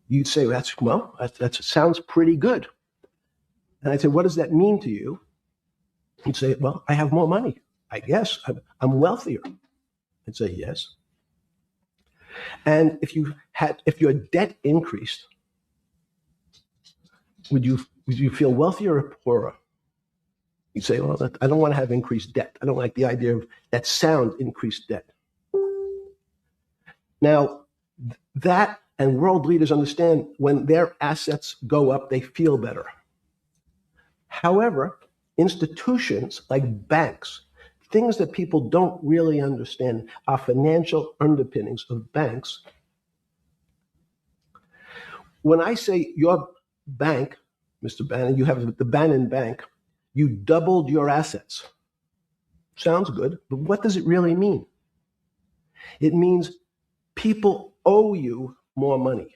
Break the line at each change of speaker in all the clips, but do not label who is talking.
You'd say, that sounds pretty good. And I'd say, what does that mean to you? You'd say, well, I have more money. I guess I'm wealthier. I'd say, yes. And if your debt increased, would you feel wealthier or poorer? You'd say, well, I don't want to have increased debt. I don't like the idea of that sound, increased debt. Now, that and world leaders understand when their assets go up, they feel better. However, institutions like banks, things that people don't really understand are financial underpinnings of banks. When I say your bank, Mr. Bannon, you have the Bannon Bank, you doubled your assets. Sounds good, but what does it really mean? It means people owe you more money.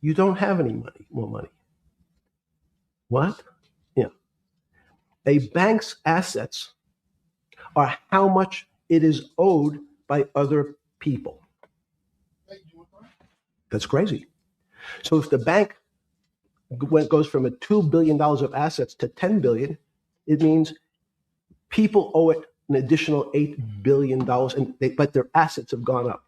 You don't have any more money. What? Yeah. A bank's assets are how much it is owed by other people. That's crazy. So if the bank goes from $2 billion of assets to $10 billion, it means people owe it an additional $8 billion, but their assets have gone up.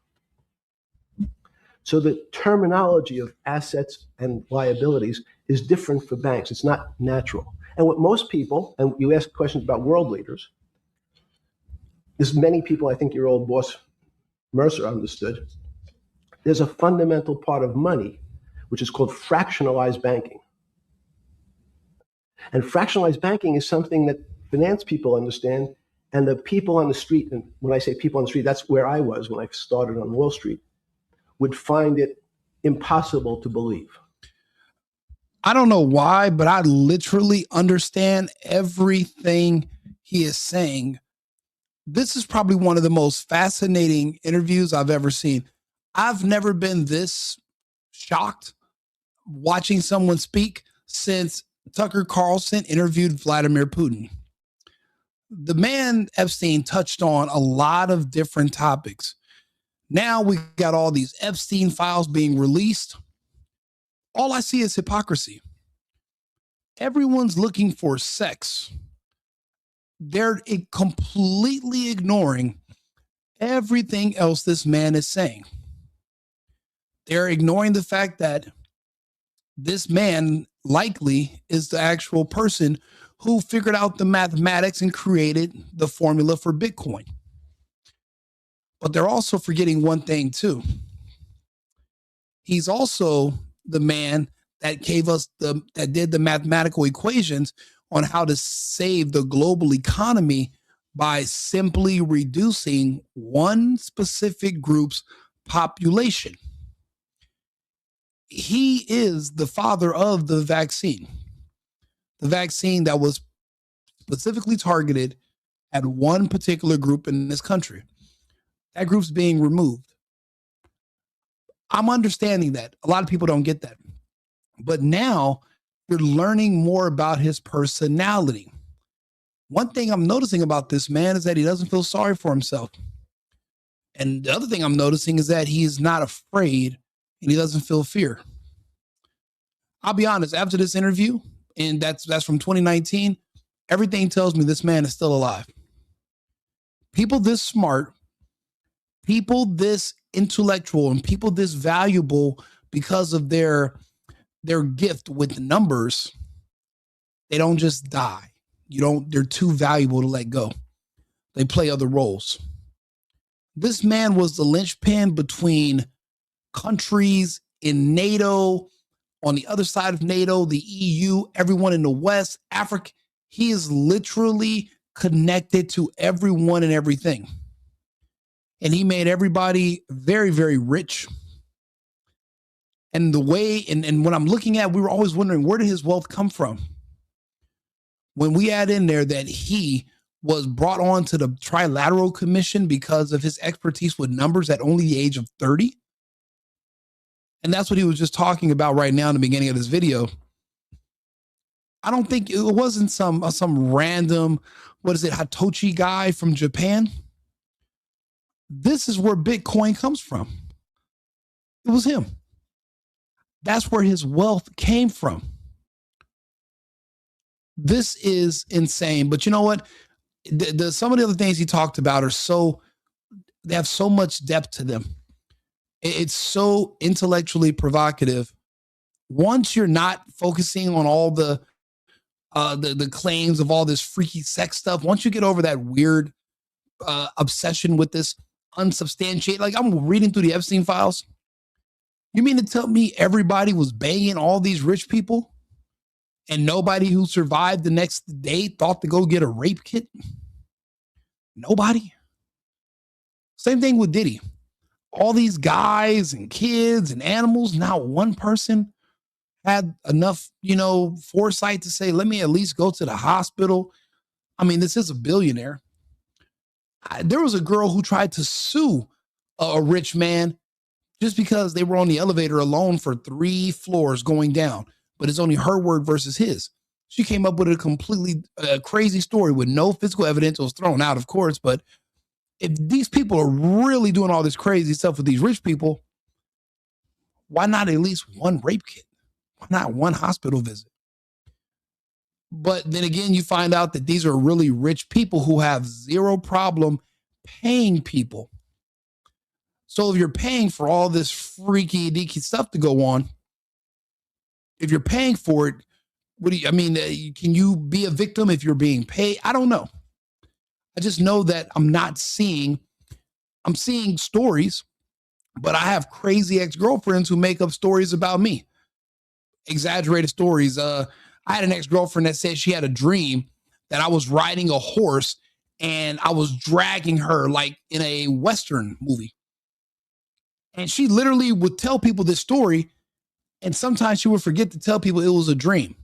So the terminology of assets and liabilities is different for banks. It's not natural. And what most people, and you ask questions about world leaders, there's many people, I think your old boss Mercer understood, there's a fundamental part of money which is called fractionalized banking. And fractionalized banking is something that finance people understand, and the people on the street, and when I say people on the street, that's where I was when I started on Wall Street, would find it impossible to believe.
I don't know why, but I literally understand everything he is saying. This is probably one of the most fascinating interviews I've ever seen. I've never been this shocked watching someone speak since Tucker Carlson interviewed Vladimir Putin. The man Epstein touched on a lot of different topics. Now we got all these Epstein files being released. All I see is hypocrisy. Everyone's looking for sex. They're completely ignoring everything else this man is saying. They're ignoring the fact that this man likely is the actual person who figured out the mathematics and created the formula for Bitcoin. But they're also forgetting one thing too. He's also the man that that did the mathematical equations on how to save the global economy by simply reducing one specific group's population. He is the father of the vaccine that was specifically targeted at one particular group in this country. That group's being removed. I'm understanding that. A lot of people don't get that. But now you're learning more about his personality. One thing I'm noticing about this man is that he doesn't feel sorry for himself. And the other thing I'm noticing is that he is not afraid and he doesn't feel fear. I'll be honest, after this interview, and that's from 2019, everything tells me this man is still alive. People this smart, people this intellectual, and people this valuable because of their gift with numbers, they don't just die. They're too valuable to let go. They play other roles. This man was the linchpin between countries in NATO, on the other side of NATO, the EU, everyone in the West, Africa. He is literally connected to everyone and everything. And he made everybody very, very rich. And the way, and when I'm looking at, we were always wondering, where did his wealth come from? When we add in there that he was brought on to the Trilateral Commission because of his expertise with numbers at only the age of 30. And that's what he was just talking about right now in the beginning of this video. I don't think it wasn't some random, Hitoshi guy from Japan. This is where Bitcoin comes from. It was him. That's where his wealth came from. This is insane. But you know what? Some of the other things he talked about they have so much depth to them. It's so intellectually provocative. Once you're not focusing on all the claims of all this freaky sex stuff, once you get over that weird obsession with this unsubstantiated, like I'm reading through the Epstein files. You mean to tell me everybody was banging all these rich people and nobody who survived the next day thought to go get a rape kit? Nobody. Same thing with Diddy. All these guys and kids and animals, not one person had enough, foresight to say, let me at least go to the hospital. I mean, this is a billionaire. There was a girl who tried to sue a rich man just because they were on the elevator alone for 3 floors going down, but it's only her word versus his. She came up with a completely crazy story with no physical evidence. It was thrown out, of course, but if these people are really doing all this crazy stuff with these rich people, why not at least one rape kit? Why not one hospital visit? But then again, you find out that these are really rich people who have zero problem paying people. So if you're paying for all this freaky deaky stuff to go on, if you're paying for it, can you be a victim if you're being paid? I don't know. I just know that I'm seeing stories, but I have crazy ex-girlfriends who make up stories about me. Exaggerated stories. I had an ex-girlfriend that said she had a dream that I was riding a horse and I was dragging her like in a Western movie. And she literally would tell people this story, and sometimes she would forget to tell people it was a dream.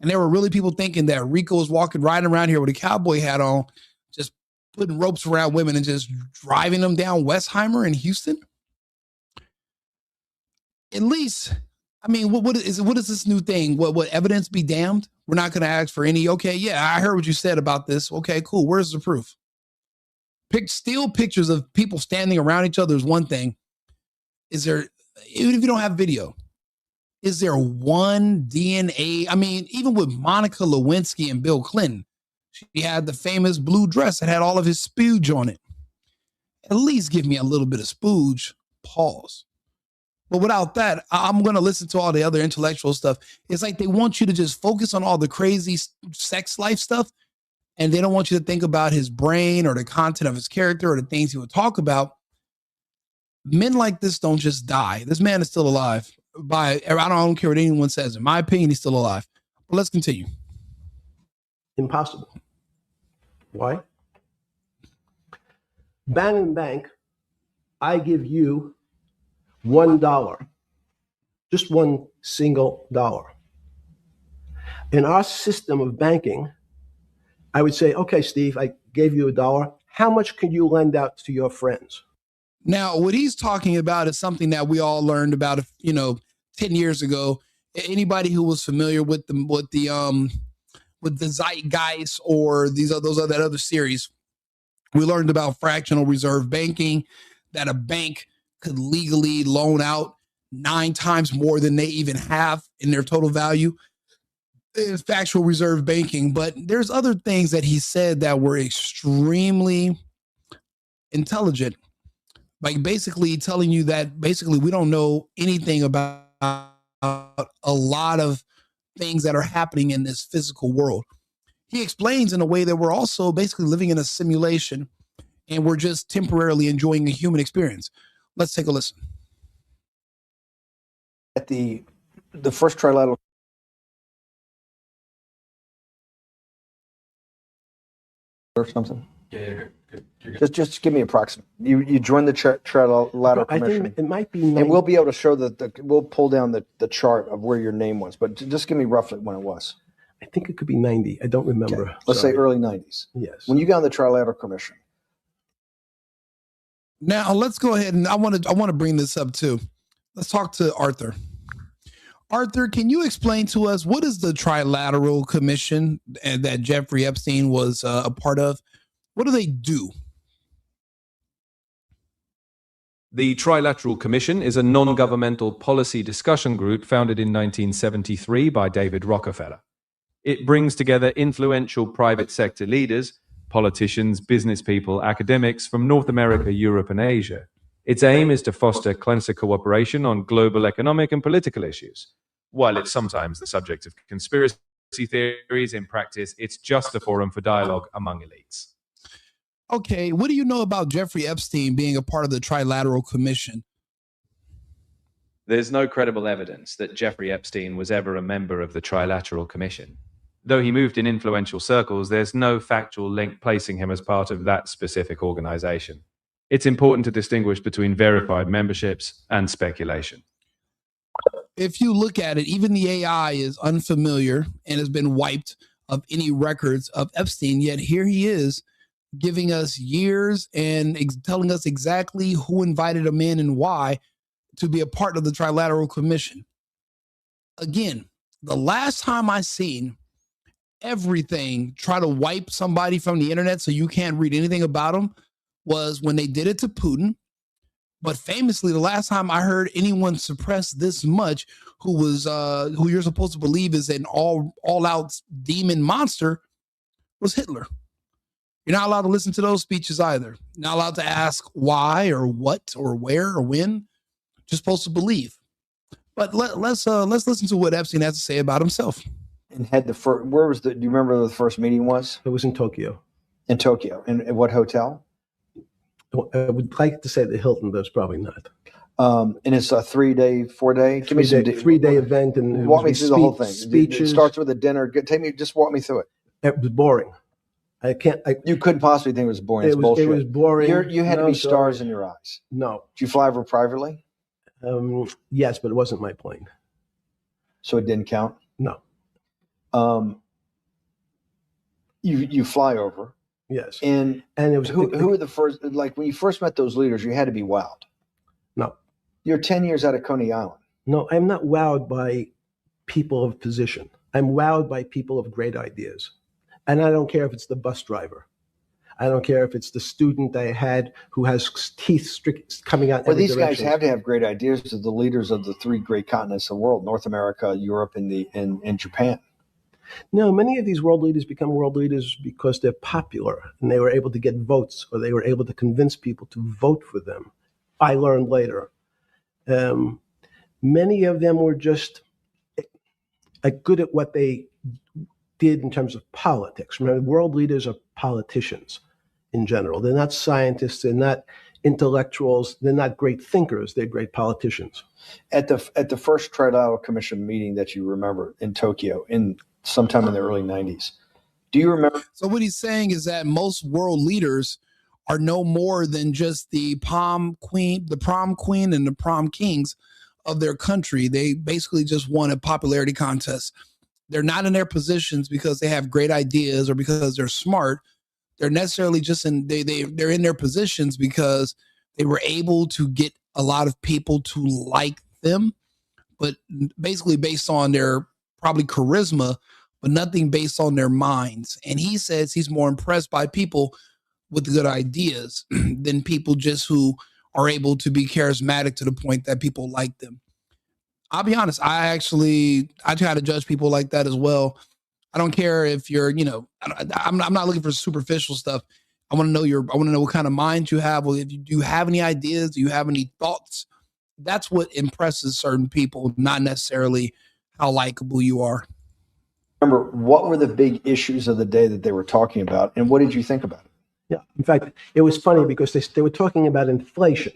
And there were really people thinking that Rico was riding around here with a cowboy hat on, just putting ropes around women and just driving them down Westheimer in Houston. At least, what is this new thing? What evidence be damned? We're not going to ask for any. Okay, yeah, I heard what you said about this. Okay, cool. Where's the proof? Still pictures of people standing around each other is one thing. Is there, even if you don't have video, is there one DNA? Even with Monica Lewinsky and Bill Clinton, she had the famous blue dress that had all of his spooge on it. At least give me a little bit of spooge. Pause. But without that, I'm going to listen to all the other intellectual stuff. It's like they want you to just focus on all the crazy sex life stuff, and they don't want you to think about his brain or the content of his character or the things he would talk about. Men like this don't just die. This man is still alive. I don't care what anyone says. In my opinion, he's still alive. But let's continue.
Impossible. Why? Bannon Bank, I give you $1, just one single dollar. In our system of banking, I would say, okay, Steve, I gave you $1. How much can you lend out to your friends?
Now, what he's talking about is something that we all learned about, 10 years ago. Anybody who was familiar with the Zeitgeist or that other series, we learned about fractional reserve banking, that a bank could legally loan out 9 times more than they even have in their total value. It's fractional reserve banking, but there's other things that he said that were extremely intelligent. Like basically telling you that we don't know anything about a lot of things that are happening in this physical world. He explains in a way that we're also basically living in a simulation and we're just temporarily enjoying a human experience. Let's take a listen.
At the first trilateral or something.
Yeah.
Just give me approximate. You join the trilateral commission.
I think it might be.
And we'll be able to show we'll pull down the chart of where your name was, but just give me roughly when it was.
I think it could be 90. I don't remember.
Okay. Let's say early 90s.
Yes.
When you got on the trilateral commission.
Now let's go ahead and I want to bring this up too. Let's talk to Arthur. Arthur, can you explain to us what is the Trilateral Commission that Jeffrey Epstein was a part of? What do they do?
The Trilateral Commission is a non-governmental policy discussion group founded in 1973 by David Rockefeller. It brings together influential private sector leaders, politicians, business people, academics from North America, Europe, and Asia. Its aim is to foster closer cooperation on global economic and political issues. While it's sometimes the subject of conspiracy theories, in practice, it's just a forum for dialogue among elites.
Okay, what do you know about Jeffrey Epstein being a part of the Trilateral Commission?
There's no credible evidence that Jeffrey Epstein was ever a member of the Trilateral Commission. Though he moved in influential circles, there's no factual link placing him as part of that specific organization. It's important to distinguish between verified memberships and speculation.
If you look at it, even the AI is unfamiliar and has been wiped of any records of Epstein, yet here he is giving us years and telling us exactly who invited him in and why to be a part of the Trilateral Commission. Again, the last time I seen everything try to wipe somebody from the internet so you can't read anything about them was when they did it to Putin. But famously, the last time I heard anyone suppress this much, who you're supposed to believe is an all-out demon monster, was Hitler. You're not allowed to listen to those speeches either. You're not allowed to ask why or what or where or when. Just supposed to believe. But let's listen to what Epstein has to say about himself.
And had the first, where was the, do you remember where the first meeting was?
It was in Tokyo.
In Tokyo. And at what hotel?
I would like to say the Hilton, but it's probably not.
And it's a 3-day, 4-day? Give me some
3-day event. And
walk me through the whole thing.
Speeches.
It starts with a dinner. Just walk me through it.
It was boring.
You couldn't possibly think it was boring. It's bullshit.
It was boring.
You had to be stars in your eyes.
No.
Did you fly over privately?
Yes, but it wasn't my plane.
So it didn't count?
No.
You fly over.
Yes.
And
it was
who were the first, like when you first met those leaders, you had to be wowed.
No.
You're 10 years out of Coney Island.
No, I'm not wowed by people of position. I'm wowed by people of great ideas. And I don't care if it's the bus driver. I don't care if it's the student I had who has teeth coming out.
Well, these guys have to have great ideas. They're the leaders of the 3 great continents of the world: North America, Europe, and Japan.
No, many of these world leaders become world leaders because they're popular and they were able to get votes, or they were able to convince people to vote for them. I learned later. Many of them were just good at what they did in terms of politics. Remember, world leaders are politicians in general. They're not scientists. They're not intellectuals. They're not great thinkers. They're great politicians.
At the first Trilateral Commission meeting that you remember in Tokyo in sometime in the early 90s, do you remember?
So what he's saying is that most world leaders are no more than just the prom queen, and the prom kings of their country. They basically just won a popularity contest. They're not in their positions because they have great ideas or because they're smart. They're necessarily just they're in their positions because they were able to get a lot of people to like them, but basically based on their probably charisma, but nothing based on their minds. And he says he's more impressed by people with good ideas than people just who are able to be charismatic to the point that people like them. I'll be honest. I try to judge people like that as well. I don't care if you're, I'm not looking for superficial stuff. I want to know what kind of mind you have. Well, do you have any ideas? Do you have any thoughts? That's what impresses certain people, not necessarily how likable you are.
Remember, what were the big issues of the day that they were talking about, and what did you think about it?
Yeah, in fact, it was funny because they were talking about inflation.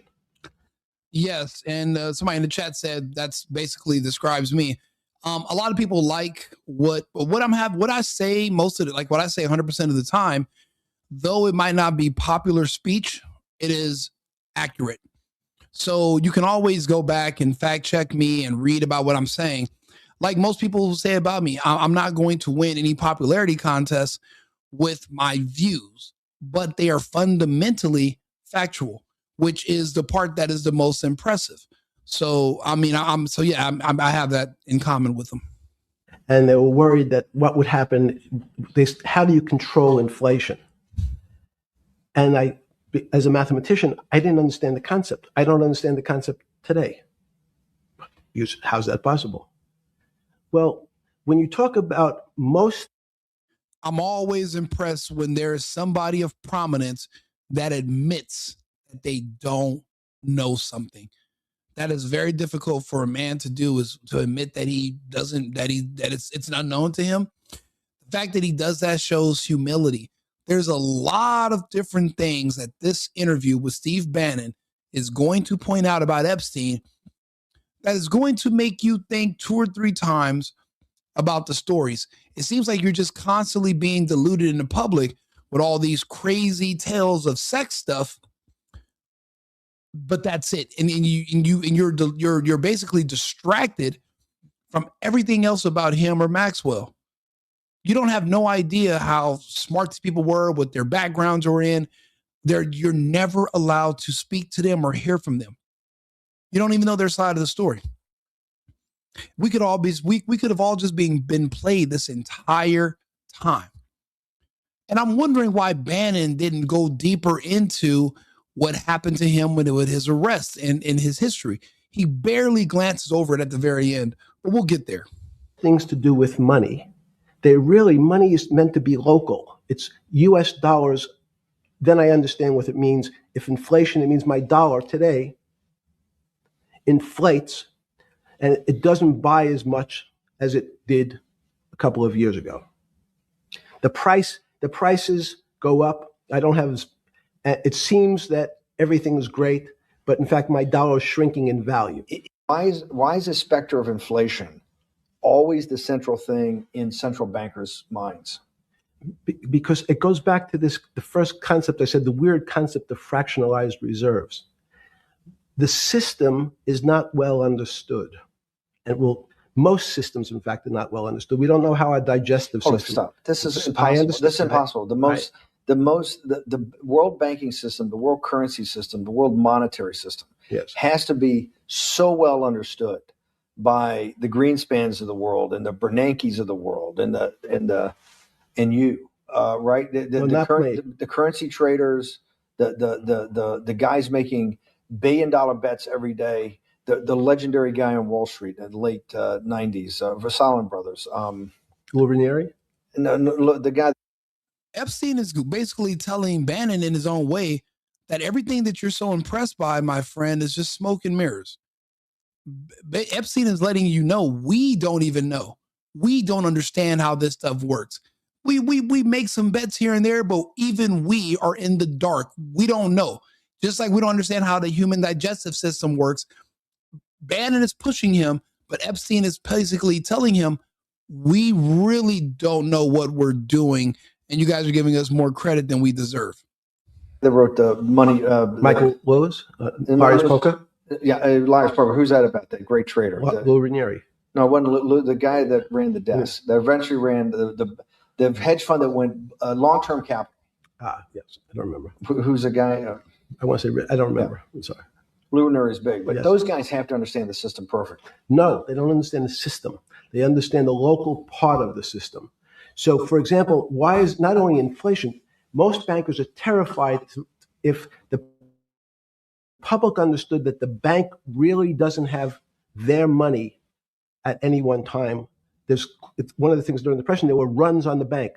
Yes, and somebody in the chat said that's basically describes me. A lot of people like what I say most of it, like what I say 100% of the time, though it might not be popular speech, it is accurate. So you can always go back and fact check me and read about what I'm saying. Like most people say about me, I'm not going to win any popularity contest with my views, but they are fundamentally factual, which is the part that is the most impressive. So, I mean, I have that in common with them.
And they were worried that what would happen, how do you control inflation? And As a mathematician, I didn't understand the concept. I don't understand the concept today. How's that possible? Well, when you talk about most,
I'm always impressed when there is somebody of prominence that admits that they don't know something. That is very difficult for a man to do, is to admit that he doesn't, that it's unknown to him. The fact that he does that shows humility. There's a lot of different things that this interview with Steve Bannon is going to point out about Epstein that is going to make you think 2 or 3 times about the stories. It seems like you're just constantly being deluded in the public with all these crazy tales of sex stuff, but that's it. And you're basically distracted from everything else about him or Maxwell. You don't have no idea how smart these people were, what their backgrounds were in. You're never allowed to speak to them or hear from them. You don't even know their side of the story. We could have all just been played this entire time. And I'm wondering why Bannon didn't go deeper into what happened to him with his arrest and in his history. He barely glances over it at the very end, but we'll get there.
things to do with money, money is meant to be local. It's US dollars. Then I understand what it means. If inflation, it means my dollar today inflates and it doesn't buy as much as it did a couple of years ago. The prices go up. It seems that everything is great, but in fact, my dollar is shrinking in value.
Why is the specter of inflation always the central thing in central bankers' minds?
Because it goes back to the first concept I said, the weird concept of fractionalized reserves. The system is not well understood. Most systems, in fact, are not well understood. We don't know how our digestive system.
Stop. This is impossible. This is impossible. The world banking system, the world currency system, the world monetary system has to be so well understood by the Greenspans of the world and the Bernankes of the world and you, right? The currency traders, the guys making $1 billion bets every day. The legendary guy on Wall Street in the late 90s, Vassalin brothers.
Lou Ranieri?
No, the guy.
Epstein is basically telling Bannon in his own way that everything that you're so impressed by, my friend, is just smoke and mirrors. Epstein is letting you know we don't even know. We don't understand how this stuff works. We make some bets here and there, but even we are in the dark. We don't know. Just like we don't understand how the human digestive system works. Bannon is pushing him, but Epstein is basically telling him, we really don't know what we're doing, and you guys are giving us more credit than we deserve.
They wrote the money.
Michael Lewis? Lars Polka?
Yeah, Lars Polka. Who's that about? That great trader.
Lou Ranieri.
No, it wasn't the guy that ran the desk. That eventually ran the hedge fund that went long-term capital.
Yes. I don't remember.
Who's the guy?
I want to say, I don't remember. Yeah. I'm sorry.
Lunar is big, but those guys have to understand the system perfectly.
No, they don't understand the system. They understand the local part of the system. So, for example, why is not only inflation, most bankers are terrified if the public understood that the bank really doesn't have their money at any one time. It's one of the things during the Depression, there were runs on the bank.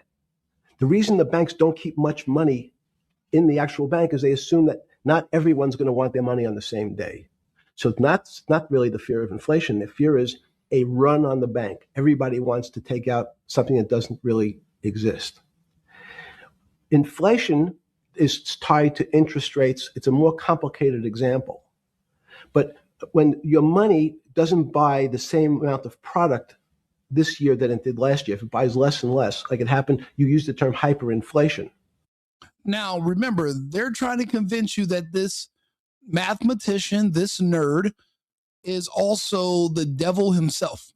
The reason the banks don't keep much money in the actual bank is they assume that not everyone's going to want their money on the same day. So it's not really the fear of inflation. The fear is a run on the bank. Everybody wants to take out something that doesn't really exist. Inflation is tied to interest rates. It's a more complicated example. But when your money doesn't buy the same amount of product this year than it did last year, if it buys less and less, like it happened, you used the term hyperinflation.
Now, remember, they're trying to convince you that this mathematician, this nerd, is also the devil himself.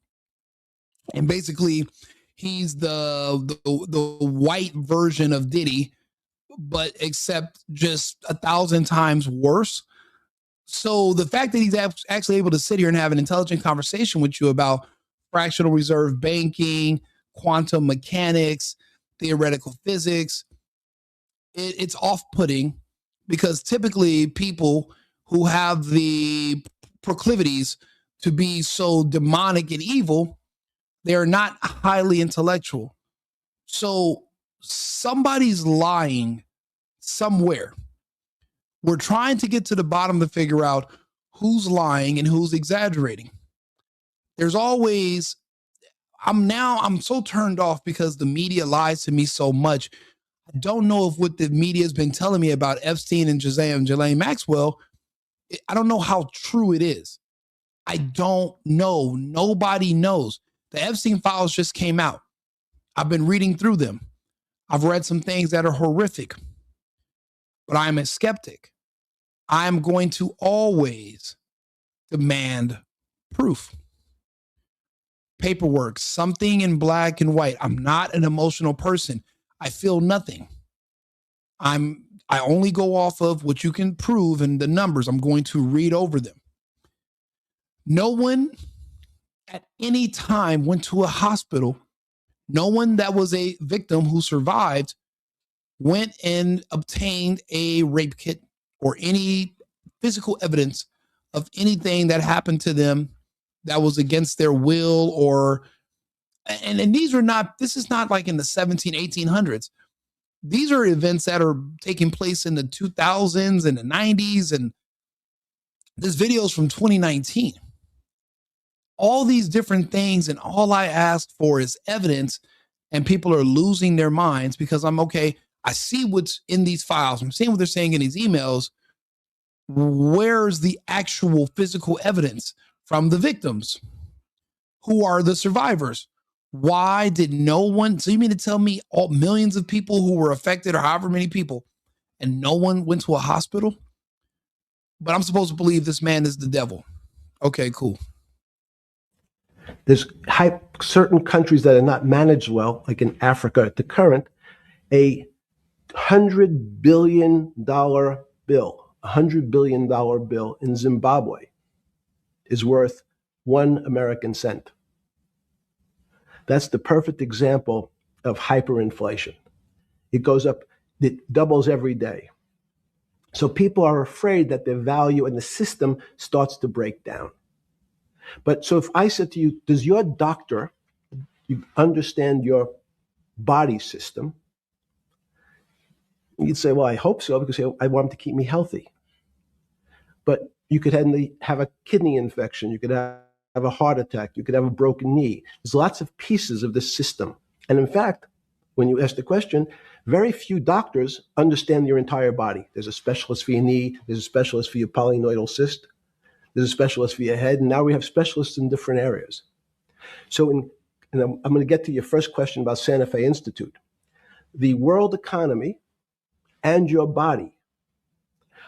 And basically, he's the white version of Diddy, but except just 1,000 times worse. So the fact that he's actually able to sit here and have an intelligent conversation with you about fractional reserve banking, quantum mechanics, theoretical physics, it's off-putting because typically people who have the proclivities to be so demonic and evil, they are not highly intellectual. So somebody's lying somewhere. We're trying to get to the bottom to figure out who's lying and who's exaggerating. There's always, I'm so turned off because the media lies to me so much. I don't know if what the media has been telling me about Epstein and Ghislaine Maxwell, I don't know how true it is. I don't know. Nobody knows. The Epstein files just came out. I've been reading through them. I've read some things that are horrific, but I'm a skeptic. I'm going to always demand proof. Paperwork, something in black and white. I'm not an emotional person. I feel nothing. I only go off of what you can prove and the numbers. I'm going to read over them. No one at any time went to a hospital. No one that was a victim who survived went and obtained a rape kit or any physical evidence of anything that happened to them that was against their will, or, and these are not, this is not like in the 1800s. These are events that are taking place in the 2000s and the 90s. And this video is from 2019. All these different things. And all I asked for is evidence, and people are losing their minds because I see what's in these files. I'm seeing what they're saying in these emails. Where's the actual physical evidence from the victims? Who are the survivors? Why did no one? So you mean to tell me all millions of people who were affected, or however many people, and no one went to a hospital? But I'm supposed to believe this man is the devil. Okay, cool.
There's certain countries that are not managed well, like in Africa at the current, a $100 billion bill in Zimbabwe is worth 1 American cent. That's the perfect example of hyperinflation. It goes up, it doubles every day. So people are afraid that their value in the system starts to break down. But so if I said to you, does your doctor understand your body system? You'd say, well, I hope so, because I want him to keep me healthy. But you could have a kidney infection. You could have a heart attack. You could have a broken knee. There's lots of pieces of this system. And in fact, when you ask the question, very few doctors understand your entire body. There's a specialist for your knee. There's a specialist for your polynoidal cyst. There's a specialist for your head. And now we have specialists in different areas. So and I'm going to get to your first question about Santa Fe Institute. The world economy and your body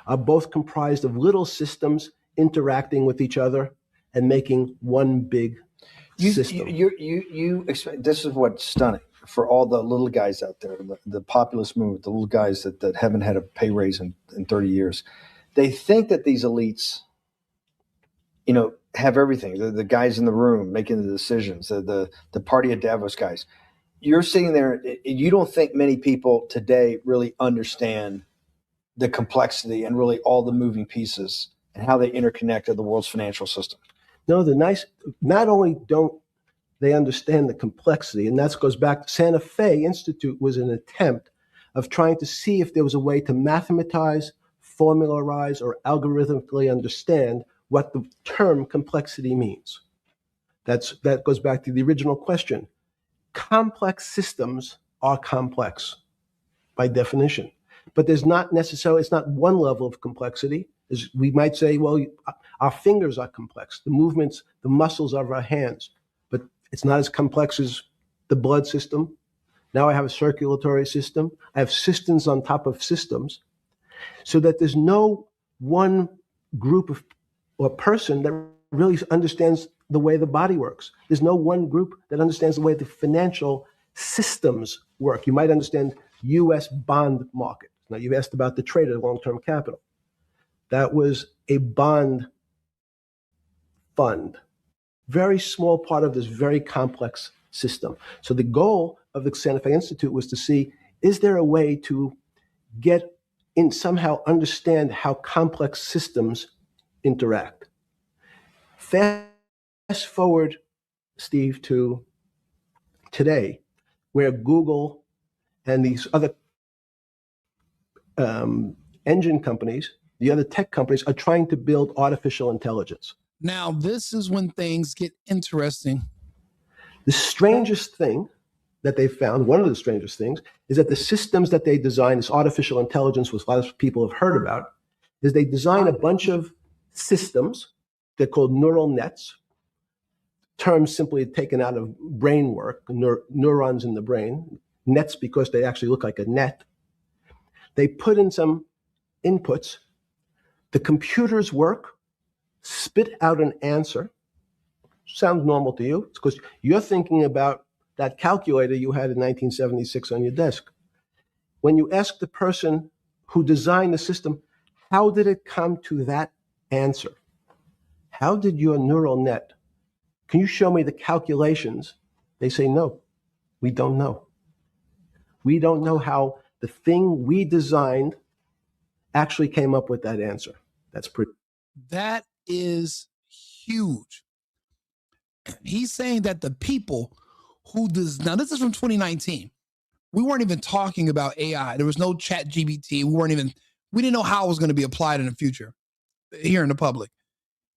are both comprised of little systems interacting with each other and making one big system.
This is what's stunning for all the little guys out there, the populist movement, the little guys that haven't had a pay raise in 30 years. They think that these elites, have everything. The guys in the room making the decisions, the party at Davos guys. You're sitting there, you don't think many people today really understand the complexity and really all the moving pieces and how they interconnect to the world's financial system.
No, not only don't they understand the complexity, and that goes back to Santa Fe Institute was an attempt of trying to see if there was a way to mathematize, formularize, or algorithmically understand what the term complexity means. That goes back to the original question. Complex systems are complex by definition, but there's not necessarily, it's not one level of complexity. As we might say, well, our fingers are complex, the movements, the muscles of our hands, but it's not as complex as the blood system. Now I have a circulatory system. I have systems on top of systems, so that there's no one group of or person that really understands the way the body works. There's no one group that understands the way the financial systems work. You might understand U.S. bond market. Now, you've asked about the trade of long-term capital. That was a bond fund, very small part of this very complex system. So the goal of the Santa Fe Institute was to see, is there a way to get somehow understand how complex systems interact. Fast forward, Steve, to today, where Google and these other engine companies, the other tech companies, are trying to build artificial intelligence.
Now, this is when things get interesting.
The strangest thing that they found, one of the strangest things, is that the systems that they design, this artificial intelligence, which a lot of people have heard about, is they design a bunch of systems. They're called neural nets, terms simply taken out of brain work, neurons in the brain, nets because they actually look like a net. They put in some inputs, the computers work, spit out an answer. Sounds normal to you. It's because you're thinking about that calculator you had in 1976 on your desk. When you ask the person who designed the system, how did it come to that answer? How did your neural net, can you show me the calculations? They say, no, we don't know. We don't know how the thing we designed actually came up with that answer. That's pretty.
That is huge. He's saying that the people who does, now this is from 2019. We weren't even talking about AI. There was no chat GBT. We didn't know how it was going to be applied in the future here in the public.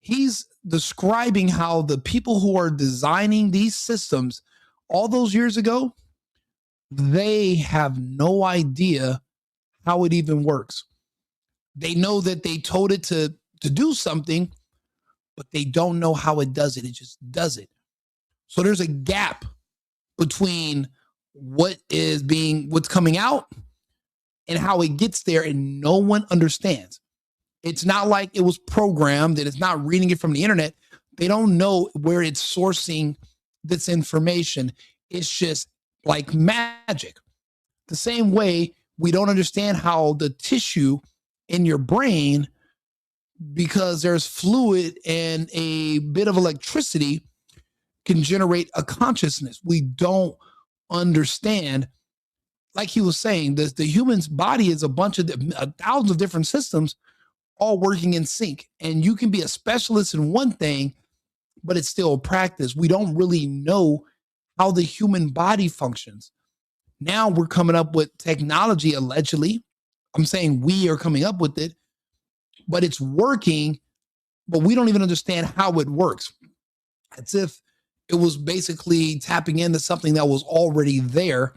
He's describing how the people who are designing these systems all those years ago, they have no idea how it even works. They know that they told it to do something, but they don't know how it does it. It just does it. So there's a gap between what's coming out and how it gets there, and no one understands. It's not like it was programmed and it's not reading it from the internet. They don't know where it's sourcing this information. It's just like magic. The same way we don't understand how the tissue in your brain, because there's fluid and a bit of electricity, can generate a consciousness. We don't understand. Like he was saying, the human's body is a bunch of thousands of different systems all working in sync. And you can be a specialist in one thing, but it's still a practice. We don't really know how the human body functions. Now we're coming up with technology, allegedly. I'm saying we are coming up with it, but it's working, but we don't even understand how it works. It's if it was basically tapping into something that was already there,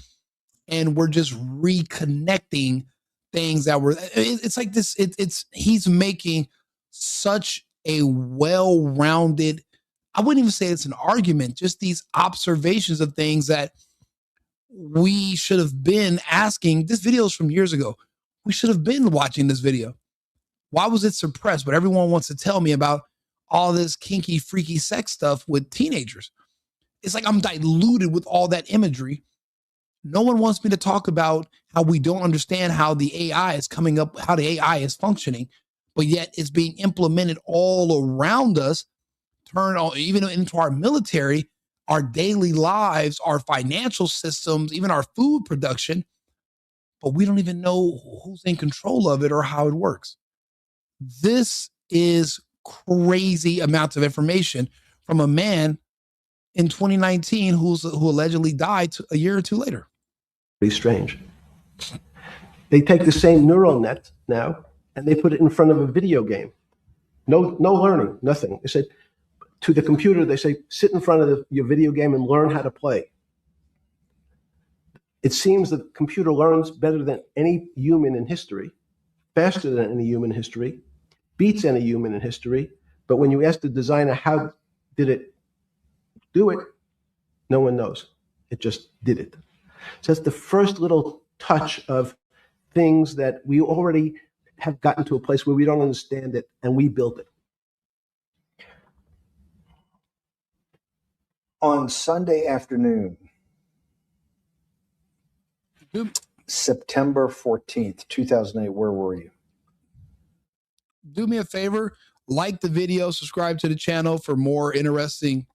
and we're just reconnecting things that were, it's like this, he's making such a well-rounded, I wouldn't even say it's an argument, just these observations of things that we should have been asking. This video is from years ago. We should have been watching this video. Why was it suppressed? But everyone wants to tell me about all this kinky, freaky sex stuff with teenagers. It's like I'm diluted with all that imagery. No one wants me to talk about how we don't understand how the AI is coming up, how the AI is functioning, but yet it's being implemented all around us, turned on even into our military, our daily lives, our financial systems, even our food production. But we don't even know who's in control of it or how it works. This is crazy amounts of information from a man in 2019 who allegedly died a year or two later.
Pretty strange. They take the same neural net now and they put it in front of a video game. No learning, nothing. They said to the computer, they say, sit in front of your video game and learn how to play. It seems that the computer learns better than any human in history, faster than any human in history, beats any human in history. But when you ask the designer, how did it do it? No one knows. It just did it. So that's the first little touch of things that we already have gotten to a place where we don't understand it and we built it.
On Sunday afternoon, September 14th, 2008, where were you?
Do me a favor, like the video, subscribe to the channel for more interesting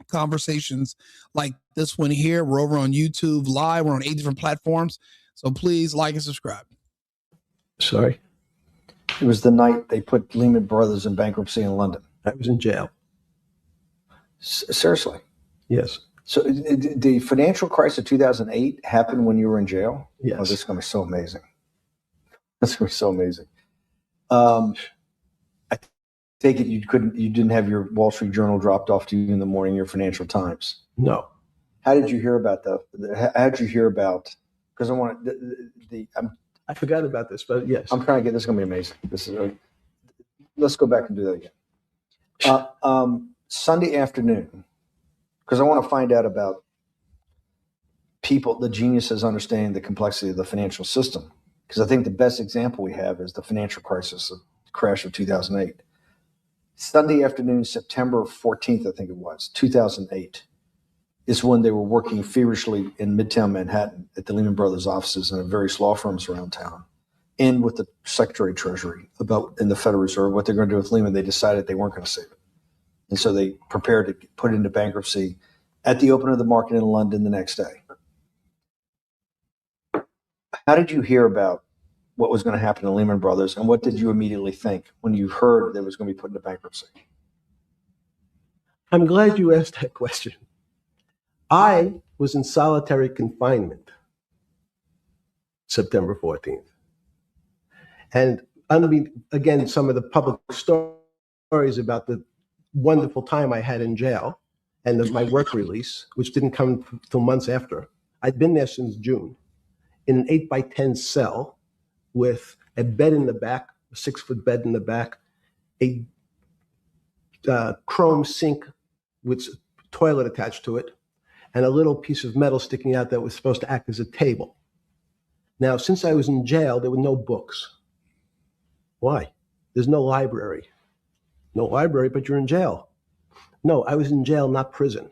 conversations like this one here. We're over on YouTube Live. We're on 8 different platforms. So please like and subscribe.
Sorry?
It was the night they put Lehman Brothers in bankruptcy in London.
I was in jail.
Seriously?
Yes.
So the financial crisis of 2008 happened when you were in jail?
Yes.
Oh, this is going to be so amazing. That's going to be so amazing. I take it you didn't have your Wall Street Journal dropped off to you in the morning, your Financial Times?
No.
How did you hear about how did you hear about, because I want
I forgot about this, but yes.
I'm trying to get, this is going to be amazing. Let's go back and do that again. Sunday afternoon, because I want to find out about people, the geniuses understanding the complexity of the financial system. Because I think the best example we have is the financial crisis, the crash of 2008. Sunday afternoon, September 14th, I think it was, 2008, is when they were working feverishly in Midtown Manhattan at the Lehman Brothers offices and at various law firms around town, and with the Secretary of Treasury in the Federal Reserve, what they're going to do with Lehman. They decided they weren't going to save it. And so they prepared to put it into bankruptcy at the open of the market in London the next day. How did you hear about what was going to happen to Lehman Brothers, and what did you immediately think when you heard that it was going to be put into bankruptcy?
I'm glad you asked that question. I was in solitary confinement September 14th. And again, some of the public stories about the wonderful time I had in jail and my work release, which didn't come till months after. I'd been there since June in an 8x10 cell with a bed in the back, a 6-foot bed in the back, a chrome sink with a toilet attached to it, and a little piece of metal sticking out that was supposed to act as a table. Now, since I was in jail, there were no books. Why? There's no library. No library, but you're in jail. No, I was in jail, not prison.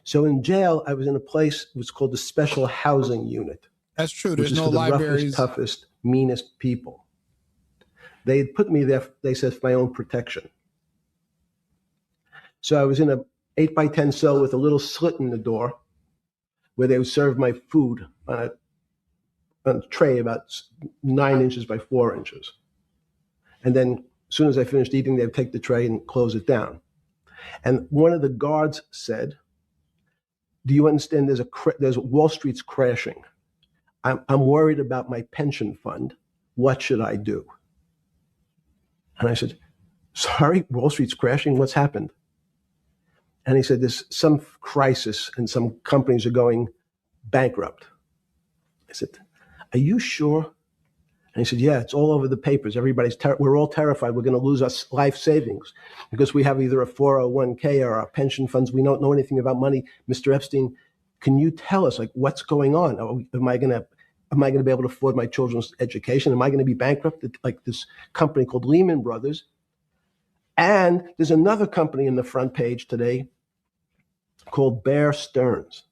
So in jail, I was in a place that was called the Special Housing Unit.
That's true.
Which
There's
is
no
for the
libraries.
roughest, toughest, meanest people. They had put me there, they said, for my own protection. So I was in a 8x10 cell with a little slit in the door where they would serve my food on a tray about 9 inches by 4 inches. And then as soon as I finished eating, they'd take the tray and close it down. And one of the guards said, do you understand there's Wall Street's crashing? I'm worried about my pension fund. What should I do? And I said, sorry, Wall Street's crashing? What's happened? And he said, there's some crisis and some companies are going bankrupt. I said, are you sure? And he said, yeah, it's all over the papers. We're all terrified. We're going to lose our life savings because we have either a 401k or our pension funds. We don't know anything about money. Mr. Epstein, can you tell us, like, what's going on? Am I going to be able to afford my children's education? Am I going to be bankrupt like this company called Lehman Brothers? And there's another company in the front page today called Bear Stearns.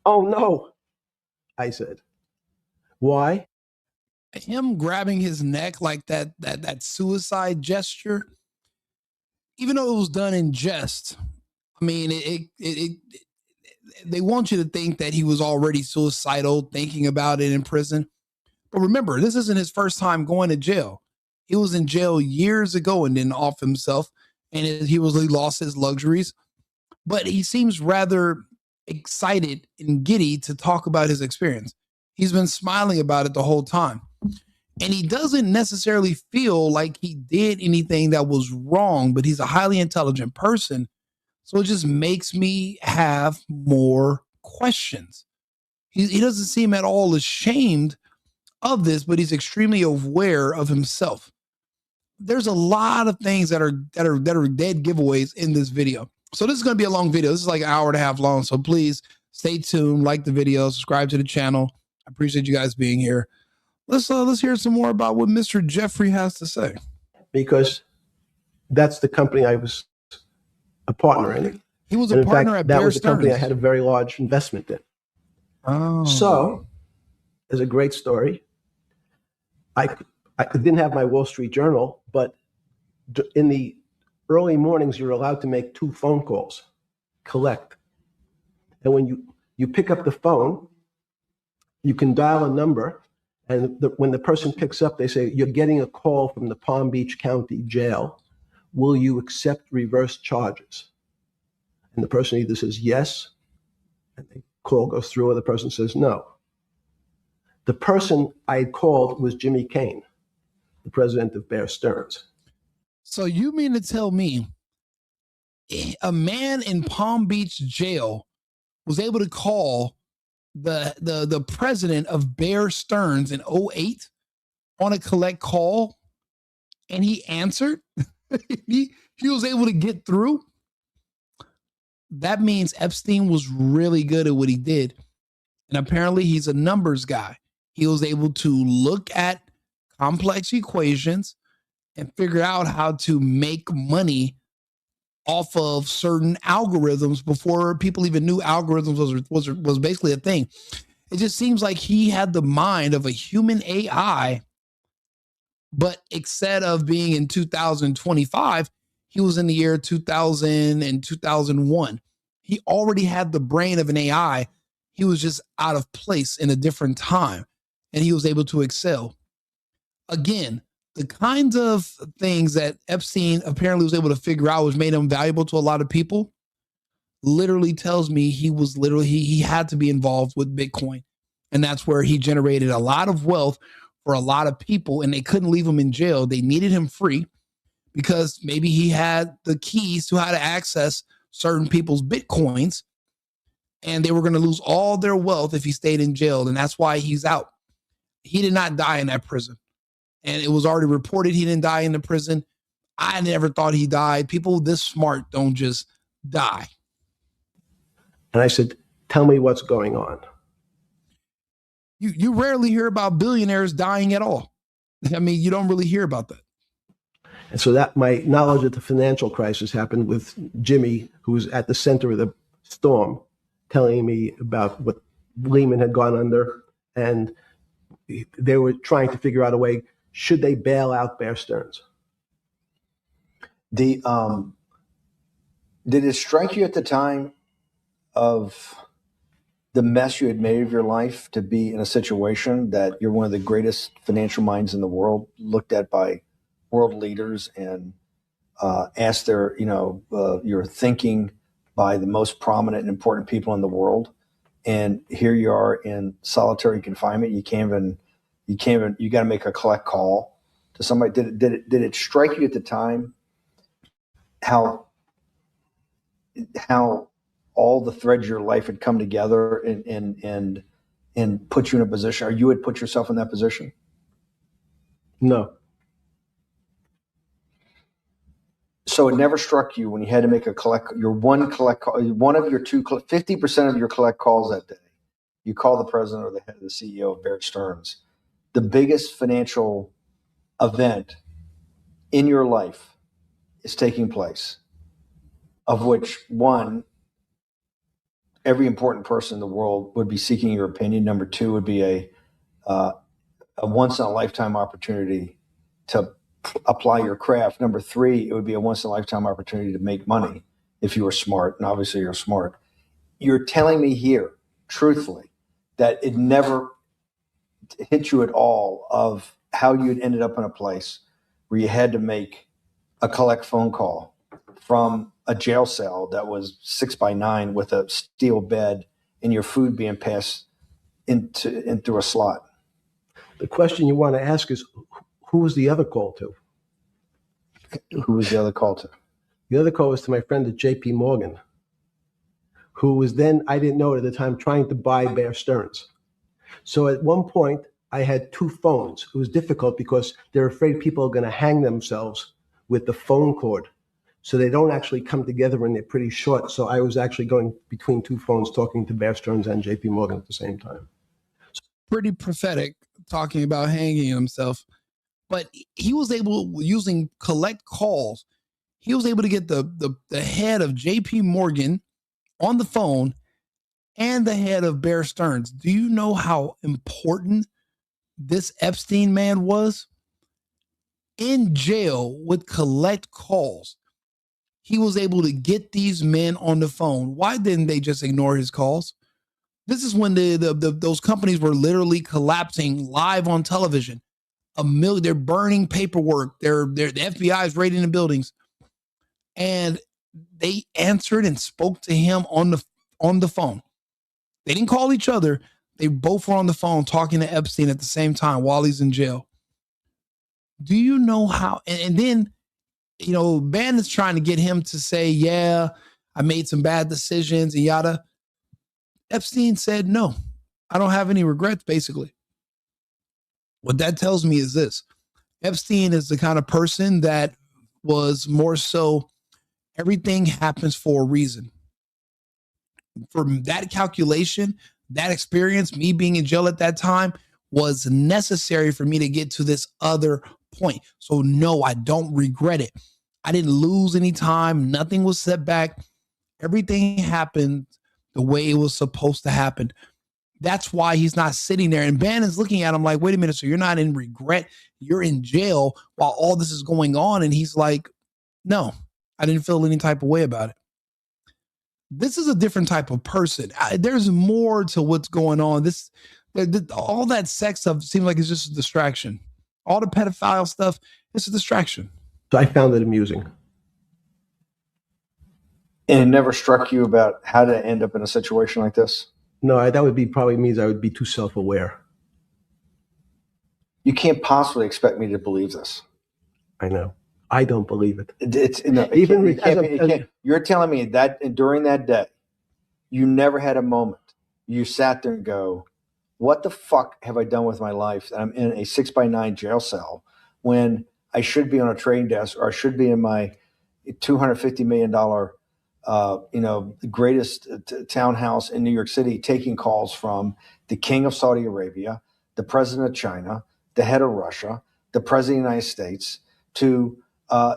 Oh, no, I said. Why?
Him grabbing his neck like that suicide gesture, even though it was done in jest, I mean, they want you to think that he was already suicidal, thinking about it in prison. But remember, this isn't his first time going to jail. He was in jail years ago and didn't off himself, and he lost his luxuries. But he seems rather excited and giddy to talk about his experience. He's been smiling about it the whole time. And he doesn't necessarily feel like he did anything that was wrong, but he's a highly intelligent person. So it just makes me have more questions. He doesn't seem at all ashamed of this, but he's extremely aware of himself. There's a lot of things that are dead giveaways in this video. So this is going to be a long video. This is like an hour and a half long. So please stay tuned, like the video, subscribe to the channel. I appreciate you guys being here. Let's hear some more about what Mr. Jeffrey has to say.
Because that's the company I was a partner in.
He was a partner at Bear Stearns. That was the company I
had a very large investment in.
Oh.
So, there's a great story. I didn't have my Wall Street Journal, but in the early mornings, you're allowed to make 2 phone calls, collect. And when you pick up the phone, you can dial a number, And when the person picks up, they say, "You're getting a call from the Palm Beach County Jail. Will you accept reverse charges?" And the person either says yes, and the call goes through, or the person says no. The person I had called was Jimmy Kane, the president of Bear Stearns.
So you mean to tell me a man in Palm Beach jail was able to call the president of Bear Stearns in 2008 on a collect call, and he answered? he was able to get through? That means Epstein was really good at what he did. And apparently he's a numbers guy. He was able to look at complex equations and figure out how to make money off of certain algorithms before people even knew algorithms was basically a thing. It just seems like he had the mind of a human AI, but instead of being in 2025, he was in the year 2000 and 2001. He already had the brain of an AI. He was just out of place in a different time, and he was able to excel. Again, the kinds of things that Epstein apparently was able to figure out, which made him valuable to a lot of people, literally tells me he had to be involved with Bitcoin. And that's where he generated a lot of wealth for a lot of people, and they couldn't leave him in jail. They needed him free because maybe he had the keys to how to access certain people's Bitcoins, and they were going to lose all their wealth if he stayed in jail. And that's why he's out. He did not die in that prison. And it was already reported he didn't die in the prison. I never thought he died. People this smart don't just die.
And I said, "Tell me what's going on."
You rarely hear about billionaires dying at all. I mean, you don't really hear about that.
And so that my knowledge of the financial crisis happened with Jimmy, who was at the center of the storm, telling me about what Lehman had gone under, and they were trying to figure out a way, should they bail out Bear Stearns?
Did it strike you at the time of the mess you had made of your life to be in a situation that you're one of the greatest financial minds in the world, looked at by world leaders and asked your thinking by the most prominent and important people in the world, and here you are in solitary confinement? You got to make a collect call to somebody. Did it strike you at the time how all the threads of your life had come together and put you in a position, or you had put yourself in that position?
No.
So it never struck you when you had to make one of your 50% of your collect calls that day, you call the president or the head of the CEO of Bear Stearns, the biggest financial event in your life is taking place, of which one, every important person in the world would be seeking your opinion. Number two would be a once in a lifetime opportunity to apply your craft. Number three, it would be a once in a lifetime opportunity to make money if you were smart, and obviously you're smart. You're telling me here, truthfully, that it never hit you at all of how you'd ended up in a place where you had to make a collect phone call from a jail cell that was 6x9 with a steel bed and your food being passed into a slot.
The question you want to ask is, who was the other call to?
Who was the other call to?
The other call was to my friend at JP Morgan, who was then, I didn't know it at the time, trying to buy Bear Stearns. So at one point, I had two phones. It was difficult because they're afraid people are going to hang themselves with the phone cord. So they don't actually come together and they're pretty short. So I was actually going between two phones talking to Bear Stearns and JP Morgan at the same time.
Pretty prophetic, talking about hanging himself. But he was able, using collect calls, he was able to get the head of JP Morgan on the phone and the head of Bear Stearns. Do you know how important this Epstein man was? In jail with collect calls, he was able to get these men on the phone. Why didn't they just ignore his calls? This is when those companies were literally collapsing live on television. They're burning paperwork. The FBI is raiding the buildings, and they answered and spoke to him on the phone. They didn't call each other. They both were on the phone talking to Epstein at the same time while he's in jail. Do you know how? And then, Bannon's trying to get him to say, yeah, I made some bad decisions and yada. Epstein said, no, I don't have any regrets, basically. What that tells me is this. Epstein is the kind of person that was more so everything happens for a reason. For that calculation, that experience, me being in jail at that time was necessary for me to get to this other point. So no, I don't regret it. I didn't lose any time. Nothing was set back. Everything happened the way it was supposed to happen. That's why he's not sitting there. And Bannon's looking at him like, wait a minute, so you're not in regret. You're in jail while all this is going on. And he's like, no, I didn't feel any type of way about it. This is a different type of person. There's more to what's going on. All that sex stuff seems like it's just a distraction. All the pedophile stuff, it's a distraction.
So I found it amusing.
And it never struck you about how to end up in a situation like this?
No, that would be probably means I would be too self-aware.
You can't possibly expect me to believe this.
I know. I don't believe it.
You're telling me that during that day, you never had a moment. You sat there and go, what the fuck have I done with my life that I'm in a 6x9 jail cell when I should be on a trading desk, or I should be in my $250 million greatest townhouse in New York City, taking calls from the king of Saudi Arabia, the president of China, the head of Russia, the president of the United States, to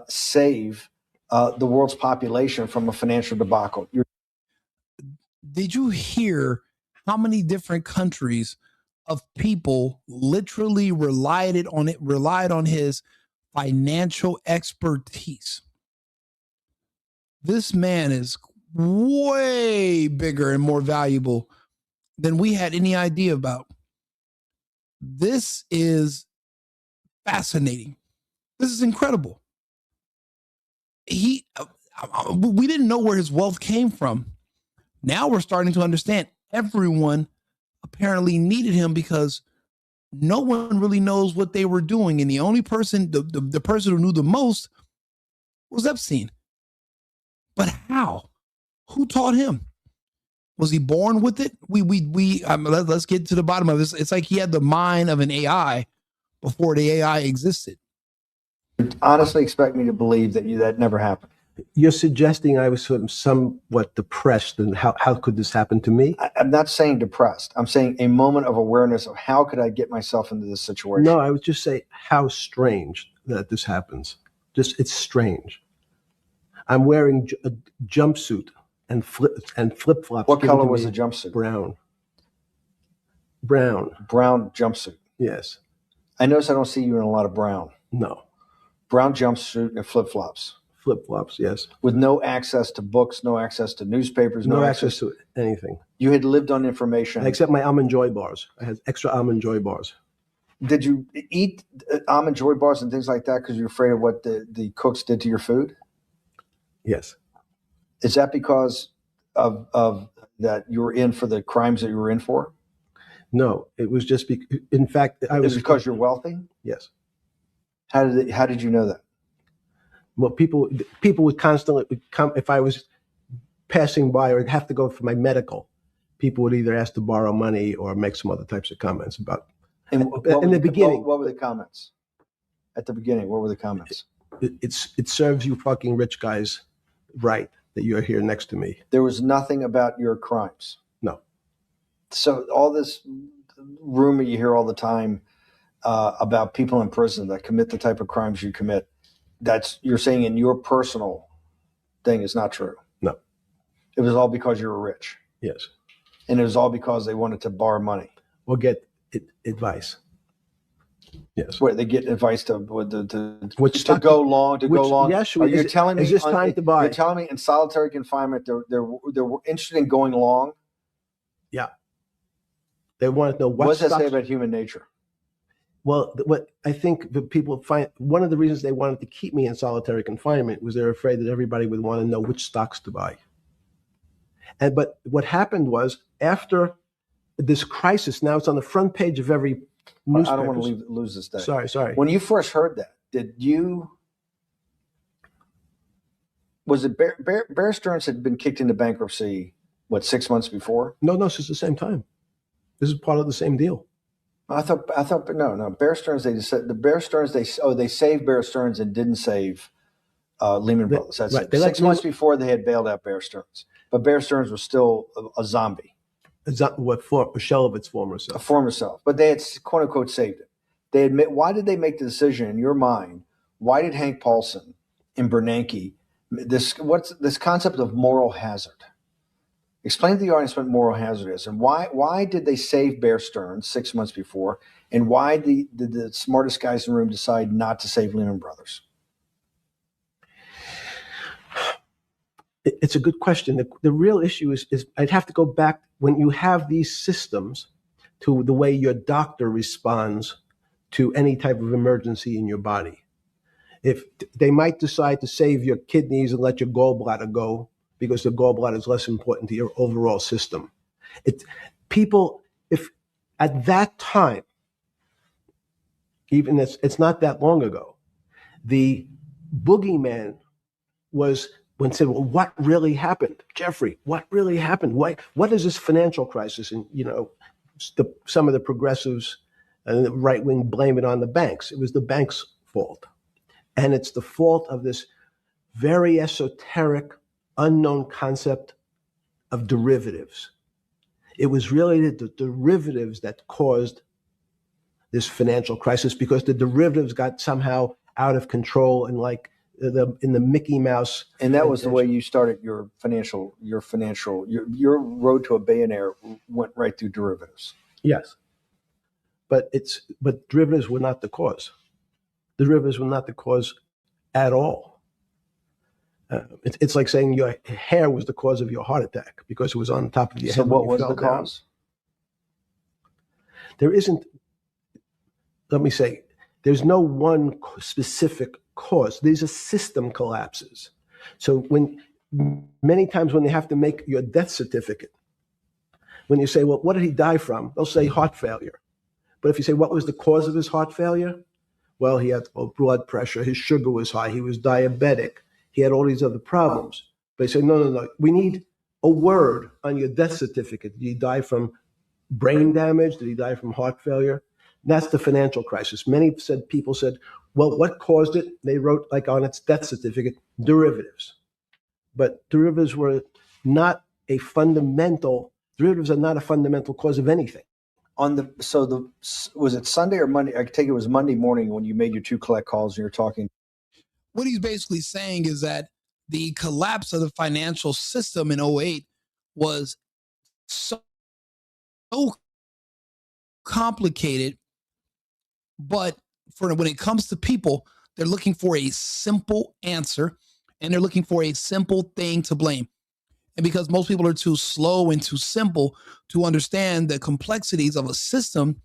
save the world's population from a financial debacle.
Did you hear how many different countries of people literally relied on his financial expertise? This man is way bigger and more valuable than we had any idea about. This is fascinating. This is incredible. We didn't know where his wealth came from. Now we're starting to understand everyone apparently needed him because no one really knows what they were doing. And the only person, the person who knew the most was Epstein. But how? Who taught him? Was he born with it? Let's get to the bottom of this. It's like he had the mind of an AI before the AI existed.
You honestly expect me to believe that that never happened?
You're suggesting I was somewhat depressed, and how could this happen to me?
I'm not saying depressed. I'm saying a moment of awareness of how could I get myself into this situation?
No, I would just say how strange that this happens. It's strange. I'm wearing a jumpsuit and flip-flops.
What color was the jumpsuit?
Brown.
Brown jumpsuit.
Yes.
I notice I don't see you in a lot of brown.
No.
Brown jumpsuit and flip-flops.
Flip-flops, yes.
With no access to books, no access to newspapers,
no access to anything.
You had lived on information.
Except my Almond Joy bars. I had extra Almond Joy bars.
Did you eat Almond Joy bars and things like that because you're afraid of what the cooks did to your food?
Yes.
Is that because of that you were in for the crimes that you were in for?
No, it was just in fact,
it was because you're wealthy?
Yes.
How did you know that?
Well, people would constantly come if I was passing by or have to go for my medical. People would either ask to borrow money or make some other types of comments about.
In the beginning, what were the comments? At the beginning, what were the comments?
It serves you fucking rich guys right that you're here next to me.
There was nothing about your crimes.
No.
So all this rumor you hear all the time about people in prison that commit the type of crimes you commit, you're saying in your personal thing is not true.
No.
It was all because you were rich.
Yes.
And it was all because they wanted to borrow money.
Or get advice. Yes.
Where they get advice to go long.
Yes.
You're telling me
is this time to buy?
You're telling me in solitary confinement they're interested in going long.
Yeah. They wanted to know
what does that say about human nature?
Well, what I think the people find, one of the reasons they wanted to keep me in solitary confinement was they're afraid that everybody would want to know which stocks to buy. But what happened was, after this crisis, now it's on the front page of every newspaper.
I don't want to lose this day.
Sorry.
When you first heard that, was it Bear Stearns had been kicked into bankruptcy, 6 months before?
No, this is the same time. This is part of the same deal.
I thought no. Bear Stearns, they saved Bear Stearns and didn't save Lehman Brothers. That's right. 6 months before they had bailed out Bear Stearns, but Bear Stearns was still a zombie.
A shell of its former self.
A former self, but they had quote unquote saved it. They admit. Why did they make the decision in your mind? Why did Hank Paulson and Bernanke this concept of moral hazard? Explain to the audience what moral hazard is, and why did they save Bear Stearns 6 months before, and why did the smartest guys in the room decide not to save Lehman Brothers?
It's a good question. The real issue is I'd have to go back when you have these systems to the way your doctor responds to any type of emergency in your body. If they might decide to save your kidneys and let your gallbladder go, because the gallbladder is less important to your overall system. If at that time, even it's not that long ago, the boogeyman was when said, well, what really happened? Jeffrey, what really happened? What is this financial crisis? And, some of the progressives and the right wing blame it on the banks. It was the banks' fault. And it's the fault of this very esoteric, unknown concept of derivatives. It was really the derivatives that caused this financial crisis, because the derivatives got somehow out of control and in the Mickey Mouse.
And that was the way you started your road to a billionaire went right through derivatives.
Yes. But derivatives were not the cause. Derivatives were not the cause at all. It's like saying your hair was the cause of your heart attack because it was on top of your head.
So what was the cause?
There isn't, let me say, there's no one specific cause. These are system collapses. So many times when they have to make your death certificate, when you say, well, what did he die from? They'll say heart failure. But if you say, what was the cause of his heart failure? Well, he had blood pressure, his sugar was high, he was diabetic, he had all these other problems. But they say, no, we need a word on your death certificate. Did he die from brain damage? Did he die from heart failure? And that's the financial crisis. Many people said, well, what caused it? They wrote on its death certificate, derivatives. But derivatives are not a fundamental cause of anything.
Was it Sunday or Monday? I take it was Monday morning when you made your two collect calls and you're talking.
What he's basically saying is that the collapse of the financial system in 2008 was so complicated, but when it comes to people, they're looking for a simple answer and they're looking for a simple thing to blame. And because most people are too slow and too simple to understand the complexities of a system,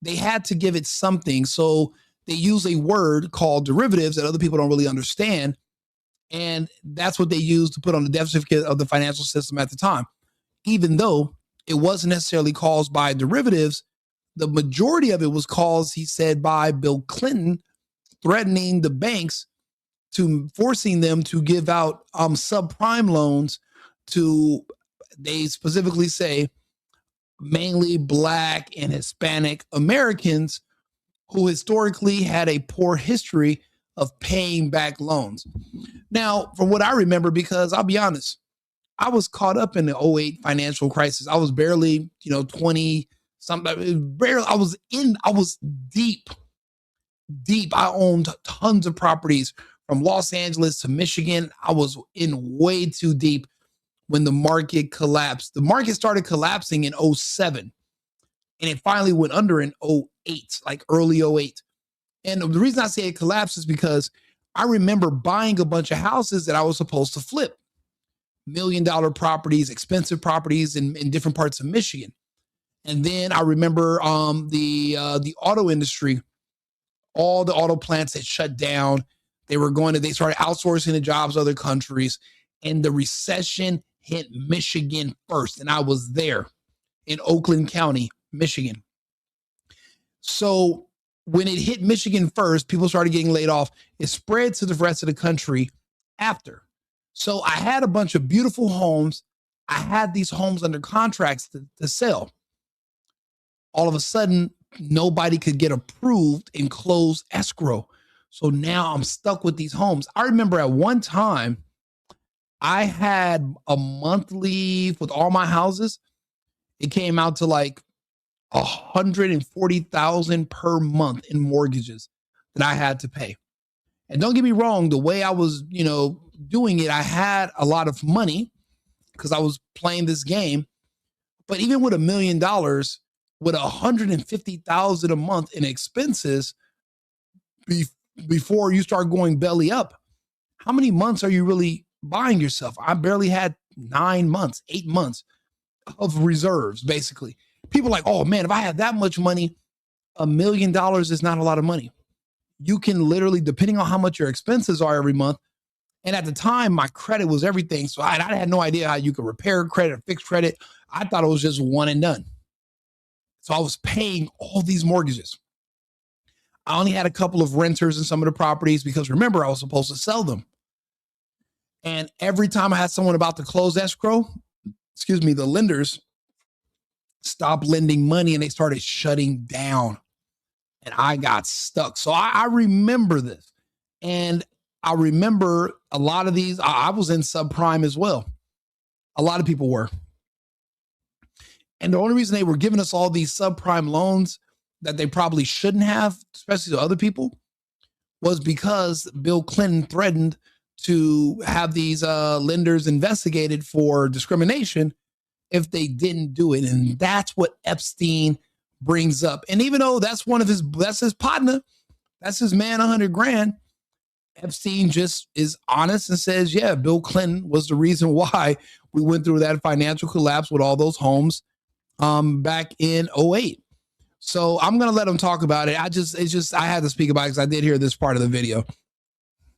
they had to give it something. So they use a word called derivatives that other people don't really understand. And that's what they used to put on the death certificate of the financial system at the time. Even though it wasn't necessarily caused by derivatives, the majority of it was caused, he said, by Bill Clinton threatening the banks to forcing them to give out subprime loans to, they specifically say, mainly Black and Hispanic Americans who historically had a poor history of paying back loans. Now, from what I remember, because I'll be honest, I was caught up in the 2008 financial crisis. I was barely, 20 something. I was deep. I owned tons of properties from Los Angeles to Michigan. I was in way too deep when the market collapsed. The market started collapsing in 2007 and it finally went under in 2008, like early 2008. And the reason I say it collapsed is because I remember buying a bunch of houses that I was supposed to flip. $1 million properties, expensive properties in different parts of Michigan. And then I remember the auto industry, all the auto plants had shut down. They started outsourcing the jobs to other countries, and the recession hit Michigan first. And I was there in Oakland County, Michigan. So when it hit Michigan first, people started getting laid off. It spread to the rest of the country after. So I had a bunch of beautiful homes. I had these homes under contracts to sell. All of a sudden, nobody could get approved and close escrow. So now I'm stuck with these homes. I remember at one time, I had a monthly with all my houses. It came out to like $140,000 per month in mortgages that I had to pay. And don't get me wrong, the way I was, doing it, I had a lot of money because I was playing this game. But even with $1 million, with $150,000 a month in expenses, before you start going belly up, how many months are you really buying yourself? I barely had 8 months of reserves, basically. People are like, oh man, if I had that much money, $1 million is not a lot of money. You can literally, depending on how much your expenses are every month. And at the time, my credit was everything. So I had no idea how you could repair credit or fix credit. I thought it was just one and done. So I was paying all these mortgages. I only had a couple of renters in some of the properties because remember, I was supposed to sell them. And every time I had someone about to close escrow, the lenders stopped lending money and they started shutting down. And I got stuck. So I remember this. And I remember a lot of these. I was in subprime as well. A lot of people were. And the only reason they were giving us all these subprime loans that they probably shouldn't have, especially to other people, was because Bill Clinton threatened to have these lenders investigated for discrimination if they didn't do it. And that's what Epstein brings up. And even though that's his partner, that's his man, $100,000, Epstein just is honest and says, yeah, Bill Clinton was the reason why we went through that financial collapse with all those homes back in 2008. So I'm going to let him talk about it. I had to speak about it because I did hear this part of the video.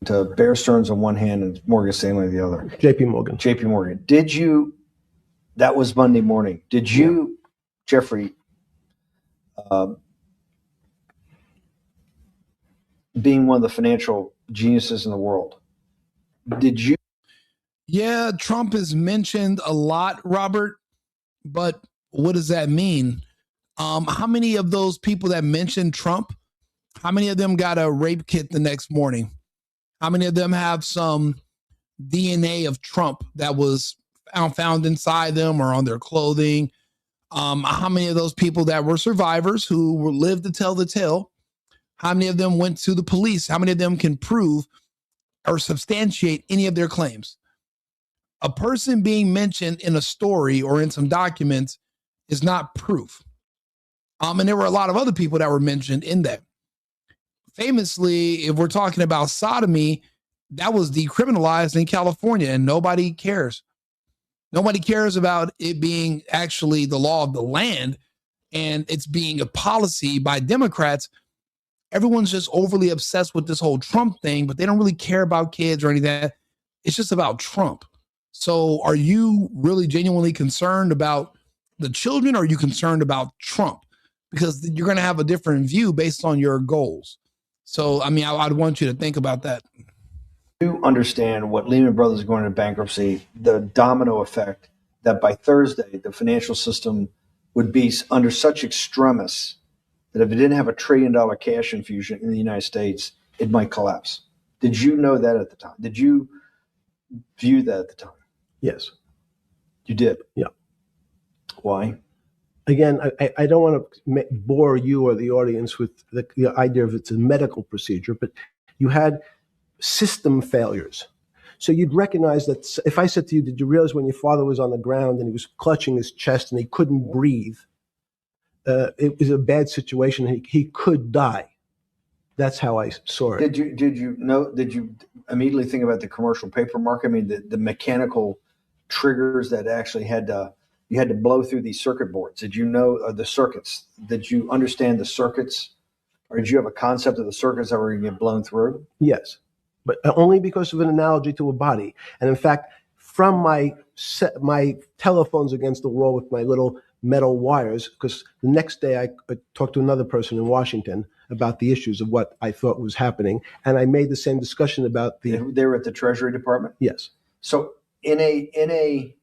To Bear Stearns on one hand and Morgan Stanley the other.
JP Morgan.
That was Monday morning. Did you, Jeffrey, being one of the financial geniuses in the world, did you?
Yeah, Trump is mentioned a lot, Robert, but what does that mean? How many of those people that mentioned Trump, how many of them got a rape kit the next morning? How many of them have some DNA of Trump that was found inside them or on their clothing? How many of those people that were survivors who lived to tell the tale, how many of them went to the police? How many of them can prove or substantiate any of their claims? A person being mentioned in a story or in some documents is not proof. And there were a lot of other people that were mentioned in that. Famously, if we're talking about sodomy, that was decriminalized in California and nobody cares. Nobody cares about it being actually the law of the land and it's being a policy by Democrats. Everyone's just overly obsessed with this whole Trump thing, but they don't really care about kids or anything. It's just about Trump. So are you really genuinely concerned about the children or are you concerned about Trump? Because you're going to have a different view based on your goals. So, I mean, I'd want you to think about that.
You understand what Lehman Brothers going into bankruptcy, the domino effect that by Thursday, the financial system would be under such extremis that if it didn't have $1 trillion cash infusion in the United States, it might collapse. Did you know that at the time? Did you view that at the time?
Yes.
You did?
Yeah.
Why?
Again, I don't want to bore you or the audience with the idea of it's a medical procedure, but you had system failures. So you'd recognize that if I said to you, did you realize when your father was on the ground and he was clutching his chest and he couldn't breathe, it was a bad situation. He could die. That's how I saw it.
Did you immediately think about the commercial paper market? I mean, the mechanical triggers that actually had to you had to blow through these circuit boards. Did you know the circuits? Did you understand the circuits? Or did you have a concept of the circuits that were going to get blown through?
Yes, but only because of an analogy to a body. And in fact, from my telephones against the wall with my little metal wires, because the next day I talked to another person in Washington about the issues of what I thought was happening, and I made the same discussion about
They were at the Treasury Department?
Yes.
So in a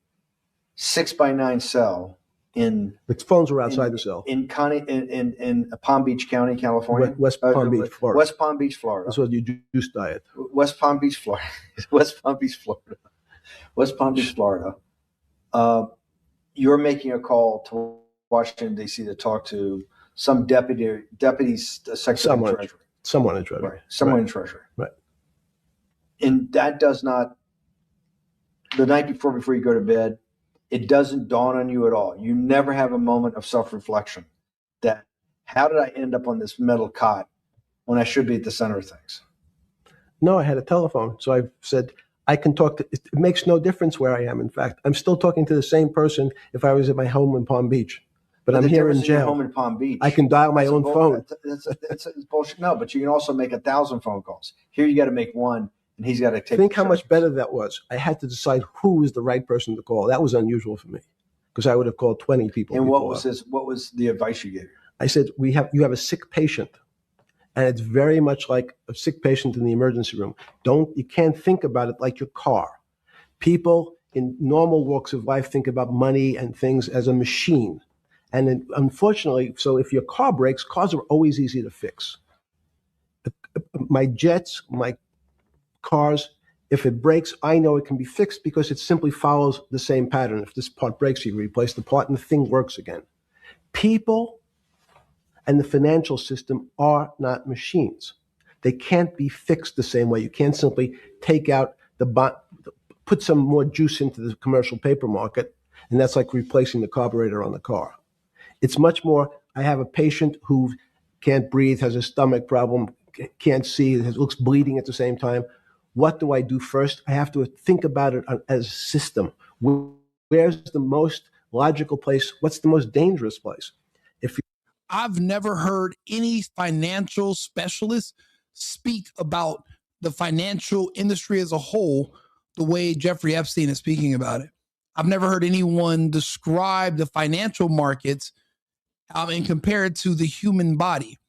6x9 cell
the phones were outside the cell
in Palm Beach County, California,
West Palm Beach, Florida.
West Palm Beach, Florida.
This was your juice diet.
West Palm Beach, Florida. West Palm Beach, Florida. West Palm Beach, Florida. You're making a call to Washington D.C. to talk to some deputy's secretary of Treasury.
Someone in Treasury.
Right. Someone in Treasury.
Right.
And that does not. The night before you go to bed, it doesn't dawn on you at all. You never have a moment of self-reflection that, how did I end up on this metal cot when I should be at the center of things?
No, I had a telephone. So I said, I can talk to, it makes no difference where I am. In fact, I'm still talking to the same person if I was at my home in Palm Beach. But I'm here in jail.
Home in Palm Beach.
I can dial my own phone.
That's bullshit. No, but you can also make 1,000 phone calls. Here you got to make one. And he's got to take.
Think how much better that was. I had to decide who was the right person to call. That was unusual for me because I would have called 20 people.
And what was the advice you gave?
I said, you have a sick patient, and it's very much like a sick patient in the emergency room. You can't think about it like your car. People in normal walks of life think about money and things as a machine. And unfortunately, so if your car breaks, cars are always easy to fix. My jets, my cars, if it breaks, I know it can be fixed because it simply follows the same pattern. If this part breaks, you replace the part and the thing works again. People and the financial system are not machines. They can't be fixed the same way. You can't simply take out put some more juice into the commercial paper market, and that's like replacing the carburetor on the car. It's much more, I have a patient who can't breathe, has a stomach problem, can't see, looks bleeding at the same time. What do I do first? I have to think about it as a system. Where's the most logical place? What's the most dangerous place?
I've never heard any financial specialist speak about the financial industry as a whole the way Jeffrey Epstein is speaking about it. I've never heard anyone describe the financial markets and compare it to the human body.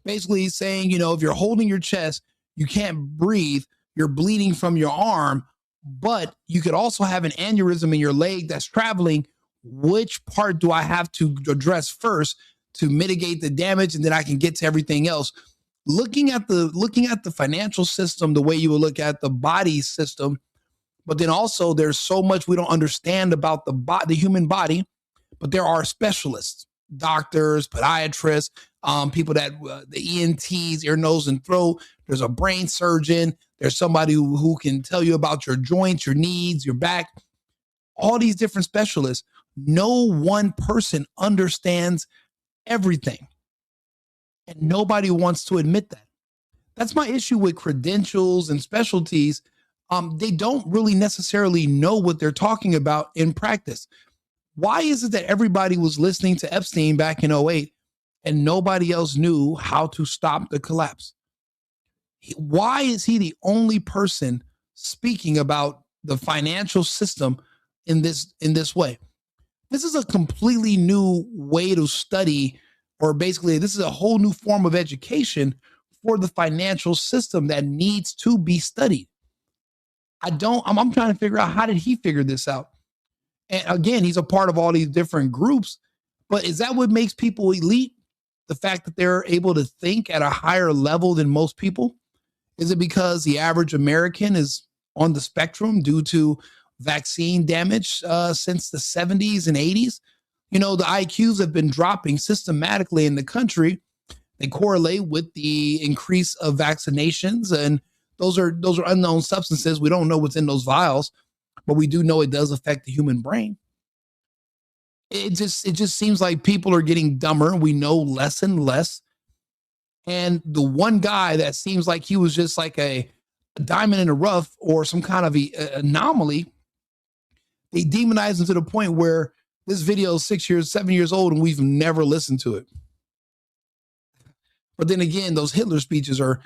Basically saying, if you're holding your chest, you can't breathe, you're bleeding from your arm, but you could also have an aneurysm in your leg that's traveling. Which part do I have to address first to mitigate the damage, and then I can get to everything else? Looking at the financial system the way you would look at the body system, but then also there's so much we don't understand about the human body, but there are specialists, doctors, podiatrists, people that the ENTs, ear, nose, and throat. There's a brain surgeon. There's somebody who can tell you about your joints, your knees, your back, all these different specialists. No one person understands everything. And nobody wants to admit that. That's my issue with credentials and specialties. They don't really necessarily know what they're talking about in practice. Why is it that everybody was listening to Epstein back in 2008 and nobody else knew how to stop the collapse? Why is he the only person speaking about the financial system in this way? This is a completely new way to study, or basically this is a whole new form of education for the financial system that needs to be studied. I'm trying to figure out, how did he figure this out? And again, he's a part of all these different groups, but is that what makes people elite? The fact that they're able to think at a higher level than most people? Is it because the average American is on the spectrum due to vaccine damage since the 70s and 80s? The IQs have been dropping systematically in the country. They correlate with the increase of vaccinations, and those are unknown substances. We don't know what's in those vials, but we do know it does affect the human brain. It just seems like people are getting dumber. We know less and less. And the one guy that seems like he was just like a diamond in the rough or some kind of anomaly, they demonize him to the point where This video is 7 years old, and we've never listened to it. But then again, those Hitler speeches are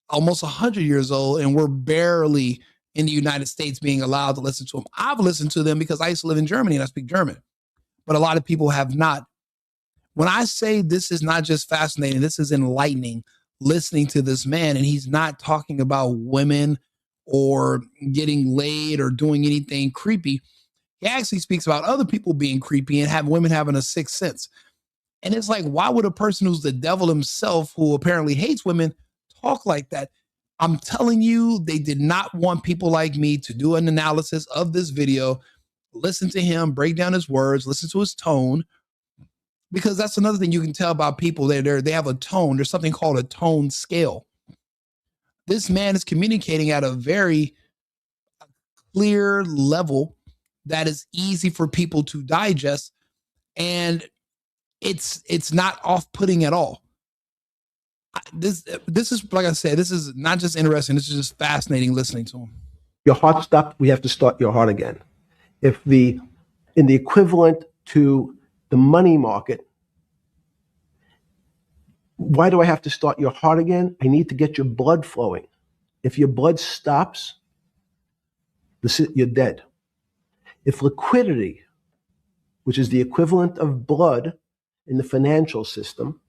almost 100 years old, and we're barely in the United States being allowed to listen to them. I've listened to them because I used to live in Germany and I speak German, but a lot of people have not. When I say this is not just fascinating, this is enlightening, listening to this man, and he's not talking about women or getting laid or doing anything creepy. He actually speaks about other people being creepy and have women having a sixth sense. And it's like, why would a person who's the devil himself, who apparently hates women, talk like that? I'm telling you, they did not want people like me to do an analysis of this video, listen to him, break down his words, listen to his tone, because that's another thing you can tell about people. They have a tone. There's something called a tone scale. This man is communicating at a very clear level that is easy for people to digest, and it's not off-putting at all. This is, like I said, this is not just interesting, this is just fascinating listening to him.
Your heart stopped, we have to start your heart again. In the equivalent to the money market, why do I have to start your heart again? I need to get your blood flowing. If your blood stops, you're dead. If liquidity, which is the equivalent of blood in the financial system,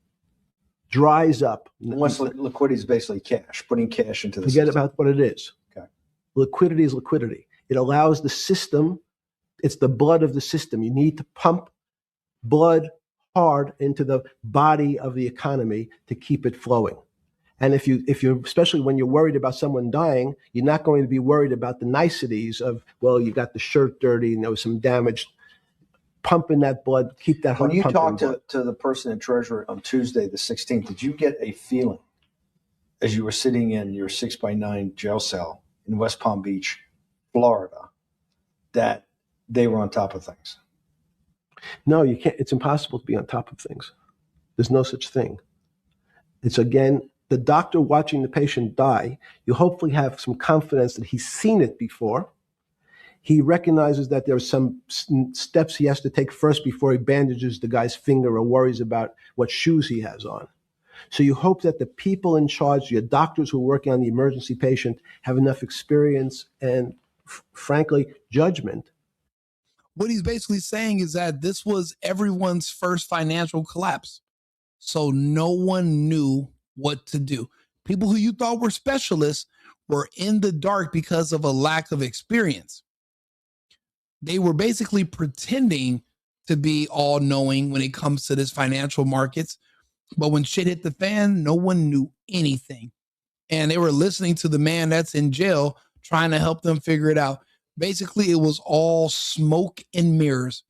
dries up.
Once liquidity is basically cash, putting cash into the
Forget
system.
about what it is.
Okay.
Liquidity is liquidity. It allows the system, it's the blood of the system. You need to pump blood hard into the body of the economy to keep it flowing. And if you're, especially when you're worried about someone dying, you're not going to be worried about the niceties of, well, you got the shirt dirty and there was some damage. Pumping that blood, keep that heart.
When you talked to the person in Treasury on Tuesday, the 16th, did you get a feeling as you were sitting in your 6x9 jail cell in West Palm Beach, Florida, that they were on top of things?
No, you can't. It's impossible to be on top of things. There's no such thing. It's, again, the doctor watching the patient die. You hopefully have some confidence that he's seen it before. He recognizes that there are some steps he has to take first before he bandages the guy's finger or worries about what shoes he has on. So you hope that the people in charge, your doctors who are working on the emergency patient, have enough experience and, frankly, judgment.
What he's basically saying is that this was everyone's first financial collapse. So no one knew what to do. People who you thought were specialists were in the dark because of a lack of experience. They were basically pretending to be all-knowing when it comes to this financial markets. But when shit hit the fan, no one knew anything. And they were listening to the man that's in jail, trying to help them figure it out. Basically, it was all smoke and mirrors.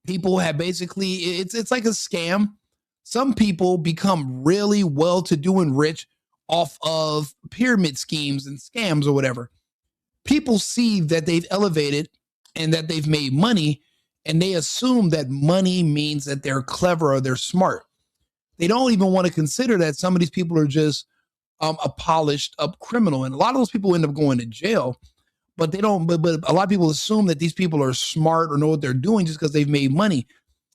People had basically, it's like a scam. Some people become really well-to-do and rich off of pyramid schemes and scams or whatever. People see that they've elevated and that they've made money, and they assume that money means that they're clever or they're smart. They don't even want to consider that some of these people are just a polished up criminal. And a lot of those people end up going to jail, but they don't, but a lot of people assume that these people are smart or know what they're doing just because they've made money.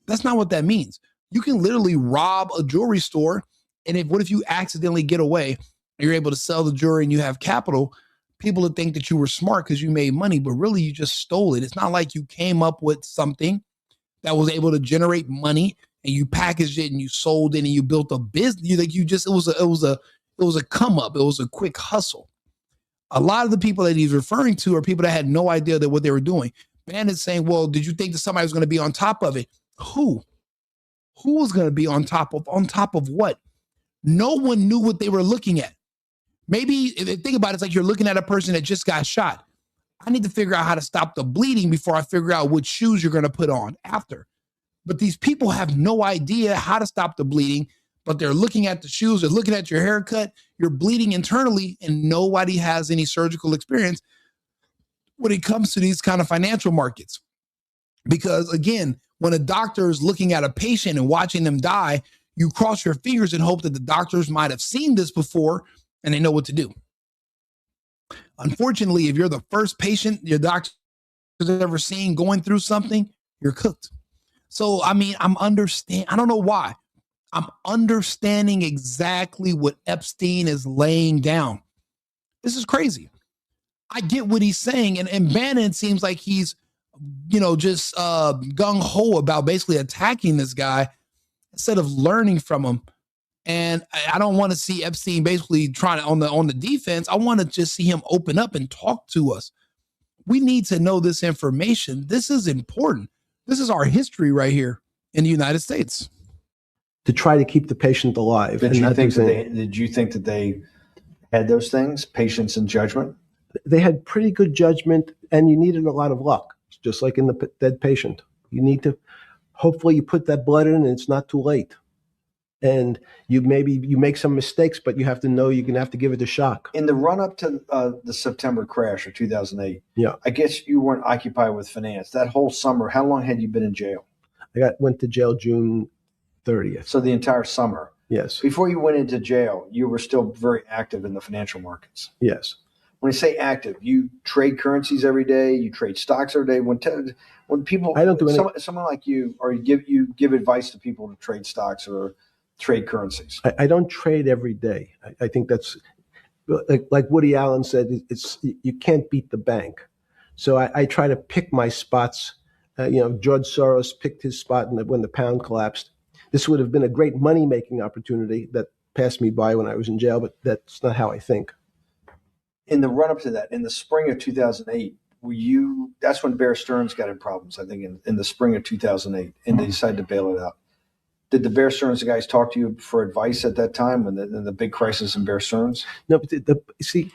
That's not what that means. You can literally rob a jewelry store, and what if you accidentally get away and you're able to sell the jewelry and you have capital? People would think that you were smart because you made money, but really you just stole it. It's not like you came up with something that was able to generate money and you packaged it and you sold it and you built a business. It was a come up. It was a quick hustle. A lot of the people that he's referring to are people that had no idea that what they were doing. Bannon's saying, well, did you think that somebody was going to be on top of it? Who was going to be on top of what? No one knew what they were looking at. Maybe if you think about it, it's like you're looking at a person that just got shot. I need to figure out how to stop the bleeding before I figure out which shoes you're going to put on after. But these people have no idea how to stop the bleeding, but they're looking at the shoes, they're looking at your haircut, you're bleeding internally, and nobody has any surgical experience when it comes to these kind of financial markets. Because again, when a doctor is looking at a patient and watching them die, you cross your fingers and hope that the doctors might have seen this before and they know what to do. Unfortunately, if you're the first patient your doctor's ever seen going through something, you're cooked. So, I mean, I don't know why. I'm understanding exactly what Epstein is laying down. This is crazy. I get what he's saying. And Bannon seems like he's, just gung-ho about basically attacking this guy instead of learning from him. And I don't want to see Epstein basically trying to on the defense. I want to just see him open up and talk to us. We need to know this information. This is important. This is our history right here in the United States.
To try to keep the patient alive.
Did you think that they had those things, patience and judgment?
They had pretty good judgment, and you needed a lot of luck, just like in the dead patient. You need to, hopefully you put that blood in and it's not too late. And you make some mistakes, but you have to know you're going to have to give it a shock.
In the run up to the September crash of 2008,
yeah,
I guess you weren't occupied with finance. That whole summer, how long had you been in jail?
Went to jail June 30th.
So the entire summer.
Yes.
Before you went into jail, you were still very active in the financial markets.
Yes.
When I say active, you trade currencies every day. You trade stocks every day. When people,
I don't do anything.
Someone like you, or you give advice to people to trade stocks or trade currencies.
I don't trade every day. I think that's like Woody Allen said. You can't beat the bank. So I try to pick my spots. George Soros picked his spot when the pound collapsed. This would have been a great money-making opportunity that passed me by when I was in jail, but that's not how I think.
In the run-up to that, in the spring of 2008, that's when Bear Stearns got in problems, I think, in the spring of 2008, and they decided to bail it out. Did the Bear Stearns guys talk to you for advice at that time when the big crisis in Bear Stearns?
No, but see,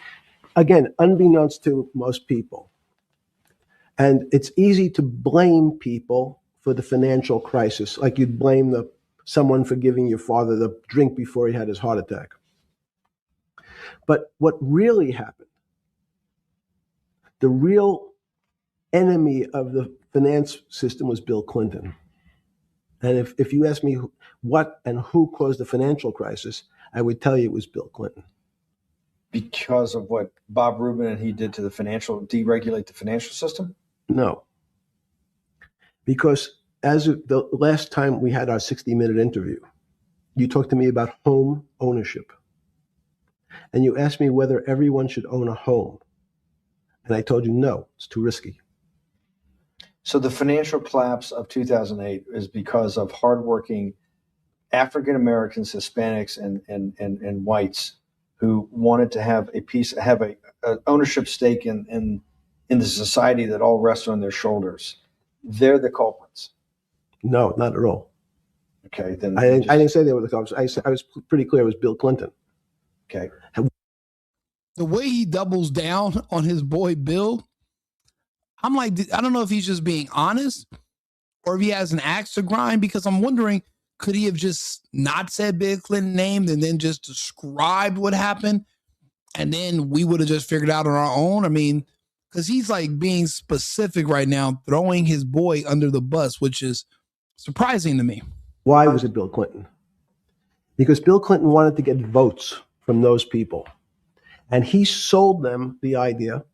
again, unbeknownst to most people, and it's easy to blame people for the financial crisis, like you'd blame someone for giving your father the drink before he had his heart attack. But what really happened, the real enemy of the finance system was Bill Clinton. And if you ask me what and who caused the financial crisis, I would tell you it was Bill Clinton.
Because of what Bob Rubin and he did to deregulate the financial system?
No. Because as of the last time we had our 60-minute interview, you talked to me about home ownership. And you asked me whether everyone should own a home. And I told you, no, it's too risky.
So the financial collapse of 2008 is because of hardworking African Americans, Hispanics, and whites who wanted to have a ownership stake in the society that all rests on their shoulders. They're the culprits.
No, not at all.
Okay, then
I didn't say they were the culprits. I was pretty clear it was Bill Clinton.
Okay.
The way he doubles down on his boy Bill, I'm like, I don't know if he's just being honest or if he has an axe to grind, because I'm wondering, could he have just not said Bill Clinton named and then just described what happened? And then we would have just figured out on our own. I mean, because he's like being specific right now, throwing his boy under the bus, which is surprising to me.
Why was it Bill Clinton? Because Bill Clinton wanted to get votes from those people. And he sold them the idea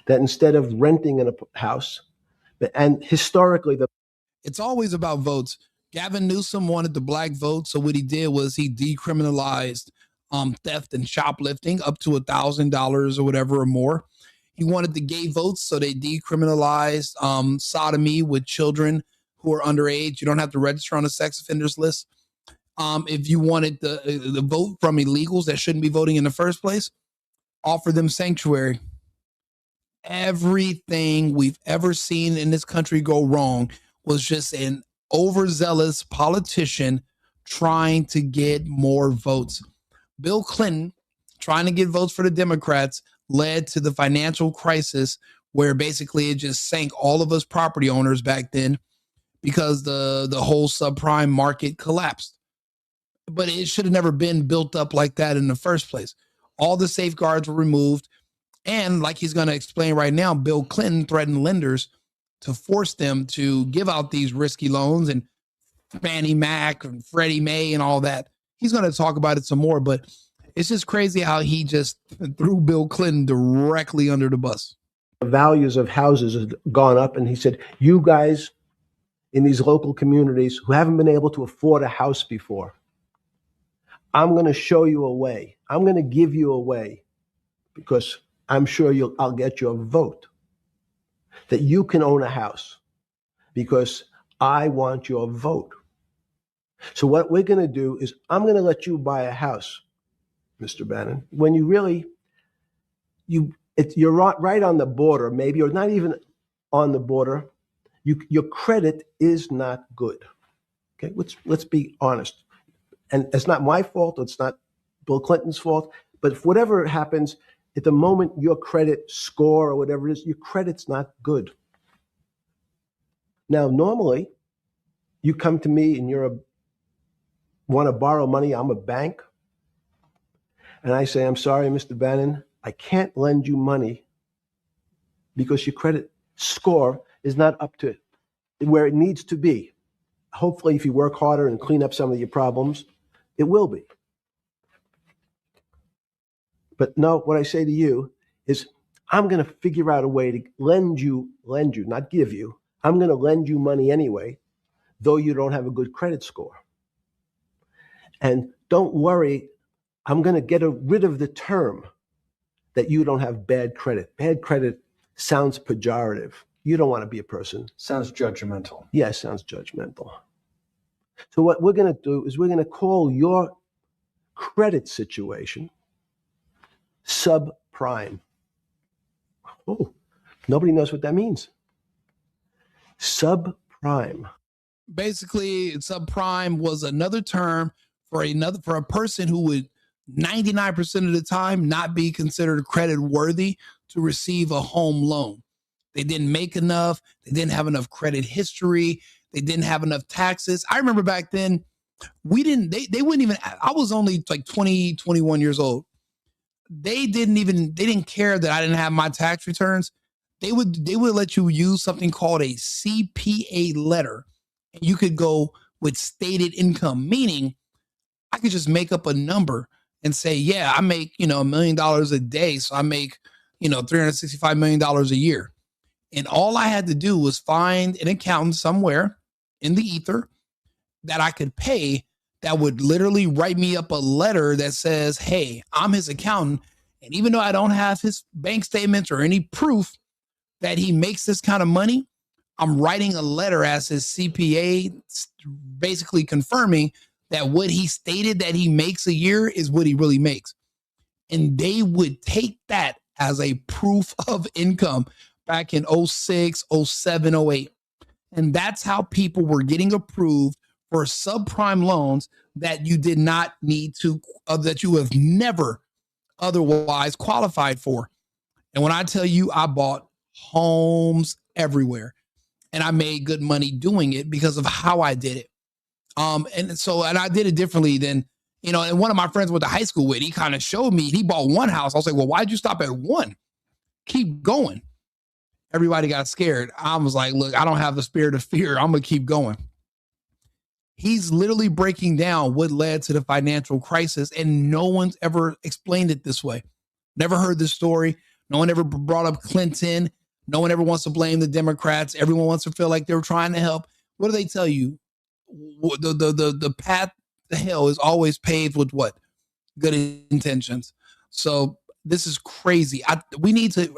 that instead of renting in a house, and historically,
it's always about votes. Gavin Newsom wanted the black vote. So what he did was he decriminalized theft and shoplifting up to $1,000 or whatever or more. He wanted the gay votes. So they decriminalized sodomy with children who are underage. You don't have to register on a sex offenders list. If you wanted the vote from illegals that shouldn't be voting in the first place, offer them sanctuary. Everything we've ever seen in this country go wrong was just an overzealous politician trying to get more votes. Bill Clinton trying to get votes for the Democrats led to the financial crisis, where basically it just sank all of us property owners back then because the whole subprime market collapsed. But it should have never been built up like that in the first place. All the safeguards were removed. And like he's going to explain right now, Bill Clinton threatened lenders to force them to give out these risky loans, and Fannie Mac and Freddie Mae and all that. He's going to talk about it some more, but it's just crazy how he just threw Bill Clinton directly under the bus.
The values of houses have gone up, and he said, you guys, in these local communities who haven't been able to afford a house before. I'm going to show you a way. I'm going to give you a way, because I'm sure I'll get your vote, that you can own a house, because I want your vote. So what we're going to do is I'm going to let you buy a house, Mr. Bannon, when you really, you're right on the border, maybe, or not even on the border. Your credit is not good. Okay, let's be honest. And it's not my fault. It's not Bill Clinton's fault. But if whatever happens, at the moment your credit score or whatever it is, your credit's not good. Now, normally, you come to me and want to borrow money. I'm a bank. And I say, I'm sorry, Mr. Bannon, I can't lend you money because your credit score is not up to where it needs to be. Hopefully, if you work harder and clean up some of your problems, it will be. But no, what I say to you is, I'm going to figure out a way to lend you, not give you. I'm going to lend you money anyway, though you don't have a good credit score. And don't worry, I'm going to get rid of the term that you don't have bad credit. Bad credit sounds pejorative. You don't want to be a person.
Sounds judgmental.
Yeah, sounds judgmental. So what we're going to do is we're going to call your credit situation subprime. Oh, nobody knows what that means. Subprime.
Basically, subprime was another term for a person who would 99% of the time not be considered credit worthy to receive a home loan. They didn't make enough. They didn't have enough credit history. They didn't have enough taxes. I remember back then, they wouldn't even, I was only like 20, 21 years old. They didn't care that I didn't have my tax returns. They would let you use something called a CPA letter. And you could go with stated income, meaning I could just make up a number and say, yeah, I make, $1 million a day. So I make, $365 million a year. And all I had to do was find an accountant somewhere in the ether that I could pay that would literally write me up a letter that says, hey, I'm his accountant. And even though I don't have his bank statements or any proof that he makes this kind of money, I'm writing a letter as his CPA, basically confirming that what he stated that he makes a year is what he really makes. And they would take that as a proof of income back in 06, 07, 08. And that's how people were getting approved for subprime loans that you did not need to, that you have never otherwise qualified for. And when I tell you, I bought homes everywhere and I made good money doing it because of how I did it. And I did it differently than, and one of my friends went to high school with, he kind of showed me, he bought one house. I was like, well, why'd you stop at one? Keep going. Everybody got scared. I was like, look, I don't have the spirit of fear. I'm going to keep going. He's literally breaking down what led to the financial crisis, and no one's ever explained it this way. Never heard this story. No one ever brought up Clinton. No one ever wants to blame the Democrats. Everyone wants to feel like they're trying to help. What do they tell you? The path to hell is always paved with what? Good intentions. So this is crazy. We need to,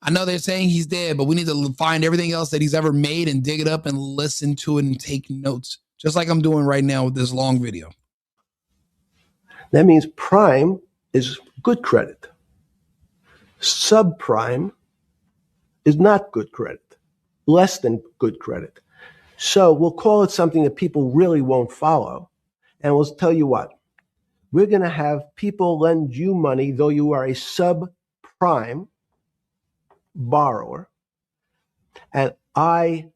I know they're saying he's dead, but we need to find everything else that he's ever made and dig it up and listen to it and take notes, just like I'm doing right now with this long video.
That means prime is good credit. Subprime is not good credit, less than good credit. So we'll call it something that people really won't follow. And we'll tell you what, we're going to have people lend you money, though you are a subprime borrower. And I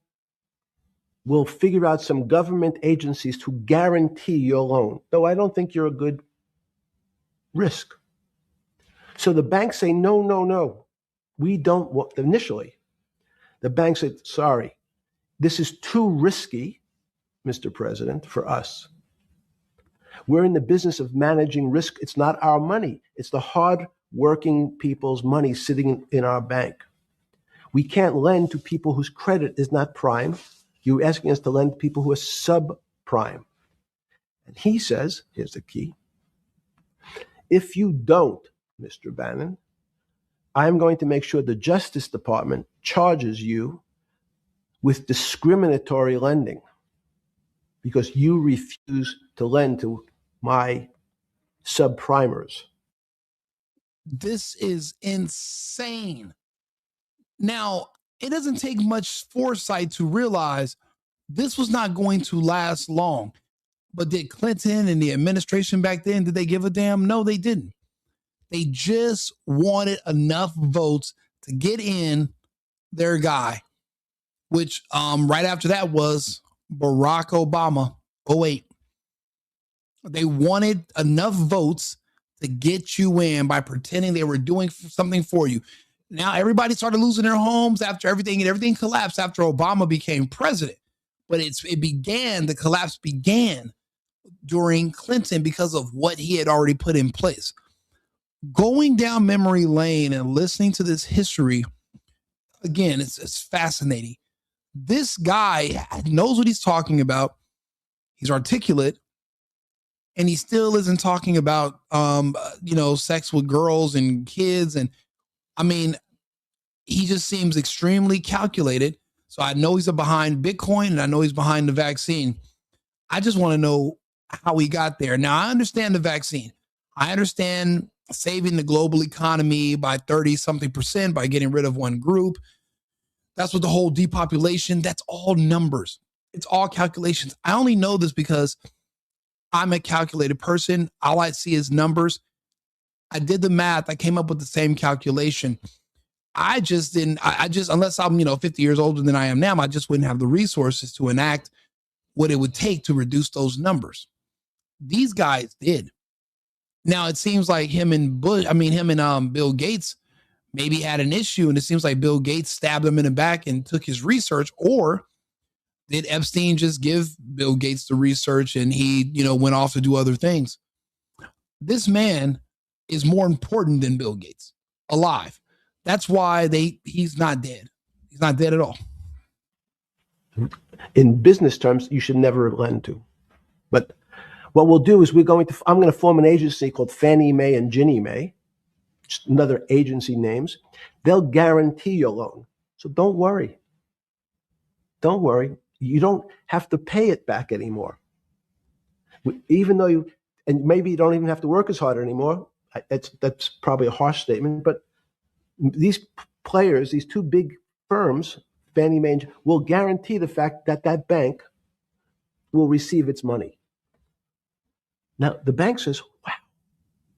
will figure out some government agencies to guarantee your loan, though I don't think you're a good risk. So the banks say, no. We don't want, initially, the bank said, sorry, this is too risky, Mr. President, for us. We're in the business of managing risk. It's not our money. It's the hard-working people's money sitting in our bank. We can't lend to people whose credit is not prime, You're asking us to lend to people who are subprime. And he says, here's the key, if you don't, Mr. Bannon, I'm going to make sure the Justice Department charges you with discriminatory lending because you refuse to lend to my subprimers.
This is insane. Now, it doesn't take much foresight to realize this was not going to last long. But did Clinton and the administration back then, did they give a damn? No, they didn't. They just wanted enough votes to get in their guy, which right after that was Barack Obama, 2008. They wanted enough votes to get you in by pretending they were doing something for you. Now everybody started losing their homes after everything, and everything collapsed after Obama became president. But the collapse began during Clinton because of what he had already put in place. Going down memory lane and listening to this history, again, it's fascinating. This guy knows what he's talking about. He's articulate, and he still isn't talking about, sex with girls and kids. And I mean, he just seems extremely calculated. So I know he's behind Bitcoin, and I know he's behind the vaccine. I just want to know how he got there. Now, I understand the vaccine. I understand saving the global economy by 30-something% by getting rid of one group. That's what the whole depopulation, that's all numbers. It's all calculations. I only know this because I'm a calculated person. All I see is numbers. I did the math. I came up with the same calculation. I just, unless I'm, 50 years older than I am now, I just wouldn't have the resources to enact what it would take to reduce those numbers. These guys did. Now it seems like him and Bill Gates maybe had an issue, and it seems like Bill Gates stabbed him in the back and took his research. Or did Epstein just give Bill Gates the research and he, went off to do other things? This man is more important than Bill Gates, alive. That's why he's not dead. He's not dead at all.
In business terms, you should never lend to. But what we'll do is I'm going to form an agency called Fannie Mae and Ginnie Mae, just another agency names. They'll guarantee your loan. So don't worry. Don't worry. You don't have to pay it back anymore. Even though and maybe you don't even have to work as hard anymore. That's probably a harsh statement, but these players, these two big firms, Fannie Mae, will guarantee the fact that that bank will receive its money. Now, the bank says, wow,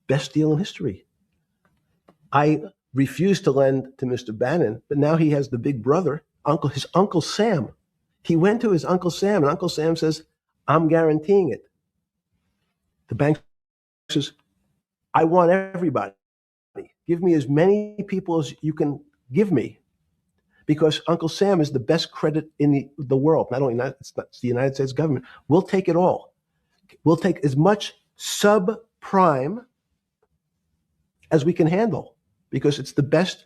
best deal in history. I refused to lend to Mr. Bannon, but now he has the big brother, his Uncle Sam. He went to his Uncle Sam, and Uncle Sam says, I'm guaranteeing it. The bank says, I want everybody. Give me as many people as you can give me, because Uncle Sam is the best credit in the world. Not only it's the United States government. We'll take it all. We'll take as much subprime as we can handle, because it's the best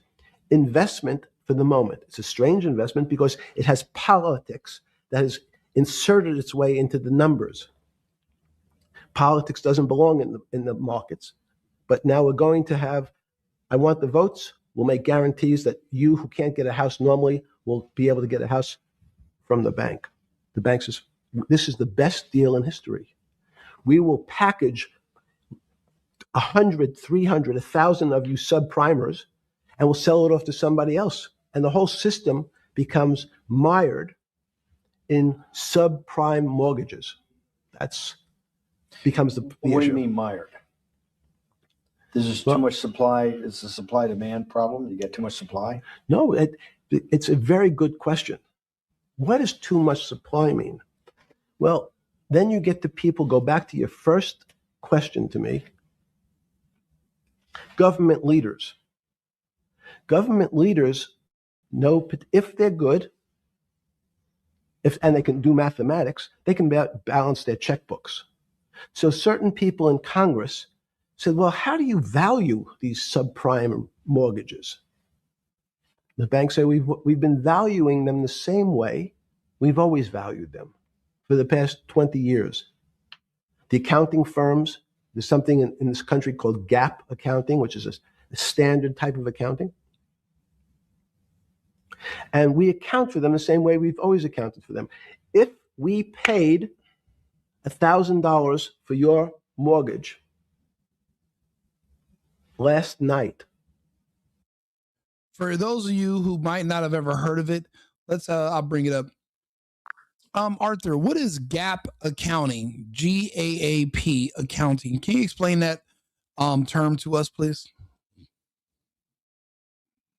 investment for the moment. It's a strange investment because it has politics that has inserted its way into the numbers. Politics doesn't belong in the markets. But now we're going to have, I want the votes. We'll make guarantees that you who can't get a house normally will be able to get a house from the bank. The bank says, this is the best deal in history. We will package 100, 300, 1,000 of you subprimers, and we'll sell it off to somebody else. And the whole system becomes mired in subprime mortgages. That's becomes the issue.
What do you mean mired? There's just too much supply. It's a supply-demand problem. You get too much supply?
No, it's a very good question. What does too much supply mean? Well, then you get to people, go back to your first question to me. Government leaders. Government leaders know if they're good, and they can do mathematics, they can balance their checkbooks. So certain people in Congress said, well, how do you value these subprime mortgages? The banks say we've been valuing them the same way We've always valued them for the past 20 years. The accounting firms, there's something in this country called GAAP accounting, which is a standard type of accounting. And we account for them the same way we've always accounted for them. If we paid $1,000 for your mortgage last night.
For those of you who might not have ever heard of it, I'll bring it up. Arthur, what is GAAP accounting? GAAP accounting. Can you explain that term to us, please?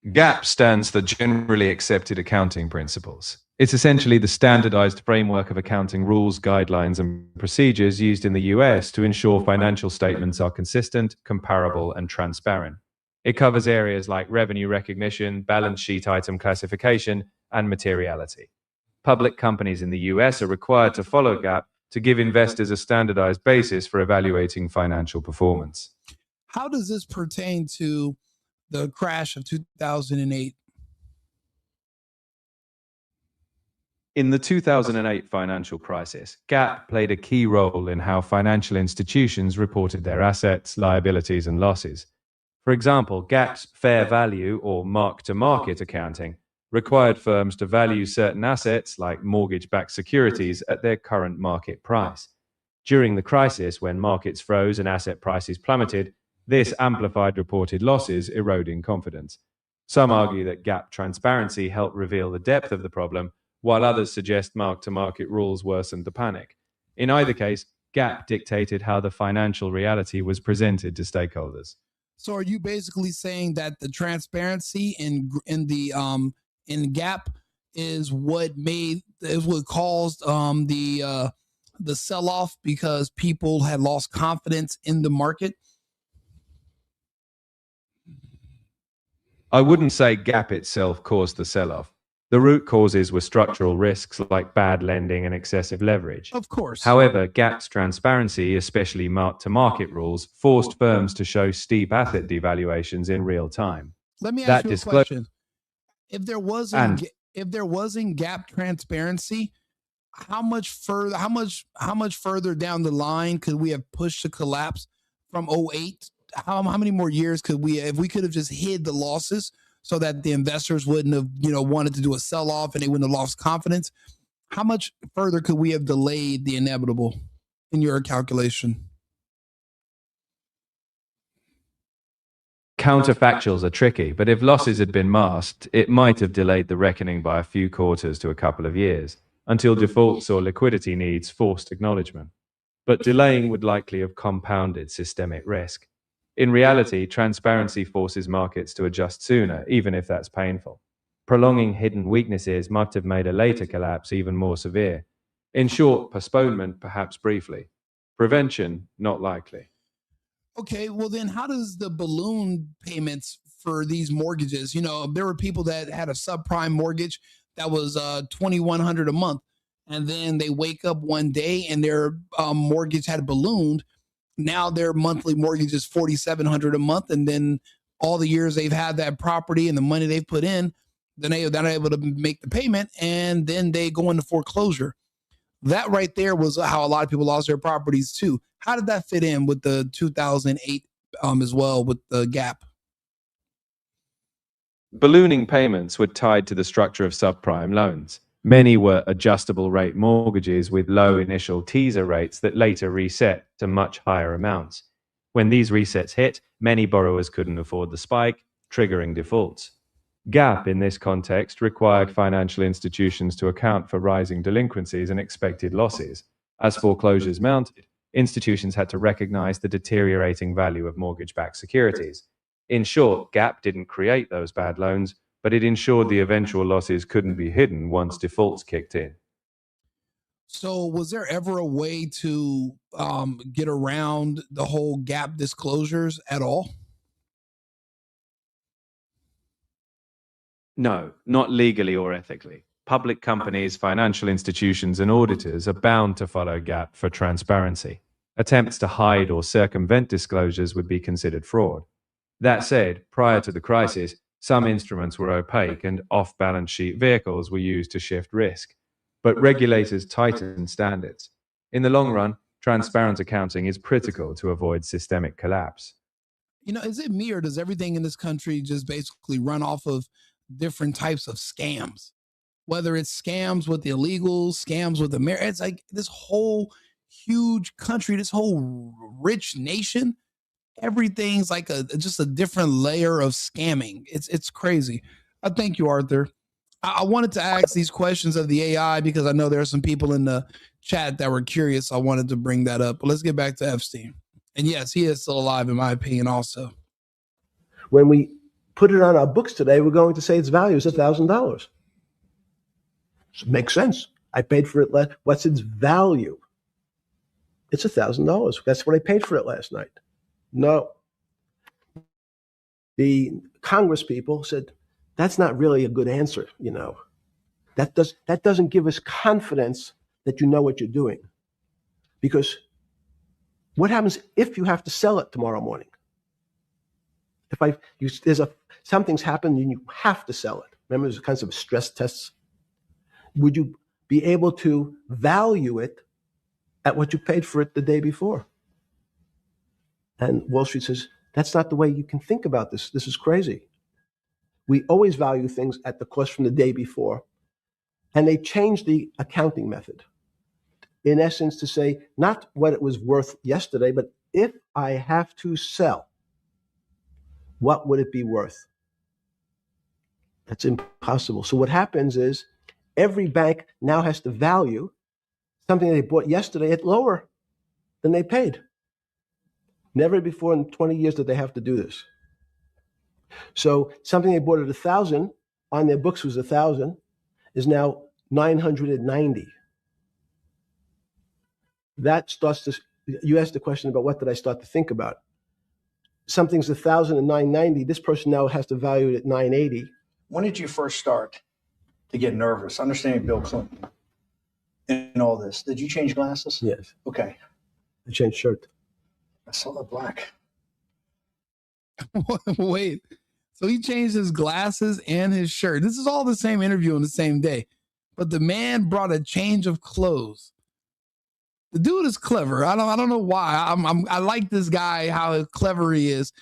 GAAP stands for Generally Accepted Accounting Principles. It's essentially the standardized framework of accounting rules, guidelines, and procedures used in the US to ensure financial statements are consistent, comparable, and transparent. It covers areas like revenue recognition, balance sheet item classification, and materiality. Public companies in the US are required to follow GAAP to give investors a standardized basis for evaluating financial performance.
How does this pertain to the crash of 2008?
In the 2008 financial crisis, GAAP played a key role in how financial institutions reported their assets, liabilities, and losses. For example, GAP's fair value or mark-to-market accounting required firms to value certain assets like mortgage-backed securities at their current market price. During the crisis, when markets froze and asset prices plummeted, this amplified reported losses, eroding confidence. Some argue that GAAP transparency helped reveal the depth of the problem, while others suggest mark-to-market rules worsened the panic. In either case, GAAP dictated how the financial reality was presented to stakeholders.
So, are you basically saying that the transparency in GAAP is what caused the sell-off because people had lost confidence in the market?
I wouldn't say GAAP itself caused the sell-off. The root causes were structural risks like bad lending and excessive leverage.
Of course.
However, GAP's transparency, especially mark-to-market rules, forced firms to show steep asset devaluations in real time.
Let me ask you a question. If there wasn't GAAP transparency, how much further down the line could we have pushed the collapse from 2008? How many more years could we, if we could have just hid the losses so that the investors wouldn't have, wanted to do a sell-off and they wouldn't have lost confidence? How much further could we have delayed the inevitable in your calculation?
Counterfactuals are tricky, but if losses had been masked, it might have delayed the reckoning by a few quarters to a couple of years, until defaults or liquidity needs forced acknowledgement. But delaying would likely have compounded systemic risk. In reality, transparency forces markets to adjust sooner, even if that's painful. Prolonging hidden weaknesses might have made a later collapse even more severe. In short, postponement, perhaps briefly. Prevention, not likely.
Okay, well then how does the balloon payments for these mortgages, there were people that had a subprime mortgage that was $2,100 a month, and then they wake up one day and their mortgage had ballooned. Now their monthly mortgage is $4,700 a month, and then all the years they've had that property and the money they've put in, then they're not able to make the payment, and then they go into foreclosure. That right there was how a lot of people lost their properties too. How did that fit in with the 2008 as well with the GAAP?
Ballooning payments were tied to the structure of subprime loans. Many were adjustable rate mortgages with low initial teaser rates that later reset to much higher amounts. When these resets hit, many borrowers couldn't afford the spike, triggering defaults. GAAP in this context required financial institutions to account for rising delinquencies and expected losses. As foreclosures mounted, institutions had to recognize the deteriorating value of mortgage-backed securities. In short, GAAP didn't create those bad loans, but it ensured the eventual losses couldn't be hidden once defaults kicked in.
So was there ever a way to get around the whole GAAP disclosures at all?
No, not legally or ethically. Public companies, financial institutions, and auditors are bound to follow GAAP for transparency. Attempts to hide or circumvent disclosures would be considered fraud. That said, prior to the crisis, some instruments were opaque and off-balance sheet vehicles were used to shift risk. but regulators tighten standards. In the long run, transparent accounting is critical to avoid systemic collapse.
You know, is it me or does everything in this country just basically run off of different types of scams? Whether it's scams with the illegals, scams with America, it's like this whole huge country, this whole rich nation, everything's like just a different layer of scamming. It's crazy. I thank you, Arthur. I wanted to ask these questions of the AI because I know there are some people in the chat that were curious. I wanted to bring that up. But let's get back to Epstein. And yes, he is still alive, in my opinion, also.
When we put it on our books today, we're going to say its value is $1,000. It makes sense. I paid for it. What's its value? It's $1,000. That's what I paid for it last night. No. The Congress people said, that's not really a good answer, you know. That doesn't give us confidence that you know what you're doing. Because what happens if you have to sell it tomorrow morning? Something's happened and you have to sell it. Remember, there's kinds of stress tests. Would you be able to value it at what you paid for it the day before? And Wall Street says, that's not the way you can think about this. This is crazy. We always value things at the cost from the day before. And they changed the accounting method, in essence, to say not what it was worth yesterday, but if I have to sell, what would it be worth? That's impossible. So what happens is every bank now has to value something they bought yesterday at lower than they paid. Never before in 20 years did they have to do this. So something they bought at 1,000 on their books was 1,000 is now 990. That starts to, you asked the question about what did I start to think about? Something's 1,000 and 990. This person now has to value it at 980.
When did you first start to get nervous? Understanding Bill Clinton and all this. Did you change glasses?
Yes.
Okay.
I changed shirt.
I saw the black.
Wait. So he changed his glasses and his shirt. This is all the same interview on the same day. But the man brought a change of clothes. The dude is clever. I don't know why. I like this guy, how clever he is.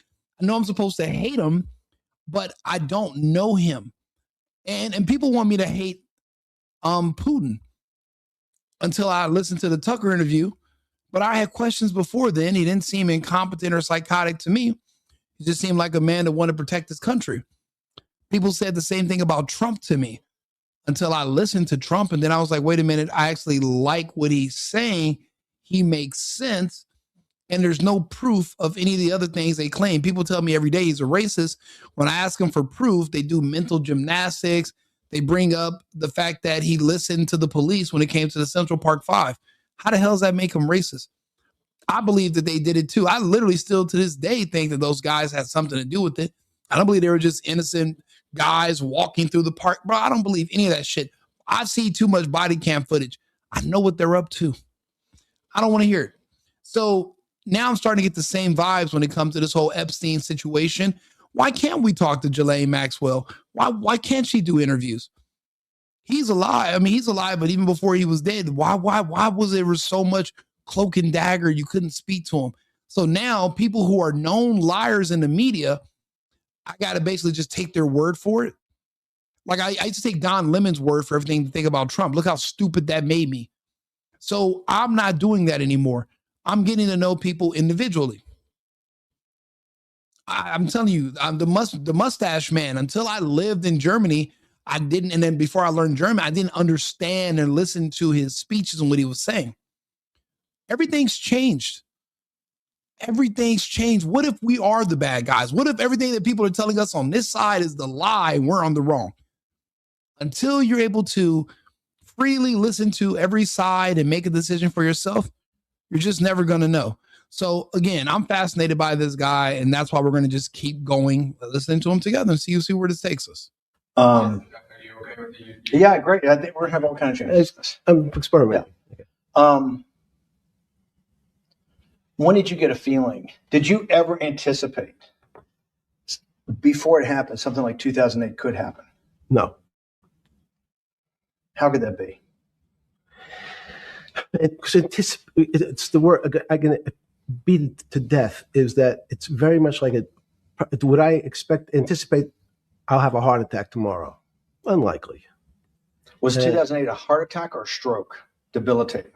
I know I'm supposed to hate him, but I don't know him. And people want me to hate Putin until I listened to the Tucker interview. But I had questions before then. He didn't seem incompetent or psychotic to me. He just seemed like a man that wanted to protect his country. People said the same thing about Trump to me until I listened to Trump. And then I was like, wait a minute, I actually like what he's saying. He makes sense. And there's no proof of any of the other things they claim. People tell me every day he's a racist. When I ask them for proof, they do mental gymnastics. They bring up the fact that he listened to the police when it came to the Central Park Five. How the hell does that make him racist? I believe that they did it too. I literally still to this day think that those guys had something to do with it. I don't believe they were just innocent guys walking through the park. Bro, I don't believe any of that shit. I see too much body cam footage. I know what they're up to. I don't want to hear it. So now I'm starting to get the same vibes when it comes to this whole Epstein situation. Why can't we talk to Ghislaine Maxwell? Why can't she do interviews? He's alive. I mean, he's alive, but even before he was dead, why was there so much cloak and dagger? You couldn't speak to him. So now people who are known liars in the media, I got to basically just take their word for it. Like I used to take Don Lemon's word for everything to think about Trump. Look how stupid that made me. So I'm not doing that anymore. I'm getting to know people individually. I'm telling you, I'm the mustache man. Until I lived in Germany, I didn't. And then before I learned German, I didn't understand and listen to his speeches and what he was saying. Everything's changed. Everything's changed. What if we are the bad guys? What if everything that people are telling us on this side is the lie and we're on the wrong? Until you're able to freely listen to every side and make a decision for yourself, you're just never going to know. So again, I'm fascinated by this guy, and that's why we're going to just keep going, listening to him together and see where this takes us.
Are you okay with the Yeah, great. I think we're going to have all kinds of changes.
I'm experimenting.
Yeah. Okay. When did you get a feeling? Did you ever anticipate before it happened, something like 2008 could happen?
No.
How could that be?
It's the word I can beat it to death. Is that it's very much like would I anticipate I'll have a heart attack tomorrow? Unlikely.
Was 2008 a heart attack or a stroke? Debilitating.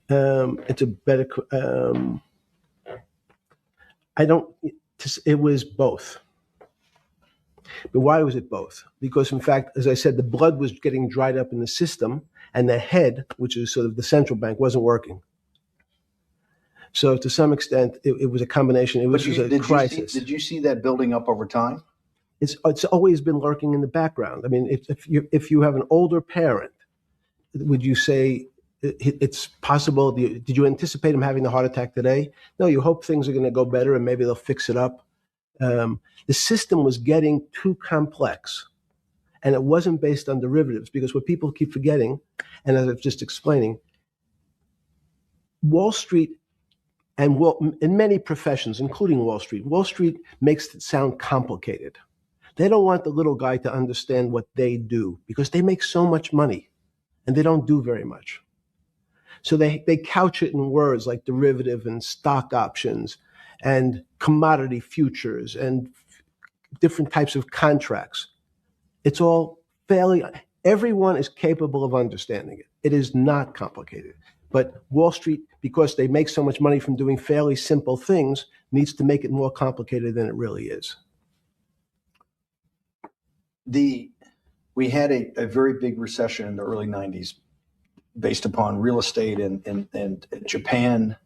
It's a better. I don't. It was both. But why was it both? Because, in fact, as I said, the blood was getting dried up in the system, and the head, which is sort of the central bank, wasn't working. So, to some extent, it was a combination. It was a crisis.
Did you see that building up over time?
It's always been lurking in the background. I mean, if you have an older parent, would you say it's possible? Did you anticipate him having the heart attack today? No, you hope things are going to go better and maybe they'll fix it up. The system was getting too complex, and it wasn't based on derivatives, because what people keep forgetting, and as I was just explaining, Wall Street and in many professions, including Wall Street makes it sound complicated. They don't want the little guy to understand what they do, because they make so much money and they don't do very much. So they couch it in words like derivative and stock options and commodity futures and different types of contracts. It's all everyone is capable of understanding it. It is not complicated. But Wall Street, because they make so much money from doing fairly simple things, needs to make it more complicated than it really is.
We had a very big recession in the early 90s based upon real estate and Japan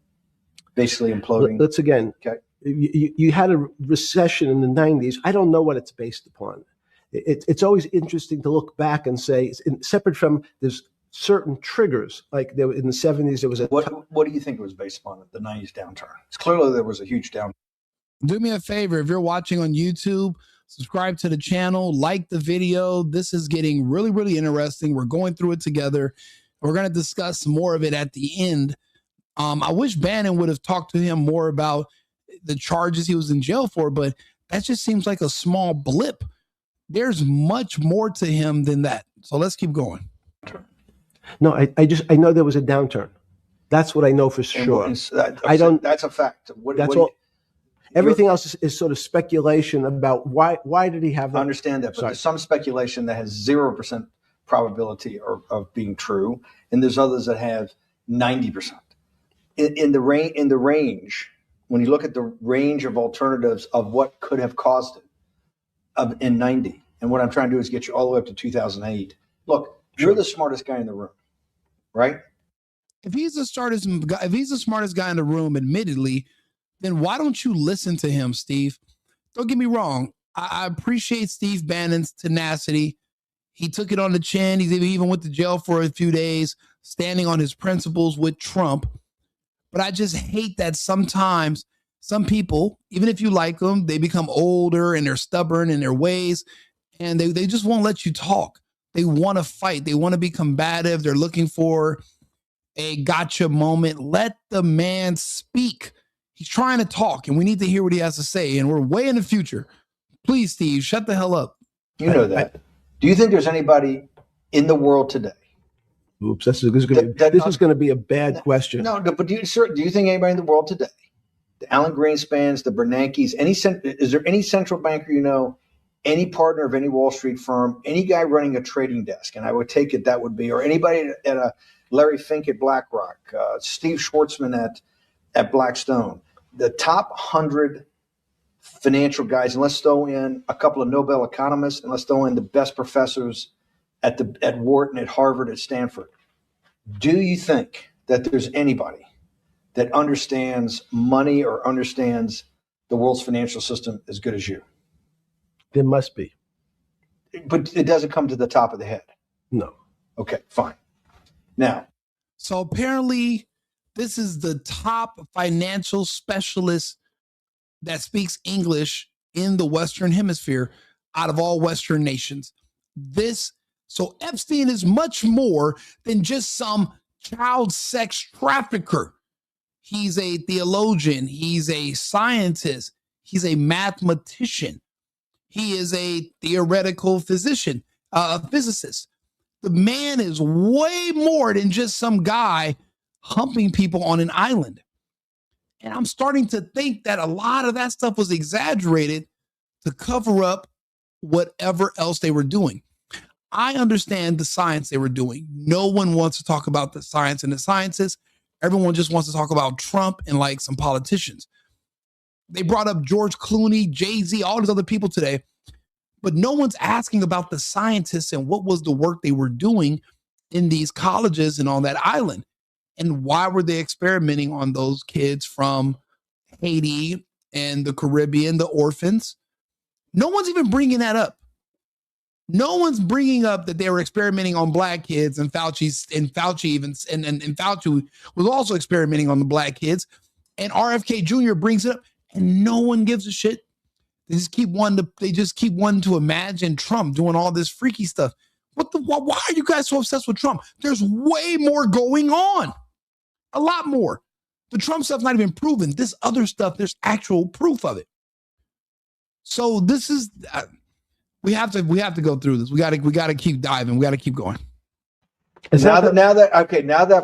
basically imploding.
Let's again, okay. You had a recession in the 90s. I don't know what it's based upon. It's always interesting to look back and say, separate from there's certain triggers, like in the 70s, there was a...
What do you think it was based upon, the 90s downturn? It's clearly there was a huge downturn.
Do me a favor, if you're watching on YouTube, subscribe to the channel, like the video. This is getting really, really interesting. We're going through it together. We're going to discuss more of it at the end. I wish Bannon would have talked to him more about the charges he was in jail for, but that just seems like a small blip. There's much more to him than that. So let's keep going.
No, I know there was a downturn. That's what I know for sure.
That's a fact.
Everything else is sort of speculation about why did he have that?
I understand that, but there's some speculation that has 0% probability of being true, and there's others that have 90%. In the range, when you look at the range of alternatives of what could have caused it in 90, and what I'm trying to do is get you all the way up to 2008. Look, you're the smartest guy in the room, right?
If he's the smartest guy in the room, admittedly, then why don't you listen to him, Steve? Don't get me wrong. I appreciate Steve Bannon's tenacity. He took it on the chin. He even went to jail for a few days, standing on his principles with Trump. But I just hate that sometimes some people, even if you like them, they become older and they're stubborn in their ways, and they just won't let you talk. They want to fight. They want to be combative. They're looking for a gotcha moment. Let the man speak. He's trying to talk, and we need to hear what he has to say, and we're way in the future. Please, Steve, shut the hell up.
You know that. Do you think there's anybody in the world today?
Oops, this is going to be a bad question.
No, but do you think anybody in the world today, the Alan Greenspans, the Bernankes, is there any central banker you know, any partner of any Wall Street firm, any guy running a trading desk, and I would take it that would be, or anybody at a Larry Fink at BlackRock, Steve Schwartzman at Blackstone, the top 100 financial guys, and let's throw in a couple of Nobel economists, and let's throw in the best professors at Wharton, at Harvard, at Stanford. Do you think that there's anybody that understands money or understands the world's financial system as good as you?
There must be.
But it doesn't come to the top of the head.
No.
Okay, fine. Now.
So apparently this is the top financial specialist that speaks English in the Western Hemisphere out of all Western nations. So Epstein is much more than just some child sex trafficker. He's a theologian. He's a scientist. He's a mathematician. He is a theoretical physicist. The man is way more than just some guy humping people on an island. And I'm starting to think that a lot of that stuff was exaggerated to cover up whatever else they were doing. I understand the science they were doing. No one wants to talk about the science and the scientists. Everyone just wants to talk about Trump and like some politicians. They brought up George Clooney, Jay-Z, all these other people today, but no one's asking about the scientists and what was the work they were doing in these colleges and on that island. And why were they experimenting on those kids from Haiti and the Caribbean, the orphans? No one's even bringing that up. No one's bringing up that they were experimenting on black kids, and Fauci was also experimenting on the black kids. And RFK Jr. brings it up, and no one gives a shit. They just keep wanting to imagine Trump doing all this freaky stuff. Why are you guys so obsessed with Trump? There's way more going on. A lot more. The Trump stuff's not even proven. This other stuff, there's actual proof of it. So this is we have to go through this. We got to keep diving. We got to keep going.
Now that I've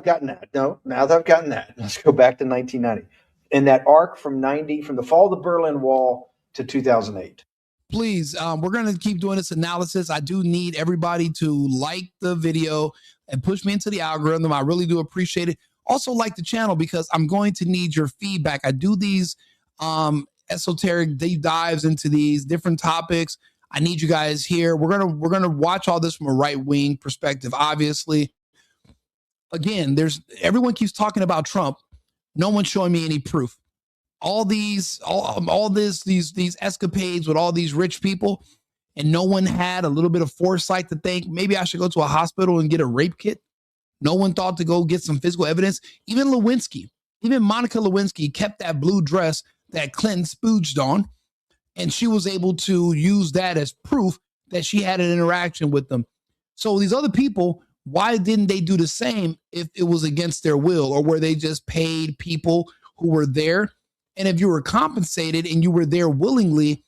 gotten that. Let's go back to 1990. In that arc from the fall of the Berlin Wall to 2008.
Please, we're going to keep doing this analysis. I do need everybody to like the video and push me into the algorithm. I really do appreciate it. Also like the channel, because I'm going to need your feedback. I do these esoteric deep dives into these different topics. I need you guys here. We're gonna watch all this from a right-wing perspective. Obviously, again, everyone keeps talking about Trump. No one's showing me any proof. All these escapades with all these rich people, and no one had a little bit of foresight to think maybe I should go to a hospital and get a rape kit. No one thought to go get some physical evidence. Even Monica Lewinsky kept that blue dress that Clinton spooged on, and she was able to use that as proof that she had an interaction with them. So these other people, why didn't they do the same if it was against their will, or were they just paid people who were there? And if you were compensated and you were there willingly,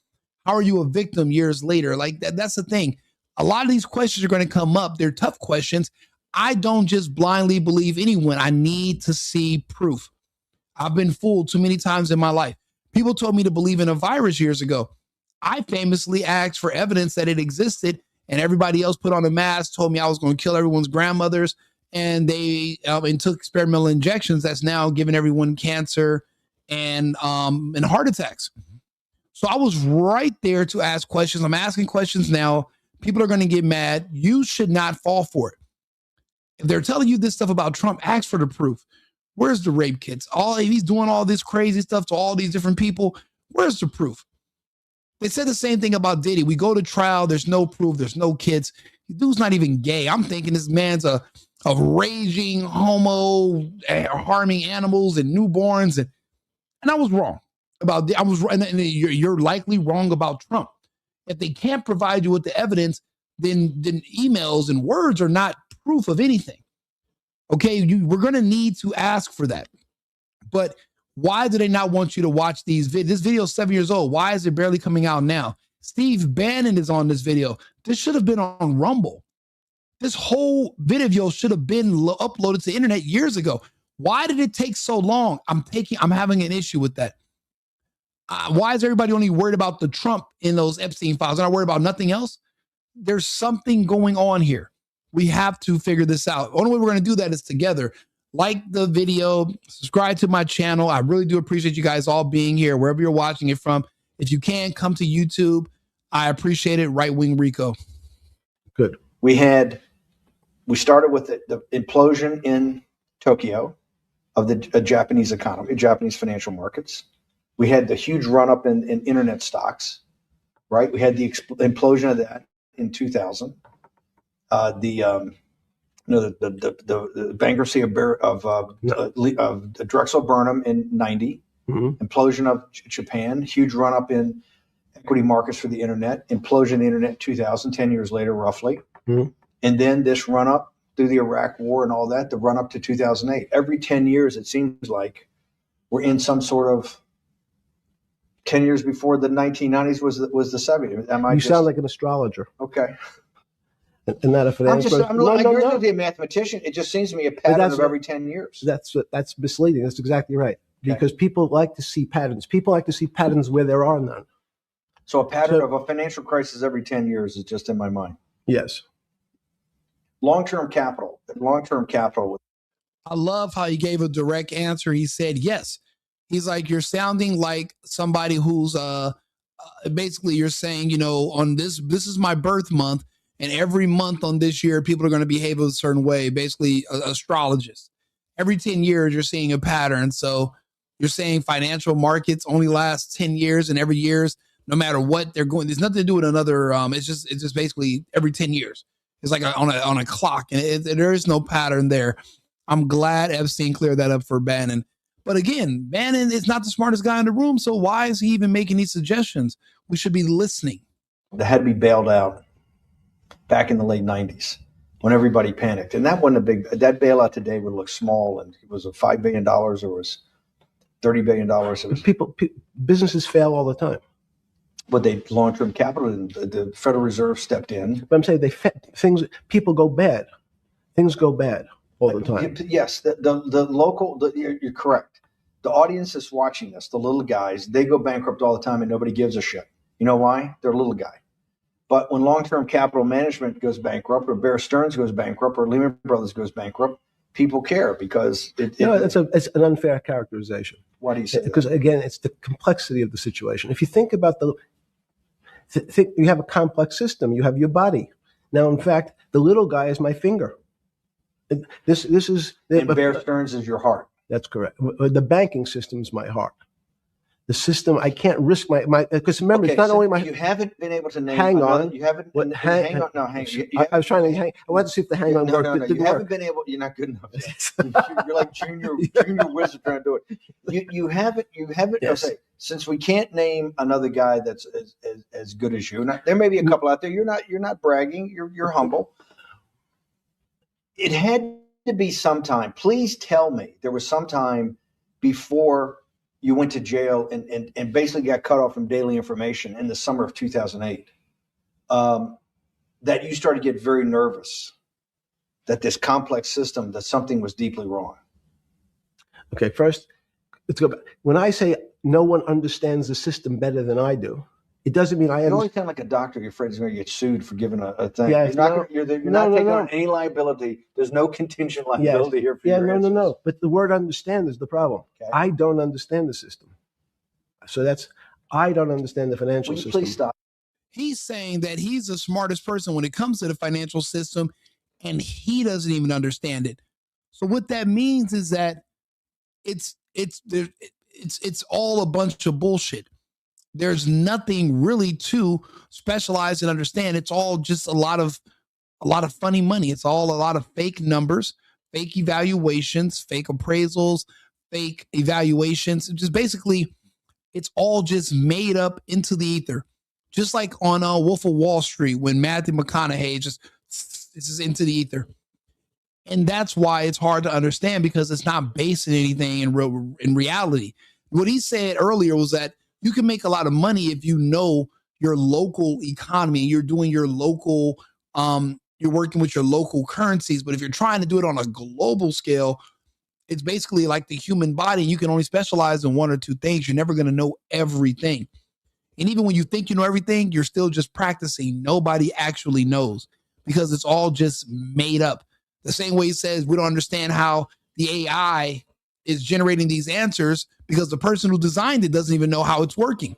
how are you a victim years later? Like that's the thing. A lot of these questions are going to come up. They're tough questions. I don't just blindly believe anyone. I need to see proof. I've been fooled too many times in my life. People told me to believe in a virus years ago. I famously asked for evidence that it existed, and everybody else put on a mask, told me I was going to kill everyone's grandmothers, and they took experimental injections that's now giving everyone cancer and heart attacks. So I was right there to ask questions. I'm asking questions now. People are going to get mad. You should not fall for it. If they're telling you this stuff about Trump, ask for the proof. Where's the rape kits? He's doing all this crazy stuff to all these different people. Where's the proof? They said the same thing about Diddy. We go to trial. There's no proof. There's no kids. The dude's not even gay. I'm thinking this man's a raging homo, harming animals and newborns. And I was wrong about and you're likely wrong about Trump. If they can't provide you with the evidence, then emails and words are not proof of anything. Okay, we're going to need to ask for that. But why do they not want you to watch these videos? This video is 7 years old. Why is it barely coming out now? Steve Bannon is on this video. This should have been on Rumble. This whole video should have been uploaded to the internet years ago. Why did it take so long? I'm having an issue with that. Why is everybody only worried about the Trump in those Epstein files? They're not worried about nothing else. There's something going on here. We have to figure this out. The only way we're going to do that is together. Like the video, subscribe to my channel. I really do appreciate you guys all being here, wherever you're watching it from. If you can, come to YouTube. I appreciate it. Right Wing Rico.
Good. We started with the implosion in Tokyo of the Japanese economy, Japanese financial markets. We had the huge run up in internet stocks, right? We had the implosion of that in 2000. The bankruptcy of Drexel Burnham in 90, implosion of Japan, huge run up in equity markets for the internet, implosion of the internet 2000, 10 years later, roughly. And then this run up through the Iraq war and all that, the run up to 2008. Every 10 years, it seems like we're in some sort of 10 years before the 1990s was the 70s.
You sound like an astrologer.
Okay.
and not a financial.
You're not a mathematician. It just seems to me a pattern of every 10 years.
That's misleading. That's exactly right. Okay. Because people like to see patterns. People like to see patterns where there are none.
So a pattern of a financial crisis every 10 years is just in my mind.
Yes.
Long-term capital.
I love how he gave a direct answer. He said yes. He's like, you're sounding like somebody who's basically you're saying, you know, on this is my birth month, and every month on this year people are going to behave a certain way. Basically, astrologist. Every 10 years you're seeing a pattern. So you're saying financial markets only last 10 years, and every year's no matter what they're going, there's nothing to do with another. It's just basically every 10 years. It's like on a clock, and there is no pattern there. I'm glad Epstein cleared that up for Bannon. But again, Bannon is not the smartest guy in the room, so why is he even making these suggestions? We should be listening.
That had to be bailed out back in the late 90s when everybody panicked. And that wasn't that bailout today would look small, and it was a $5 billion or was $30 billion.
Businesses fail all the time.
But they long-term capital, and the Federal Reserve stepped in.
But I'm saying people go bad. Things go bad all the time.
Yes, the local, you're correct. The audience is watching this, the little guys, they go bankrupt all the time and nobody gives a shit. You know why? They're a little guy. But when long-term capital management goes bankrupt, or Bear Stearns goes bankrupt, or Lehman Brothers goes bankrupt, people care because it's
an unfair characterization.
Why do you say that?
Because again, it's the complexity of the situation. If you think about you have a complex system. You have your body. Now, in fact, the little guy is my finger. This is.
And Bear Stearns is your heart.
That's correct. The banking system is my heart. The system, I can't risk my because remember, it's not only my.
You haven't been able to name.
Hang on.
You haven't. Hang on. No, hang.
I was trying to hang. I wanted to see if the hang on worked.
No. You haven't been able. You're not good enough. You're like junior wizard trying to do it. You haven't. Yes. Okay, since we can't name another guy that's as good as you. There may be a couple out there. You're not bragging. You're humble. It had to be sometime. Please tell me there was some time before you went to jail and basically got cut off from daily information in the summer of 2008, that you started to get very nervous that this complex system, that something was deeply wrong.
Okay, first, let's go back. When I say no one understands the system better than I do, it doesn't mean I am.
You always sound like a doctor. You're afraid he's going to get sued for giving a thing.
Yeah,
you're not taking on any liability. There's no contingent liability here for your answers.
No. But the word understand is the problem. Okay. I don't understand the system. So I don't understand the financial system.
Please stop.
He's saying that he's the smartest person when it comes to the financial system, and he doesn't even understand it. So what that means is that it's all a bunch of bullshit. There's nothing really to specialize and understand. It's all just a lot of funny money. It's all a lot of fake numbers, fake evaluations, fake appraisals, fake evaluations. Just basically, it's all just made up into the ether. Just like on Wolf of Wall Street when Matthew McConaughey this is into the ether. And that's why it's hard to understand, because it's not based in anything in reality. What he said earlier was that you can make a lot of money if you know your local economy, you're doing your local, you're working with your local currencies. But if you're trying to do it on a global scale, it's basically like the human body. You can only specialize in one or two things. You're never going to know everything. And even when you think you know everything, you're still just practicing. Nobody actually knows, because it's all just made up. The same way he says we don't understand how the AI is generating these answers, because the person who designed it doesn't even know how it's working.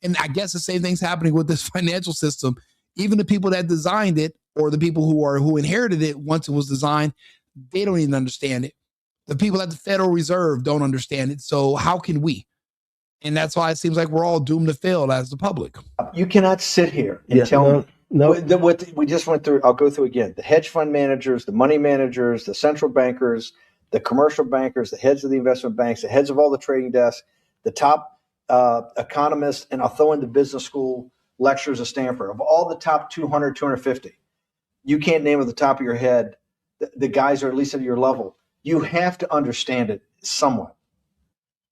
And I guess the same thing's happening with this financial system. Even the people that designed it, or the people who inherited it once it was designed, they don't even understand it. The people at the Federal Reserve don't understand it. So how can we? And that's why it seems like we're all doomed to fail as the public.
You cannot sit here and tell me. No. What we just went through, I'll go through again. The hedge fund managers, the money managers, the central bankers, the commercial bankers, the heads of the investment banks, the heads of all the trading desks, the top economists, and I'll throw in the business school lecturers of Stanford. Of all the top 200, 250, you can't name at the top of your head the guys are at least at your level. You have to understand it somewhat.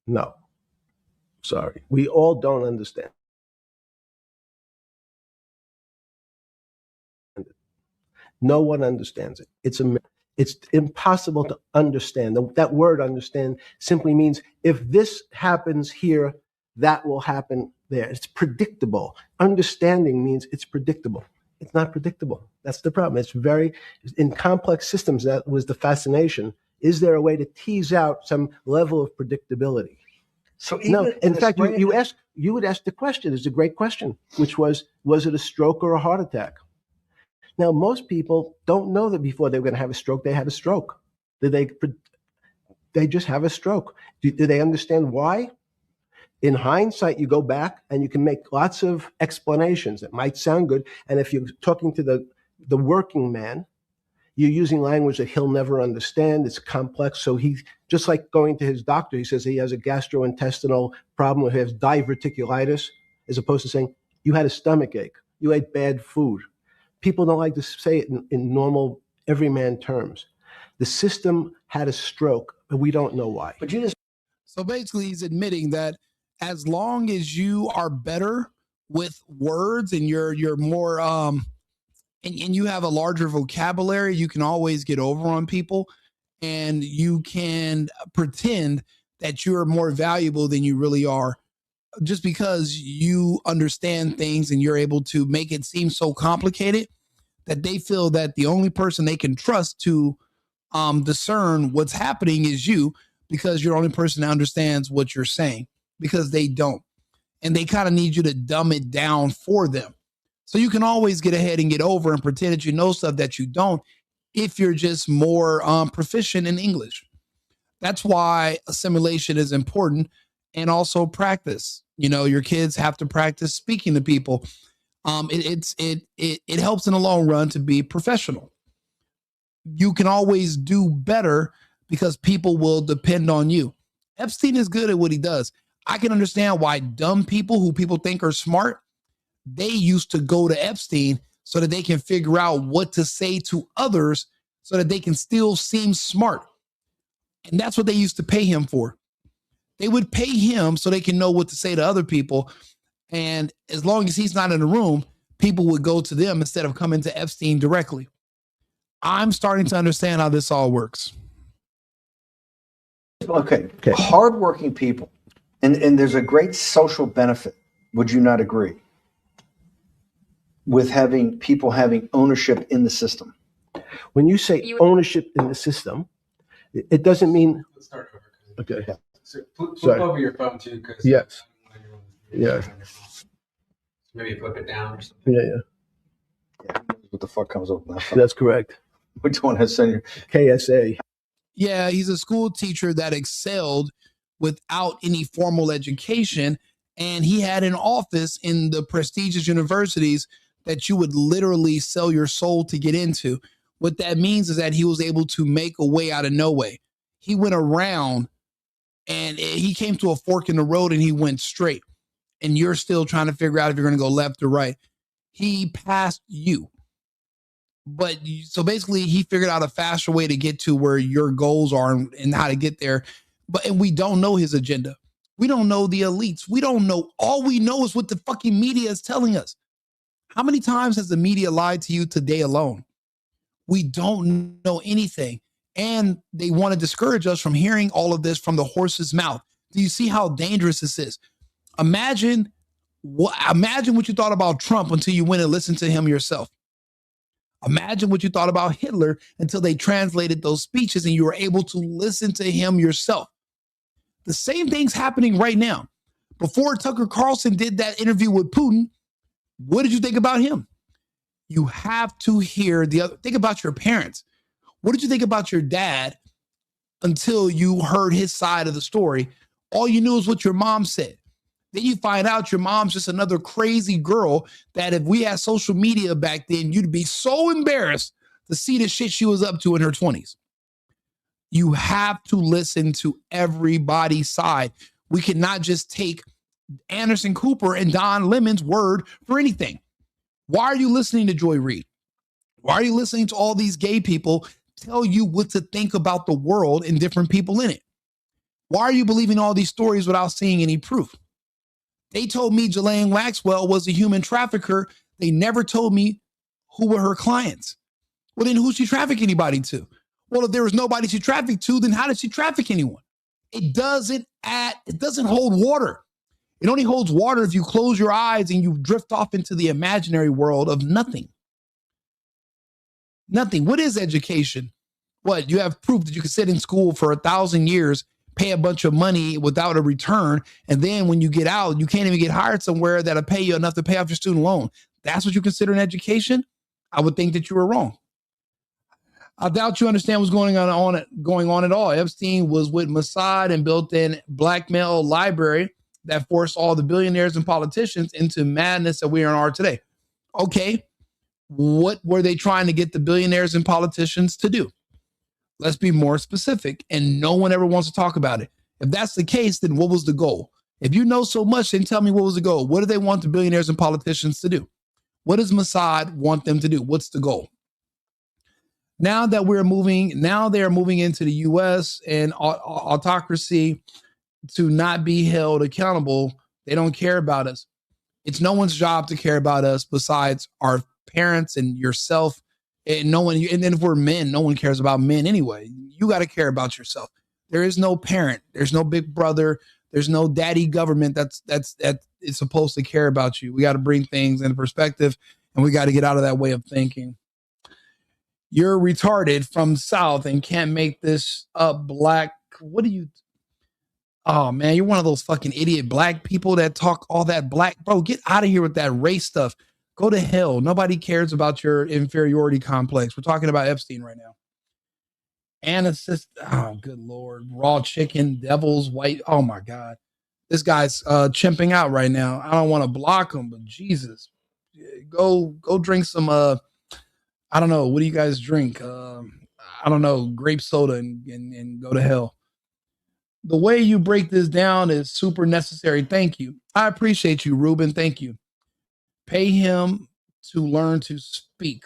No. Sorry. We all don't understand. No one understands it. It's impossible to understand. That word understand simply means if this happens here, that will happen there. It's predictable. Understanding means it's predictable. It's not predictable. That's the problem. In complex systems, that was the fascination. Is there a way to tease out some level of predictability?
So even
no, in fact, you would ask the question. It's a great question, which was it a stroke or a heart attack? Now, most people don't know that before they were going to have a stroke, they had a stroke. They just have a stroke. Do they understand why? In hindsight, you go back and you can make lots of explanations. It might sound good. And if you're talking to the working man, you're using language that he'll never understand. It's complex. So he, just like going to his doctor, he says he has a gastrointestinal problem, or he has diverticulitis, as opposed to saying, you had a stomach ache, you ate bad food. People don't like to say it in normal, everyman terms. The system had a stroke, but we don't know why.
So basically, he's admitting that as long as you are better with words and you're more and you have a larger vocabulary, you can always get over on people, and you can pretend that you're more valuable than you really are, just because you understand things and you're able to make it seem so complicated that they feel that the only person they can trust to discern what's happening is you, because you're the only person that understands what you're saying, because they don't. And they kind of need you to dumb it down for them. So you can always get ahead and get over and pretend that you know stuff that you don't, if you're just more proficient in English. That's why assimilation is important, and also practice. You know, your kids have to practice speaking to people. It helps in the long run to be professional. You can always do better because people will depend on you. Epstein is good at what he does. I can understand why dumb people who people think are smart, they used to go to Epstein so that they can figure out what to say to others so that they can still seem smart. And that's what they used to pay him for. They would pay him so they can know what to say to other people. And as long as he's not in the room, people would go to them instead of coming to Epstein directly. I'm starting to understand how this all works.
Okay. Hardworking people, and there's a great social benefit. Would you not agree? With having people having ownership in the system.
When you say ownership in the system, it doesn't mean.
Let's start over.
Okay.
Yeah. So flip over your phone too, because
yes. Yeah.
Maybe flip it down or something.
Yeah. What the fuck comes up with that phone?
That's correct.
Which one has sent you?
KSA.
Yeah, he's a school teacher that excelled without any formal education, and he had an office in the prestigious universities that you would literally sell your soul to get into. What that means is that he was able to make a way out of no way. He went around and he came to a fork in the road and he went straight. And you're still trying to figure out if you're going to go left or right. He passed you. But so basically he figured out a faster way to get to where your goals are and how to get there. And we don't know his agenda. We don't know the elites. We don't know. All we know is what the fucking media is telling us. How many times has the media lied to you today alone? We don't know anything. And they want to discourage us from hearing all of this from the horse's mouth. Do you see how dangerous this is? Imagine what you thought about Trump until you went and listened to him yourself. Imagine what you thought about Hitler until they translated those speeches and you were able to listen to him yourself. The same thing's happening right now. Before Tucker Carlson did that interview with Putin, what did you think about him? You have to hear think about your parents. What did you think about your dad until you heard his side of the story? All you knew is what your mom said. Then you find out your mom's just another crazy girl that if we had social media back then, you'd be so embarrassed to see the shit she was up to in her 20s. You have to listen to everybody's side. We cannot just take Anderson Cooper and Don Lemon's word for anything. Why are you listening to Joy Reid? Why are you listening to all these gay people tell you what to think about the world and different people in it? Why are you believing all these stories without seeing any proof? They told me Ghislaine Maxwell was a human trafficker. They never told me who were her clients. Well, then who she traffic anybody to? Well, if there was nobody she trafficked to, then how did she traffic anyone? It doesn't hold water. It only holds water if you close your eyes and you drift off into the imaginary world of nothing. Nothing. What is education? What? You have proof that you can sit in school for 1,000 years, pay a bunch of money without a return, and then when you get out, you can't even get hired somewhere that'll pay you enough to pay off your student loan. That's what you consider an education? I would think that you were wrong. I doubt you understand what's going on at all. Epstein was with Mossad and built in blackmail library that forced all the billionaires and politicians into madness that we are today. Okay, what were they trying to get the billionaires and politicians to do? Let's be more specific, and no one ever wants to talk about it. If that's the case, then what was the goal? If you know so much, then tell me what was the goal. What do they want the billionaires and politicians to do? What does Mossad want them to do? What's the goal? Now that they're moving into the U.S. and autocracy to not be held accountable, they don't care about us. It's no one's job to care about us besides our parents and yourself. And and then if we're men, no one cares about men anyway. You got to care about yourself. There is no parent. There's no big brother. There's no daddy government that is supposed to care about you. We got to bring things into perspective, and we got to get out of that way of thinking. You're retarded from South and can't make this up, black. What do you? Oh man, you're one of those fucking idiot black people that talk all that black. Bro, get out of here with that race stuff. Go to hell. Nobody cares about your inferiority complex. We're talking about Epstein right now. Oh, good Lord. Raw chicken, devil's white. Oh my God. This guy's chimping out right now. I don't want to block him, but Jesus. Go drink some I don't know. What do you guys drink? I don't know, grape soda and go to hell. The way you break this down is super necessary. Thank you. I appreciate you, Ruben. Thank you. Pay him to learn to speak.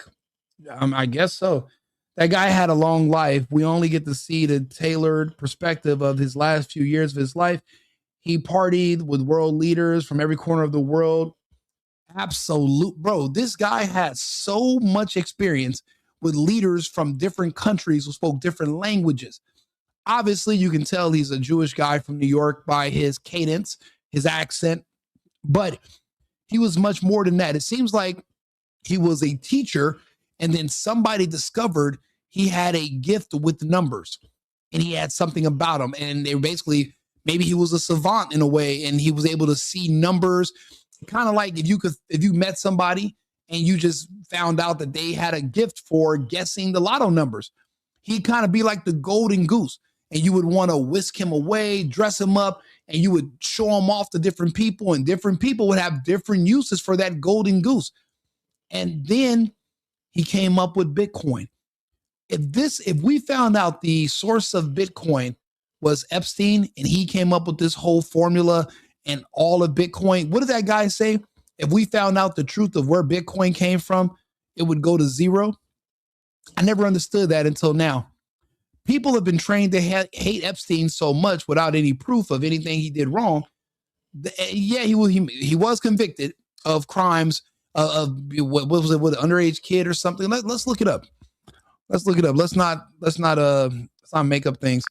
I guess so. That guy had a long life. We only get to see the tailored perspective of his last few years of his life. He partied with world leaders from every corner of the world. Absolute, bro. This guy had so much experience with leaders from different countries who spoke different languages. Obviously, you can tell he's a Jewish guy from New York by his cadence, his accent, but he was much more than that. It seems like he was a teacher, and then somebody discovered he had a gift with numbers, and he had something about him. And they basically, maybe he was a savant in a way, and he was able to see numbers. Kind of like if you met somebody and you just found out that they had a gift for guessing the lotto numbers. He'd kind of be like the golden goose, and you would want to whisk him away, dress him up, and you would show him off to different people, and different people would have different uses for that golden goose. And then he came up with Bitcoin. If we found out the source of Bitcoin was Epstein and he came up with this whole formula and all of Bitcoin, what did that guy say? If we found out the truth of where Bitcoin came from, it would go to zero. I never understood that until now. People have been trained to hate Epstein so much without any proof of anything he did wrong. Yeah, he was convicted of crimes of what was it, with an underage kid or something. Let's look it up. Let's look it up. Let's not make up things.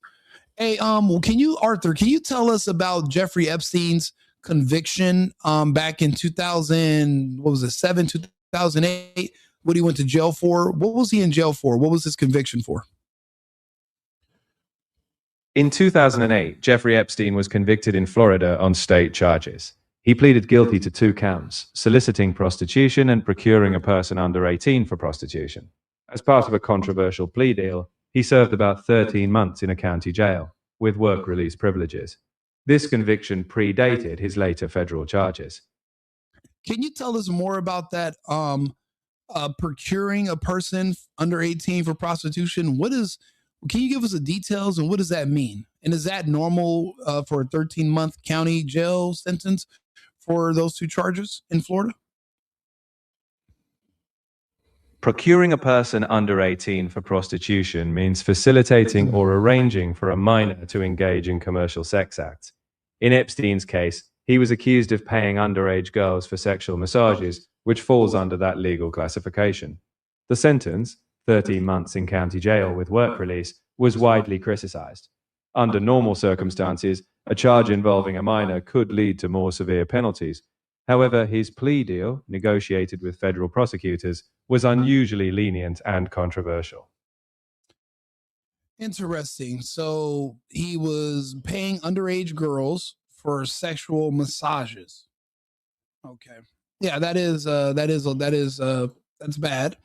Hey, Arthur, can you tell us about Jeffrey Epstein's conviction back in 2007, 2008? What he went to jail for? What was he in jail for? What was his conviction for?
In 2008, Jeffrey Epstein was convicted in Florida on state charges. He pleaded guilty to 2 counts, soliciting prostitution and procuring a person under 18 for prostitution. As part of a controversial plea deal, he served about 13 months in a county jail, with work release privileges. This conviction predated his later federal charges.
Can you tell us more about that? Procuring a person under 18 for prostitution. Can you give us the details and what does that mean? And is that normal for a 13-month county jail sentence for those 2 charges in Florida?
Procuring a person under 18 for prostitution means facilitating or arranging for a minor to engage in commercial sex acts. In Epstein's case, he was accused of paying underage girls for sexual massages, which falls under that legal classification. The sentence, 13 months in county jail with work release, was widely criticized. Under normal circumstances, a charge involving a minor could lead to more severe penalties. However, his plea deal, negotiated with federal prosecutors, was unusually lenient and controversial.
Interesting. So he was paying underage girls for sexual massages. Okay. Yeah, that's bad.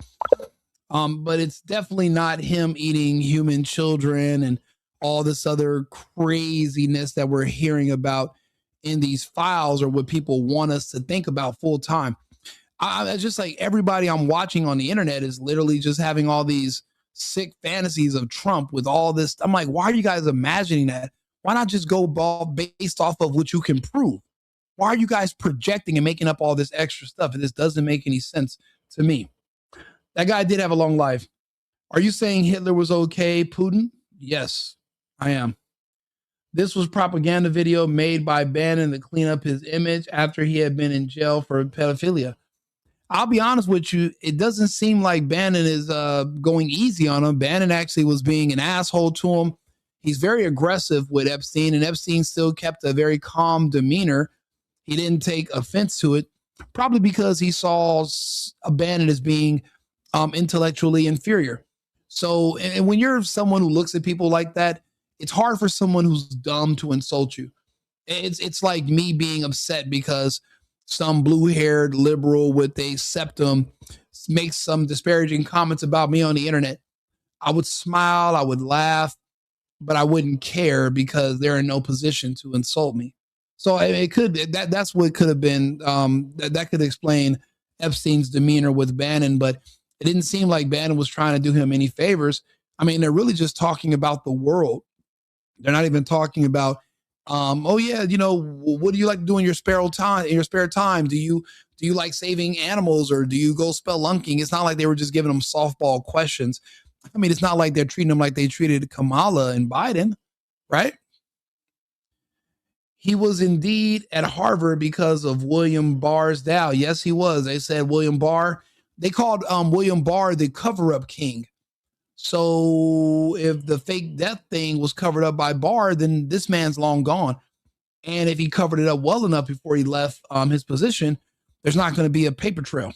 But it's definitely not him eating human children and all this other craziness that we're hearing about in these files, or what people want us to think about full time. I just like everybody I'm watching on the internet is literally just having all these sick fantasies of Trump with all this. I'm like, why are you guys imagining that? Why not just go based off of what you can prove? Why are you guys projecting and making up all this extra stuff? And this doesn't make any sense to me. That guy did have a long life. Are you saying Hitler was okay, Putin? Yes, I am. This was propaganda video made by Bannon to clean up his image after he had been in jail for pedophilia. I'll be honest with you, it doesn't seem like Bannon is going easy on him. Bannon actually was being an asshole to him. He's very aggressive with Epstein, and Epstein still kept a very calm demeanor. He didn't take offense to it, probably because he saw Bannon as being intellectually inferior. So, and when you're someone who looks at people like that, it's hard for someone who's dumb to insult you. It's like me being upset because some blue-haired liberal with a septum makes some disparaging comments about me on the internet. I would smile, I would laugh, but I wouldn't care because they're in no position to insult me. So that's what could have been, that could explain Epstein's demeanor with Bannon, but it didn't seem like Bannon was trying to do him any favors. I mean, they're really just talking about the world. They're not even talking about, oh yeah, what do you like to do in your spare time? Do you like saving animals, or do you go spelunking? It's not like they were just giving them softball questions. I mean, it's not like they're treating them like they treated Kamala and Biden, right? He was indeed at Harvard because of William Barr's Dow. Yes, he was. They said William Barr. They called William Barr the cover-up king. So if the fake death thing was covered up by Barr, then this man's long gone. And if he covered it up well enough before he left his position, there's not going to be a paper trail.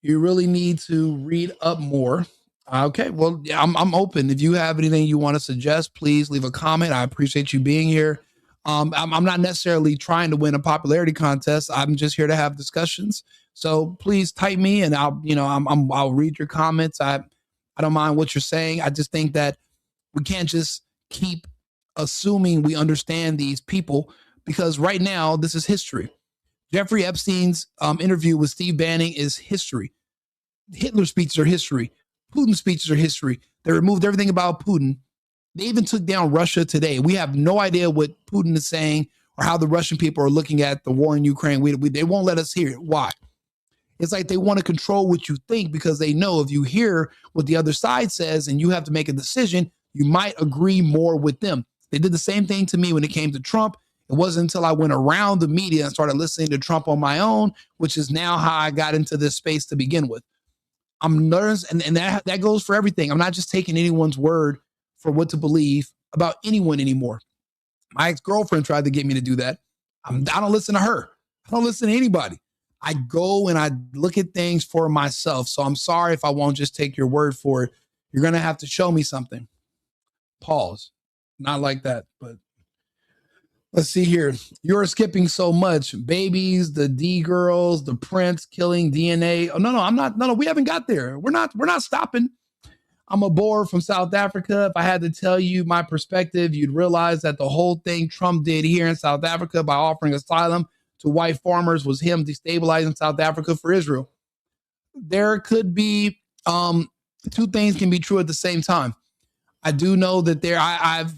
You really need to read up more. Okay, well, yeah, I'm open. If you have anything you want to suggest, please leave a comment. I appreciate you being here. I'm not necessarily trying to win a popularity contest. I'm just here to have discussions. So please type me, and I'll read your comments. I don't mind what you're saying. I just think that we can't just keep assuming we understand these people, because right now this is history. Jeffrey Epstein's interview with Steve Bannon is history. Hitler's speeches are history. Putin's speeches are history. They removed everything about Putin. They even took down Russia today. We have no idea what Putin is saying or how the Russian people are looking at the war in Ukraine. They won't let us hear it. Why? It's like they want to control what you think, because they know if you hear what the other side says and you have to make a decision, you might agree more with them. They did the same thing to me when it came to Trump. It wasn't until I went around the media and started listening to Trump on my own, which is now how I got into this space to begin with. I'm nervous, and that goes for everything. I'm not just taking anyone's word for what to believe about anyone anymore. My ex-girlfriend tried to get me to do that. I don't listen to her. I don't listen to anybody. I go and I look at things for myself. So I'm sorry if I won't just take your word for it. You're going to have to show me something. Pause. Not like that, but let's see here. You're skipping so much. Babies, the D girls, the Prince killing DNA. Oh, no, I'm not. No, we haven't got there. We're not stopping. I'm a boer from South Africa. If I had to tell you my perspective, you'd realize that the whole thing Trump did here in South Africa by offering asylum to white farmers was him destabilizing South Africa for Israel. There could be two things can be true at the same time. I do know that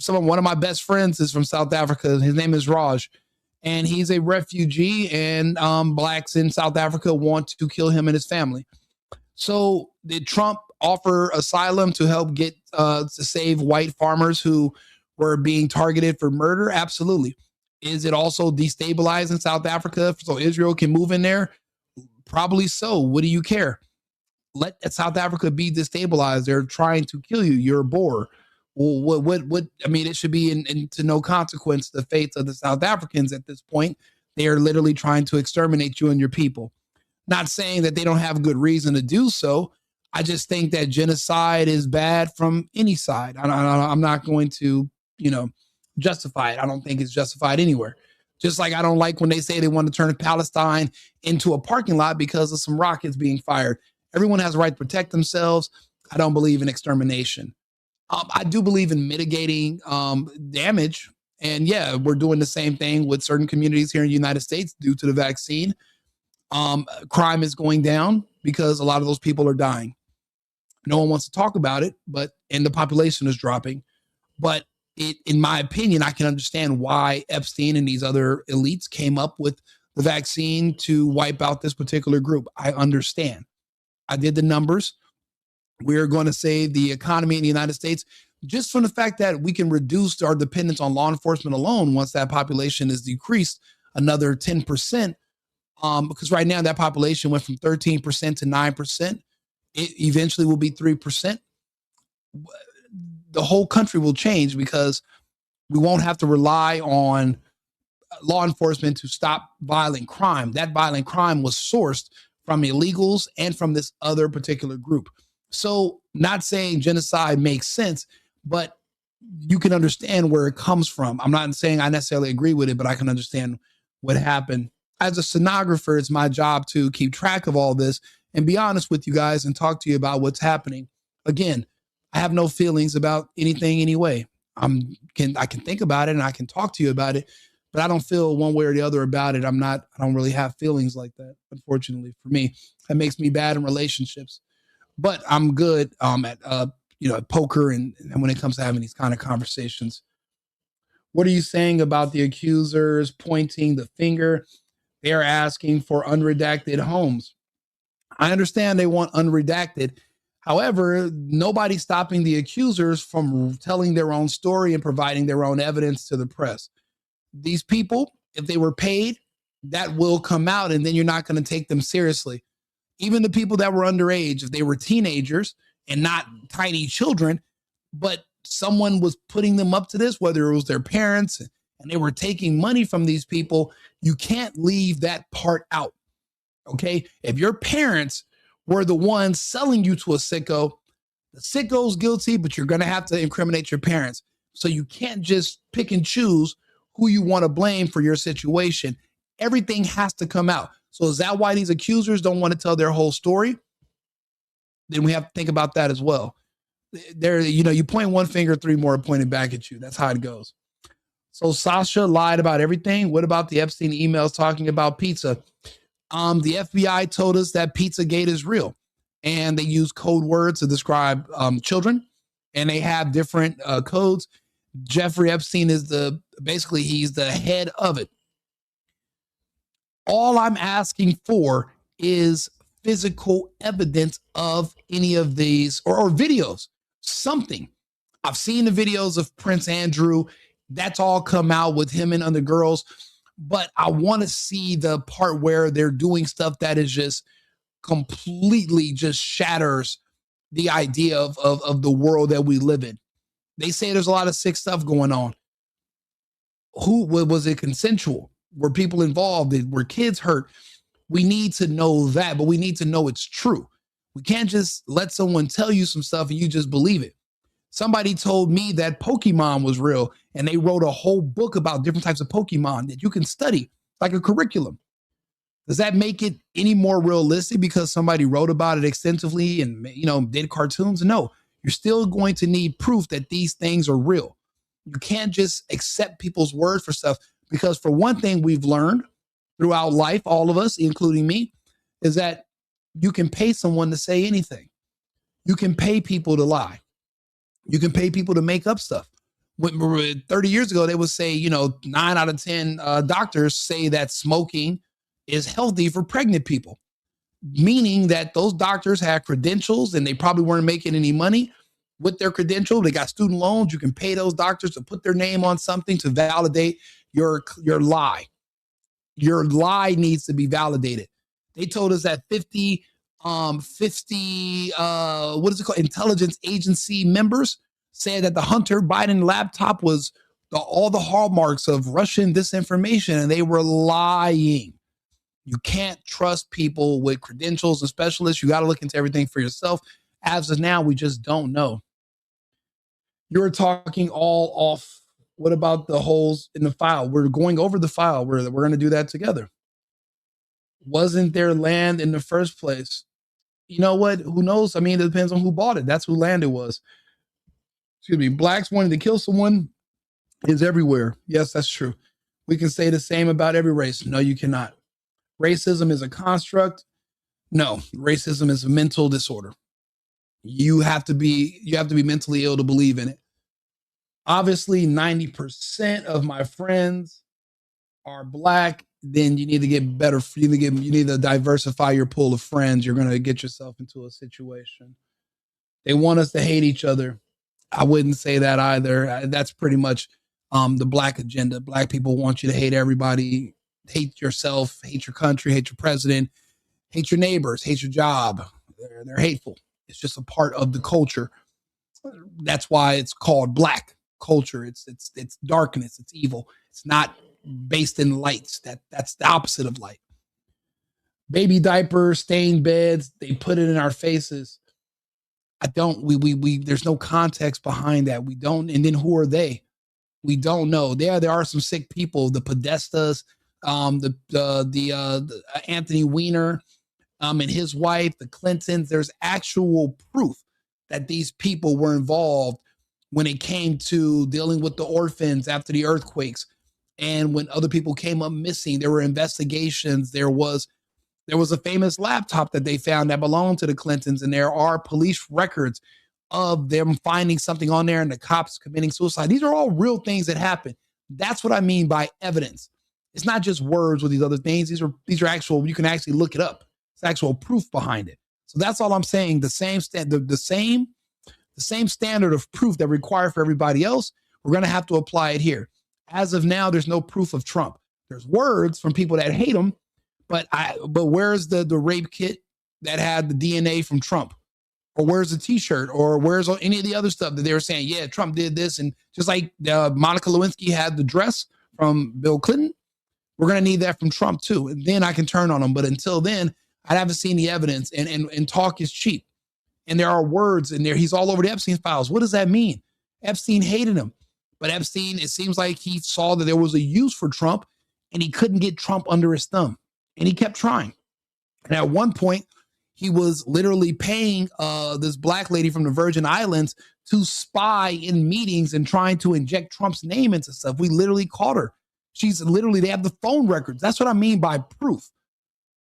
one of my best friends is from South Africa. His name is Raj, and he's a refugee, and blacks in South Africa want to kill him and his family. So did Trump offer asylum to help get to save white farmers who were being targeted for murder? Absolutely. Is it also destabilizing South Africa so Israel can move in there? Probably so. What do you care? let South Africa be destabilized. They're trying to kill you. You're a Boer. Well, what, I mean, it should be to no consequence, the fates of the South Africans at this point. They are literally trying to exterminate you and your people. Not saying that they don't have good reason to do so. I just think that genocide is bad from any side. I'm not going to, justify it. I don't think it's justified anywhere. Just like I don't like when they say they want to turn Palestine into a parking lot because of some rockets being fired. Everyone has a right to protect themselves. I don't believe in extermination. I do believe in mitigating damage. And yeah, we're doing the same thing with certain communities here in the United States due to the vaccine. Crime is going down because a lot of those people are dying. No one wants to talk about it, and the population is dropping. But in my opinion, I can understand why Epstein and these other elites came up with the vaccine to wipe out this particular group. I understand. I did the numbers. We're going to save the economy in the United States just from the fact that we can reduce our dependence on law enforcement alone once that population is decreased another 10%. Because right now that population went from 13% to 9%. It eventually will be 3%. The whole country will change because we won't have to rely on law enforcement to stop violent crime. That violent crime was sourced from illegals and from this other particular group. So not saying genocide makes sense, but you can understand where it comes from. I'm not saying I necessarily agree with it, but I can understand what happened. As a stenographer, it's my job to keep track of all this and be honest with you guys and talk to you about what's happening. Again, I have no feelings about anything anyway. I can think about it and I can talk to you about it, but I don't feel one way or the other about it. I don't really have feelings like that, unfortunately for me. That makes me bad in relationships. But I'm good at poker and when it comes to having these kind of conversations. What are you saying about the accusers pointing the finger? They're asking for unredacted homes. I understand they want unredacted. However, nobody's stopping the accusers from telling their own story and providing their own evidence to the press. These people, if they were paid, that will come out and then you're not going to take them seriously. Even the people that were underage, if they were teenagers and not tiny children, but someone was putting them up to this, whether it was their parents and they were taking money from these people, you can't leave that part out. Okay? If your parents were the ones selling you to a sicko, the sicko's guilty, but you're going to have to incriminate your parents. So you can't just pick and choose who you want to blame for your situation. Everything has to come out. So is that why these accusers don't want to tell their whole story? Then we have to think about that as well. You point one finger, three more are pointed back at you. That's how it goes. So Sasha lied about everything. What about the Epstein emails talking about pizza? The FBI told us that Pizzagate is real, and they use code words to describe children, and they have different codes. Jeffrey Epstein is he's the head of it. All I'm asking for is physical evidence of any of these or videos, something. I've seen the videos of Prince Andrew. That's all come out with him and other girls. But I want to see the part where they're doing stuff that is just completely just shatters the idea of the world that we live in. They say there's a lot of sick stuff going on. Was it consensual? Were people involved? Were kids hurt? We need to know that, but we need to know it's true. We can't just let someone tell you some stuff and you just believe it. Somebody told me that Pokemon was real, and they wrote a whole book about different types of Pokemon that you can study, like a curriculum. Does that make it any more realistic because somebody wrote about it extensively and did cartoons? No, you're still going to need proof that these things are real. You can't just accept people's word for stuff because, for one thing, we've learned throughout life, all of us, including me, is that you can pay someone to say anything. You can pay people to lie. You can pay people to make up stuff. 30 years ago, they would say, 9 out of 10 doctors say that smoking is healthy for pregnant people, meaning that those doctors had credentials and they probably weren't making any money with their credential. They got student loans. You can pay those doctors to put their name on something to validate your lie. Your lie needs to be validated. They told us that 50 50 what is it called, intelligence agency members said that the Hunter Biden laptop was all the hallmarks of Russian disinformation, and they were lying. You can't trust people with credentials and specialists. You got to look into everything for yourself. As of now, we just don't know. You're talking all off. What about the holes in the file? We're going over the file. We're going to do that together. Wasn't there land in the first place? You know what? Who knows? I mean, it depends on who bought it. That's who land it was. Excuse me. Blacks wanting to kill someone is everywhere. Yes, that's true. We can say the same about every race. No, you cannot. Racism is a construct. No, racism is a mental disorder. You have to be mentally ill to believe in it. Obviously, 90% of my friends are Black. Then you need to get better. You need to diversify your pool of friends. You're going to get yourself into a situation. They want us to hate each other. I wouldn't say that either. That's pretty much the Black agenda. Black people want you to hate everybody, hate yourself, hate your country, hate your president, hate your neighbors, hate your job. They're hateful. It's just a part of the culture. That's why it's called Black culture. It's darkness. It's evil. It's not based in lights. That's the opposite of light. Baby diapers, stained beds, they put it in our faces. There's no context behind that. We don't. And then who are they? We don't know. There are some sick people, the Podestas, the Anthony Weiner, and his wife, the Clintons. There's actual proof that these people were involved when it came to dealing with the orphans after the earthquakes. And when other people came up missing, there were investigations. There was a famous laptop that they found that belonged to the Clintons, and there are police records of them finding something on there and the cops committing suicide. These are all real things that happen. That's what I mean by evidence. It's not just words with these other things. These are actual. You can actually look it up. It's actual proof behind it. So that's all I'm saying. The same standard of proof that we require for everybody else, we're going to have to apply it here. As of now, there's no proof of Trump. There's words from people that hate him, but where's the rape kit that had the DNA from Trump? Or where's the t-shirt? Or where's any of the other stuff that they were saying, yeah, Trump did this. And just like Monica Lewinsky had the dress from Bill Clinton, we're going to need that from Trump too. And then I can turn on him. But until then, I haven't seen the evidence, and talk is cheap. And there are words in there. He's all over the Epstein files. What does that mean? Epstein hated him. But Epstein, it seems like he saw that there was a use for Trump, and he couldn't get Trump under his thumb. And he kept trying. And at one point, he was literally paying this Black lady from the Virgin Islands to spy in meetings and trying to inject Trump's name into stuff. We literally caught her. They have the phone records. That's what I mean by proof.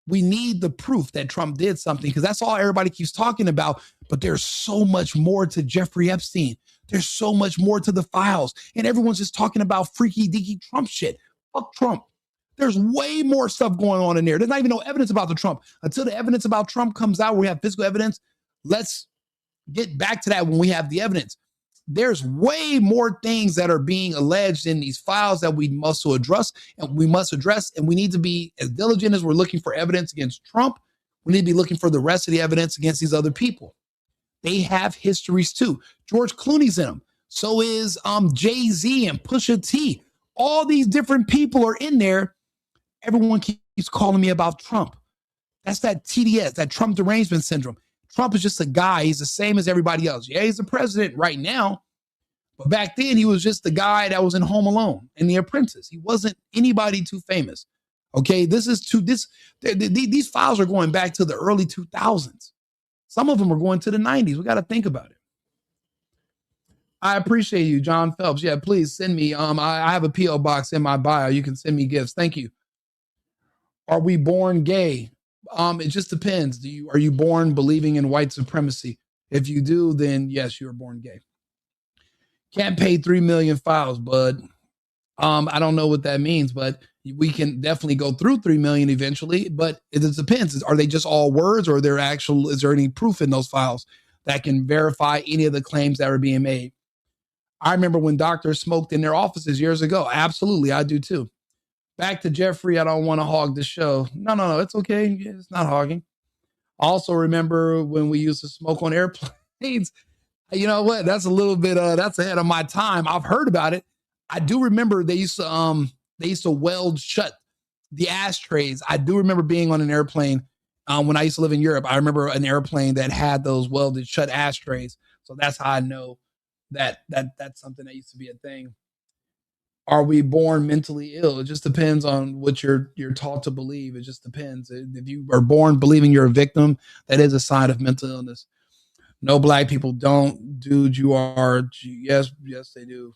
We need the proof that Trump did something, because that's all everybody keeps talking about. But there's so much more to Jeffrey Epstein. There's so much more to the files. And everyone's just talking about freaky deaky Trump shit. Fuck Trump. There's way more stuff going on in there. There's not even no evidence about the Trump. Until the evidence about Trump comes out, we have physical evidence. Let's get back to that when we have the evidence. There's way more things that are being alleged in these files that we must address, and we need to be as diligent as we're looking for evidence against Trump. We need to be looking for the rest of the evidence against these other people. They have histories too. George Clooney's in them. So is Jay-Z and Pusha T. All these different people are in there. Everyone keeps calling me about Trump. That's that TDS, that Trump derangement syndrome. Trump is just a guy. He's the same as everybody else. Yeah, he's the president right now. But back then, he was just the guy that was in Home Alone and The Apprentice. He wasn't anybody too famous. Okay, these files are going back to the early 2000s. Some of them are going to the 90s. We got to think about it. I appreciate you, John Phelps. Yeah, please send me. I have a P.O. box in my bio. You can send me gifts. Thank you. Are we born gay? It just depends. Are you born believing in white supremacy? If you do, then yes, you are born gay. Can't pay 3 million files, but I don't know what that means, but we can definitely go through 3 million eventually, but it depends. Are they just all words, or is there any proof in those files that can verify any of the claims that are being made? I remember when doctors smoked in their offices years ago. Absolutely. I do too. Back to Jeffrey. I don't want to hog the show. No, it's okay. It's not hogging. Also remember when we used to smoke on airplanes. You know what? That's a little bit that's ahead of my time. I've heard about it. I do remember they used to weld shut the ashtrays. I do remember being on an airplane when I used to live in Europe. I remember an airplane that had those welded shut ashtrays. So that's how I know that's something that used to be a thing. Are we born mentally ill? It just depends on what you're taught to believe. It just depends. If you are born believing you're a victim, that is a sign of mental illness. No, black people don't. Dude, you are. Yes, they do.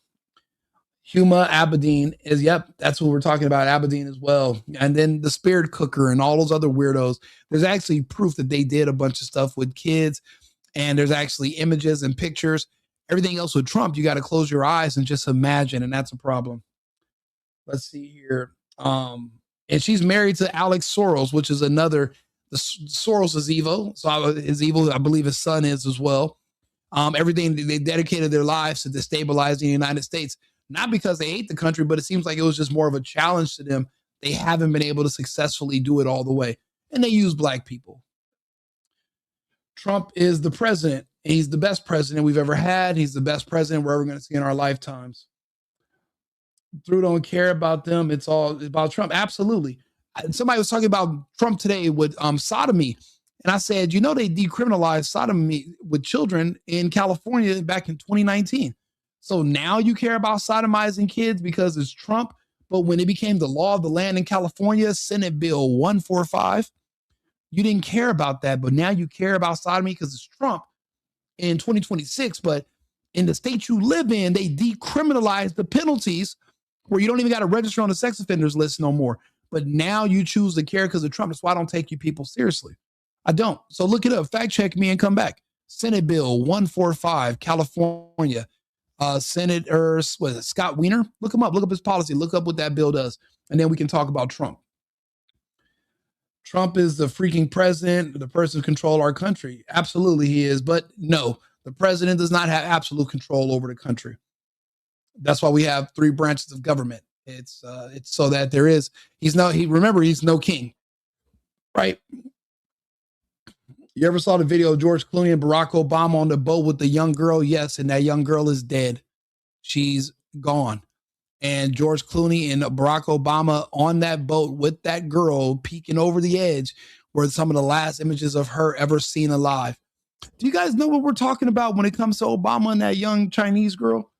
Huma Abedin is, yep, that's what we're talking about, Abedin as well. And then the spirit cooker and all those other weirdos. There's actually proof that they did a bunch of stuff with kids, and there's actually images and pictures. Everything else with Trump, you got to close your eyes and just imagine, and that's a problem. Let's see here. And she's married to Alex Soros, which is another, Soros is evil. So is evil, I believe his son is as well. Everything, they dedicated their lives to destabilizing the United States. Not because they hate the country, but it seems like it was just more of a challenge to them. They haven't been able to successfully do it all the way. And they use black people. Trump is the president. He's the best president we've ever had. He's the best president we're ever going to see in our lifetimes. Drew don't care about them. It's all about Trump. Absolutely. Somebody was talking about Trump today with sodomy. And I said, you know, they decriminalized sodomy with children in California back in 2019. So now you care about sodomizing kids because it's Trump. But when it became the law of the land in California, Senate Bill 145, you didn't care about that. But now you care about sodomy because it's Trump in 2026. But in the state you live in, they decriminalized the penalties where you don't even got to register on the sex offenders list no more. But now you choose to care because of Trump. That's why I don't take you people seriously. I don't. So look it up, fact check me and come back. Senate Bill 145, California. Senator Scott Wiener, look him up, look up his policy, look up what that bill does, and then we can talk about Trump. Trump is the freaking president, the person who controls our country. Absolutely he is, but no, the president does not have absolute control over the country. That's why we have 3 branches of government. It's so that there is, he's no king, right? You ever saw the video of George Clooney and Barack Obama on the boat with the young girl? Yes, and that young girl is dead. She's gone. And George Clooney and Barack Obama on that boat with that girl peeking over the edge were some of the last images of her ever seen alive. Do you guys know what we're talking about when it comes to Obama and that young Chinese girl?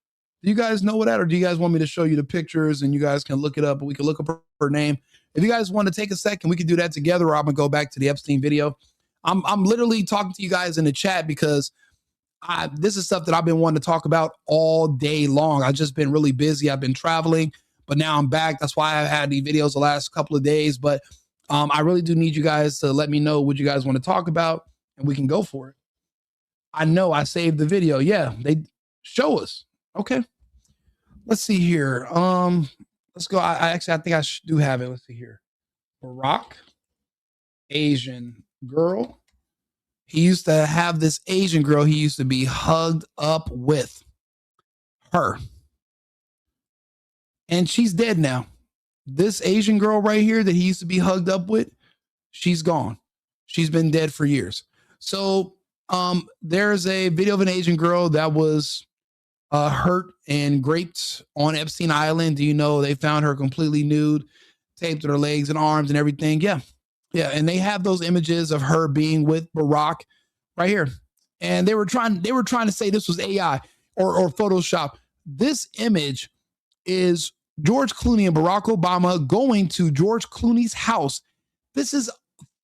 Do you guys know that, or do you guys want me to show you the pictures and you guys can look it up and we can look up her name? If you guys want to take a second, we can do that together, or I'm going to go back to the Epstein video. I'm literally talking to you guys in the chat because this is stuff that I've been wanting to talk about all day long. I've just been really busy. I've been traveling, but now I'm back. That's why I've had these videos the last couple of days. But I really do need you guys to let me know what you guys want to talk about, and we can go for it. I know I saved the video. Yeah, they show us. Okay. Let's see here. Let's go. I think I do have it. Let's see here. Barack, Asian girl. He used to have this Asian girl he used to be hugged up with. Her. And she's dead now. This Asian girl right here that he used to be hugged up with, she's gone. She's been dead for years. So there's a video of an Asian girl that was hurt and raped on Epstein Island. Do you know they found her completely nude, taped her legs and arms and everything? Yeah. Yeah, and they have those images of her being with Barack right here. And they were trying to say this was AI or Photoshop. This image is George Clooney and Barack Obama going to George Clooney's house. This is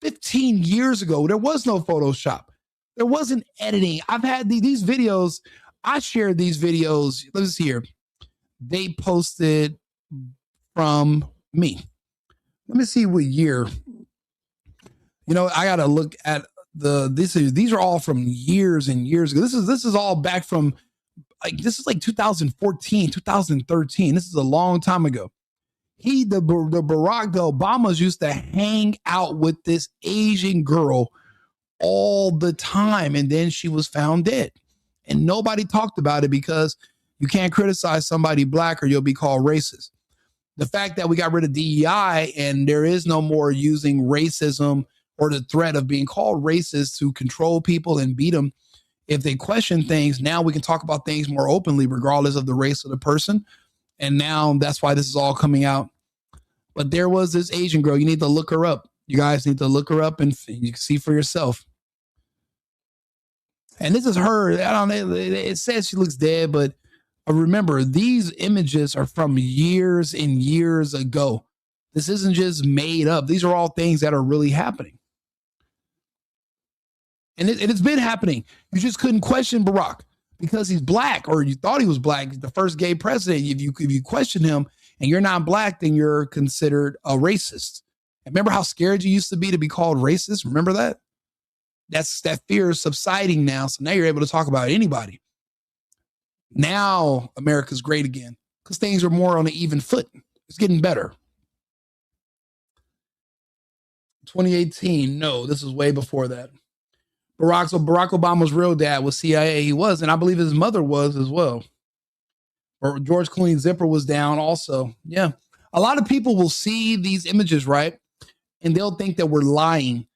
15 years ago. There was no Photoshop. There wasn't editing. I've had these videos. I shared these videos. Let's see here. They posted from me. Let me see what year. You know, I got to look at these are all from years and years ago. This is all back from this is like 2014, 2013. This is a long time ago. The Obamas used to hang out with this Asian girl all the time. And then she was found dead and nobody talked about it because you can't criticize somebody black or you'll be called racist. The fact that we got rid of DEI and there is no more using racism or the threat of being called racist to control people and beat them. If they question things, now we can talk about things more openly, regardless of the race of the person. And now that's why this is all coming out. But there was this Asian girl. You need to look her up. You guys need to look her up and you can see for yourself. And this is her. I don't know. It says she looks dead, but remember, these images are from years and years ago. This isn't just made up. These are all things that are really happening. And it's been happening. You just couldn't question Barack because he's black, or you thought he was black. He's the first gay president. If you question him and you're not black, then you're considered a racist. Remember how scared you used to be called racist? Remember that? That fear is subsiding now. So now you're able to talk about anybody. Now America's great again because things are more on an even foot. It's getting better. 2018, no, this was way before that. Barack Obama's real dad was CIA. He was, and I believe his mother was as well. Or George Clooney's zipper was down also. Yeah. A lot of people will see these images, right? And they'll think that we're lying.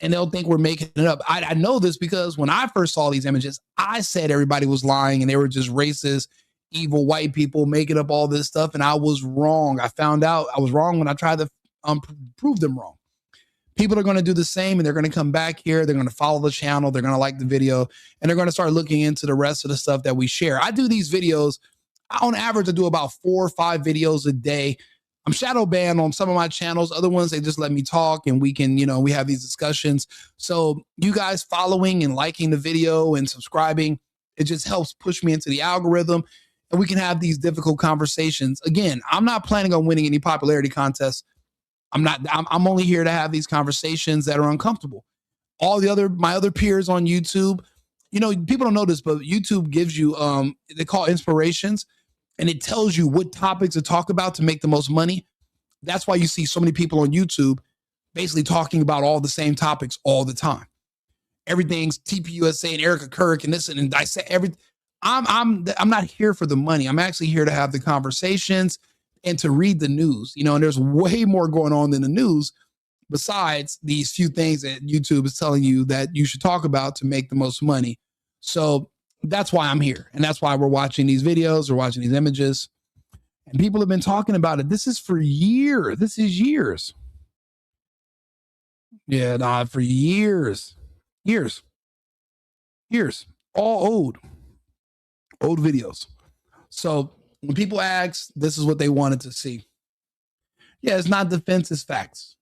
And they'll think we're making it up. I know this because when I first saw these images, I said everybody was lying and they were just racist, evil white people making up all this stuff. And I was wrong. I found out I was wrong when I tried to prove them wrong. People are going to do the same, and they're going to come back here. They're going to follow the channel. They're going to like the video, and they're going to start looking into the rest of the stuff that we share. I do these videos. On average, I do about 4 or 5 videos a day. I'm shadow banned on some of my channels. Other ones, they just let me talk and we can, we have these discussions. So you guys following and liking the video and subscribing, it just helps push me into the algorithm and we can have these difficult conversations. Again, I'm not planning on winning any popularity contests. I'm only here to have these conversations that are uncomfortable. My other peers on YouTube, people don't know this, but YouTube gives you, they call inspirations. And it tells you what topics to talk about to make the most money. That's why you see so many people on YouTube basically talking about all the same topics all the time. Everything's TPUSA and Erica Kirk and this and I say everything. I'm not here for the money. I'm actually here to have the conversations and to read the news. And there's way more going on than the news besides these few things that YouTube is telling you that you should talk about to make the most money. So that's why I'm here. And that's why we're watching these videos, we're watching these images. And people have been talking about it. This is for years. This is years. Yeah, for years. Years. All old videos. So when people ask, this is what they wanted to see. Yeah, it's not defense, it's facts.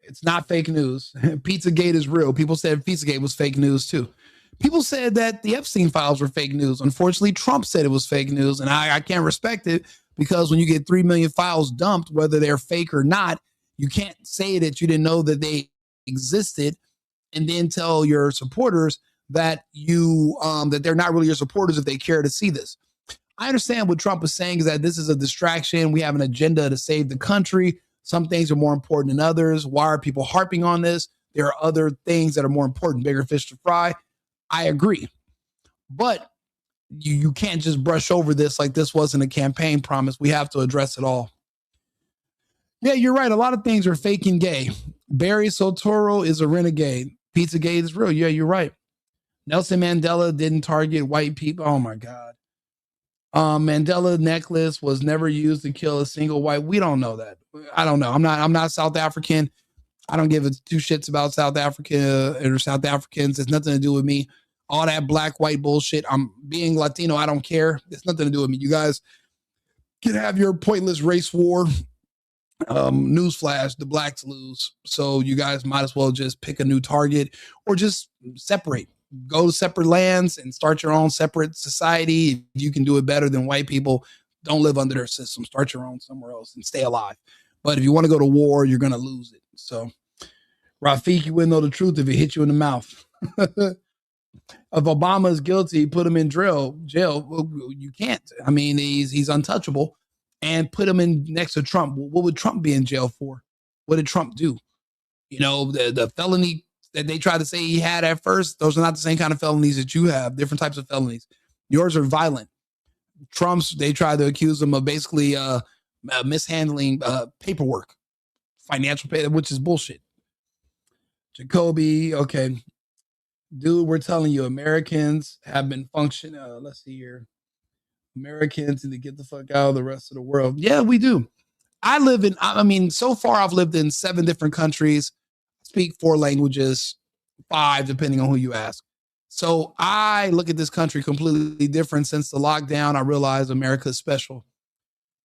It's not fake news. Pizzagate is real. People said Pizzagate was fake news too. People said that the Epstein files were fake news. Unfortunately, Trump said it was fake news, and I can't respect it because when you get 3 million files dumped, whether they're fake or not, you can't say that you didn't know that they existed and then tell your supporters that that they're not really your supporters if they care to see this. I understand what Trump is saying is that this is a distraction. We have an agenda to save the country. Some things are more important than others. Why are people harping on this? There are other things that are more important, bigger fish to fry. I agree. But you can't just brush over this like this wasn't a campaign promise. We have to address it all. Yeah, you're right. A lot of things are fake and gay. Barry Soetoro is a renegade. Pizzagate is real. Yeah, you're right. Nelson Mandela didn't target white people. Oh, my God. Mandela necklace was never used to kill a single white. We don't know that. I don't know. I'm not South African. I don't give a 2 shits about South Africa or South Africans. It's nothing to do with me. All that black, white bullshit. I'm being Latino. I don't care. It's nothing to do with me. You guys can have your pointless race war. Newsflash, the blacks lose. So you guys might as well just pick a new target or just separate. Go to separate lands and start your own separate society. If you can do it better than white people, don't live under their system. Start your own somewhere else and stay alive. But if you want to go to war, you're going to lose it. So, Rafiq, you wouldn't know the truth if it hit you in the mouth. If Obama is guilty, put him in jail. Well, you can't. I mean, he's untouchable. And put him in next to Trump. What would Trump be in jail for? What did Trump do? The felony that they tried to say he had at first, those are not the same kind of felonies that you have, different types of felonies. Yours are violent. Trump's, they tried to accuse him of basically mishandling paperwork, financial pay, which is bullshit. Jacoby, okay. Dude, we're telling you, Americans have been functioning. Let's see here. Americans need to get the fuck out of the rest of the world. Yeah, we do. So far I've lived in 7 different countries, speak 4 languages, 5, depending on who you ask. So I look at this country completely different. Since the lockdown, I realized America is special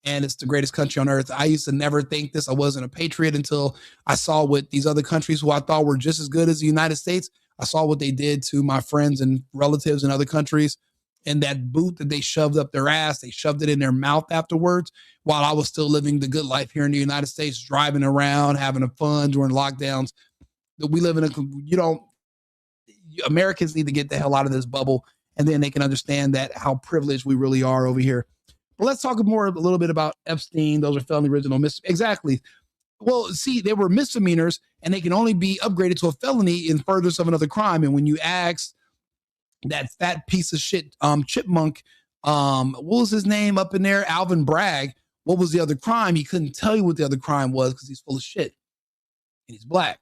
and it's the greatest country on earth. I used to never think this. I wasn't a patriot until I saw what these other countries who I thought were just as good as the United States. I saw what they did to my friends and relatives in other countries, and that boot that they shoved up their ass, they shoved it in their mouth afterwards while I was still living the good life here in the United States, driving around, having fun during lockdowns. We live in Americans need to get the hell out of this bubble, and then they can understand that how privileged we really are over here. But let's talk a little bit about Epstein. Those are felony original exactly. Well, see, they were misdemeanors, and they can only be upgraded to a felony in furtherance of another crime. And when you ask that fat piece of shit chipmunk, what was his name up in there? Alvin Bragg. What was the other crime? He couldn't tell you what the other crime was because he's full of shit. And he's black.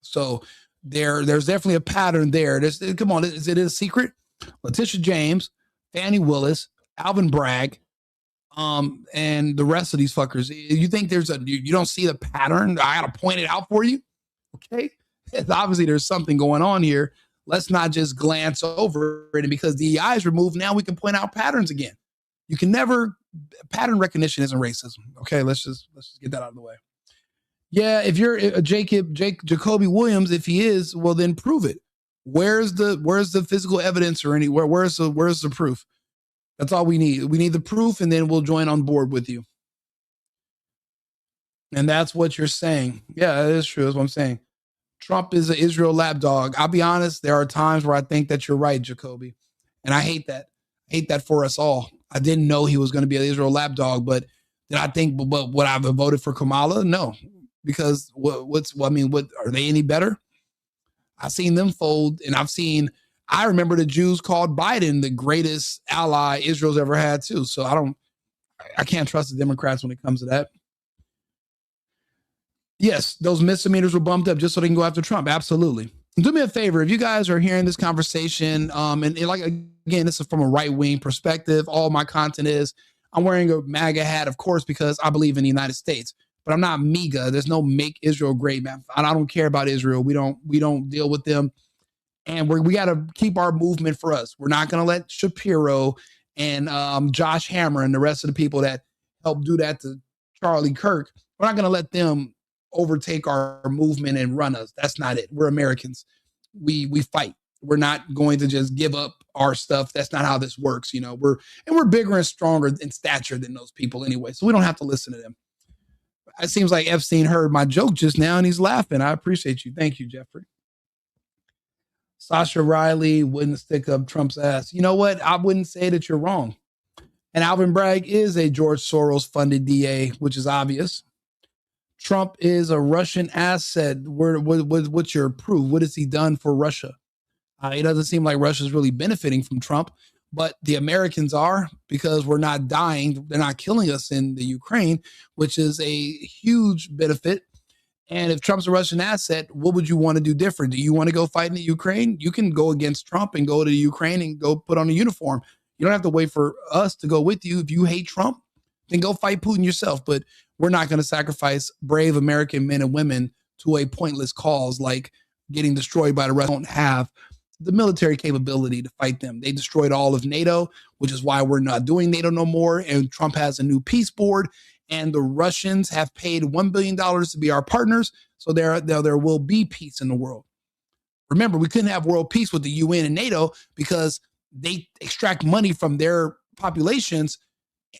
So there's definitely a pattern there. Come on, is it a secret? Letitia James, Fannie Willis, Alvin Bragg, and the rest of these fuckers. You think you don't see the pattern? I gotta point it out for you. Okay. Obviously there's something going on here. Let's not just glance over it. And because DEI is removed, now we can point out patterns again. You can never, pattern recognition isn't racism. Okay. Let's just get that out of the way. Yeah. If you're a Jacoby Williams, if he is, well, then prove it. Where's the physical evidence or anywhere? Where's the proof? That's all we need. We need the proof, and then we'll join on board with you. And that's what you're saying. Yeah, that is true. That's what I'm saying. Trump is an Israel lapdog. I'll be honest. There are times where I think that you're right, Jacoby. And I hate that. I hate that for us all. I didn't know he was going to be an Israel lapdog, but did I think, but would I have voted for Kamala? No, because what are they any better? I've seen them fold, and I remember the Jews called Biden the greatest ally Israel's ever had too. So I can't trust the Democrats when it comes to that. Yes, those misdemeanors were bumped up just so they can go after Trump. Absolutely. Do me a favor. If you guys are hearing this conversation, and like, again, this is from a right-wing perspective. All my content is, I'm wearing a MAGA hat, of course, because I believe in the United States, but I'm not MAGA. There's no make Israel great, man. I don't care about Israel. We don't deal with them. And we got to keep our movement for us. We're not going to let Shapiro and Josh Hammer and the rest of the people that helped do that to Charlie Kirk, we're not going to let them overtake our movement and run us. That's not it. We're Americans. We fight. We're not going to just give up our stuff. That's not how this works. You know, we're bigger and stronger in stature than those people anyway. So we don't have to listen to them. It seems like Epstein heard my joke just now and he's laughing. I appreciate you. Thank you, Jeffrey. Sasha Riley wouldn't stick up Trump's ass. You know what? I wouldn't say that you're wrong. And Alvin Bragg is a George Soros funded DA, which is obvious. Trump is a Russian asset. What's your proof? What has he done for Russia? It doesn't seem like Russia's really benefiting from Trump, but the Americans are, because we're not dying. They're not killing us in the Ukraine, which is a huge benefit. And if Trump's a Russian asset, what would you want to do different? Do you want to go fight in the Ukraine? You can go against Trump and go to the Ukraine and go put on a uniform. You don't have to wait for us to go with you. If you hate Trump, then go fight Putin yourself. But we're not going to sacrifice brave American men and women to a pointless cause like getting destroyed by the Russians. Don't have the military capability to fight them. They destroyed all of NATO, which is why we're not doing NATO no more. And Trump has a new peace board. And the Russians have paid $1 billion to be our partners. So there will be peace in the world. Remember, we couldn't have world peace with the UN and NATO because they extract money from their populations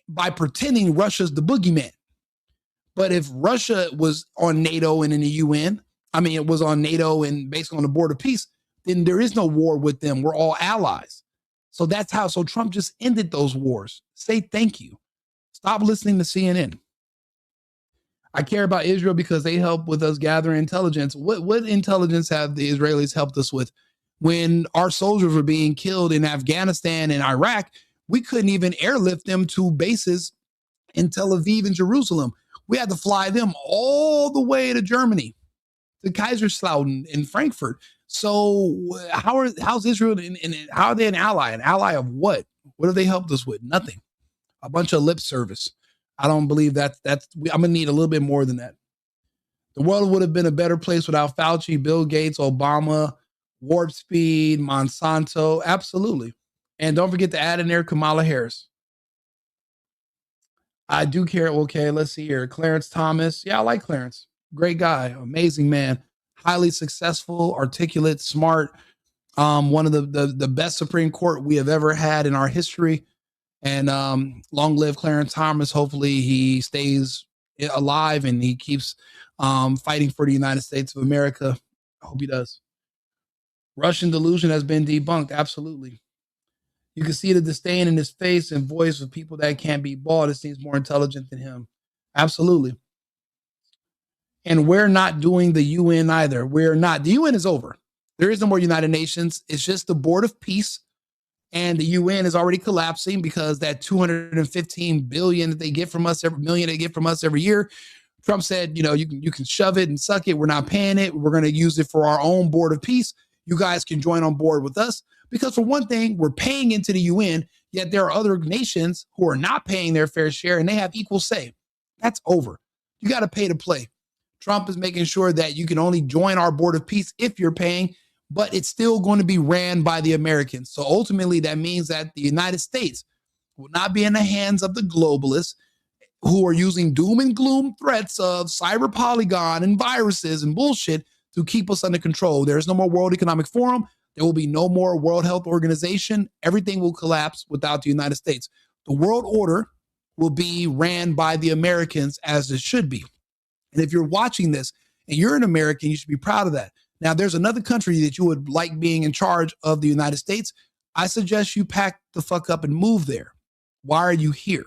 by pretending Russia's the boogeyman. But if Russia was on NATO and in the UN, it was on NATO and basically on the board of peace, then there is no war with them. We're all allies. So so Trump just ended those wars. Say thank you. Stop listening to CNN. I care about Israel because they help with us gathering intelligence. What intelligence have the Israelis helped us with? When our soldiers were being killed in Afghanistan and Iraq, we couldn't even airlift them to bases in Tel Aviv and Jerusalem. We had to fly them all the way to Germany, to Kaiserslautern in Frankfurt. So how's Israel and how are they an ally? An ally of what? What have they helped us with? Nothing. A bunch of lip service. I don't believe I'm gonna need a little bit more than that. The world would have been a better place without Fauci, Bill Gates, Obama, Warp Speed, Monsanto. Absolutely. And don't forget to add in there Kamala Harris. I do care. Okay, let's see here. Clarence Thomas. Yeah, I like Clarence. Great guy. Amazing man. Highly successful, articulate, smart. One of the best Supreme Court we have ever had in our history. And long live Clarence Thomas. Hopefully he stays alive and he keeps fighting for the United States of America. I hope he does. Russian delusion has been debunked. Absolutely. You can see the disdain in his face and voice of people that can't be bought. It seems more intelligent than him. Absolutely. And we're not doing the UN either. We're not. The UN is over. There is no more United Nations. It's just the Board of Peace. And the UN is already collapsing because that 215 billion that they get from us, every million they get from us every year. Trump said, you can shove it and suck it. We're not paying it. We're going to use it for our own Board of Peace. You guys can join on board with us. Because for one thing, we're paying into the UN, yet there are other nations who are not paying their fair share and they have equal say. That's over. You got to pay to play. Trump is making sure that you can only join our Board of Peace if you're paying, but it's still going to be ran by the Americans. So ultimately, that means that the United States will not be in the hands of the globalists who are using doom and gloom threats of cyber polygon and viruses and bullshit to keep us under control. There's no more World Economic Forum. There will be no more World Health Organization. Everything will collapse without the United States. The world order will be ran by the Americans as it should be. And if you're watching this and you're an American, you should be proud of that. Now, there's another country that you would like being in charge of the United States. I suggest you pack the fuck up and move there. Why are you here?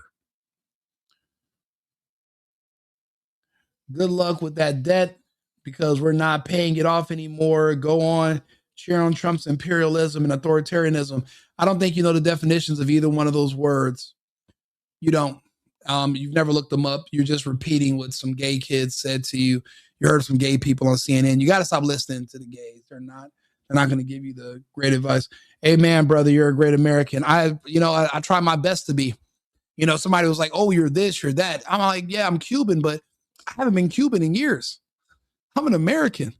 Good luck with that debt because we're not paying it off anymore. Go on. Cheer on Trump's imperialism and authoritarianism. I don't think you know the definitions of either one of those words. You don't. You've never looked them up. You're just repeating what some gay kids said to you. You heard some gay people on CNN. You got to stop listening to the gays. They're not going to give you the great advice. Hey, man, brother, you're a great American. I try my best to be. Somebody was like, oh, you're this, you're that. I'm like, yeah, I'm Cuban, but I haven't been Cuban in years. I'm an American.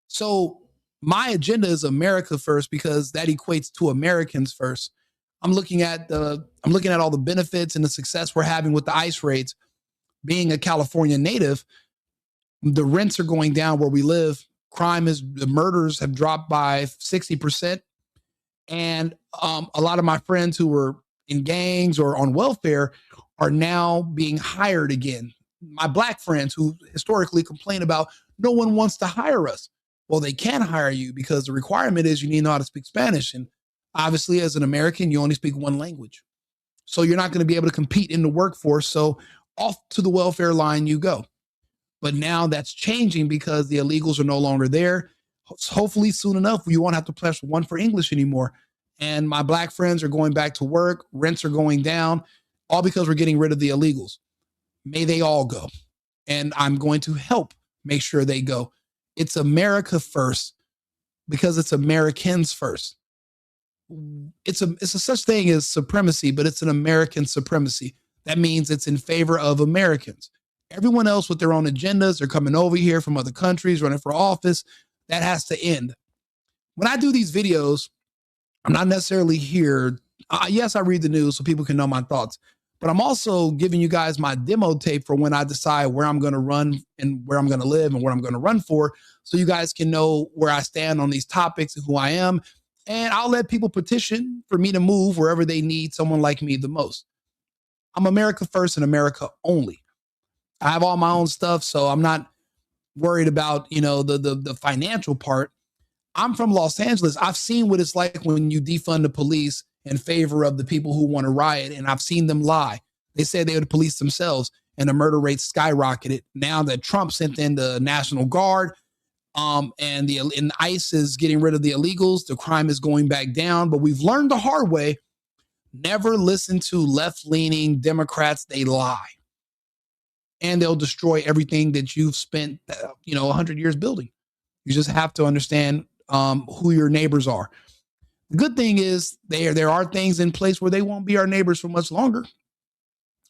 So my agenda is America first because that equates to Americans first. I'm looking at all the benefits and the success we're having with the ICE raids. Being a California native, the rents are going down where we live. The murders have dropped by 60%. And a lot of my friends who were in gangs or on welfare are now being hired again. My black friends who historically complain about no one wants to hire us. Well, they can hire you because the requirement is you need to know how to speak Spanish. And obviously, as an American, you only speak one language. So you're not going to be able to compete in the workforce. So off to the welfare line you go. But now that's changing because the illegals are no longer there. Hopefully soon enough, you won't have to press one for English anymore. And my black friends are going back to work. Rents are going down, all because we're getting rid of the illegals. May they all go. And I'm going to help make sure they go. It's America first because it's Americans first. It's a such thing as supremacy, but it's an American supremacy. That means it's in favor of Americans. Everyone else with their own agendas are coming over here from other countries, running for office. That has to end. When I do these videos, I'm not necessarily here. Yes, I read the news so people can know my thoughts, but I'm also giving you guys my demo tape for when I decide where I'm going to run and where I'm going to live and where I'm going to run for, so you guys can know where I stand on these topics and who I am. And I'll let people petition for me to move wherever they need someone like me the most. I'm America first and America only. I have all my own stuff, so I'm not worried about, the financial part. I'm from Los Angeles. I've seen what it's like when you defund the police in favor of the people who want to riot, and I've seen them lie. They said they would police themselves, and the murder rate skyrocketed. Now that Trump sent in the National Guard, and ICE is getting rid of the illegals, the crime is going back down. But we've learned the hard way: never listen to left-leaning Democrats. They lie. and they'll destroy everything that you've spent, 100 years building. You just have to understand who your neighbors are. The good thing is there are things in place where they won't be our neighbors for much longer.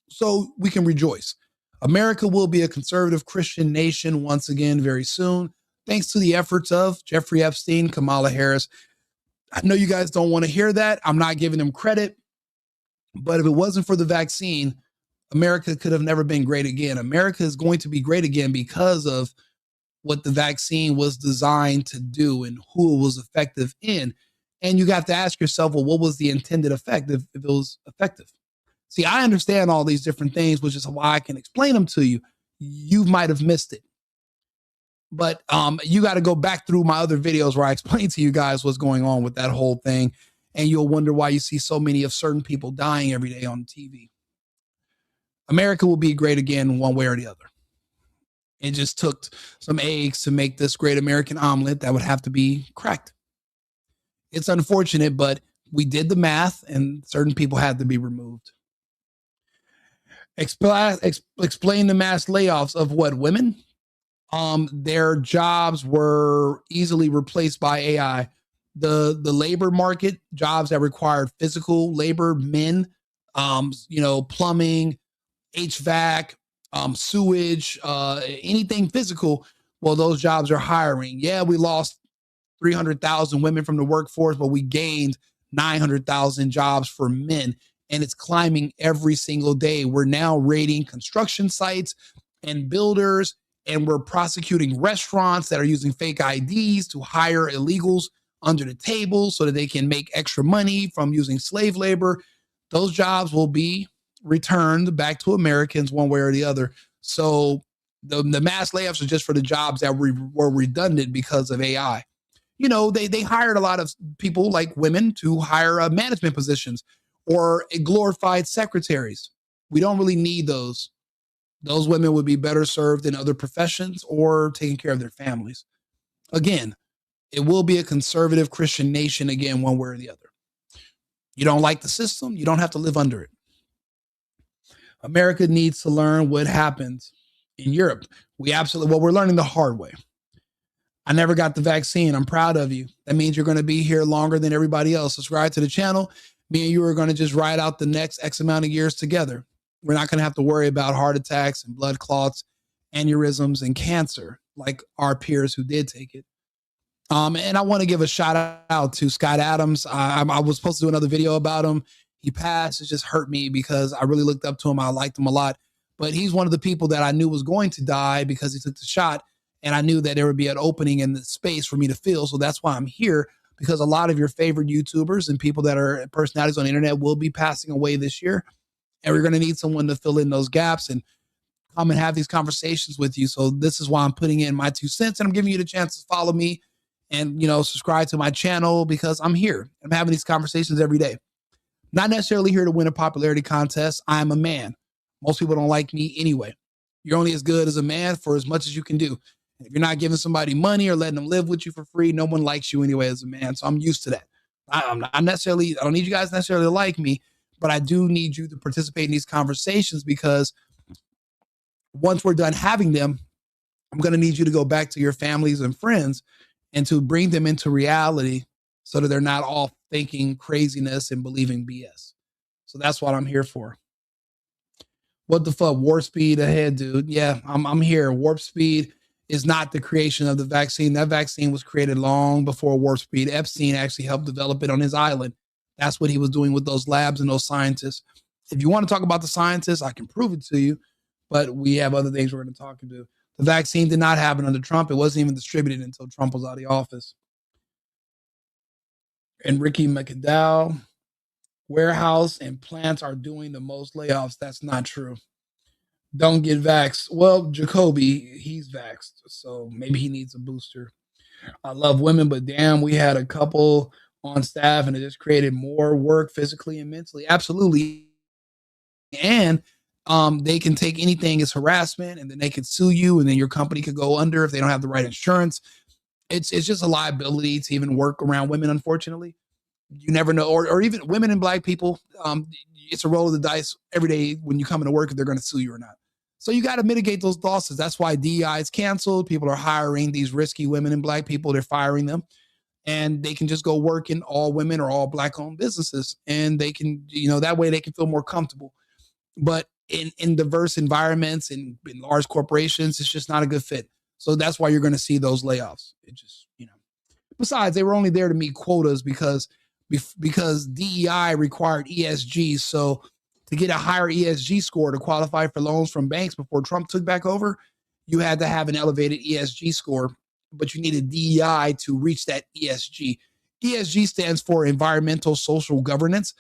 So we can rejoice. America will be a conservative Christian nation once again very soon, thanks to the efforts of Jeffrey Epstein, Kamala Harris. I know you guys don't want to hear that. I'm not giving them credit. But if it wasn't for the vaccine, America could have never been great again. America is going to be great again because of what the vaccine was designed to do and who it was effective in. And you got to ask yourself, well, what was the intended effect if it was effective? See, I understand all these different things, which is why I can explain them to you. You might have missed it. But you got to go back through my other videos where I explain to you guys what's going on with that whole thing. And you'll wonder why you see so many of certain people dying every day on TV. America will be great again one way or the other. It just took some eggs to make this great American omelet that would have to be cracked. It's unfortunate, but we did the math and certain people had to be removed. Explain the mass layoffs of what, women? Their jobs were easily replaced by AI. The labor market, jobs that required physical labor, men, plumbing, HVAC, sewage, anything physical, well, those jobs are hiring. Yeah, we lost 300,000 women from the workforce, but we gained 900,000 jobs for men, and it's climbing every single day. We're now raiding construction sites and builders, and we're prosecuting restaurants that are using fake IDs to hire illegals under the table so that they can make extra money from using slave labor. Those jobs will be returned back to Americans one way or the other. So the mass layoffs are just for the jobs that were redundant because of AI. They hired a lot of people like women to hire management positions or glorified secretaries. We don't really need those. Those women would be better served in other professions or taking care of their families. Again, it will be a conservative Christian nation again, one way or the other. You don't like the system, you don't have to live under it. America needs to learn what happened in Europe. We're learning the hard way. I never got the vaccine. I'm proud of you. That means you're going to be here longer than everybody else. Subscribe to the channel. Me and you are going to just ride out the next X amount of years together. We're not going to have to worry about heart attacks and blood clots, aneurysms, and cancer like our peers who did take it. And I want to give a shout out to Scott Adams. I was supposed to do another video about him. He passed. It just hurt me because I really looked up to him. I liked him a lot. But he's one of the people that I knew was going to die because he took the shot. And I knew that there would be an opening in the space for me to fill. So that's why I'm here, because a lot of your favorite YouTubers and people that are personalities on the internet will be passing away this year. And we're going to need someone to fill in those gaps and come and have these conversations with you. So this is why I'm putting in my 2 cents, and I'm giving you the chance to follow me and, subscribe to my channel, because I'm here. I'm having these conversations every day. Not necessarily here to win a popularity contest. I'm a man. Most people don't like me anyway. You're only as good as a man for as much as you can do. And if you're not giving somebody money or letting them live with you for free, no one likes you anyway as a man. So I'm used to that. I don't need you guys necessarily to like me, but I do need you to participate in these conversations, because once we're done having them, I'm going to need you to go back to your families and friends and to bring them into reality so that they're not all thinking craziness and believing BS. So that's what I'm here for. What the fuck? Warp speed ahead, dude. Yeah, I'm here. Warp speed is not the creation of the vaccine. That vaccine was created long before warp speed. Epstein actually helped develop it on his island. That's what he was doing with those labs and those scientists. If you want to talk about the scientists, I can prove it to you, but we have other things we're going to talk about. The vaccine did not happen under Trump. It wasn't even distributed until Trump was out of the office. And Ricky McDowell, warehouse and plants are doing the most layoffs. That's not true. Don't get vaxxed. Well, Jacoby, he's vaxxed, so maybe he needs a booster. I love women, but damn, we had a couple on staff and it just created more work physically and mentally. Absolutely. And they can take anything as harassment, and then they could sue you, and then your company could go under if they don't have the right insurance. It's just a liability to even work around women, unfortunately. You never know. Or even women and black people, it's a roll of the dice every day when you come into work if they're going to sue you or not. So you got to mitigate those losses. That's why DEI is canceled. People are hiring these risky women and black people. They're firing them. And they can just go work in all women or all black owned businesses. And they can, that way they can feel more comfortable. But in diverse environments and in large corporations, it's just not a good fit. So that's why you're going to see those layoffs. It just, besides, they were only there to meet quotas because DEI required ESG. So to get a higher ESG score to qualify for loans from banks before Trump took back over, you had to have an elevated ESG score, but you needed DEI to reach that ESG. ESG stands for environmental social governance.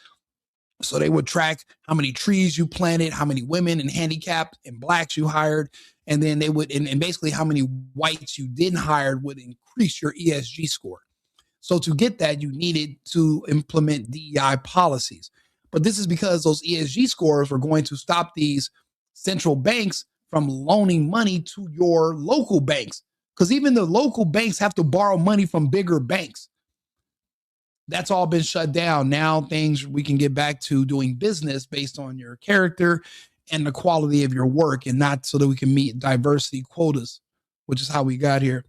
So they would track how many trees you planted, how many women and handicapped and blacks you hired. And then they would, and basically how many whites you didn't hire would increase your ESG score. So to get that, you needed to implement DEI policies. But this is because those ESG scores were going to stop these central banks from loaning money to your local banks. Because even the local banks have to borrow money from bigger banks. That's all been shut down. Now we can get back to doing business based on your character and the quality of your work, and not so that we can meet diversity quotas, which is how we got here.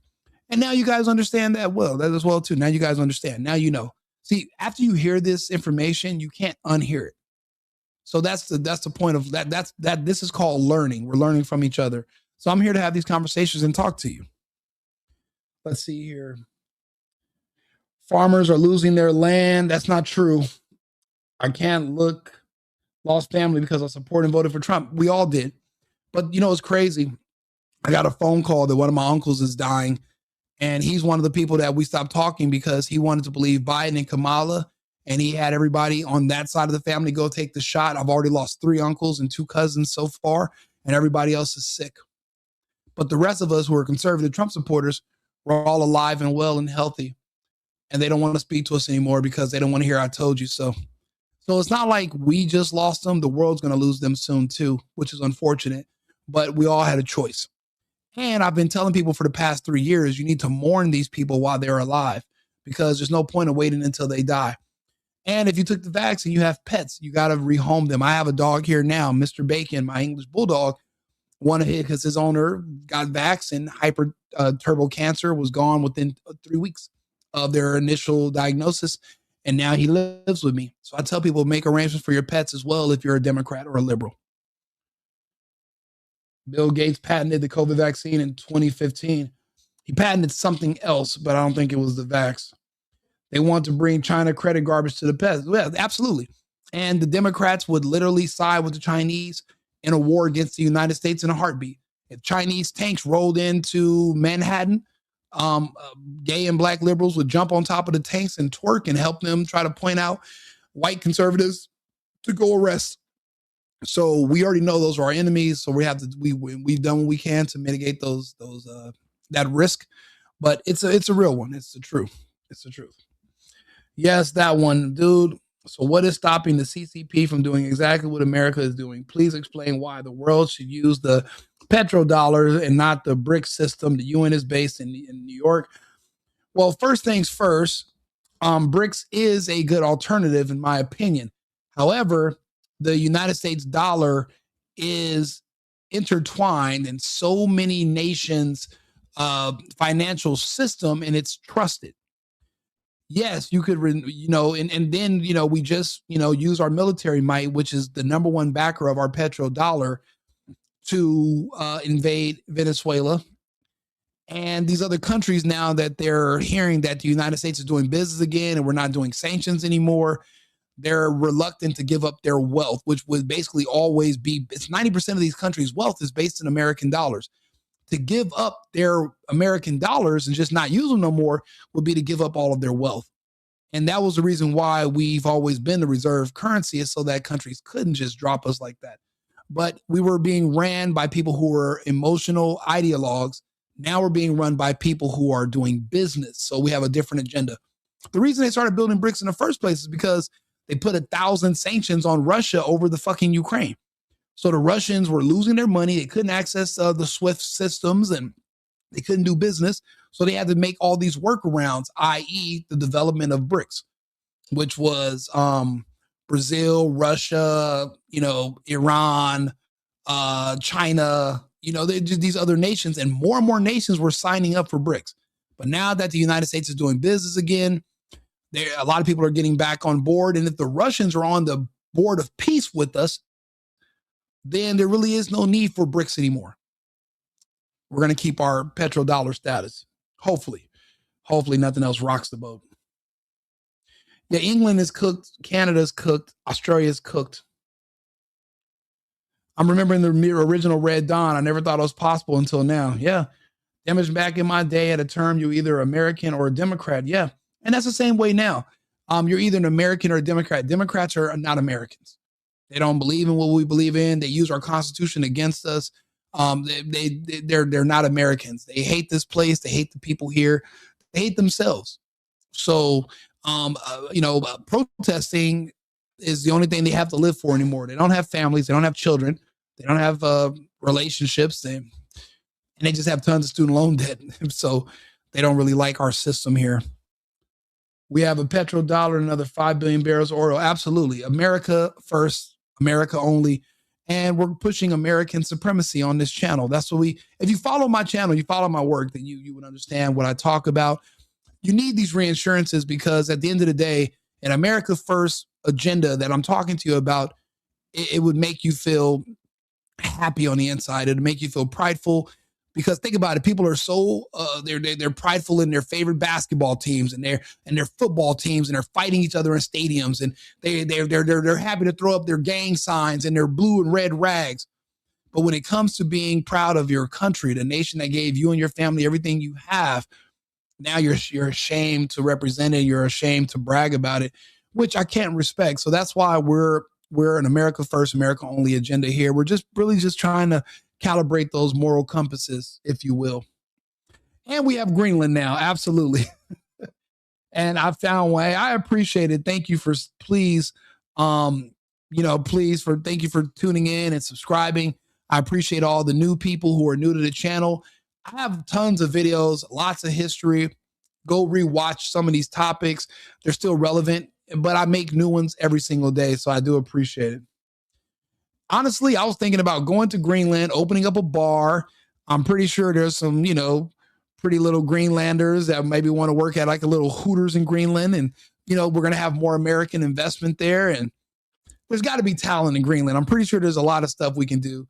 And now you guys understand that as well too. Now you guys understand. Now you know. See, after you hear this information, you can't unhear it. So that's the point of that. This is called learning. We're learning from each other. So I'm here to have these conversations and talk to you. Let's see here. Farmers are losing their land. That's not true. I can't lost family because I supported and voted for Trump. We all did. But it's crazy. I got a phone call that one of my uncles is dying. And he's one of the people that we stopped talking because he wanted to believe Biden and Kamala. And he had everybody on that side of the family go take the shot. I've already lost 3 uncles and 2 cousins so far. And everybody else is sick. But the rest of us who are conservative Trump supporters, we're all alive and well and healthy. And they don't want to speak to us anymore because they don't want to hear I told you so. So it's not like we just lost them. The world's going to lose them soon too, which is unfortunate. But we all had a choice. And I've been telling people for the past 3 years, you need to mourn these people while they're alive because there's no point of waiting until they die. And if you took the vaccine, you have pets, you got to rehome them. I have a dog here now, Mr. Bacon, my English bulldog, because his owner got vaccinated, hyper turbo cancer was gone within 3 weeks of their initial diagnosis. And now he lives with me. So I tell people, make arrangements for your pets as well if you're a Democrat or a liberal. Bill Gates patented the COVID vaccine in 2015. He patented something else, but I don't think it was the vax. They want to bring China credit garbage to the pets. Yeah, absolutely. And the Democrats would literally side with the Chinese in a war against the United States in a heartbeat. If Chinese tanks rolled into Manhattan, gay and black liberals would jump on top of the tanks and twerk and help them try to point out white conservatives to go arrest. So we already know those are our enemies. So we've done what we can to mitigate that risk. But it's a real one. It's the truth. It's the truth. Yes, that one, dude. So what is stopping the CCP from doing exactly what America is doing? Please explain why the world should use the petrodollar and not the BRICS system. The UN is based in New York. Well, first things first, BRICS is a good alternative in my opinion. However, the United States dollar is intertwined in so many nations' financial system, and it's trusted. Yes, you could, and then, we just, use our military might, which is the number one backer of our petrodollar, to invade Venezuela. And these other countries, now that they're hearing that the United States is doing business again and we're not doing sanctions anymore, they're reluctant to give up their wealth, which would basically always be, it's 90% of these countries' wealth is based in American dollars. To give up their American dollars and just not use them no more would be to give up all of their wealth. And that was the reason why we've always been the reserve currency, is so that countries couldn't just drop us like that. But we were being ran by people who were emotional ideologues. Now we're being run by people who are doing business. So we have a different agenda. The reason they started building BRICS in the first place is because they put 1,000 sanctions on Russia over the fucking Ukraine. So the Russians were losing their money. They couldn't access the SWIFT systems and they couldn't do business. So they had to make all these workarounds, i.e. the development of BRICS, which was Brazil, Russia, Iran, China, these other nations, and more nations were signing up for BRICS. But now that the United States is doing business again, a lot of people are getting back on board. And if the Russians are on the board of peace with us, then there really is no need for BRICS anymore. We're going to keep our petrodollar status. Hopefully nothing else rocks the boat. Yeah, England is cooked. Canada's cooked. Australia's cooked. I'm remembering the original Red Dawn. I never thought it was possible until now. Yeah. Damage back in my day at a term, you're either American or a Democrat. Yeah. And that's the same way now. You're either an American or a Democrat. Democrats are not Americans. They don't believe in what we believe in. They use our Constitution against us. They're not Americans. They hate this place. They hate the people here. They hate themselves. So, protesting is the only thing they have to live for anymore. They don't have families. They don't have children. They don't have relationships. And they just have tons of student loan debt. So they don't really like our system here. We have a petrodollar, another 5 billion barrels of oil. Absolutely. America first, America only. And we're pushing American supremacy on this channel. That's what if you follow my channel, you follow my work, then you would understand what I talk about. You need these reinsurances because at the end of the day, an America first agenda that I'm talking to you about, it would make you feel happy on the inside. It'd make you feel prideful. Because think about it, people are so they're prideful in their favorite basketball teams and their football teams, and they're fighting each other in stadiums, and they're happy to throw up their gang signs and their blue and red rags. But when it comes to being proud of your country, the nation that gave you and your family everything you have, now you're ashamed to represent it. You're ashamed to brag about it, which I can't respect. So that's why we're an America first, America only agenda here. We're just really just trying to calibrate those moral compasses, if you will. And we have Greenland now. Absolutely. And I found way. I appreciate it. Thank you for thank you for tuning in and subscribing. I appreciate all the new people who are new to the channel. I have tons of videos, lots of history. Go rewatch some of these topics. They're still relevant, but I make new ones every single day. So I do appreciate it. Honestly, I was thinking about going to Greenland, opening up a bar. I'm pretty sure there's some, pretty little Greenlanders that maybe want to work at like a little Hooters in Greenland. And, we're going to have more American investment there. And there's got to be talent in Greenland. I'm pretty sure there's a lot of stuff we can do.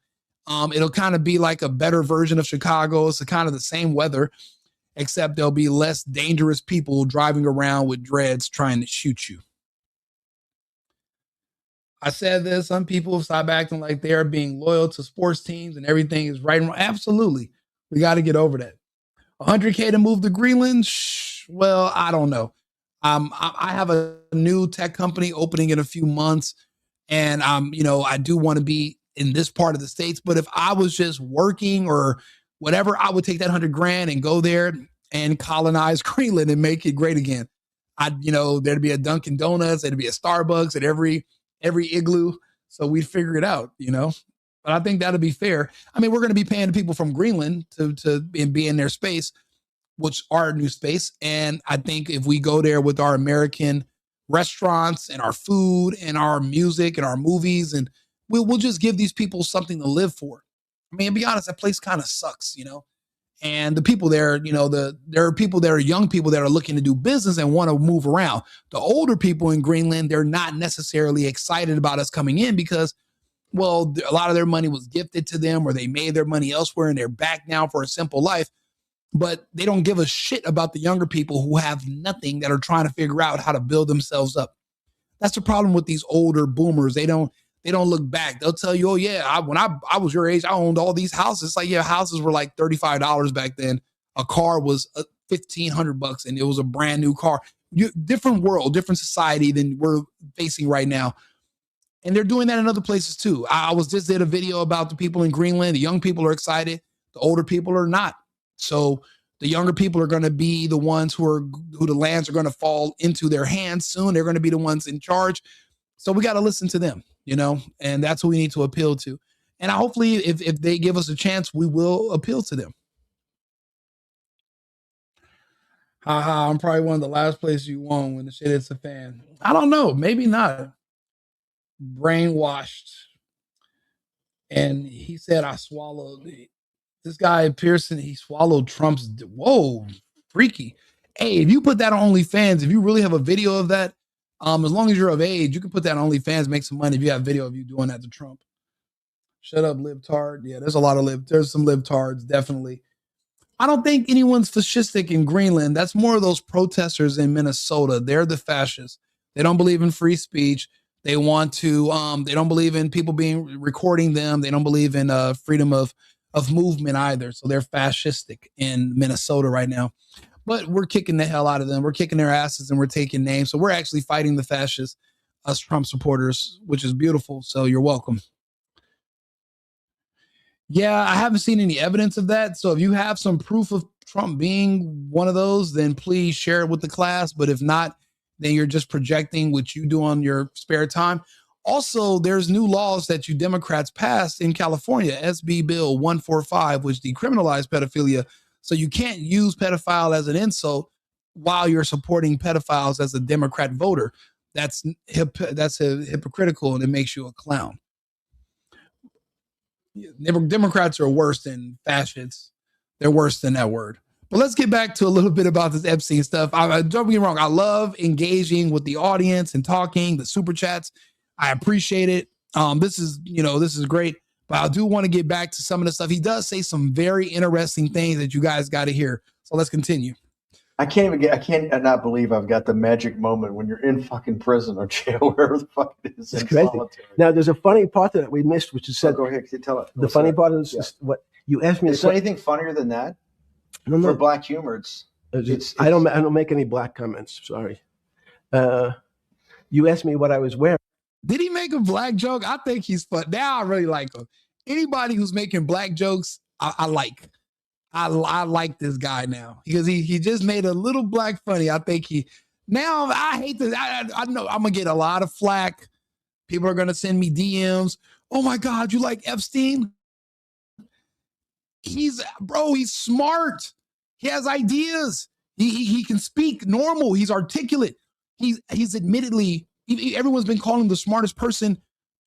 It'll kind of be like a better version of Chicago. It's kind of the same weather, except there'll be less dangerous people driving around with dreads trying to shoot you. I said this, some people stop acting like they are being loyal to sports teams and everything is right and wrong. Absolutely. We got to get over that. 100K to move to Greenland? Well, I don't know. I have a new tech company opening in a few months. And, I do want to be in this part of the States. But if I was just working or whatever, I would take that 100 grand and go there and colonize Greenland and make it great again. There'd be a Dunkin' Donuts, there'd be a Starbucks at every igloo. So we'd figure it out, but I think that'd be fair. I mean, we're going to be paying the people from Greenland to be in their space, which our new space. And I think if we go there with our American restaurants and our food and our music and our movies, and we'll just give these people something to live for. I mean, to be honest, that place kind of sucks, And the people there, there are people that are young people that are looking to do business and want to move around. The older people in Greenland, they're not necessarily excited about us coming in because, well, a lot of their money was gifted to them or they made their money elsewhere and they're back now for a simple life. But they don't give a shit about the younger people who have nothing that are trying to figure out how to build themselves up. That's the problem with these older boomers. They don't look back. They'll tell you, oh yeah, when I was your age, I owned all these houses. It's like, yeah, houses were like $35 back then. A car was $1,500 and it was a brand new car. Different world, different society than we're facing right now. And they're doing that in other places too. I was just did a video about the people in Greenland. The young people are excited. The older people are not. So the younger people are going to be the ones who the lands are going to fall into their hands soon. They're going to be the ones in charge. So we got to listen to them, and that's who we need to appeal to. And hopefully if they give us a chance, we will appeal to them. I'm probably one of the last places you want when the shit hits a fan. I don't know. Maybe not. Brainwashed. and he said, I swallowed this guy Pearson. He swallowed Trump's. Whoa, freaky. Hey, if you put that on OnlyFans, if you really have a video of that, as long as you're of age, you can put that on OnlyFans, make some money if you have video of you doing that to Trump. Shut up, libtard. Yeah, there's some libtards, definitely. I don't think anyone's fascistic in Greenland. That's more of those protesters in Minnesota. They're the fascists. They don't believe in free speech. They want to, they don't believe in people recording them. They don't believe in freedom of movement either. So they're fascistic in Minnesota right now. But we're kicking the hell out of them. We're kicking their asses and we're taking names. So we're actually fighting the fascists, us Trump supporters, which is beautiful. So you're welcome. Yeah, I haven't seen any evidence of that. So if you have some proof of Trump being one of those, then please share it with the class. But if not, then you're just projecting what you do on your spare time. Also, there's new laws that you Democrats passed in California, SB Bill 145, which decriminalized pedophilia. So you can't use pedophile as an insult while you're supporting pedophiles as a Democrat voter. That's hypocritical, and it makes you a clown. Democrats are worse than fascists. They're worse than that word. But let's get back to a little bit about this Epstein stuff. Don't get me wrong. I love engaging with the audience and talking, the super chats. I appreciate it. This is great. But I do want to get back to some of the stuff. He does say some very interesting things that you guys got to hear. So let's continue.
I cannot believe I've got the magic moment when you're in fucking prison or jail, wherever the fuck it is.
It's crazy. Solitary. Now, there's a funny part that we missed, which is said.
Go ahead, tell it.
The funny part is what you asked me.
Is there anything funnier than that? No. For black humor, it's
I don't make any black comments. Sorry. You asked me what I was wearing.
Did he make a black joke? I think he's fun. Now I really like him. Anybody who's making black jokes, I like. I like this guy now because he just made a little black funny. I think I hate this. I know I'm gonna get a lot of flack. People are gonna send me DMs. Oh my God, you like Epstein? He's smart. He has ideas. He can speak normal. He's articulate. He's admittedly, everyone's been calling him the smartest person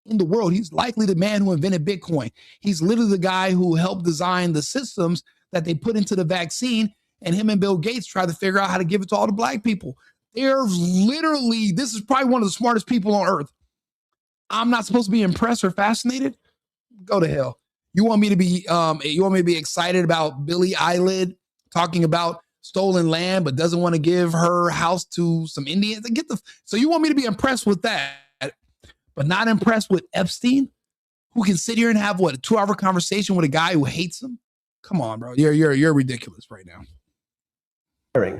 in the world. He's likely the man who invented Bitcoin. He's literally the guy who helped design the systems that they put into the vaccine, and him and Bill Gates tried to figure out how to give it to all the black people. This is probably one of the smartest people on earth. I'm not supposed to be impressed or fascinated? Go to hell. You want me to be excited about Billie Eilish talking about stolen land, but doesn't want to give her house to some Indians? So you want me to be impressed with that, but not impressed with Epstein, who can sit here and have a 2-hour conversation with a guy who hates him? Come on, bro. You're ridiculous right now.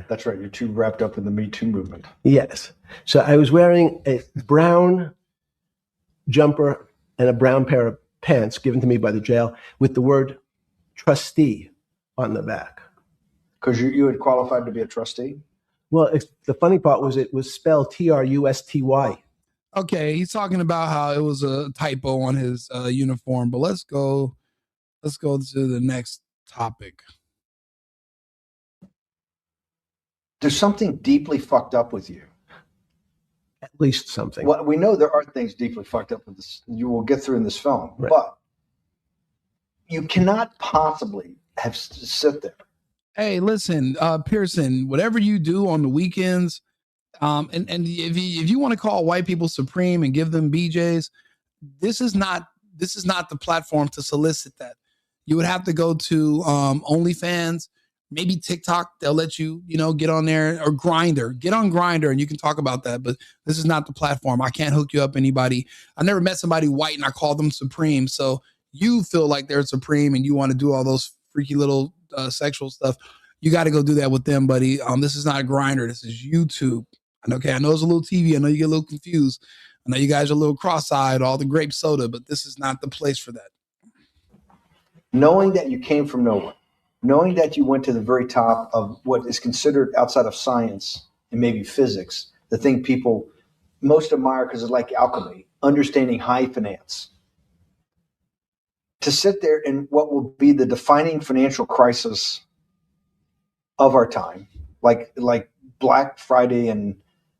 That's right. You're too wrapped up in the Me Too movement.
Yes. So I was wearing a brown jumper and a brown pair of pants given to me by the jail with the word trustee on the back.
Because you had qualified to be a trustee?
Well, the funny part was it was spelled Trusty.
Okay, he's talking about how it was a typo on his uniform, but let's go to the next topic.
There's something deeply fucked up with you.
At least something.
Well, we know there are things deeply fucked up with this. You will get through in this film, right. But you cannot possibly have to sit there.
Hey, listen, Pearson, whatever you do on the weekends, and if you want to call white people supreme and give them BJs, this is not the platform to solicit that. You would have to go to OnlyFans, maybe TikTok. They'll let you, get on there, or Grindr. Get on Grindr and you can talk about that. But this is not the platform. I can't hook you up anybody. I never met somebody white and I called them supreme. So you feel like they're supreme and you want to do all those freaky little sexual stuff. You got to go do that with them, buddy. This is not Grindr. This is YouTube. Okay, I know it's a little TV. I know you get a little confused. I know you guys are a little cross-eyed, all the grape soda, but this is not the place for that.
Knowing that you came from nowhere, knowing that you went to the very top of what is considered outside of science and maybe physics, the thing people most admire because it's like alchemy, understanding high finance. To sit there in what will be the defining financial crisis of our time, like Black Friday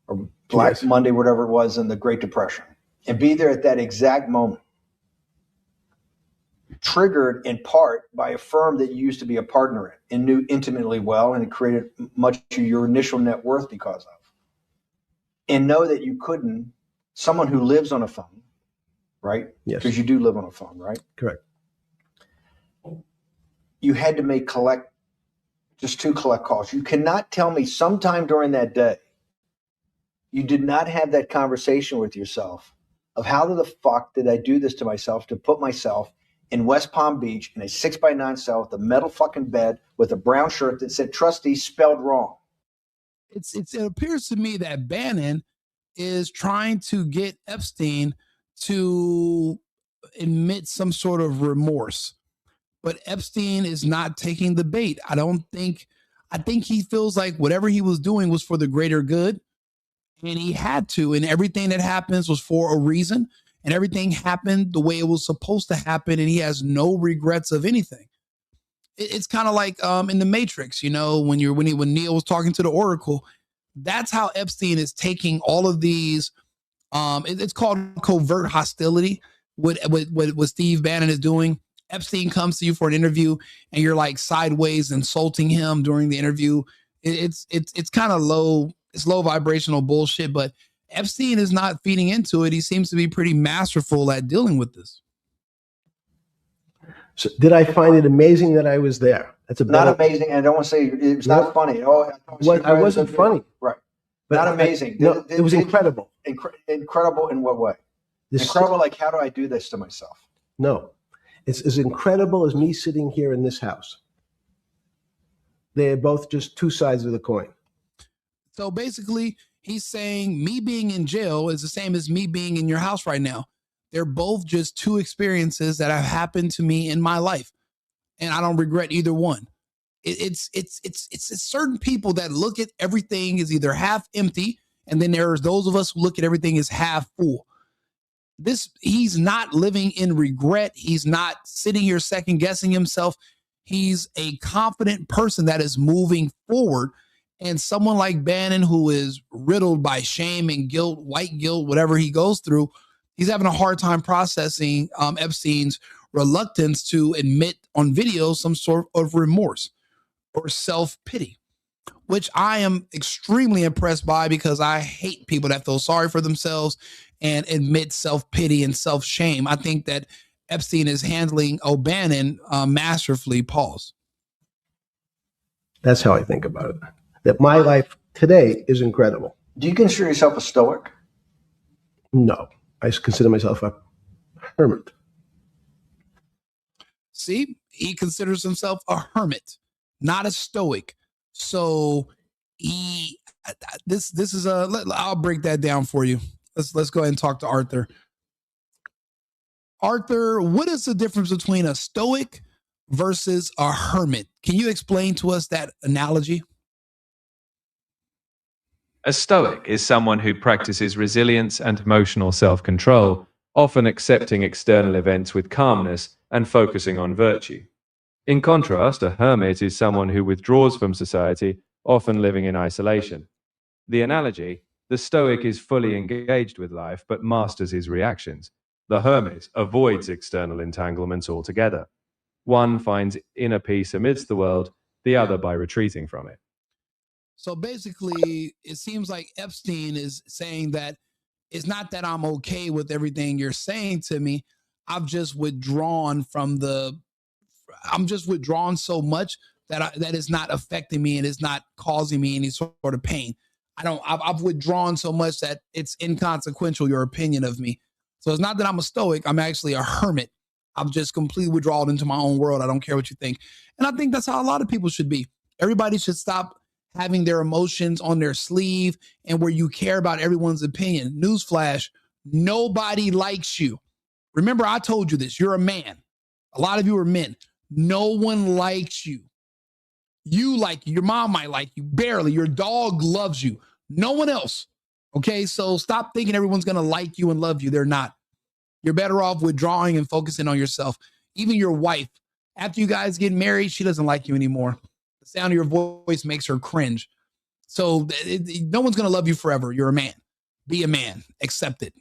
or Black Monday, whatever it was in the Great Depression, and be there at that exact moment triggered in part by a firm that you used to be a partner in and knew intimately well, and it created much of your initial net worth because of. And know that you couldn't, someone who lives on a phone, right?
Yes.
Because you do live on a phone, right?
Correct.
You had to make just 2 collect calls. You cannot tell me sometime during that day you did not have that conversation with yourself of how the fuck did I do this to myself to put myself in West Palm Beach in a 6x9 cell with a metal fucking bed with a brown shirt that said trustee spelled wrong.
It appears to me that Bannon is trying to get Epstein to admit some sort of remorse. But Epstein is not taking the bait. I think he feels like whatever he was doing was for the greater good. And he had to, and everything that happens was for a reason, and everything happened the way it was supposed to happen, and he has no regrets of anything. It's kind of like in the Matrix, you know, when Neo was talking to the Oracle. That's how Epstein is taking all of these. It's called covert hostility. What Steve Bannon is doing. Epstein comes to you for an interview, and you're like sideways insulting him during the interview. It's kind of low. It's low vibrational bullshit. But Epstein is not feeding into it. He seems to be pretty masterful at dealing with this.
So did I find it amazing that I was there? That's
not amazing. And I don't want to say it was not funny. Oh,
I wasn't funny.
Right. But not amazing.
It was incredible.
Incredible in what way? Incredible, like, how do I do this to myself?
No. It's as incredible as me sitting here in this house. They're both just 2 sides of the coin.
So basically, he's saying me being in jail is the same as me being in your house right now. They're both just 2 experiences that have happened to me in my life, and I don't regret either one. It's certain people that look at everything as either half empty, and then there's those of us who look at everything as half full. He's not living in regret. He's not sitting here second guessing himself. He's a confident person that is moving forward. And someone like Bannon, who is riddled by shame and guilt, white guilt, whatever he goes through, he's having a hard time processing Epstein's reluctance to admit on video some sort of remorse or self-pity, which I am extremely impressed by, because I hate people that feel sorry for themselves and admit self-pity and self-shame. I think that Epstein is handling O'Bannon masterfully. Pause.
That's how I think about it. That my life today is incredible.
Do you consider yourself a stoic?
No, I consider myself a hermit.
See, he considers himself a hermit, not a stoic. So I'll break that down for you. Let's go ahead and talk to Arthur. Arthur, what is the difference between a stoic versus a hermit? Can you explain to us that analogy?
A stoic is someone who practices resilience and emotional self-control, often accepting external events with calmness and focusing on virtue. In contrast, a hermit is someone who withdraws from society, often living in isolation. The analogy: the stoic is fully engaged with life but masters his reactions. The hermit avoids external entanglements altogether. One finds inner peace amidst the world, the other by retreating from it.
So basically, it seems like Epstein is saying that it's not that I'm okay with everything you're saying to me. I'm just withdrawn so much that that is not affecting me and is not causing me any sort of pain. I've withdrawn so much that it's inconsequential, your opinion of me. So it's not that I'm a stoic. I'm actually a hermit. I'm just completely withdrawn into my own world. I don't care what you think. And I think that's how a lot of people should be. Everybody should stop having their emotions on their sleeve and where you care about everyone's opinion. Newsflash, nobody likes you. Remember, I told you this. You're a man. A lot of you are men. No one likes you. You like you. Your mom might like you, barely. Your dog loves you. No one else. Okay, so stop thinking everyone's going to like you and love you. They're not. You're better off withdrawing and focusing on yourself. Even your wife, after you guys get married, she doesn't like you anymore. The sound of your voice makes her cringe. So no one's going to love you forever. You're a man. Be a man. Accept it.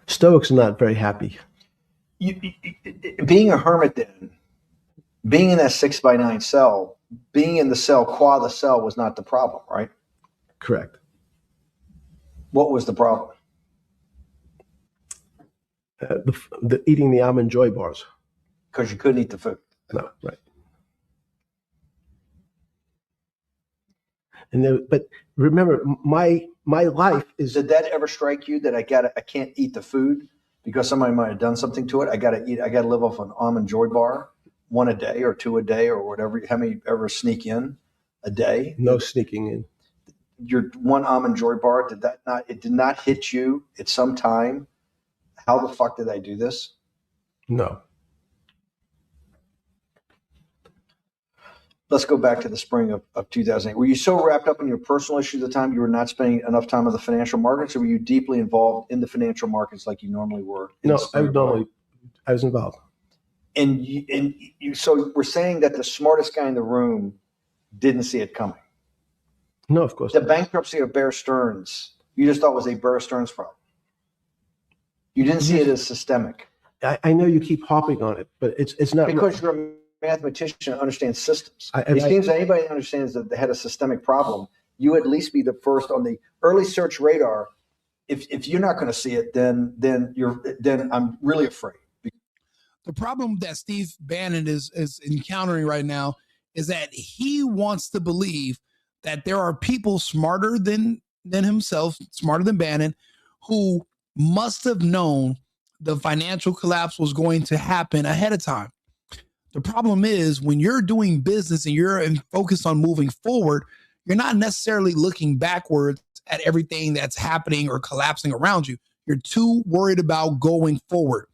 Stoics are not very happy.
Being a hermit then, being in that 6x9 cell, being in the cell, qua the cell was not the problem, right?
Correct.
What was the problem?
Eating the almond joy bars.
Because you couldn't eat the food.
No, right. But remember, my life is.
Did that ever strike you that I can't eat the food because somebody might have done something to it? I got to live off an almond joy bar, 1 a day or 2 a day or whatever. How many ever sneak in a day?
No sneaking in.
Your 1 almond joy bar, it did not hit you at some time? How the fuck did I do this?
No.
Let's go back to the spring of 2008. Were you so wrapped up in your personal issues at the time you were not spending enough time on the financial markets, or were you deeply involved in the financial markets like you normally were?
No, I was involved.
And so we're saying that the smartest guy in the room didn't see it coming.
No, of course
not.
The
bankruptcy of Bear Stearns, you just thought was a Bear Stearns problem. You didn't see it as systemic.
I know you keep harping on it, but it's not.
Because you're a mathematician and understands systems. It seems that anybody that understands that they had a systemic problem, you at least be the first on the early search radar. If you're not going to see it, then I'm really afraid.
The problem that Steve Bannon is encountering right now is that he wants to believe that there are people smarter than himself, smarter than Bannon, who must have known the financial collapse was going to happen ahead of time. The problem is when you're doing business and you're focused on moving forward, you're not necessarily looking backwards at everything that's happening or collapsing around you. You're too worried about going forward.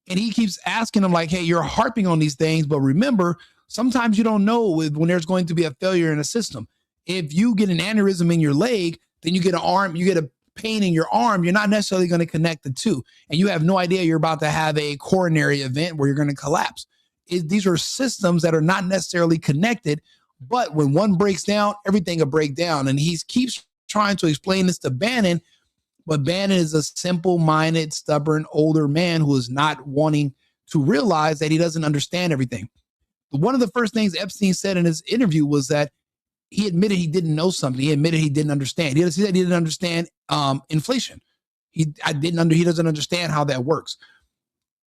And he keeps asking him like, hey, you're harping on these things, but remember, sometimes you don't know when there's going to be a failure in a system. If you get an aneurysm in your leg, then you get a pain in your arm, you're not necessarily going to connect the two. And you have no idea you're about to have a coronary event where you're going to collapse. These are systems that are not necessarily connected, but when one breaks down, everything will break down. And he keeps trying to explain this to Bannon, but Bannon is a simple-minded, stubborn, older man who is not wanting to realize that he doesn't understand everything. One of the first things Epstein said in his interview was that he admitted he didn't know something. He admitted he didn't understand. He said he didn't understand inflation. He doesn't understand how that works,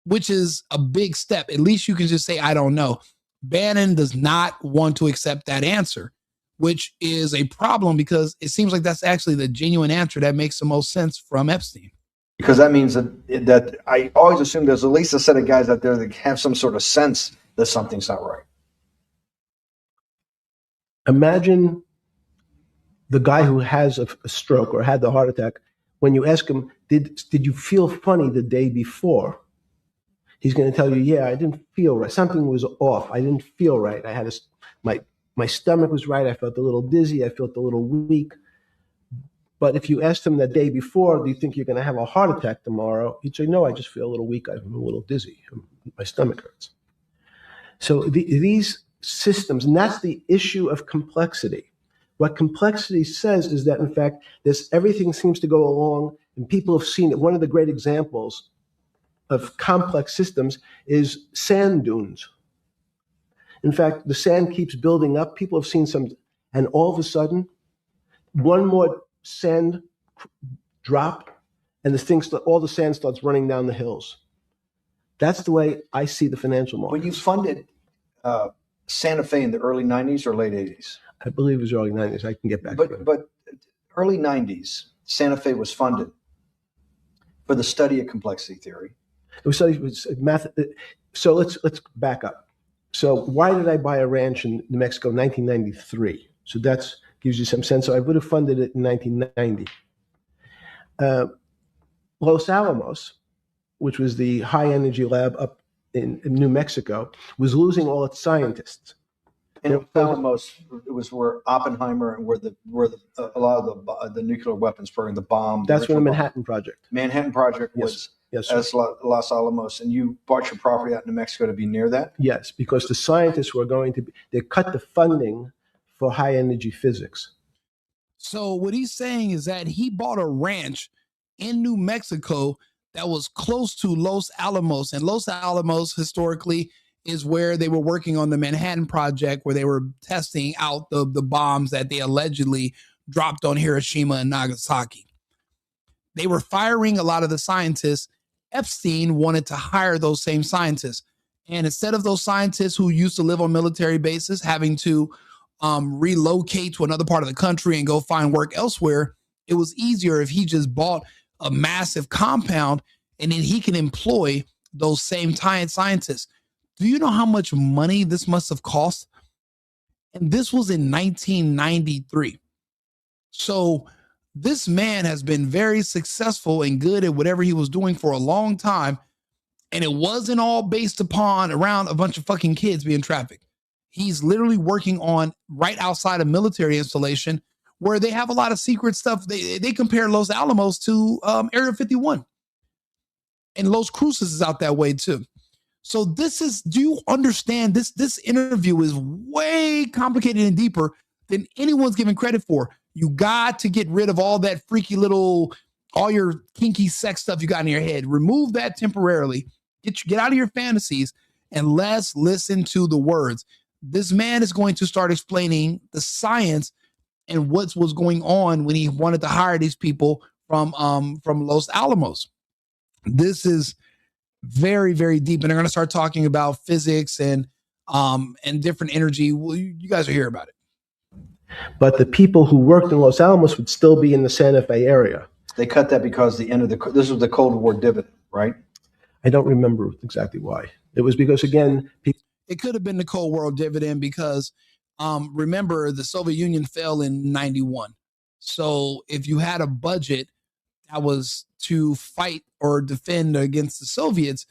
which is a big step. At least you can just say, I don't know. Bannon does not want to accept that answer, which is a problem because it seems like that's actually the genuine answer that makes the most sense from Epstein.
Because that means that I always assume there's at least a set of guys out there that have some sort of sense that something's not right.
Imagine the guy who has a stroke or had the heart attack. When you ask him, did you feel funny the day before? He's going to tell you, yeah, I didn't feel right. Something was off. I didn't feel right. I had my stomach was right. I felt a little dizzy. I felt a little weak. But if you asked him the day before, do you think you're going to have a heart attack tomorrow? He'd say, no, I just feel a little weak. I'm a little dizzy. My stomach hurts. So these systems, and that's the issue of complexity. What complexity says is that, in fact, everything seems to go along, and people have seen it. One of the great examples of complex systems is sand dunes. In fact, the sand keeps building up. People have seen some, and all of a sudden, one more sand drop, and all the sand starts running down the hills. That's the way I see the financial markets.
When you funded Santa Fe in the early 90s or late 80s?
I believe it was early 90s. I can get back to it.
But early 90s, Santa Fe was funded for the study of complexity theory.
It was math. So let's back up. So why did I buy a ranch in New Mexico in 1993? So that gives you some sense. So I would have funded it in 1990. Los Alamos, which was the high energy lab up in New Mexico, was losing all its scientists.
And Los Alamos, it was where Oppenheimer and where a lot of the nuclear weapons program, the bomb.
That's where the Manhattan Project.
Manhattan Project was as Los Alamos, and you bought your property out in New Mexico to be near that?
Yes, because the scientists were they cut the funding for high energy physics.
So what he's saying is that he bought a ranch in New Mexico that was close to Los Alamos. And Los Alamos historically is where they were working on the Manhattan Project, where they were testing out the bombs that they allegedly dropped on Hiroshima and Nagasaki. They were firing a lot of the scientists. Epstein wanted to hire those same scientists. And instead of those scientists who used to live on military bases having to relocate to another part of the country and go find work elsewhere, it was easier if he just bought a massive compound and then he can employ those same scientists. Do you know how much money this must have cost? And this was in 1993. So this man has been very successful and good at whatever he was doing for a long time. And it wasn't all based upon around a bunch of fucking kids being trafficked. He's literally working on right outside a military installation where they have a lot of secret stuff. They compare Los Alamos to Area 51. And Los Cruces is out that way too. So this is, do you understand this interview is way complicated and deeper than anyone's giving credit for. You got to get rid of all that freaky little, all your kinky sex stuff you got in your head. Remove that temporarily. Get out of your fantasies and let's listen to the words. This man is going to start explaining the science and what was going on when he wanted to hire these people from Los Alamos. This is very, very deep, and they're going to start talking about physics and different energy. Well, you guys will hear about it.
But the people who worked in Los Alamos would still be in the Santa Fe area.
They cut that because this was the Cold War dividend, right?
I don't remember exactly why. It was because, again,
it could have been the Cold War dividend because remember the Soviet Union fell in 91. So if you had a budget that was to fight or defend against the Soviets,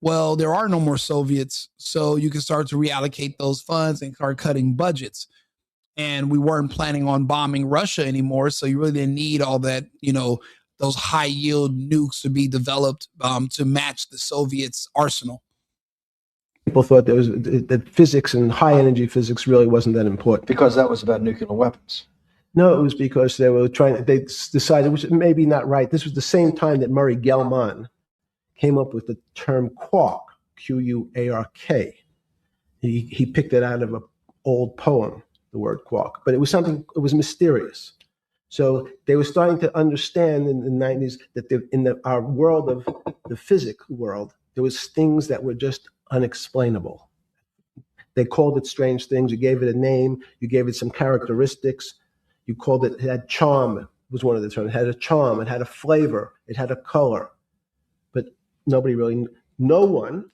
well, there are no more Soviets. So you can start to reallocate those funds and start cutting budgets. And we weren't planning on bombing Russia anymore. So you really didn't need all that, those high yield nukes to be developed to match the Soviets' arsenal.
People thought that physics and high energy physics really wasn't that important.
Because that was about nuclear weapons.
No, it was because they decided, which maybe not right. This was the same time that Murray Gell-Mann came up with the term quark, Q-U-A-R-K. He picked it out of an old poem, the word quark, but it was it was mysterious. So they were starting to understand in the 90s that in our world of the physics world, there was things that were just unexplainable. They called it strange things. You gave it a name. You gave it some characteristics. You called it had charm, was one of the terms. It had a charm. It had a flavor. It had a color. But no one,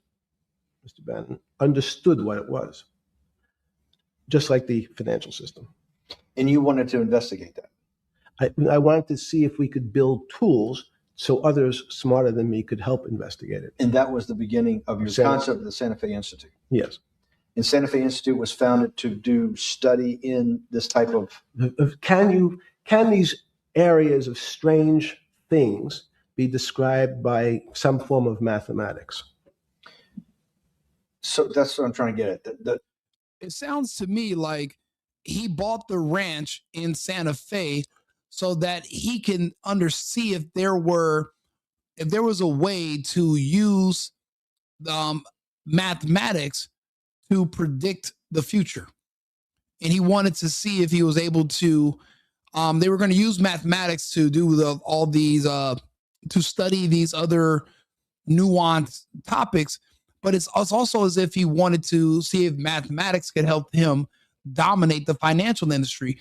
Mr. Bannon, understood what it was. Just like the financial system.
And you wanted to investigate that?
I wanted to see if we could build tools so others smarter than me could help investigate it.
And that was the beginning of your concept of the Santa Fe Institute?
Yes.
And Santa Fe Institute was founded to do study in this type of...
Can these areas of strange things be described by some form of mathematics?
So that's what I'm trying to get at.
It sounds to me like he bought the ranch in Santa Fe so that he can see if there was a way to use mathematics to predict the future. And he wanted to see if he was able to, they were going to use mathematics to do all these, to study these other nuanced topics. But it's also as if he wanted to see if mathematics could help him dominate the financial industry.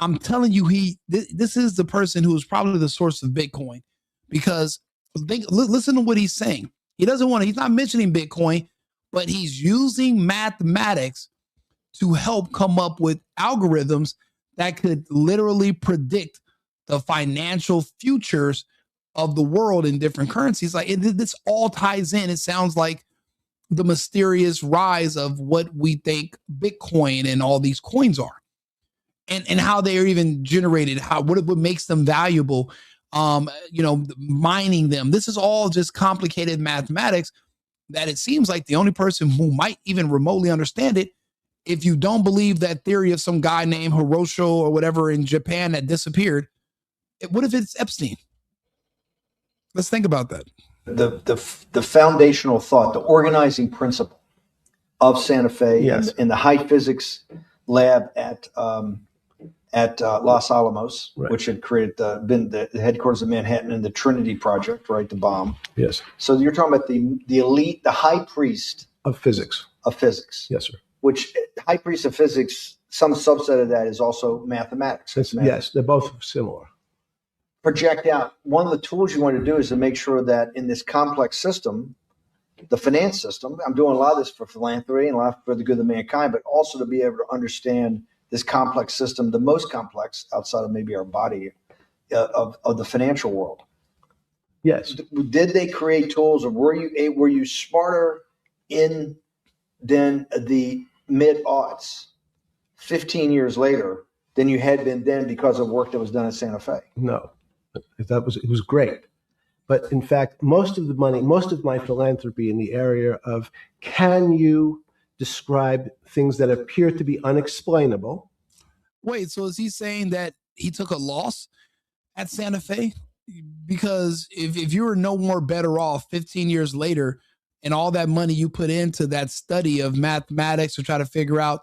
I'm telling you, this is the person who is probably the source of Bitcoin, because listen to what he's saying. He's not mentioning Bitcoin, but he's using mathematics to help come up with algorithms that could literally predict the financial futures of the world in different currencies. Like this all ties in. It sounds like the mysterious rise of what we think Bitcoin and all these coins are, and how they are even generated, what makes them valuable, mining them. This is all just complicated mathematics that it seems like the only person who might even remotely understand it, if you don't believe that theory of some guy named Hiroshi or whatever in Japan that disappeared, what if it's Epstein? Let's think about that.
The foundational thought, the organizing principle of Santa Fe,
yes,
in the high physics lab at Los Alamos,
right,
which had been the headquarters of Manhattan, and the Trinity Project, right, the bomb.
Yes.
So you're talking about the elite, the high priest
of physics.
Of physics.
Yes, sir.
Which high priest of physics, some subset of that is also mathematics.
Yes, they're both similar.
Project out. One of the tools you want to do is to make sure that in this complex system, the finance system, I'm doing a lot of this for philanthropy and a lot for the good of mankind, but also to be able to understand this complex system, the most complex outside of maybe our body, of the financial world.
Yes.
Did they create tools, or were you smarter in than the mid-aughts 15 years later than you had been then because of work that was done at Santa Fe?
No, it was great. But in fact, most of my philanthropy in the area of, can you describe things that appear to be unexplainable?
Wait, so is he saying that he took a loss at Santa Fe? Because if you were no more better off 15 years later, and all that money you put into that study of mathematics to try to figure out,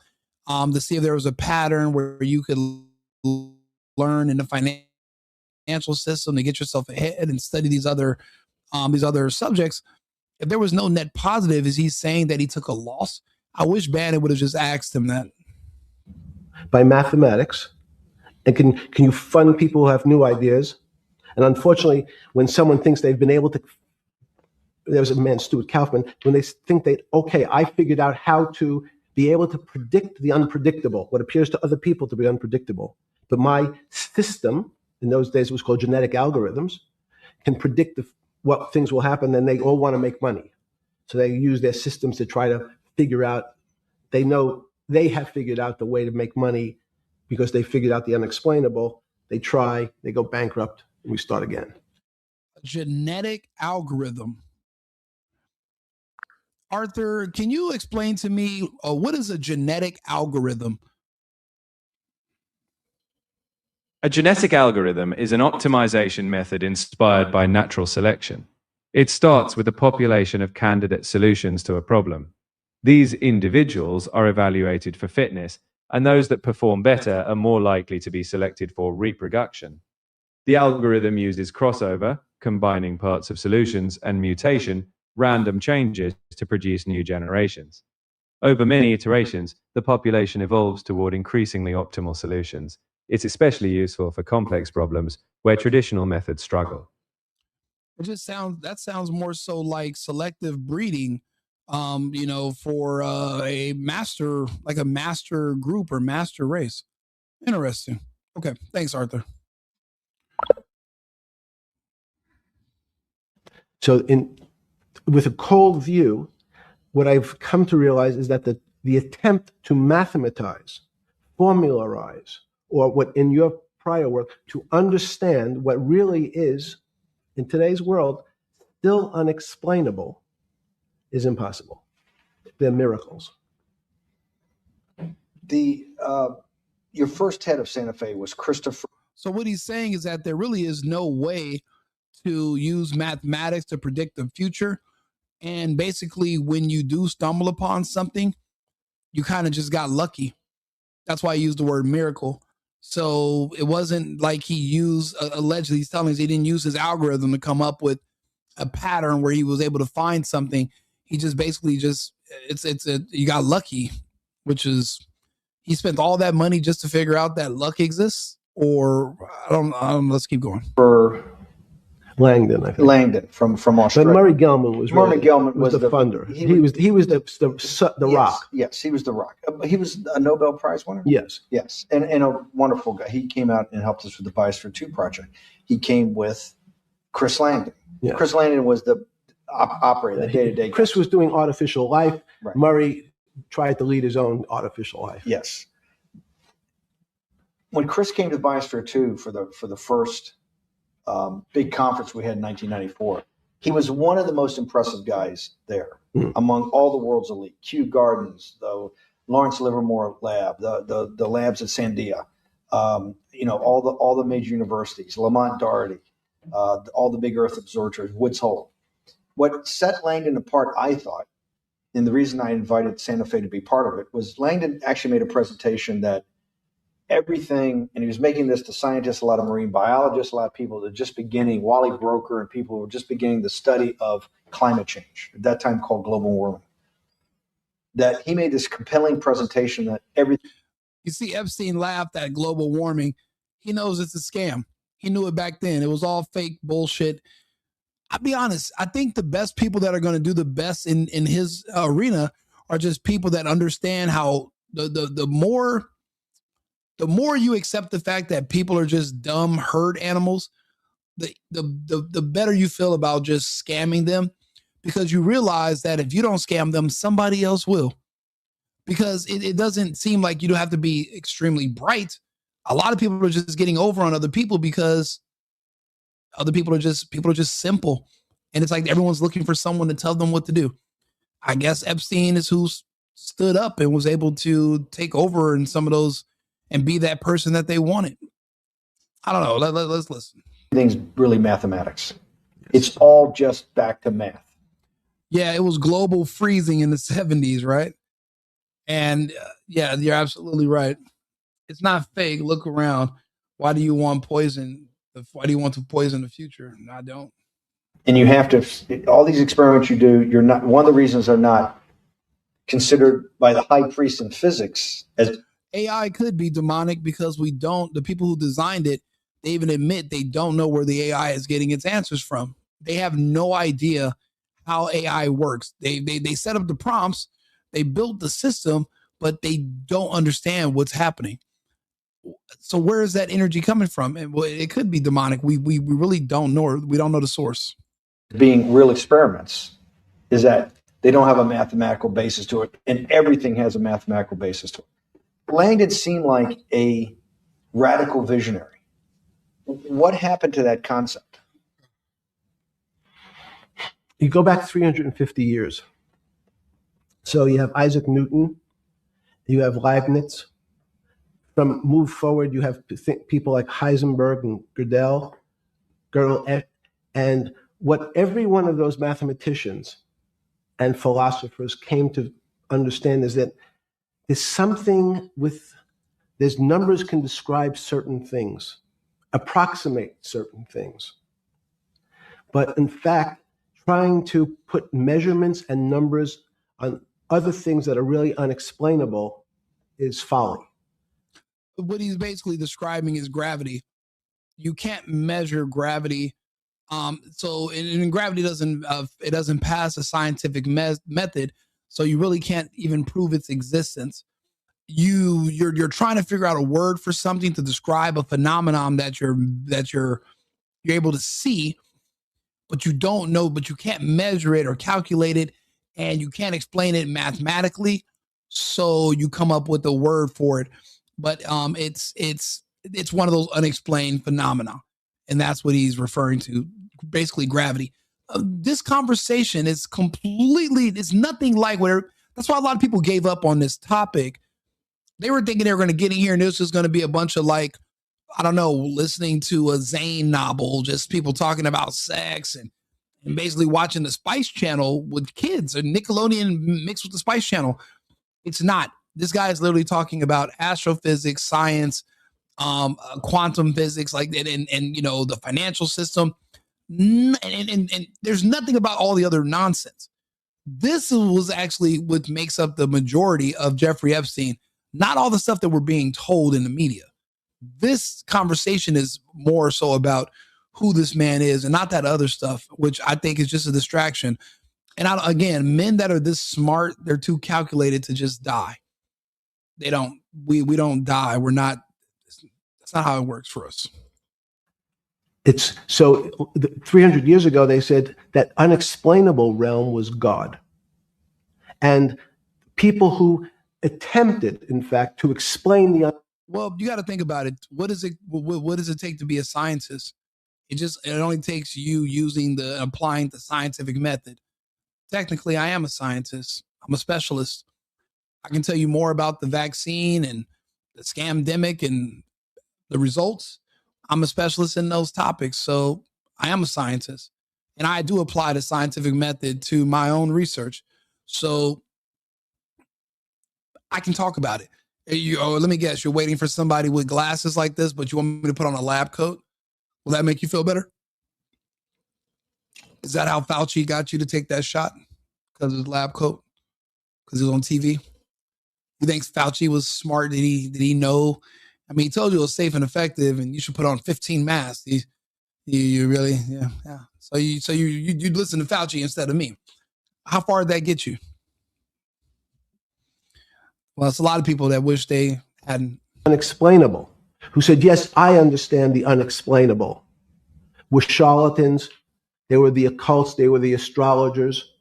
to see if there was a pattern where you could learn in the financial system to get yourself ahead and study these other subjects. If there was no net positive, is he saying that he took a loss? I wish Bannon would have just asked him that.
By mathematics, and can you fund people who have new ideas? And unfortunately, when someone thinks they've been able to, there was a man, Stuart Kaufman, when they think okay, I figured out how to be able to predict the unpredictable, what appears to other people to be unpredictable. But my system, in those days it was called genetic algorithms, can predict what things will happen, and they all want to make money. So they use their systems to try to figure out, they know they have figured out the way to make money because they figured out the unexplainable. They try, they go bankrupt, and we start again.
Genetic algorithm. Arthur, can you explain to me what is a genetic algorithm?
A genetic algorithm is an optimization method inspired by natural selection. It starts with a population of candidate solutions to a problem. These individuals are evaluated for fitness, and those that perform better are more likely to be selected for reproduction. The algorithm uses crossover, combining parts of solutions, and mutation, random changes, to produce new generations. Over many iterations, the population evolves toward increasingly optimal solutions. It's especially useful for complex problems where traditional methods struggle.
That sounds more so like selective breeding, for a master group or master race. Interesting. Okay, thanks, Arthur.
So with a cold view, what I've come to realize is that the attempt to mathematize, formularize, or what in your prior work, to understand what really is, in today's world, still unexplainable, is impossible. They're miracles.
Your first head of Santa Fe was Christopher.
So what he's saying is that there really is no way to use mathematics to predict the future. And basically, when you do stumble upon something, you kind of just got lucky. That's why I used the word miracle. So it wasn't like he used, allegedly, he's telling us he didn't use his algorithm to come up with a pattern where he was able to find something. He just basically you got lucky, which is, he spent all that money just to figure out that luck exists, or I don't. Let's keep going.
For
Langdon, I think.
Langdon from Australia.
But Murray Gell-Mann was the funder. He was the rock.
Yes, he was the rock. He was a Nobel Prize winner.
Yes,
and a wonderful guy. He came out and helped us with the Biosphere 2 project. He came with Chris Langdon. Yeah. Chris Langdon was the operator, the day-to-day.
Chris was doing artificial life.
Right.
Murray tried to lead his own artificial life.
Yes. When Chris came to Biosphere 2 for the first big conference we had in 1994, he was one of the most impressive guys there among all the world's elite. Kew Gardens, the Lawrence Livermore lab, the labs at Sandia, all the major universities, Lamont Doherty, all the big earth absorbers, Woods Hole. What set Langdon apart, I thought, and the reason I invited Santa Fe to be part of it, was Langdon actually made a presentation that everything, and he was making this to scientists, a lot of marine biologists, a lot of people that are just beginning, Wally Broker and people who were just beginning the study of climate change, at that time called global warming, that he made this compelling presentation that everything.
You see, Epstein laughed at global warming. He knows it's a scam. He knew it back then. It was all fake bullshit. I'll be honest. I think the best people that are going to do the best in his arena are just people that understand how the more you accept the fact that people are just dumb herd animals, the better you feel about just scamming them, because you realize that if you don't scam them, somebody else will. Because it doesn't seem like you don't have to be extremely bright. A lot of people are just getting over on other people because other people are just simple. And it's like everyone's looking for someone to tell them what to do. I guess Epstein is who stood up and was able to take over in some of those and be that person that they wanted. I don't know. Let's listen.
Everything's really mathematics. It's all just back to math.
Yeah, it was global freezing in the 70s, right? And yeah, you're absolutely right. It's not fake. Look around. Why do you want poison? Why do you want to poison the future? I don't.
And you have to, all these experiments you do, you're not, one of the reasons they're not considered by the high priest in physics as
AI could be demonic because the people who designed it, they even admit they don't know where the AI is getting its answers from. They have no idea how AI works. They set up the prompts, they built the system, but they don't understand what's happening. So where is that energy coming from? And it could be demonic. We really don't know. We don't know the source.
Being real experiments is that they don't have a mathematical basis to it, and everything has a mathematical basis to it. Langdon seemed like a radical visionary. What happened to that concept?
You go back 350 years. So you have Isaac Newton, you have Leibniz. From move forward, you have people like Heisenberg and Gödel, and what every one of those mathematicians and philosophers came to understand is that there's numbers can describe certain things, approximate certain things. But in fact, trying to put measurements and numbers on other things that are really unexplainable is folly.
What he's basically describing is gravity. You can't measure gravity. So gravity doesn't pass a scientific method. So you really can't even prove its existence. You're trying to figure out a word for something to describe a phenomenon that you're able to see, but you don't know, but you can't measure it or calculate it, and you can't explain it mathematically. So you come up with a word for it. But it's one of those unexplained phenomena, and that's what he's referring to, basically gravity. This conversation is it's nothing like where. That's why a lot of people gave up on this topic. They were thinking they were going to get in here and this was going to be a bunch of like, I don't know, listening to a Zane novel, just people talking about sex and basically watching the Spice Channel with kids, or Nickelodeon mixed with the Spice Channel. It's not. This guy is literally talking about astrophysics, science, quantum physics, like that, and you know, the financial system, and there's nothing about all the other nonsense. This was actually what makes up the majority of Jeffrey Epstein, not all the stuff that we're being told in the media. This conversation is more so about who this man is and not that other stuff, which I think is just a distraction. And again, men that are this smart, they're too calculated to just die. They don't, we don't die. We're not, that's not how it works for us.
It's so 300 years ago, they said that unexplainable realm was God. And people who attempted, in fact, to explain
well, you got to think about it. What does it take to be a scientist? It only takes you applying the scientific method. Technically, I am a scientist. I'm a specialist. I can tell you more about the vaccine and the scamdemic and the results. I'm a specialist in those topics. So I am a scientist, and I do apply the scientific method to my own research. So I can talk about it. Let me guess, you're waiting for somebody with glasses like this, but you want me to put on a lab coat? Will that make you feel better? Is that how Fauci got you to take that shot? Because of his lab coat? Because he was on TV? You think Fauci was smart? Did he know? I mean, he told you it was safe and effective, and you should put on 15 masks. You really, yeah. So you'd listen to Fauci instead of me. How far did that get you? Well, it's a lot of people that wish they hadn't.
Unexplainable, who said, yes, I understand the unexplainable, were charlatans. They were the occults. They were the astrologers.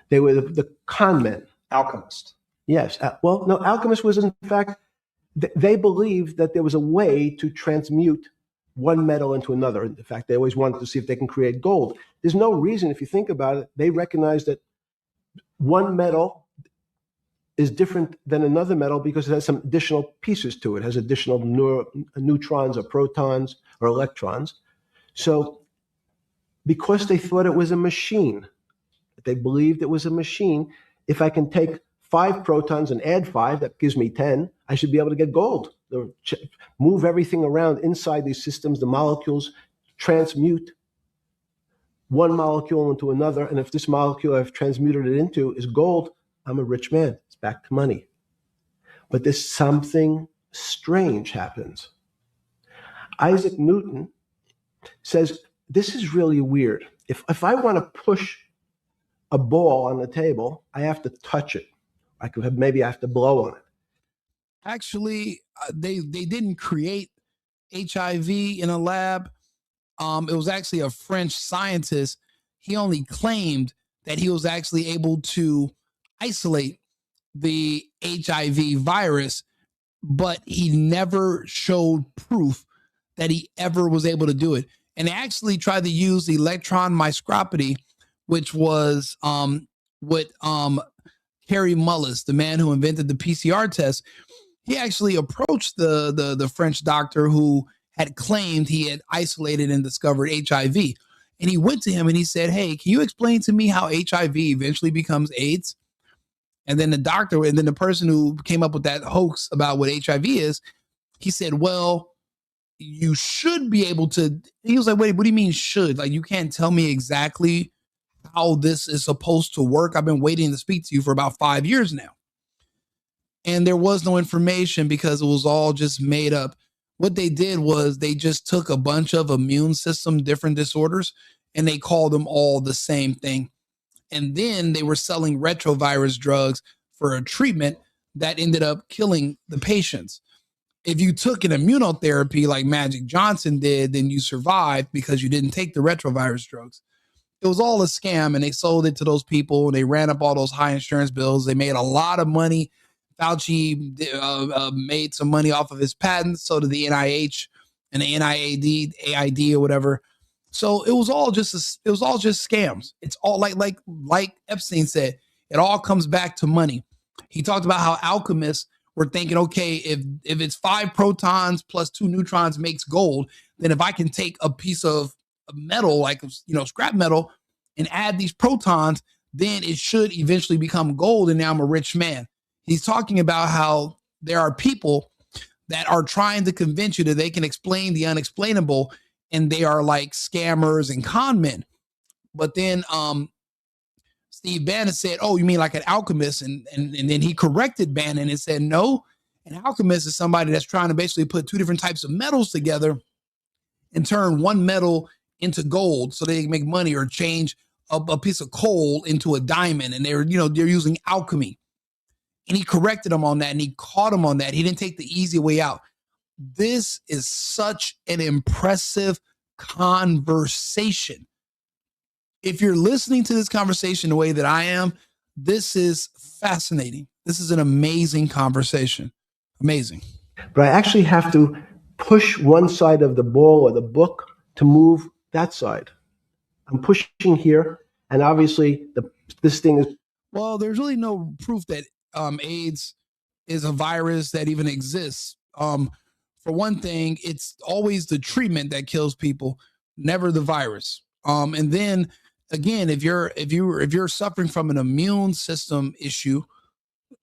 They were the con men.
Alchemist.
Yes. Well, no, alchemist was, in fact, they believed that there was a way to transmute one metal into another. In fact, they always wanted to see if they can create gold. There's no reason, if you think about it, they recognize that one metal is different than another metal because it has some additional pieces to it. It has additional neutrons or protons or electrons. So because they thought it was a machine, they believed it was a machine, if I can take 5 protons and add 5, that gives me 10, I should be able to get gold. Move everything around inside these systems, the molecules transmute one molecule into another, and if this molecule I've transmuted it into is gold, I'm a rich man. It's back to money. But there's something strange happens. Isaac Newton says, this is really weird. If I want to push a ball on the table, I have to touch it. Maybe I have to blow on it.
Actually, they didn't create HIV in a lab. It was actually a French scientist. He only claimed that he was actually able to isolate the HIV virus, but he never showed proof that he ever was able to do it. And they actually tried to use electron microscopy, which was what Harry Mullis, the man who invented the PCR test, he actually approached the French doctor who had claimed he had isolated and discovered HIV. And he went to him and he said, hey, can you explain to me how HIV eventually becomes AIDS? And then the doctor, and then the person who came up with that hoax about what HIV is, he said, well, you should be able to. He was like, wait, what do you mean should? Like, you can't tell me exactly how this is supposed to work. I've been waiting to speak to you for about 5 years now. And there was no information because it was all just made up. What they did was they just took a bunch of immune system different disorders and they called them all the same thing. And then they were selling retrovirus drugs for a treatment that ended up killing the patients. If you took an immunotherapy like Magic Johnson did, then you survived because you didn't take the retrovirus drugs. It was all a scam, and they sold it to those people. And they ran up all those high insurance bills. They made a lot of money. Fauci made some money off of his patents. So did the NIH and the AID or whatever. So it was all just scams. It's all like Epstein said. It all comes back to money. He talked about how alchemists were thinking, okay, if it's 5 protons plus 2 neutrons makes gold, then if I can take a piece of metal, like scrap metal, and add these protons, then it should eventually become gold, and now I'm a rich man. He's talking about how there are people that are trying to convince you that they can explain the unexplainable, and they are like scammers and con men. But then Steve Bannon said, oh, you mean like an alchemist? And then he corrected Bannon and said, no, an alchemist is somebody that's trying to basically put 2 different types of metals together and turn one metal into gold so they can make money, or change a piece of coal into a diamond. And they're using alchemy. And he corrected him on that, and he caught him on that. He didn't take the easy way out. This is such an impressive conversation. If you're listening to this conversation the way that I am, this is fascinating. This is an amazing conversation. Amazing.
But I actually have to push one side of the ball or the book to move that side. I'm pushing here, and obviously this thing is...
Well, there's really no proof that AIDS is a virus that even exists. For one thing, it's always the treatment that kills people. never the virus. And then again, if you're suffering from an immune system issue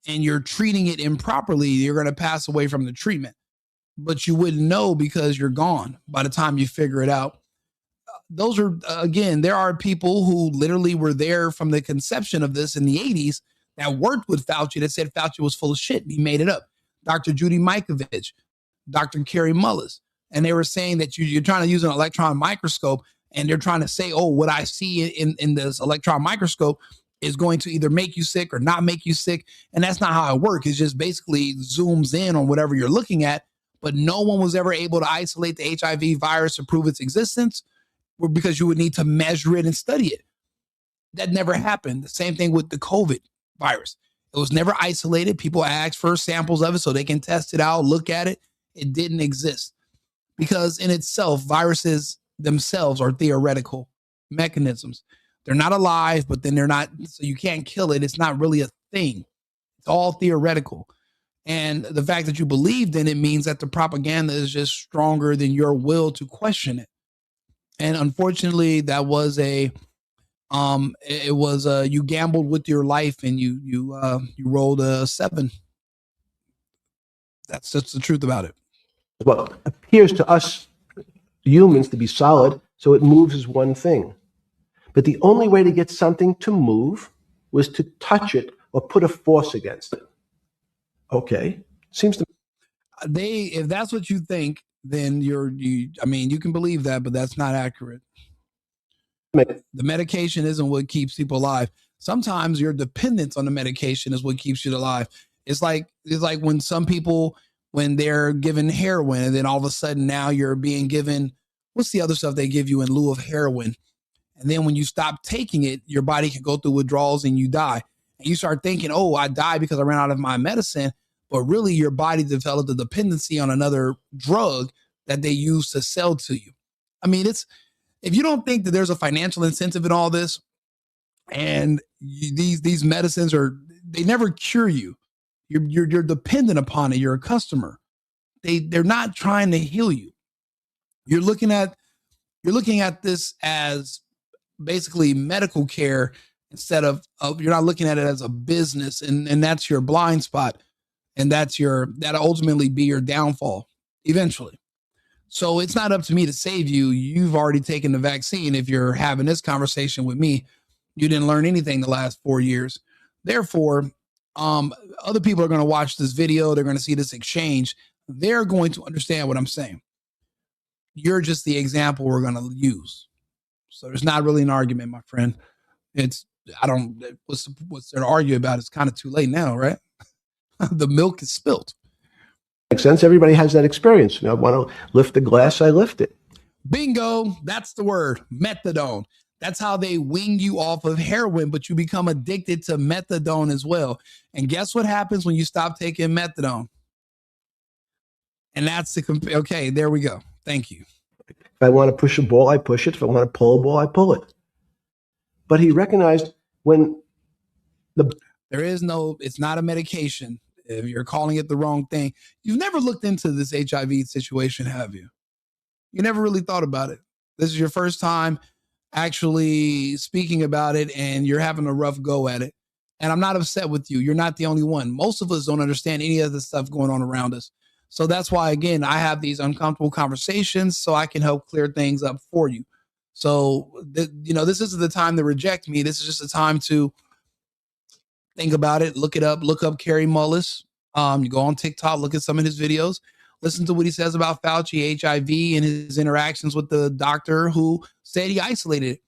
and you're treating it improperly, you're going to pass away from the treatment, but you wouldn't know because you're gone by the time you figure it out. Those are, again, there are people who literally were there from the conception of this in the 80s that worked with Fauci that said Fauci was full of shit. He made it up. Dr. Judy Mikovits, Dr. Carrie Mullis. And they were saying that you're trying to use an electron microscope and they're trying to say, oh, what I see in this electron microscope is going to either make you sick or not make you sick. And that's not how it works. It just basically zooms in on whatever you're looking at. But no one was ever able to isolate the HIV virus to prove its existence because you would need to measure it and study it. That never happened. The same thing with the COVID virus. It was never isolated. People asked for samples of it so they can test it out, look at it. It didn't exist because in itself, viruses themselves are theoretical mechanisms. They're not alive, but then they're not, so you can't kill it. It's not really a thing. It's all theoretical. And the fact that you believed in it means that the propaganda is just stronger than your will to question it. And unfortunately, that was you gambled with your life and you rolled a 7. That's just the truth about it.
Well, appears to us humans to be solid, so it moves as one thing. But the only way to get something to move was to touch it or put a force against it. Okay, seems to
if that's what you think, then you can believe that, but that's not accurate. The medication isn't what keeps people alive. Sometimes your dependence on the medication is what keeps you alive. It's like when some people, when they're given heroin and then all of a sudden now you're being given, what's the other stuff they give you in lieu of heroin? And then when you stop taking it, your body can go through withdrawals and you die. And you start thinking, oh, I died because I ran out of my medicine. But really your body developed a dependency on another drug that they use to sell to you. I mean, if you don't think that there's a financial incentive in all this, and these medicines they never cure you. You're dependent upon it. You're a customer. They're not trying to heal you. You're looking at this as basically medical care instead of you're not looking at it as a business, and that's your blind spot. And that'll ultimately be your downfall eventually. So it's not up to me to save you. You've already taken the vaccine. If you're having this conversation with me, you didn't learn anything the last 4 years. Therefore, other people are going to watch this video. They're going to see this exchange. They're going to understand what I'm saying. You're just the example we're going to use. So there's not really an argument, my friend. What's there to argue about? It's kind of too late now, right? The milk is spilt.
Makes sense. Everybody has that experience. I want to lift the glass, I lift it.
Bingo. That's the word. Methadone. That's how they wean you off of heroin, but you become addicted to methadone as well. And guess what happens when you stop taking methadone? And that's okay, there we go. Thank you.
If I want to push a ball, I push it. If I want to pull a ball, I pull it. But he recognized
it's not a medication. If you're calling it the wrong thing, you've never looked into this HIV situation, have you? You never really thought about it. This is your first time actually speaking about it, and you're having a rough go at it. And I'm not upset with you. You're not the only one. Most of us don't understand any of the stuff going on around us. So that's why, again, I have these uncomfortable conversations so I can help clear things up for you. So, this isn't the time to reject me. This is just a time to think about it, look it up, look up Carrie Mullis. You go on TikTok, look at some of his videos, listen to what he says about Fauci, HIV, and his interactions with the doctor who said he isolated it.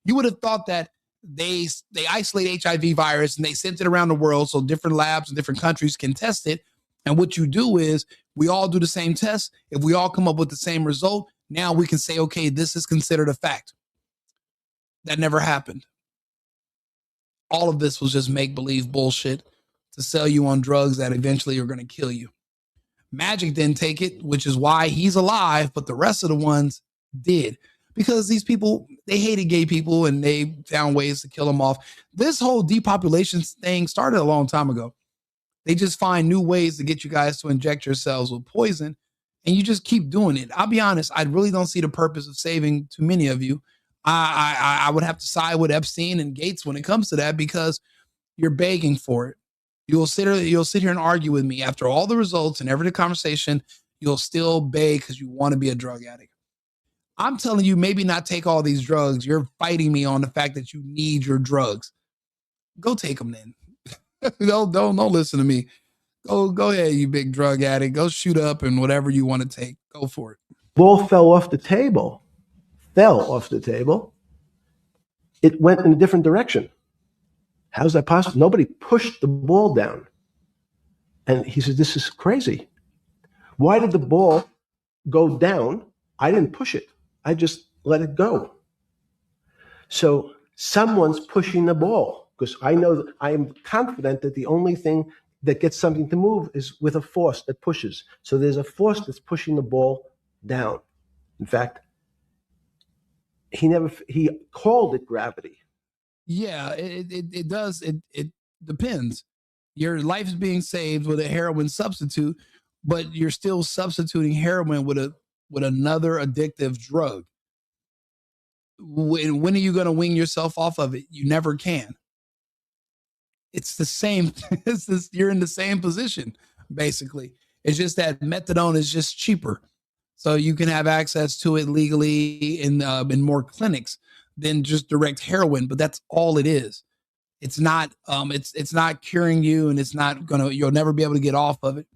You would have thought that they isolate HIV virus and they sent it around the world so different labs in different countries can test it. And what you do is we all do the same test. If we all come up with the same result, now we can say, okay, this is considered a fact. That never happened. All of this was just make-believe bullshit to sell you on drugs that eventually are going to kill you. Magic didn't take it, which is why he's alive, but the rest of the ones did. Because these people, they hated gay people and they found ways to kill them off. This whole depopulation thing started a long time ago. They just find new ways to get you guys to inject yourselves with poison. and you just keep doing it. I'll be honest, I really don't see the purpose of saving too many of you. I would have to side with Epstein and Gates when it comes to that, because you're begging for it. You'll sit here and argue with me after all the results and every conversation. You'll still beg because you want to be a drug addict. I'm telling you, maybe not take all these drugs. You're fighting me on the fact that you need your drugs. Go take them then. Don't listen to me. Go ahead, you big drug addict. Go shoot up and whatever you want to take. Go for it.
Ball fell off the table. It went in a different direction. How's that possible? Nobody pushed the ball down. And he said, this is crazy. Why did the ball go down? I didn't push it. I just let it go. So someone's pushing the ball, because I know that I am confident that the only thing that gets something to move is with a force that pushes. So there's a force that's pushing the ball down. In fact, he called it gravity.
Yeah, it does. It depends. Your life is being saved with a heroin substitute, but you're still substituting heroin with another addictive drug. When are you going to wing yourself off of it? You never can. It's the same. You're in the same position, basically. It's just that methadone is just cheaper, so you can have access to it legally in more clinics than just direct heroin. But that's all it is. It's not. It's not curing you, and it's not you'll never be able to get off of it.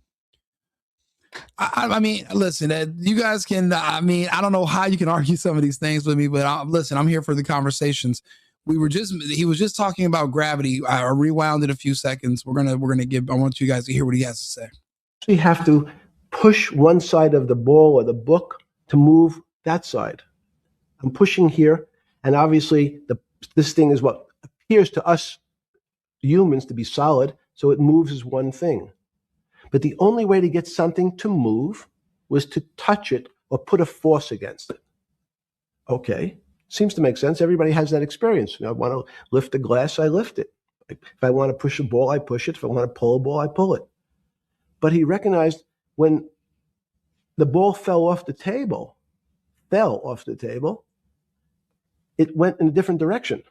I mean, listen, you guys can. I mean, I don't know how you can argue some of these things with me, but listen, I'm here for the conversations. He was just talking about gravity. I rewound it a few seconds. We're gonna give. I want you guys to hear what he has to say.
We have to push one side of the ball or the book to move that side. I'm pushing here, and obviously this thing is what appears to us humans to be solid, so it moves as one thing. But the only way to get something to move was to touch it or put a force against it. Okay, seems to make sense. Everybody has that experience. I want to lift a glass, I lift it. If I want to push a ball, I push it. If I want to pull a ball, I pull it. But he recognized when the ball fell off the table, it went in a different direction.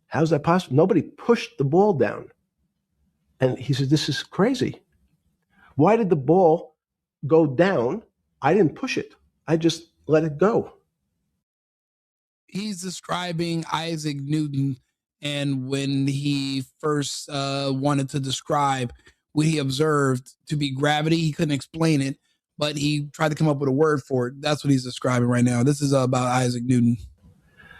How's that possible? Nobody pushed the ball down. And he said, this is crazy. Why did the ball go down? I didn't push it. I just let it go.
He's describing Isaac Newton, and when he first wanted to describe what he observed to be gravity, he couldn't explain it, but he tried to come up with a word for it. That's what he's describing right now. This is about Isaac Newton.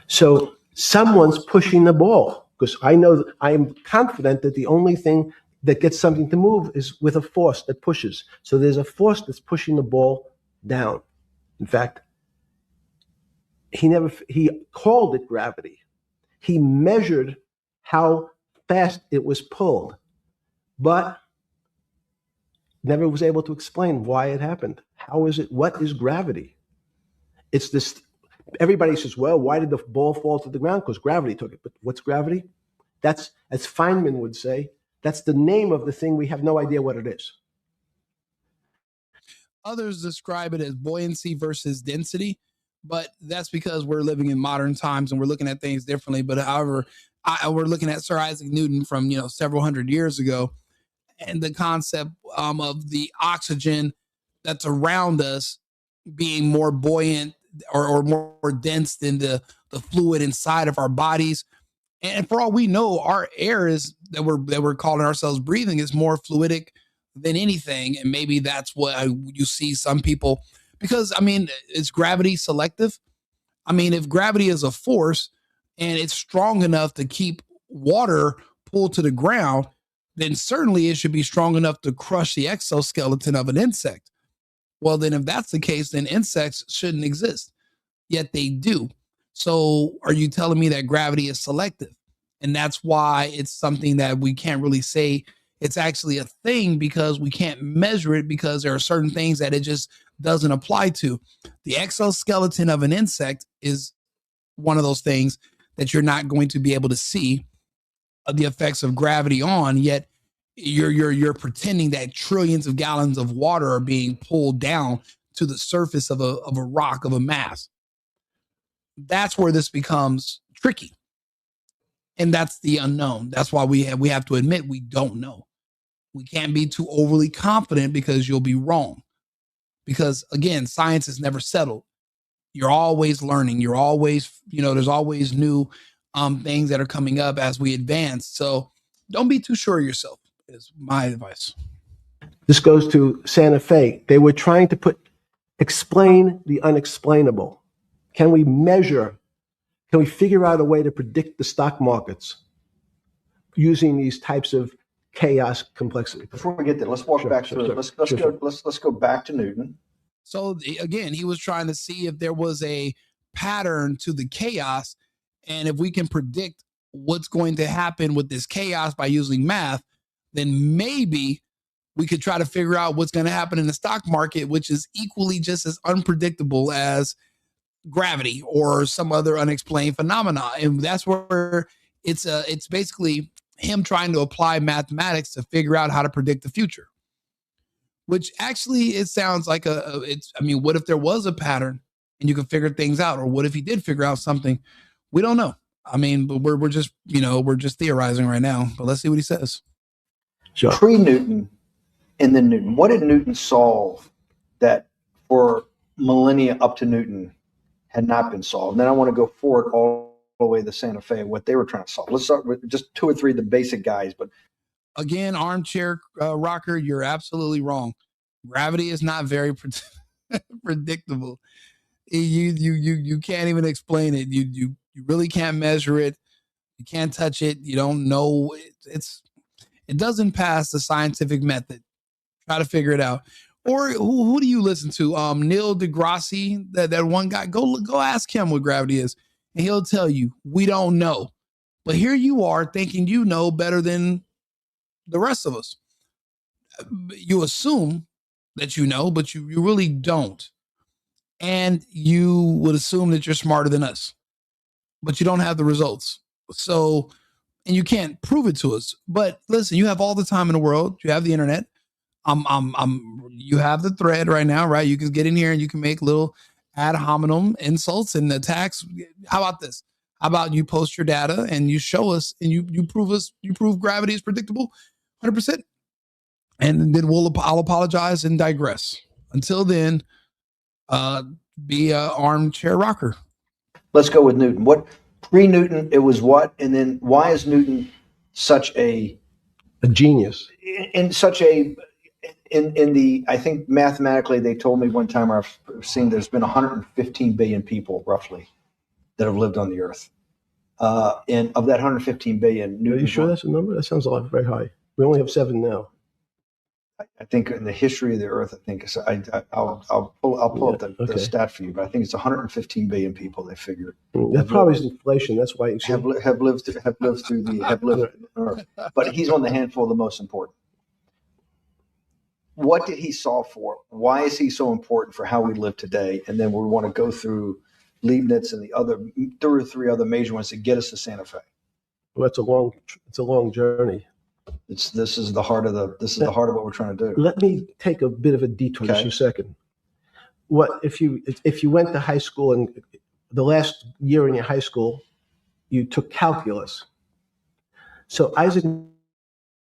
So someone's pushing the ball, because I know that I am confident that the only thing that gets something to move is with a force that pushes. So there's a force that's pushing the ball down. In fact, he called it gravity. He measured how fast it was pulled, but never was able to explain why it happened. How is it? What is gravity? It's this. Everybody says, well, why did the ball fall to the ground? Because gravity took it. But what's gravity? That's, as Feynman would say, that's the name of the thing. We have no idea what it is.
Others describe it as buoyancy versus density, but that's because we're living in modern times and we're looking at things differently. But however, we're looking at Sir Isaac Newton from several hundred years ago, and the concept of the oxygen that's around us being more buoyant or more dense than the fluid inside of our bodies. And for all we know, our air is that we're calling ourselves breathing is more fluidic than anything. And maybe that's what you see some people, because I mean, is gravity selective? I mean, if gravity is a force and it's strong enough to keep water pulled to the ground, then certainly it should be strong enough to crush the exoskeleton of an insect. Well, then if that's the case, then insects shouldn't exist, yet they do. So are you telling me that gravity is selective? And that's why it's something that we can't really say it's actually a thing, because we can't measure it, because there are certain things that it just doesn't apply to. The exoskeleton of an insect is one of those things that you're not going to be able to see the effects of gravity on, yet you're pretending that trillions of gallons of water are being pulled down to the surface of a rock, of a mass. That's where this becomes tricky. And that's the unknown. That's why we have to admit we don't know. We can't be too overly confident because you'll be wrong. Because again, science is never settled. You're always learning. You're always, there's always new things that are coming up as we advance. So don't be too sure of yourself is my advice.
This goes to Santa Fe. They were trying to explain the unexplainable. Can we figure out a way to predict the stock markets using these types of chaos complexity?
Before we get there, let's walk back through it. Let's go back to Newton.
So again, he was trying to see if there was a pattern to the chaos, and if we can predict what's going to happen with this chaos by using math, then maybe we could try to figure out what's going to happen in the stock market, which is equally just as unpredictable as gravity or some other unexplained phenomena. And that's where it's basically him trying to apply mathematics to figure out how to predict the future. Which actually, it sounds like what if there was a pattern and you can figure things out? Or what if he did figure out something? We don't know. I mean, but we're just theorizing right now, but let's see what he says.
Sure.
Pre-Newton and then Newton. What did Newton solve that for millennia up to Newton had not been solved? And then I want to go forward all the way to Santa Fe, what they were trying to solve. Let's start with just two or three of the basic guys, but
again, armchair rocker, you're absolutely wrong. Gravity is not very predictable. You can't even explain it. You really can't measure it. You can't touch it. You don't know. It doesn't pass the scientific method. Try to figure it out. Or who do you listen to? Neil deGrasse, that one guy. Go ask him what gravity is, and he'll tell you we don't know. But here you are thinking you know better than the rest of us. You assume that you know, but you really don't. And you would assume that you're smarter than us, but you don't have the results. So, and you can't prove it to us. But listen, you have all the time in the world. You have the internet. You have the thread right now, right? You can get in here and you can make little ad hominem insults and attacks. How about this? How about you post your data and you show us and you prove gravity is predictable 100%. And then I'll apologize and digress. Until then, be an armchair rocker.
Let's go with Newton. What pre-Newton? It was what, and then why is Newton such a
genius
in such a in the? I think mathematically, they told me one time I've seen there's been 115 billion people roughly that have lived on the Earth, and of that 115 billion, Newton.
Are you sure that's a number? That sounds very high. We only have 7 now.
I think in the history of the Earth, I think I'll pull up the stat for you, but I think it's 115 billion people. They figure
that probably is inflation. That's why
have lived through the Earth. But he's one of the handful of the most important. What did he solve for? Why is he so important for how we live today? And then we want to go through Leibniz and the other 2 or 3 other major ones to get us to Santa Fe.
Well, it's a long journey.
This is the heart of what we're trying to do.
Let me take a bit of a detour just a second. What if you went to high school and the last year in your high school you took calculus? So Isaac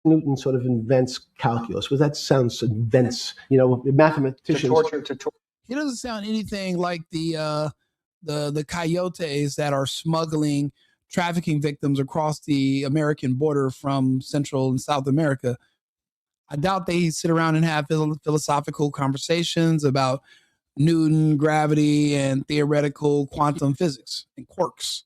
Newton sort of invents calculus. Well, that sounds mathematicians.
To torture.
He doesn't sound anything like the coyotes that are smuggling trafficking victims across the American border from Central and South America. I doubt they sit around and have philosophical conversations about Newton, gravity, and theoretical quantum physics and quarks.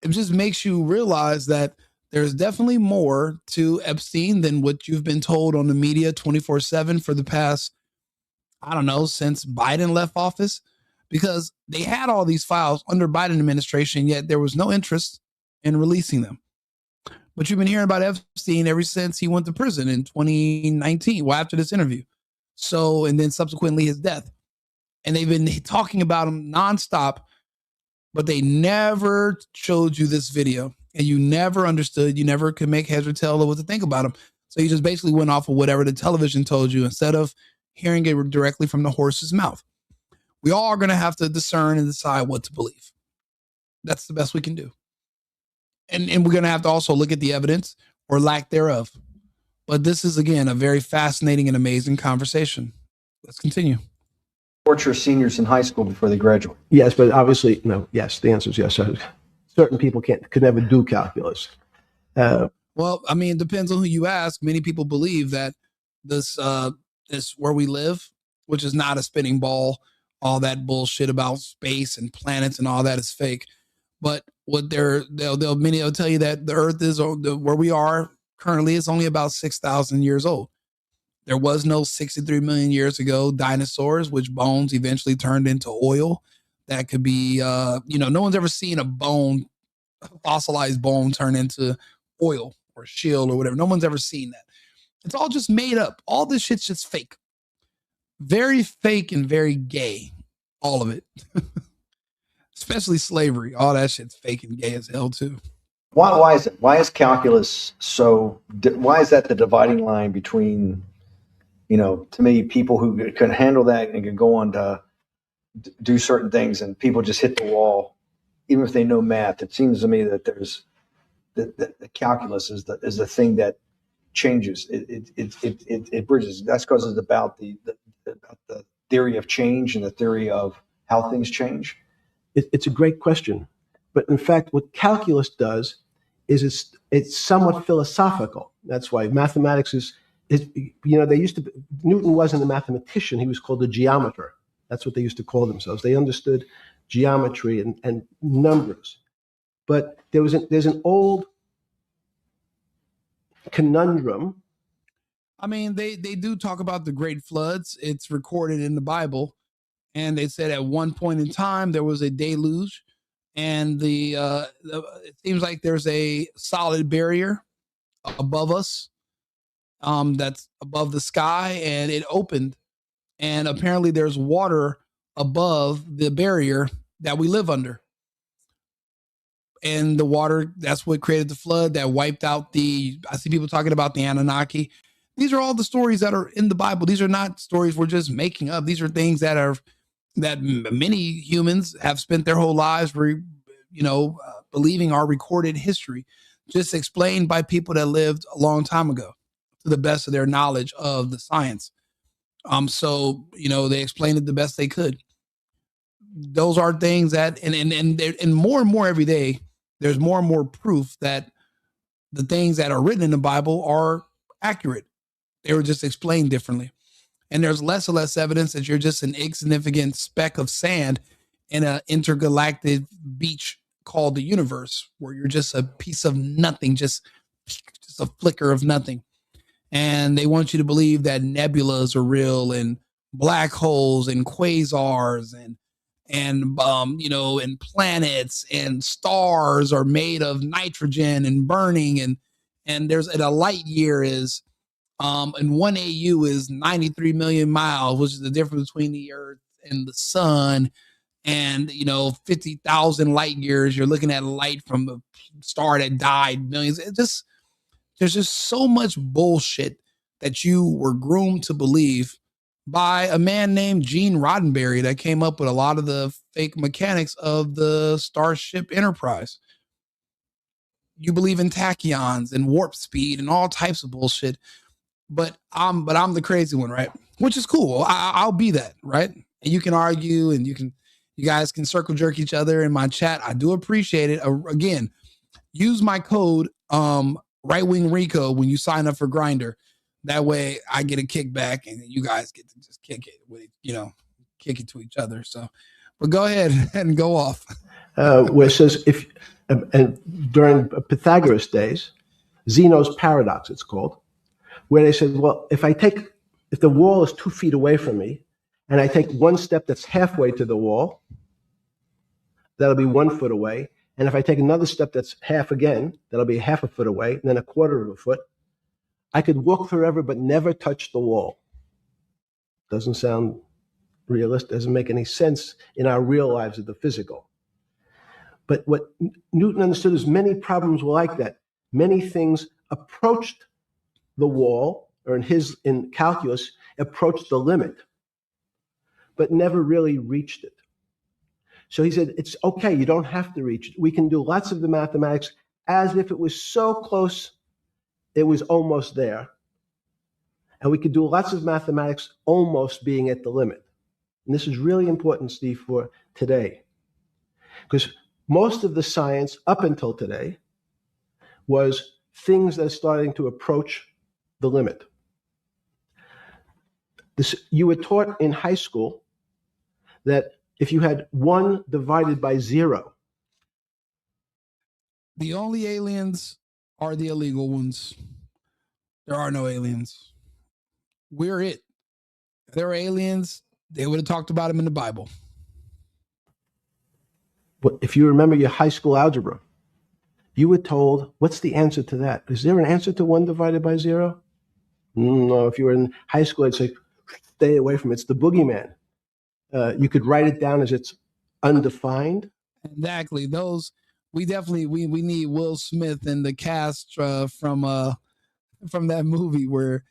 It just makes you realize that there's definitely more to Epstein than what you've been told on the media 24/7 for the past, I don't know, since Biden left office. Because they had all these files under Biden administration, yet there was no interest in releasing them. But you've been hearing about Epstein ever since he went to prison in 2019, well, after this interview. So, and then subsequently his death. And they've been talking about him nonstop, but they never showed you this video. And you never understood, you never could make heads or tail of what to think about him. So you just basically went off of whatever the television told you instead of hearing it directly from the horse's mouth. We all are going to have to discern and decide what to believe. That's the best we can do. And we're going to have to also look at the evidence or lack thereof. But this is, again, a very fascinating and amazing conversation. Let's continue.
Torture seniors in high school before they graduate.
Yes, but obviously, no. Yes, the answer is yes. Certain people could never do calculus.
Well, I mean, it depends on who you ask. Many people believe that this where we live, which is not a spinning ball, all that bullshit about space and planets and all that is fake. But what they'll tell you that the Earth is where we are currently is only about 6,000 years old. There was no 63 million years ago dinosaurs, which bones eventually turned into oil. That could be, no one's ever seen a fossilized bone turn into oil or shield or whatever. No one's ever seen that. It's all just made up. All this shit's just fake. Very fake and very gay. All of it. Especially slavery. All that shit's fake and gay as hell too.
Why is it? Why is calculus so? Why is that the dividing line between, to me, people who can handle that and can go on to do certain things, and people just hit the wall, even if they know math? It seems to me that there's the calculus is the thing that changes. It bridges. That's because it's about the theory of change and the theory of how things change.
It's a great question. But in fact, what calculus does is it's somewhat philosophical. That's why mathematics is Newton wasn't a mathematician. He was called a geometer. That's what they used to call themselves. They understood geometry and numbers. But there's an old conundrum.
I mean, they do talk about the great floods. It's recorded in the Bible. And they said at one point in time, there was a deluge. And it seems like there's a solid barrier above us that's above the sky, and it opened. And apparently there's water above the barrier that we live under. And the water, that's what created the flood that wiped out I see people talking about the Anunnaki. These are all the stories that are in the Bible. These are not stories we're just making up. These are things that many humans have spent their whole lives, believing are recorded history, just explained by people that lived a long time ago to the best of their knowledge of the science. So they explained it the best they could. Those are things that, and more every day, there's more and more proof that the things that are written in the Bible are accurate. They were just explained differently. And there's less and less evidence that you're just an insignificant speck of sand in an intergalactic beach called the universe, where you're just a piece of nothing, just a flicker of nothing. And they want you to believe that nebulas are real, and black holes and quasars and planets and stars are made of nitrogen and burning, and a light year is and 1 AU is 93 million miles, which is the difference between the Earth and the sun. And 50,000 light years, you're looking at light from a star that died millions. There's just so much bullshit that you were groomed to believe by a man named Gene Roddenberry that came up with a lot of the fake mechanics of the Starship Enterprise. You believe in tachyons and warp speed and all types of bullshit. But I'm the crazy one, right? Which is cool. I'll be that, right? And you can argue, and you guys can circle jerk each other in my chat. I do appreciate it. Again, use my code Right Wing Rico when you sign up for Grindr. That way I get a kickback, and you guys get to just kick it with kick it to each other. So, but go ahead and go off.
Where it says and during Pythagoras days, Zeno's paradox, it's called, where they said, well, if the wall is 2 feet away from me, and I take one step that's halfway to the wall, that'll be 1 foot away. And if I take another step that's half again, that'll be half a foot away, and then a quarter of a foot. I could walk forever but never touch the wall. Doesn't sound realistic, doesn't make any sense in our real lives of the physical. But what Newton understood is many problems were like that. Many things approached the wall, or in calculus, approached the limit, but never really reached it. So he said, it's okay, you don't have to reach it. We can do lots of the mathematics as if it was so close, it was almost there. And we could do lots of mathematics almost being at the limit. And this is really important, Steve, for today. Because most of the science up until today was things that are starting to approach the limit. You were taught in high school that if you had 1 divided by 0.
The only aliens are the illegal ones. There are no aliens. We're it. If there are aliens, they would have talked about them in the Bible.
But if you remember your high school algebra, you were told, what's the answer to that? Is there an answer to 1 divided by 0? No, if you were in high school, I'd say, stay away from it. It's the boogeyman. You could write it down as it's undefined.
Exactly. Those, we definitely, we need Will Smith and the cast from that movie where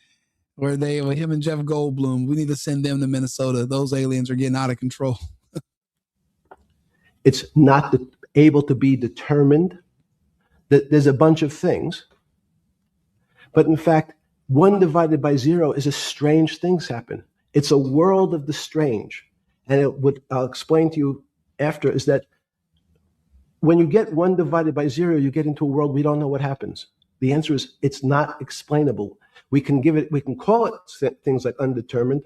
him and Jeff Goldblum, we need to send them to Minnesota. Those aliens are getting out of control.
It's not able to be determined. There's a bunch of things. But in fact, 1 divided by 0 is a strange things happen. It's a world of the strange. And what I'll explain to you after is that when you get 1 divided by 0, you get into a world we don't know what happens. The answer is it's not explainable. We can call it things like undetermined.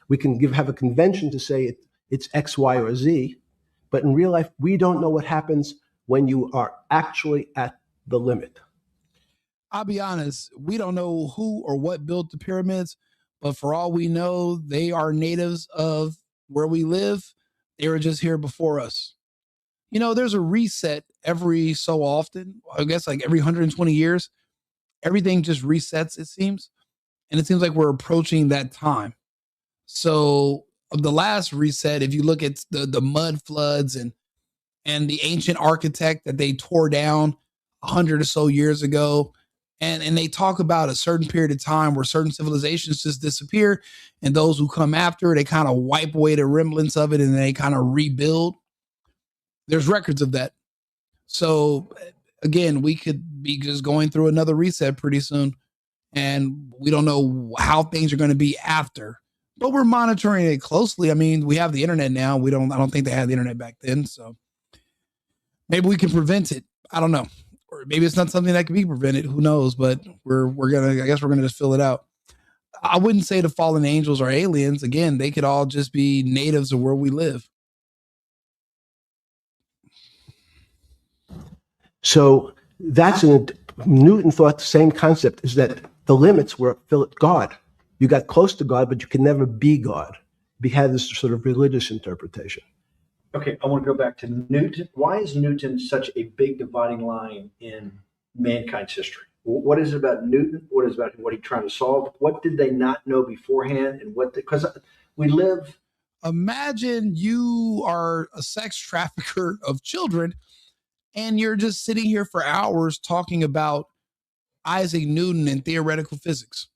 We can have a convention to say it's X, Y, or Z. But in real life, we don't know what happens when you are actually at the limit.
I'll be honest, we don't know who or what built the pyramids, but for all we know, they are natives of where we live. They were just here before us. You know, there's a reset every so often. I guess like every 120 years, everything just resets, it seems. And it seems like we're approaching that time. So of the last reset, if you look at the mud floods and the ancient architect that they tore down 100 or so years ago, and they talk about a certain period of time where certain civilizations just disappear, and those who come after, they kind of wipe away the remnants of it and they kind of rebuild. There's records of that. So again, we could be just going through another reset pretty soon, and we don't know how things are going to be after, but we're monitoring it closely. I mean, we have the internet now. I don't think they had the internet back then. So maybe we can prevent it. I don't know. Or maybe it's not something that can be prevented. Who knows? But I guess we're gonna just fill it out. I wouldn't say the fallen angels are aliens. Again, they could all just be natives of where we live.
So Newton thought the same concept is that the limits were God. You got close to God, but you can never be God. We had this sort of religious interpretation.
Okay, I want to go back to Newton. Why is Newton such a big dividing line in mankind's history? What is it about Newton? What is it about what he's trying to solve? What did they not know beforehand? And because we live.
Imagine you are a sex trafficker of children and you're just sitting here for hours talking about Isaac Newton and theoretical physics.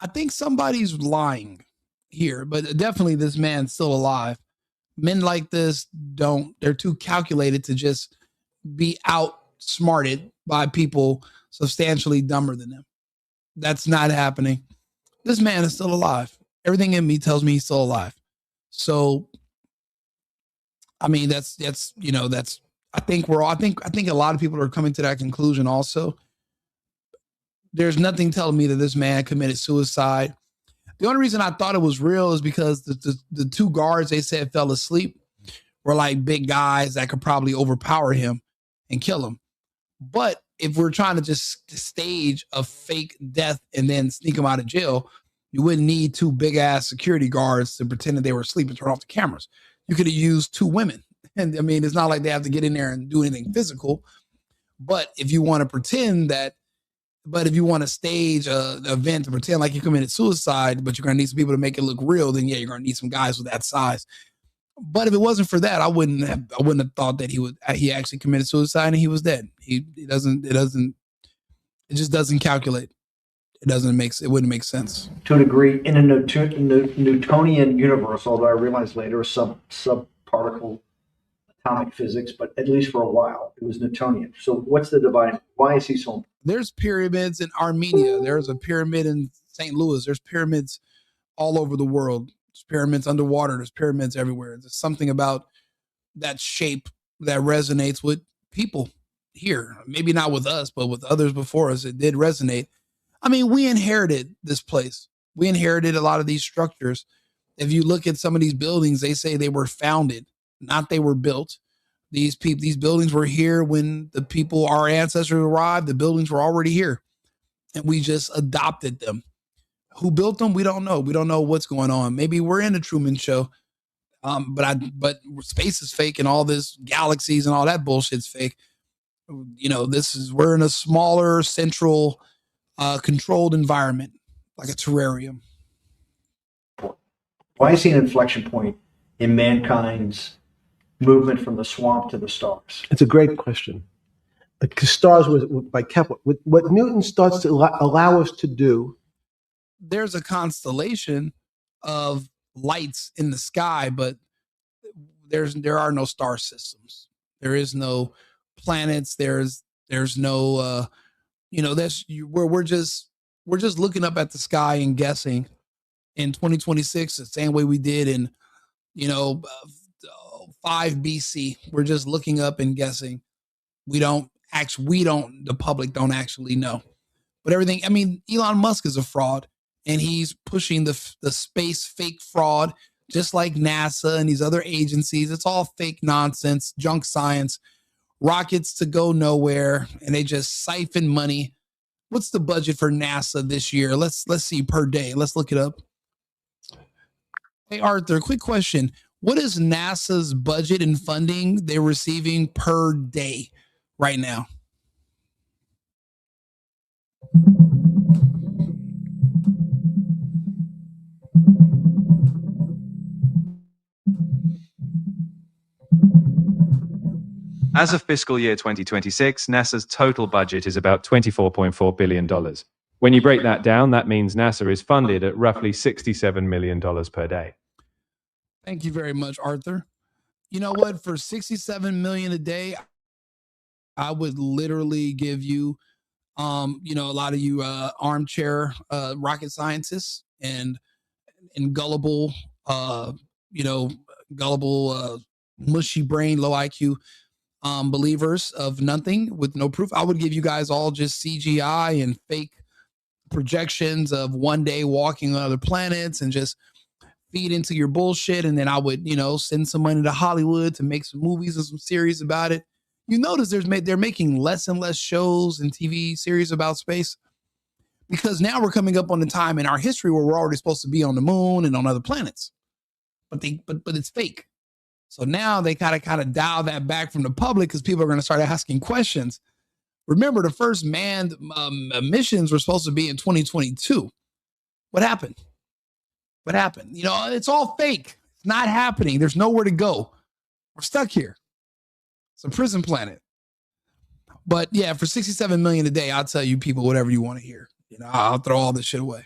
I think somebody's lying here, but definitely this man's still alive. Men like this they're too calculated to just be outsmarted by people substantially dumber than them. That's not happening. This man is still alive. Everything in me tells me he's still alive. So, I mean, I think a lot of people are coming to that conclusion also. There's nothing telling me that this man committed suicide. The only reason I thought it was real is because the 2 guards they said fell asleep were like big guys that could probably overpower him and kill him. But if we're trying to just stage a fake death and then sneak him out of jail, you wouldn't need 2 big ass security guards to pretend that they were asleep and turn off the cameras. You could have used 2 women. And I mean, it's not like they have to get in there and do anything physical. But if you want to pretend that, if you want to stage an event to pretend like you committed suicide, but you're going to need some people to make it look real, then yeah, you're going to need some guys with that size. But if it wasn't for that, I wouldn't have thought that he actually committed suicide and he was dead. It doesn't It just doesn't calculate. It wouldn't make sense.
To a degree, in a Newtonian universe, although I realized later it was subparticle atomic physics, but at least for a while, it was Newtonian. So what's the dividing? Why is he so important?
There's pyramids in Armenia. There's a pyramid in St. Louis. There's pyramids all over the world. There's pyramids underwater. There's pyramids everywhere. There's something about that shape that resonates with people here. Maybe not with us, but with others before us, it did resonate. I mean, we inherited this place. We inherited a lot of these structures. If you look at some of these buildings, they say they were founded, not they were built. These buildings were here when our ancestors arrived. The buildings were already here, and we just adopted them. Who built them? We don't know. We don't know what's going on. Maybe we're in a Truman Show, but space is fake, and all this galaxies and all that bullshit's fake. We're in a smaller, central, controlled environment, like a terrarium.
Why is he an inflection point in mankind's movement from the swamp to the stars?
It's a great question. Because stars was by Kepler. What Newton starts to allow us to do.
There's a constellation of lights in the sky, but there are no star systems. There is no planets. There's no we're just looking up at the sky and guessing. In 2026, the same way we did in 5 BC. We're just looking up and guessing. The public don't actually know. But everything, I mean, Elon Musk is a fraud, and he's pushing the space fake fraud, just like NASA and these other agencies. It's all fake nonsense, junk science, rockets to go nowhere, and they just siphon money. What's the budget for NASA this year? Let's see per day. Let's look it up. Hey, Arthur, quick question. What is NASA's budget and funding they're receiving per day right now?
As of fiscal year 2026, NASA's total budget is about $24.4 billion. When you break that down, that means NASA is funded at roughly $67 million per day.
Thank you very much, Arthur. You know what? For $67 million a day, I would literally give you, a lot of you armchair rocket scientists and gullible, mushy brain, low IQ believers of nothing with no proof. I would give you guys all just CGI and fake projections of one day walking on other planets and just feed into your bullshit. And then I would, send some money to Hollywood to make some movies and some series about it. You notice they're making less and less shows and TV series about space, because now we're coming up on the time in our history where we're already supposed to be on the moon and on other planets, but it's fake. So now they kind of dial that back from the public, because people are going to start asking questions. Remember, the first manned missions were supposed to be in 2022. What happened? It's all fake. It's not happening. There's nowhere to go. We're stuck here. It's a prison planet. But yeah, for $67 million a day, I'll tell you people whatever you want to hear. I'll throw all this shit away.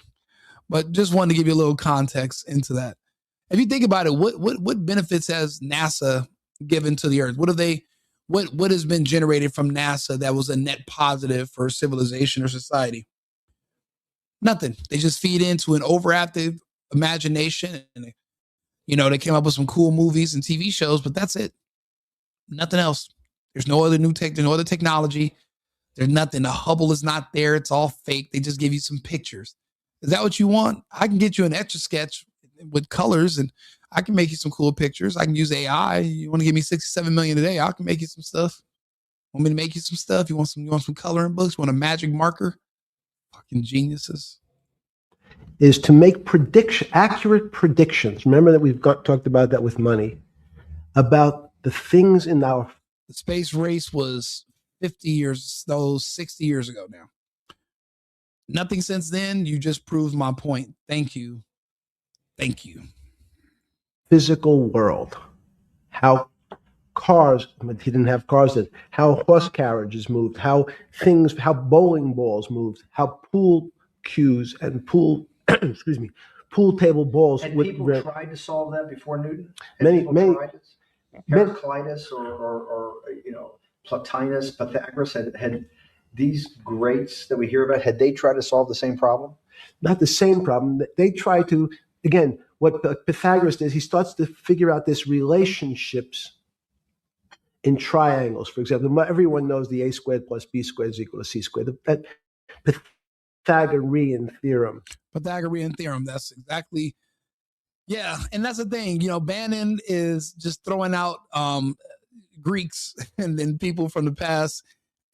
But just wanted to give you a little context into that. If you think about it, what benefits has NASA given to the Earth? What has been generated from NASA that was a net positive for civilization or society? Nothing. They just feed into an overactive imagination, and they came up with some cool movies and TV shows, but that's it. Nothing else. There's no other no other technology. There's nothing. The Hubble is not there. It's all fake. They just give you some pictures. Is that what you want? I can get you an Etch-a-Sketch with colors, and I can make you some cool pictures. I can use AI. You want to give me $67 million a day? I can make you some stuff. Want me to make you some stuff? You want some coloring books? You want a magic marker? Fucking geniuses.
Is to make accurate predictions. Remember that we've talked about that with money, about the things in the
space race was 60 years ago now. Nothing since then. You just proved my point. Thank you. Thank you.
Physical world. How cars, but he didn't have cars then, how horse carriages moved, how bowling balls moved, how pool cues and pool, excuse me, pool table balls.
Had people tried to solve that before Newton?
Many.
Heraclitus or Plotinus, Pythagoras had these greats that we hear about, had they tried to solve the same problem?
Not the same problem. They try to, again, what Pythagoras does, he starts to figure out this relationships in triangles. For example, everyone knows the a squared plus b squared is equal to c squared. That Pythagorean theorem.
That's exactly. Yeah, and that's the thing. Bannon is just throwing out Greeks and then people from the past,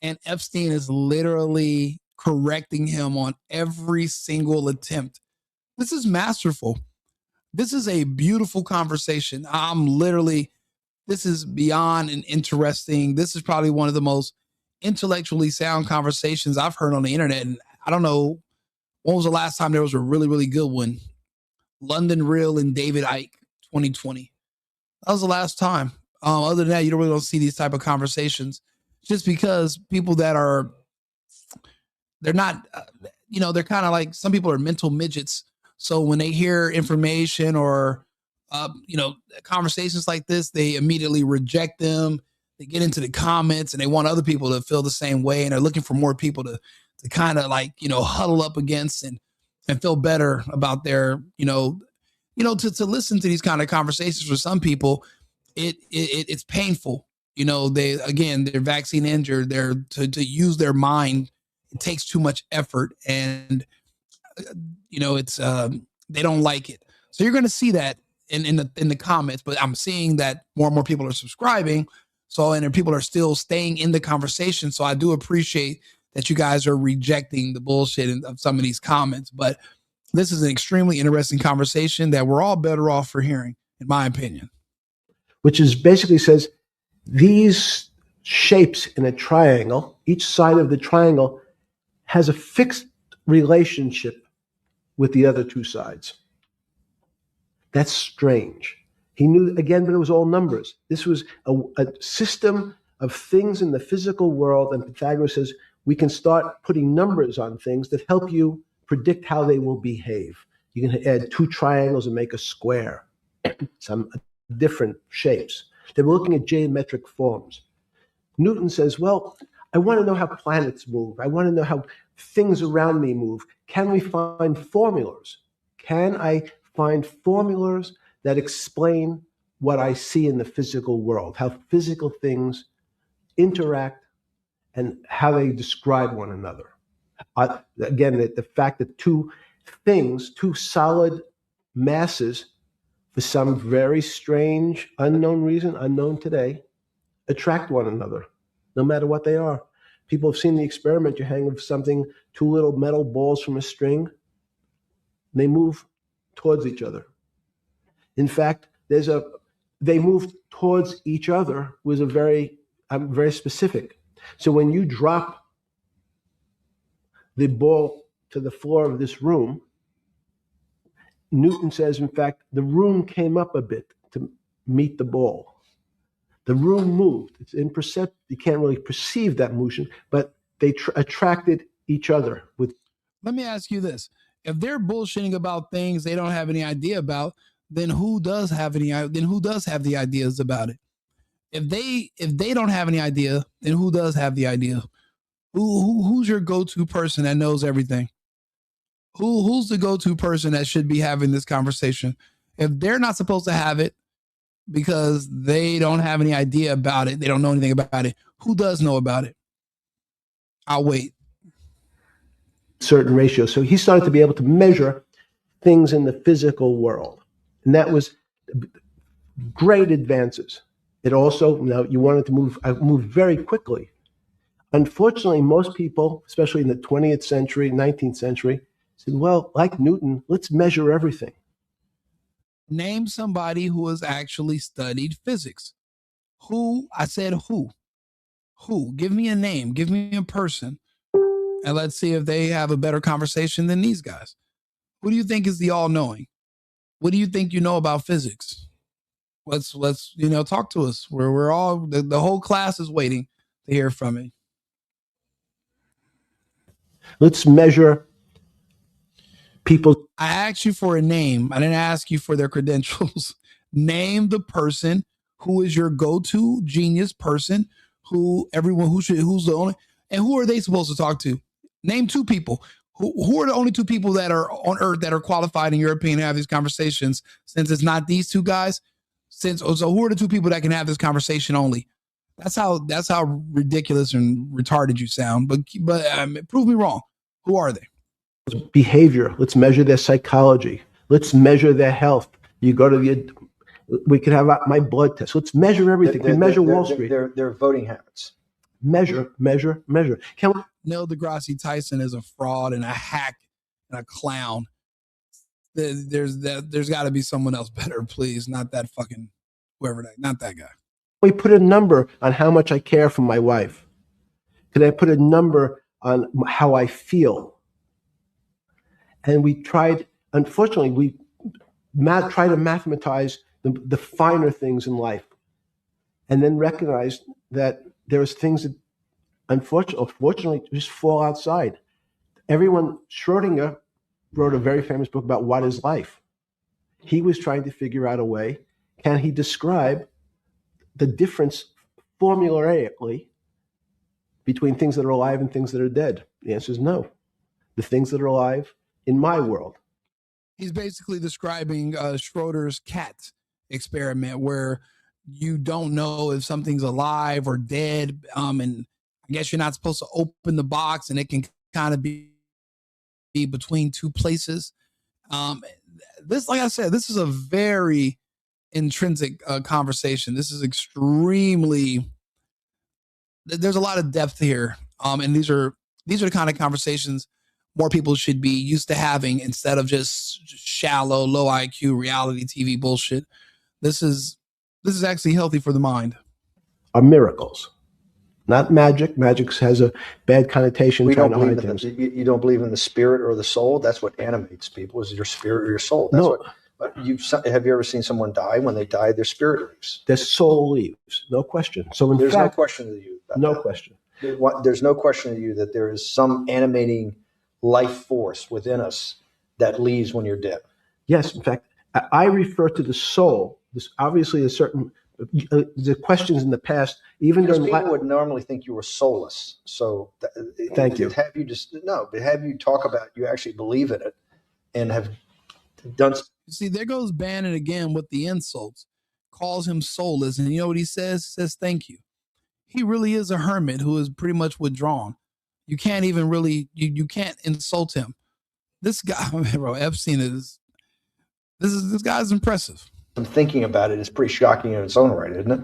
and Epstein is literally correcting him on every single attempt. This is masterful. This is a beautiful conversation. This is beyond and interesting. This is probably one of the most intellectually sound conversations I've heard on the internet. And I don't know, when was the last time there was a really, really good one? London Real and David Icke 2020. That was the last time. Other than that, you don't see these type of conversations, just because people that are, they're not, they're kind of like, some people are mental midgets. So when they hear information or, conversations like this, they immediately reject them. They get into the comments and they want other people to feel the same way. And they're looking for more people to kind of huddle up against and feel better about their, to listen to these kind of conversations. For some people, it's painful. They're vaccine injured. They're to use their mind. It takes too much effort, and it's they don't like it. So you're going to see that in the comments. But I'm seeing that more and more people are subscribing. And people are still staying in the conversation. So I do appreciate that you guys are rejecting the bullshit of some of these comments. But this is an extremely interesting conversation that we're all better off for hearing, in my opinion.
Which is basically says these shapes in a triangle, each side of the triangle has a fixed relationship with the other two sides. That's strange. He knew, again, but it was all numbers. This was a system of things in the physical world, and Pythagoras says we can start putting numbers on things that help you predict how they will behave. You can add two triangles and make a square, some different shapes. They were looking at geometric forms. Newton says, well, I want to know how planets move. I want to know how things around me move. Can we find formulas? Can I find formulas that explain what I see in the physical world, how physical things interact and how they describe one another? Again, the fact that two solid masses, for some very strange, unknown reason, unknown today, attract one another, no matter what they are. People have seen the experiment. You hang something, two little metal balls from a string, they move towards each other. In fact, they move towards each other was very specific. So when you drop the ball to the floor of this room, Newton says, in fact, the room came up a bit to meet the ball. The room moved. It's imperceptible. You can't really perceive that motion, but they attracted each other with.
Let me ask you this. If they're bullshitting about things they don't have any idea about, then who does have the ideas about it? If they don't have any idea, then who does have the idea? Who's your go-to person that knows everything? Who's the go-to person that should be having this conversation? If they're not supposed to have it because they don't have any idea about it, they don't know anything about it, who does know about it? I'll wait.
Certain ratios. So he started to be able to measure things in the physical world. And that was great advances. It also, you wanted to move very quickly. Unfortunately, most people, especially in the 20th century, 19th century, said, well, like Newton, let's measure everything.
Name somebody who has actually studied physics. Who? I said who. Who? Give me a name. Give me a person. And let's see if they have a better conversation than these guys. Who do you think is the all-knowing? What do you think you know about physics? let's talk to us. We're all the whole class is waiting to hear from you.
Let's measure people.
I asked you for a name. I didn't ask you for their credentials. Name the person who is your go-to genius person, who's the only, and who are they supposed to talk to? Name two people. Who are the only two people that are on earth that are qualified, in your opinion, to have these conversations? Since it's not these two guys, so who are the two people that can have this conversation only? That's how ridiculous and retarded you sound. But prove me wrong. Who are they?
Behavior. Let's measure their psychology. Let's measure their health. You go to we could have my blood test. Let's measure everything. We measure Wall Street.
Their voting habits.
Measure. Can we?
Neil deGrasse Tyson is a fraud and a hack and a clown. There's got to be someone else better, please. Not that fucking not that guy.
We put a number on how much I care for my wife. Can I put a number on how I feel? And we tried, unfortunately, we try to mathematize the finer things in life, and then recognize that there's things that unfortunately just fall outside. Schrodinger wrote a very famous book about what is life. He was trying to figure out a way, can he describe the difference formulaically between things that are alive and things that are dead? The answer is no. The things that are alive in my world.
He's basically describing Schrodinger's cat experiment, where you don't know if something's alive or dead. And I guess you're not supposed to open the box, and it can kind of be between two places. This, like I said, this is a very intrinsic conversation. This is extremely, there's a lot of depth here. And these are the kind of conversations more people should be used to having, instead of just shallow, low IQ reality TV bullshit. This is actually healthy for the mind.
Are miracles, not magic. Magic has a bad connotation.
You don't believe in the spirit or the soul. That's what animates people, is your spirit or your soul. That's
no.
Have you ever seen someone die? When they die, their spirit leaves.
Their soul leaves, no question. So
there's no question to you.
No question.
There's no question to you that there is some animating life force within us that leaves when you're dead.
Yes, in fact, I refer to the soul. This obviously is certain. The questions in the past, even
because people would normally think you were soulless. So
thank you.
Have you talk about you actually believe in it and have done.
You see, there goes Bannon again with the insults. Calls him soulless, and you know what he says? He says thank you. He really is a hermit who is pretty much withdrawn. You can't even really, you can't insult him. This guy, bro, Epstein this guy's impressive.
I'm thinking about it. It's pretty shocking in its own right, isn't it?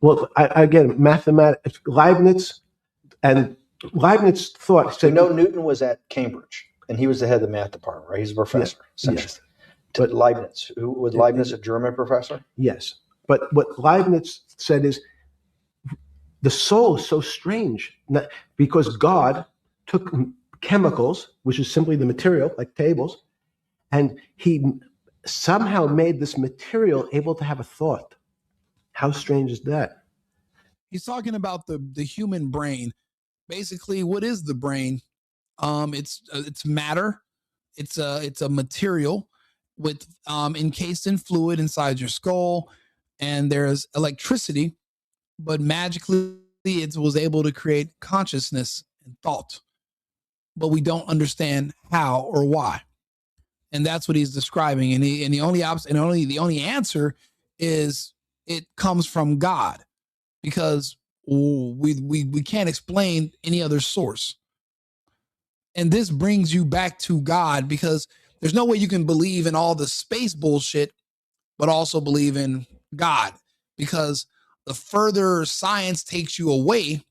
Well, again, mathematics, Leibniz thought.
So Newton was at Cambridge, and he was the head of the math department, right? He's a professor, essentially. Yes. But Leibniz, was Leibniz a German professor?
Yes. But what Leibniz said is, the soul is so strange, because God took chemicals, which is simply the material, like tables, and he somehow made this material able to have a thought. How strange is that?
He's talking about the human brain. Basically, what is the brain? It's matter. It's a material with encased in fluid inside your skull, and there's electricity, but magically it was able to create consciousness and thought, but we don't understand how or why. And that's what he's describing. And the only answer is it comes from God, because we can't explain any other source. And this brings you back to God, because there's no way you can believe in all the space bullshit, but also believe in God, because the further science takes you away,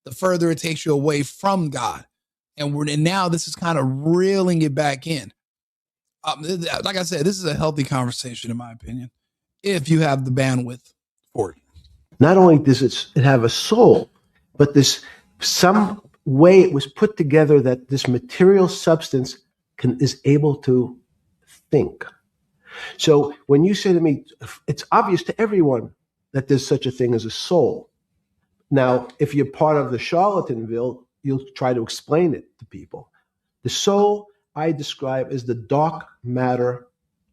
the further it takes you away from God. And now this is kind of reeling it back in. Like I said, this is a healthy conversation, in my opinion, if you have the bandwidth for it.
Not only does it have a soul, but some way it was put together that this material substance is able to think. So when you say to me, it's obvious to everyone that there's such a thing as a soul. Now, if you're part of the Charlatanville, you'll try to explain it to people. The soul I describe as the dark matter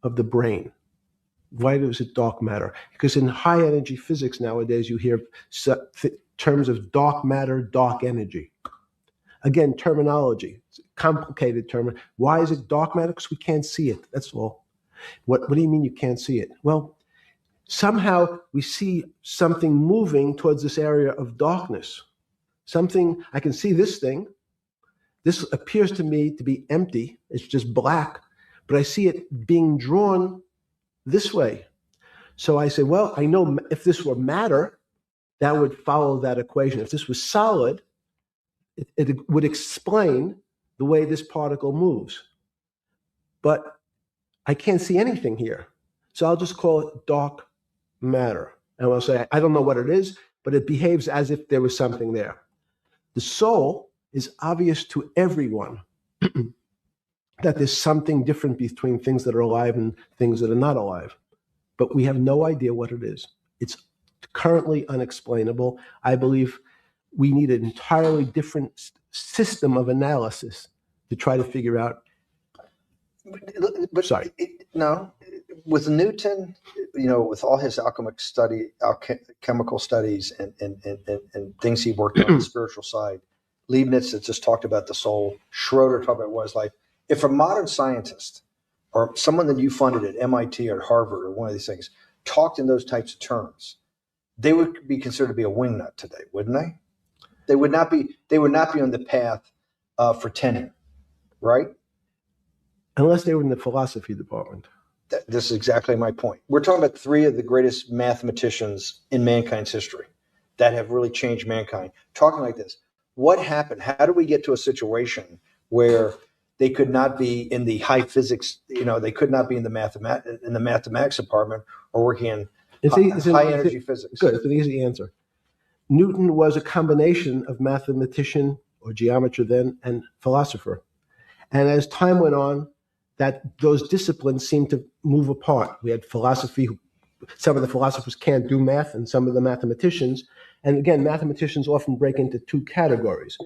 of the brain. Why is it dark matter? Because in high energy physics nowadays, you hear terms of dark matter, dark energy. Again, terminology, complicated term. Why is it dark matter? Because we can't see it. That's all. What do you mean you can't see it? Well, somehow we see something moving towards this area of darkness. Something, I can see this thing. This appears to me to be empty. It's just black, but I see it being drawn this way. So I say, well, I know if this were matter, that would follow that equation. If this was solid, it would explain the way this particle moves. But I can't see anything here. So I'll just call it dark matter. And I'll say, I don't know what it is, but it behaves as if there was something there. The soul is obvious to everyone that there's something different between things that are alive and things that are not alive. But we have no idea what it is. It's currently unexplainable. I believe we need an entirely different system of analysis to try to figure out.
But
Sorry.
No, with Newton, with all his alchemical studies and things he worked on the spiritual side, Leibniz had just talked about the soul. Schroeder talked about what it's like. If a modern scientist or someone that you funded at MIT or at Harvard or one of these things talked in those types of terms, they would be considered to be a wingnut today, wouldn't they? They would not be. They would not be on the path for tenure, right?
Unless they were in the philosophy department.
This is exactly my point. We're talking about three of the greatest mathematicians in mankind's history that have really changed mankind. Talking like this, what happened? How do we get to a situation where they could not be in the high physics? They could not be in the mathematics department or working in high energy physics.
Good. It's an easy answer. Newton was a combination of mathematician or geometer then and philosopher. And as time went on, those disciplines seemed to move apart. We had philosophy. Some of the philosophers can't do math, and some of the mathematicians. And again, mathematicians often break into two categories.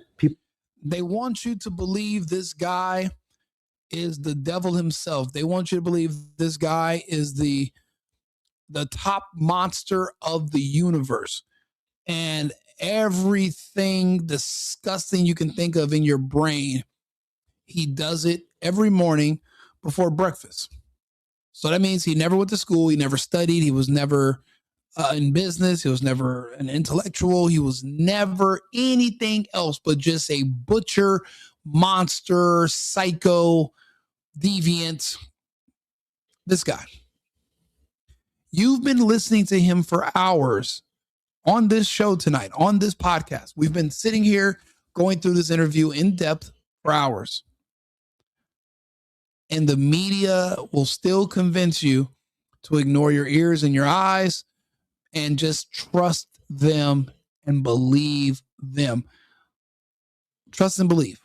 They want you to believe this guy is the devil himself. They want you to believe this guy is the top monster of the universe. And everything disgusting you can think of in your brain, he does it every morning before breakfast. So that means he never went to school. He never studied. He was never in business. He was never an intellectual. He was never anything else but just a butcher, monster, psycho, deviant. This guy. You've been listening to him for hours on this show tonight, on this podcast. We've been sitting here going through this interview in depth for hours. And the media will still convince you to ignore your ears and your eyes and just trust them and believe them. Trust and believe.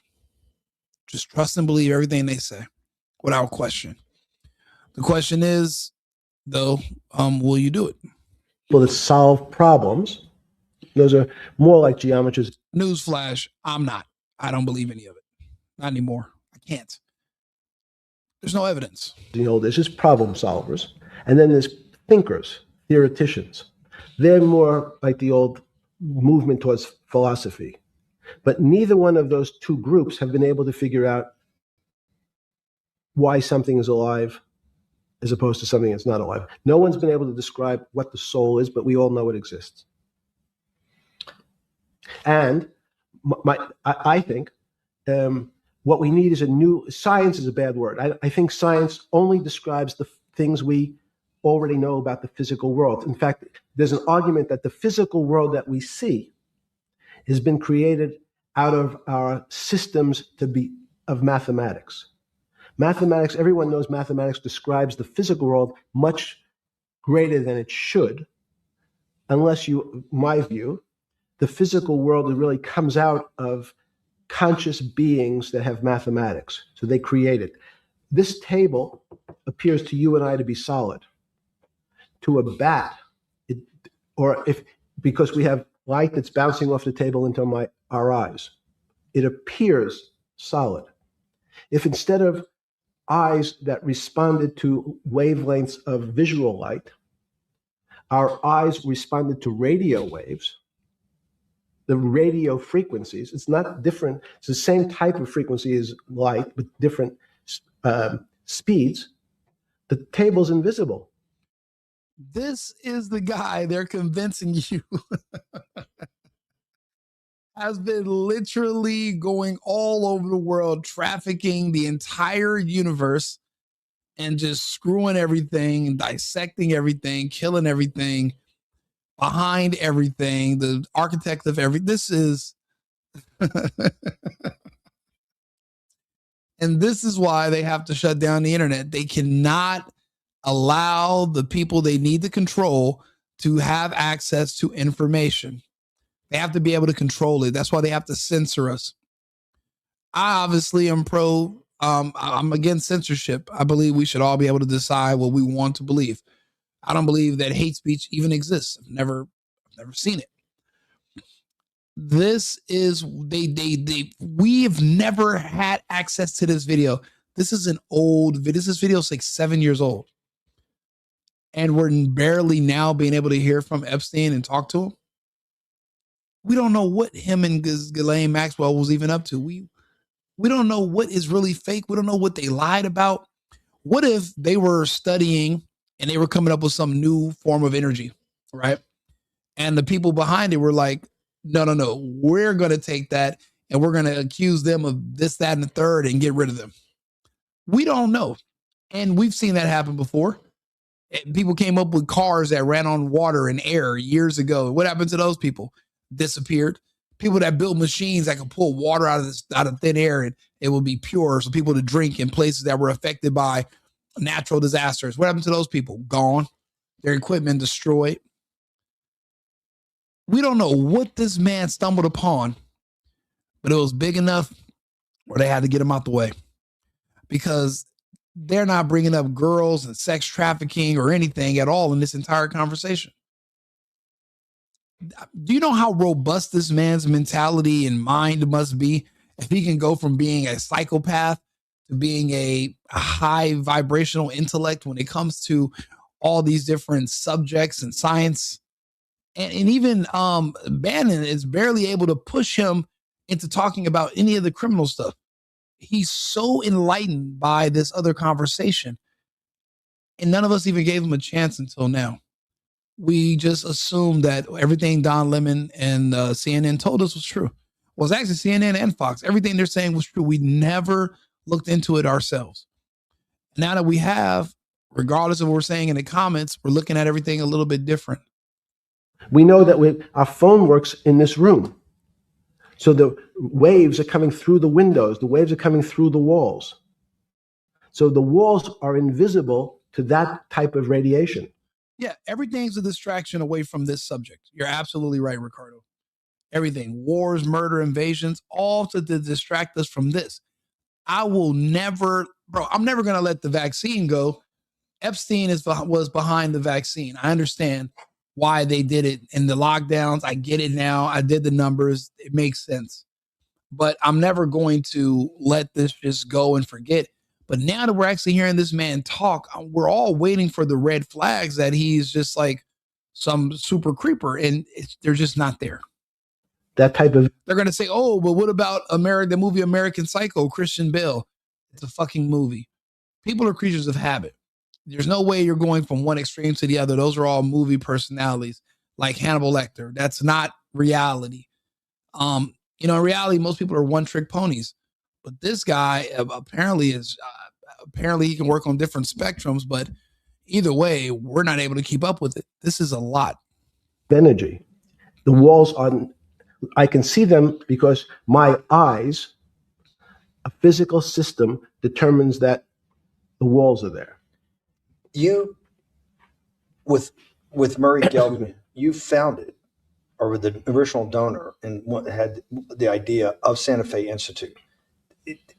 Just trust and believe everything they say without question. The question is, though, will you do it?
Well, to solve problems, those are more like geometers.
Newsflash, I'm not. I don't believe any of it. Not anymore. I can't. There's no evidence.
There's just problem solvers. And then there's thinkers, theoreticians. They're more like the old movement towards philosophy. But neither one of those two groups have been able to figure out why something is alive as opposed to something that's not alive. No one's been able to describe what the soul is, but we all know it exists. And I think what we need is science is a bad word. I think science only describes the things we already know about the physical world. In fact, there's an argument that the physical world that we see has been created out of our systems of mathematics. Mathematics, everyone knows mathematics describes the physical world much greater than it should, unless my view, the physical world really comes out of conscious beings that have mathematics. So they create it. This table appears to you and I to be solid. To a bat, because we have light that's bouncing off the table into our eyes, it appears solid. If instead of eyes that responded to wavelengths of visual light, our eyes responded to radio waves, the radio frequencies, it's not different, it's the same type of frequency as light, but different speeds, the table's invisible.
This is the guy they're convincing you has been literally going all over the world, trafficking the entire universe and just screwing everything, dissecting everything, killing everything, behind everything, the architect of everything. This is, and this is why they have to shut down the internet. They cannot allow the people they need to control to have access to information. They have to be able to control it. That's why they have to censor us. I obviously am I'm against censorship. I believe we should all be able to decide what we want to believe. I don't believe that hate speech even exists. I've never seen it. This is, we have never had access to this video. This is an old video. This video is like 7 years old. And we're barely now being able to hear from Epstein and talk to him. We don't know what him and Ghislaine Maxwell was even up to. We don't know what is really fake. We don't know what they lied about. What if they were studying and they were coming up with some new form of energy, right? And the people behind it were like, no, we're going to take that and we're going to accuse them of this, that, and the third and get rid of them. We don't know. And we've seen that happen before. People came up with cars that ran on water and air years ago. What happened to those people? Disappeared. People that built machines that could pull water out of thin air and it would be pure, so people to drink in places that were affected by natural disasters. What happened to those people? Gone. Their equipment destroyed. We don't know what this man stumbled upon, but it was big enough where they had to get him out the way, because they're not bringing up girls and sex trafficking or anything at all in this entire conversation. Do you know how robust this man's mentality and mind must be if he can go from being a psychopath to being a high vibrational intellect when it comes to all these different subjects and science? And even Bannon is barely able to push him into talking about any of the criminal stuff. He's so enlightened by this other conversation, and none of us even gave him a chance until now. We just assumed that everything Don Lemon and CNN told us was true. Well, it's actually CNN and Fox. Everything they're saying was true. We never looked into it ourselves. Now that we have, regardless of what we're saying in the comments, we're looking at everything a little bit different.
We know that our phone works in this room. So the waves are coming through the windows. The waves are coming through the walls. So the walls are invisible to that type of radiation.
Yeah, everything's a distraction away from this subject. You're absolutely right, Ricardo. Everything, wars, murder, invasions, all to distract us from this. I'm never going to let the vaccine go. Epstein was behind the vaccine. I understand why they did it in the lockdowns. I get it now. I did the numbers. It makes sense. But I'm never going to let this just go and forget. But now that we're actually hearing this man talk, we're all waiting for the red flags that he's just like some super creeper, and they're just not there.
That type of...
They're going to say, oh, but what about the movie American Psycho, Christian Bale? It's a fucking movie. People are creatures of habit. There's no way you're going from one extreme to the other. Those are all movie personalities like Hannibal Lecter. That's not reality. In reality, most people are one-trick ponies. But this guy apparently he can work on different spectrums, but either way, we're not able to keep up with it. This is a lot.
Energy. The walls I can see them because my eyes, a physical system determines that the walls are there.
You, with Murray Geldman, you founded, or with the original donor, and had the idea of Santa Fe Institute.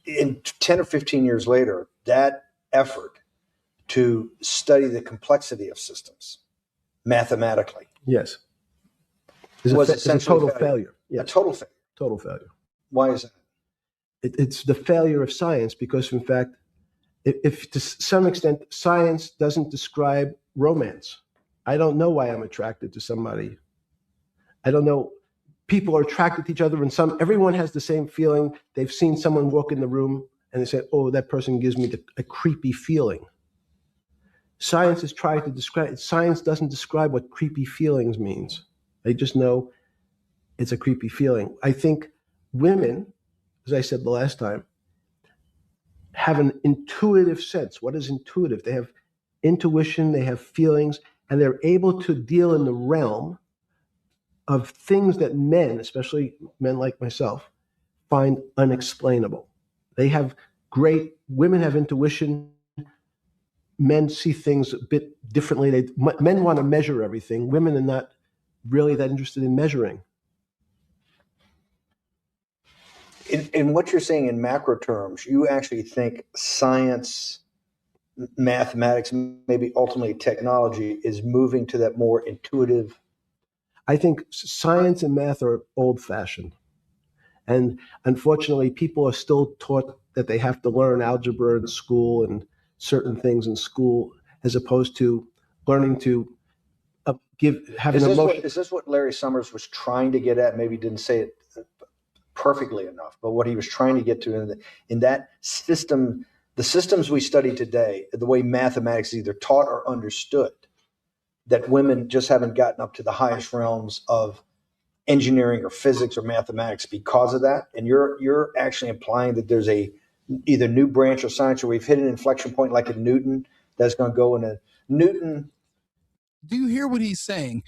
In 10 or 15 years later, that effort to study the complexity of systems mathematically.
Yes.
It's
a total failure.
Yes. A total failure.
Total failure.
Why is that?
It's the failure of science because, in fact, if to some extent science doesn't describe romance, I don't know why I'm attracted to somebody. I don't know. People are attracted to each other, and everyone has the same feeling. They've seen someone walk in the room, and they say, "Oh, that person gives me a creepy feeling." Science has tried to describe. Science doesn't describe what creepy feelings means. They just know it's a creepy feeling. I think women, as I said the last time, have an intuitive sense. What is intuitive? They have intuition, they have feelings, and they're able to deal in the realm of things that men, especially men like myself, find unexplainable. Women have intuition. Men see things a bit differently. Men want to measure everything. Women are not really that interested in measuring.
In what you're saying in macro terms, you actually think science, mathematics, maybe ultimately technology is moving to that more intuitive?
I think science and math are old-fashioned. And unfortunately, people are still taught that they have to learn algebra in school and certain things in school, as opposed to learning to have an emotion.
Is this what Larry Summers was trying to get at? Maybe he didn't say it perfectly enough, but what he was trying to get to in that system, the systems we study today, the way mathematics is either taught or understood, that women just haven't gotten up to the highest realms of engineering or physics or mathematics because of that. And you're actually implying that there's a either new branch of science, or we've hit an inflection point like in Newton that's going to go in a Newton.
Do you hear what he's saying?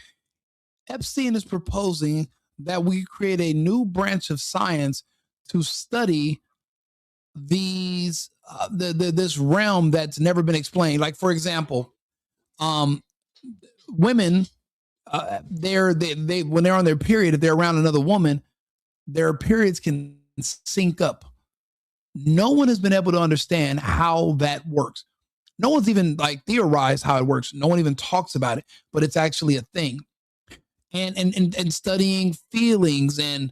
Epstein is proposing that we create a new branch of science to study these this realm that's never been explained. Like, for example, women, they when they're on their period, if they're around another woman, their periods can sync up. No one has been able to understand how that works. No one's even like theorized how it works. No one even talks about it, but it's actually a thing. And studying feelings and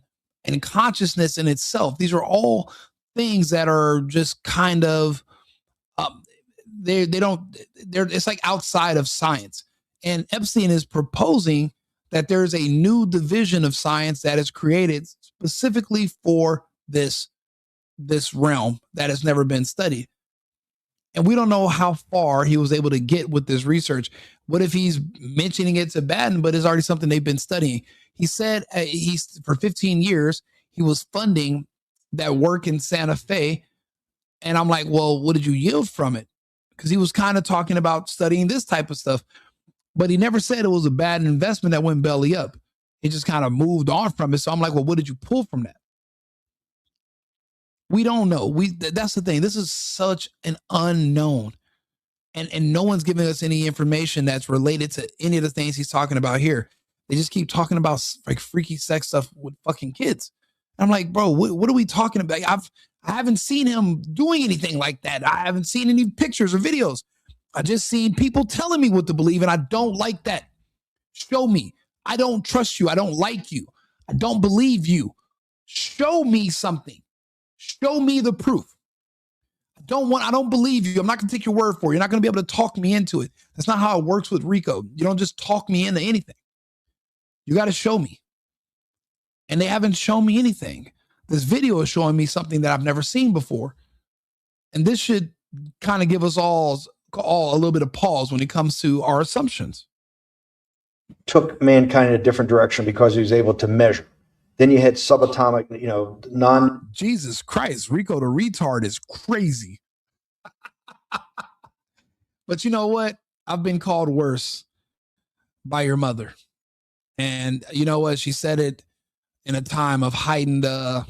consciousness in itself. These are all things that are just kind of it's like outside of science. And Epstein is proposing that there's a new division of science that is created specifically for this realm that has never been studied. And we don't know how far he was able to get with this research. What if he's mentioning it to Bannon, but it's already something they've been studying? He said for 15 years, he was funding that work in Santa Fe. And I'm like, well, what did you yield from it? Because he was kind of talking about studying this type of stuff, but he never said it was a bad investment that went belly up. He just kind of moved on from it. So I'm like, well, what did you pull from that? We don't know. That's the thing. This is such an unknown. And no one's giving us any information that's related to any of the things he's talking about here. They just keep talking about like freaky sex stuff with fucking kids. I'm like, bro, what are we talking about? I haven't seen him doing anything like that. I haven't seen any pictures or videos. I just seen people telling me what to believe, and I don't like that. Show me. I don't trust you. I don't like you. I don't believe you. Show me something. Show me the proof. I don't believe you. I'm not going to take your word for it. You're not going to be able to talk me into it. That's not how it works with RICO. You don't just talk me into anything. You got to show me. And they haven't shown me anything. This video is showing me something that I've never seen before. And this should kind of give us all a little bit of pause when it comes to our assumptions.
Took mankind in a different direction because he was able to measure. Then you had subatomic,
Jesus Christ, Rico the retard is crazy. But you know what? I've been called worse by your mother. And you know what? She said it in a time of heightened, like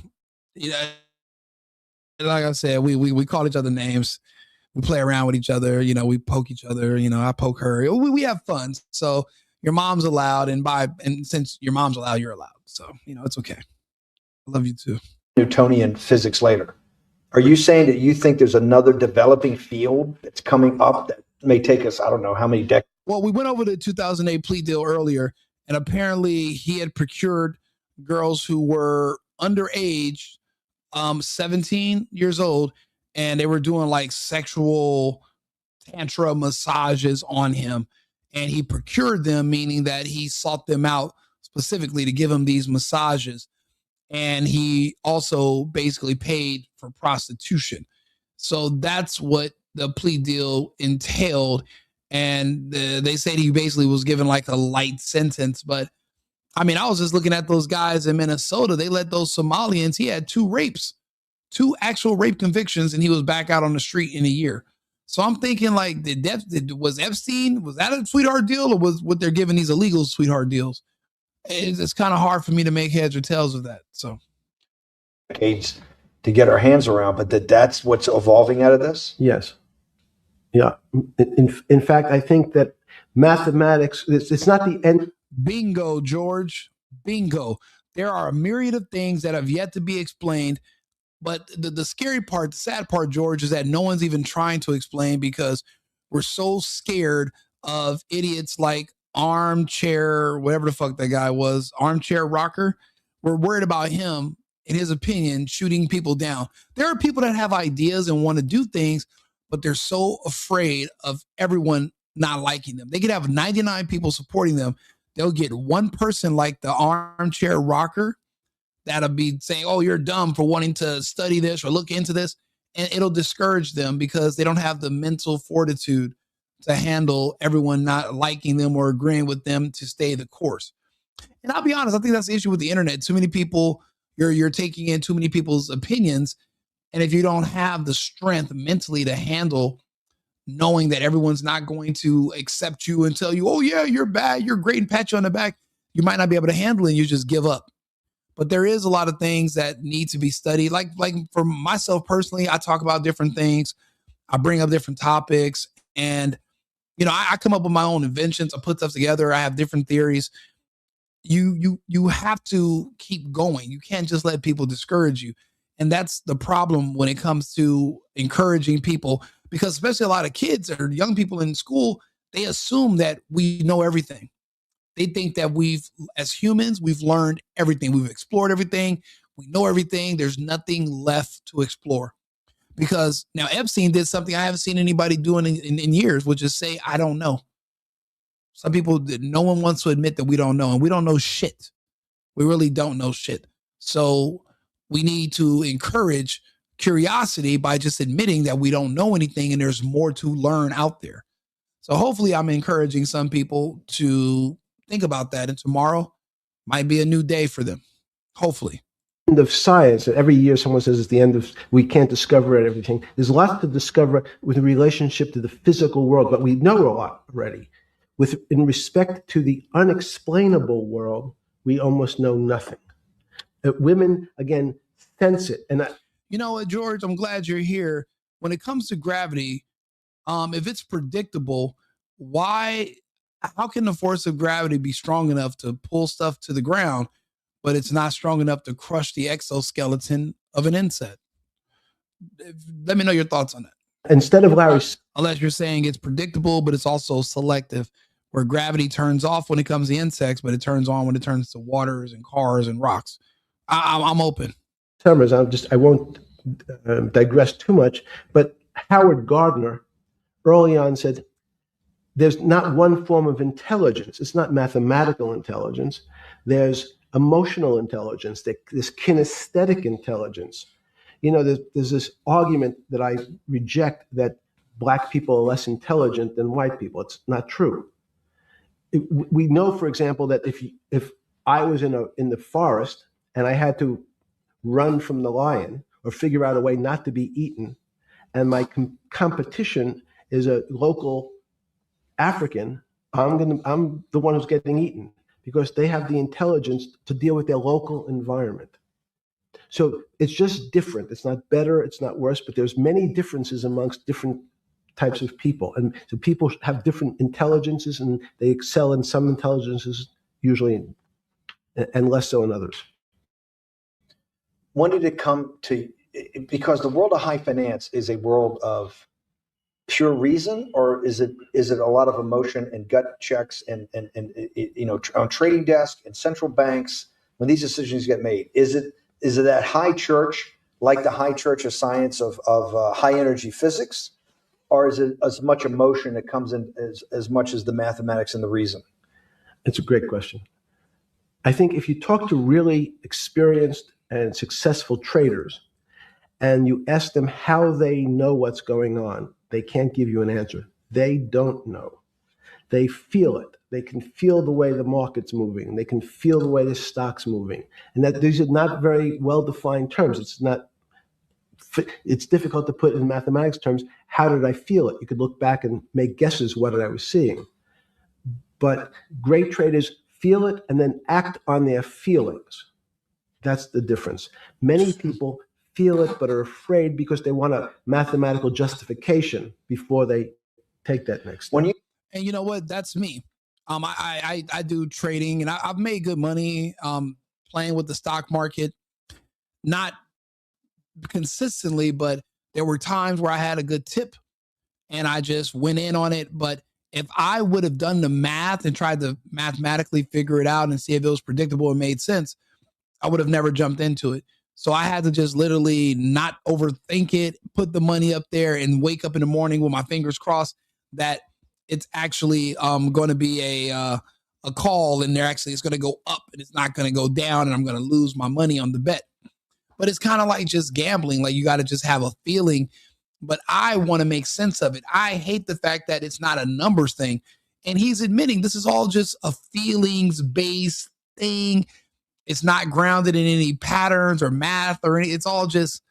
I said, we call each other names. We play around with each other. We poke each other. I poke her. We have fun. So your mom's allowed. And since your mom's allowed, you're allowed. So, it's okay. I love you too.
Newtonian physics later. Are you saying that you think there's another developing field that's coming up that may take us, I don't know how many decades.
Well, we went over the 2008 plea deal earlier, and apparently he had procured girls who were underage, 17 years old, and they were doing like sexual tantra massages on him. And he procured them, meaning that he sought them out specifically to give him these massages. And he also basically paid for prostitution. So that's what the plea deal entailed. And they said he basically was given like a light sentence. But I mean, I was just looking at those guys in Minnesota. They let those Somalians, he had 2 rapes, 2 actual rape convictions, and he was back out on the street in a year. So I'm thinking like, was Epstein, was that a sweetheart deal, or was what they're giving these illegal sweetheart deals? It's kind of hard for me to make heads or tails of that. So
decades to get our hands around, but that's what's evolving out of this?
Yes. Yeah. In fact, I think that mathematics, it's not the end.
Bingo, George. Bingo. There are a myriad of things that have yet to be explained. But the scary part, the sad part, George, is that no one's even trying to explain because we're so scared of idiots like Armchair, whatever the fuck that guy was, Armchair Rocker. We're worried about him, in his opinion, shooting people down. There are people that have ideas and want to do things, but they're so afraid of everyone not liking them. They could have 99 people supporting them. They'll get one person like the Armchair Rocker that'll be saying, oh, you're dumb for wanting to study this or look into this. And it'll discourage them because they don't have the mental fortitude to handle everyone not liking them or agreeing with them to stay the course. And I'll be honest, I think that's the issue with the internet. Too many people, you're taking in too many people's opinions. And if you don't have the strength mentally to handle knowing that everyone's not going to accept you and tell you, oh yeah, you're bad, you're great, and pat you on the back, you might not be able to handle it and you just give up. But there is a lot of things that need to be studied. Like for myself personally, I talk about different things. I bring up different topics, and I come up with my own inventions. I put stuff together. I have different theories. You have to keep going. You can't just let people discourage you. And that's the problem when it comes to encouraging people, because especially a lot of kids or young people in school, they assume that we know everything. They think that as humans, we've learned everything. We've explored everything. We know everything. There's nothing left to explore. Because now Epstein did something I haven't seen anybody doing in years, which is say, I don't know. Some people, no one wants to admit that we don't know, and we don't know shit. We really don't know shit. So we need to encourage curiosity by just admitting that we don't know anything and there's more to learn out there. So hopefully I'm encouraging some people to think about that, and tomorrow might be a new day for them. Hopefully.
End of science. Every year someone says it's the end of, we can't discover everything. There's a lot to discover with relationship to the physical world, but we know a lot already. In respect to the unexplainable world, we almost know nothing. Women, again, sense it. And
you know what, George, I'm glad you're here. When it comes to gravity, if it's predictable, how can the force of gravity be strong enough to pull stuff to the ground, but it's not strong enough to crush the exoskeleton of an insect? Let me know your thoughts on that.
Instead of Larry's,
unless you're saying it's predictable, but it's also selective, where gravity turns off when it comes to insects, but it turns on when it turns to waters and cars and rocks. I'm open.
Summers, I won't digress too much, but Howard Gardner early on said, there's not one form of intelligence. It's not mathematical intelligence. There's emotional intelligence. There's kinesthetic intelligence. There's this argument that I reject that black people are less intelligent than white people. It's not true. We know, for example, that if I was in the forest and I had to run from the lion or figure out a way not to be eaten, and my competition is a local African, I'm the one who's getting eaten because they have the intelligence to deal with their local environment. So it's just different. It's not better, it's not worse, but there's many differences amongst different types of people. And so people have different intelligences, and they excel in some intelligences usually, and less so in others.
When did it come to, because the world of high finance is a world of pure reason, or is it a lot of emotion and gut checks and on trading desk and central banks when these decisions get made? Is it that high church, like the high church of science of high energy physics, or is it as much emotion that comes in as much as the mathematics and the reason?
It's a great question. I think if you talk to really experienced and successful traders and you ask them how they know what's going on, they can't give you an answer. They don't know. They feel it. They can feel the way the market's moving. They can feel the way the stock's moving. And that these are not very well-defined terms. It's difficult to put in mathematics terms. How did I feel it? You could look back and make guesses what I was seeing. But great traders feel it and then act on their feelings. That's the difference. Many people feel it but are afraid because they want a mathematical justification before they take that next step.
And you know what? That's me. I do trading, and I've made good money playing with the stock market. Not consistently, but there were times where I had a good tip and I just went in on it. But if I would have done the math and tried to mathematically figure it out and see if it was predictable and made sense, I would have never jumped into it. So I had to just literally not overthink it, put the money up there, and wake up in the morning with my fingers crossed that it's actually going to be a call, and it's going to go up and it's not going to go down, and I'm going to lose my money on the bet. But it's kind of like just gambling. Like, you got to just have a feeling. But I want to make sense of it. I hate the fact that it's not a numbers thing. And he's admitting this is all just a feelings-based thing. It's not grounded in any patterns or math or any. It's all just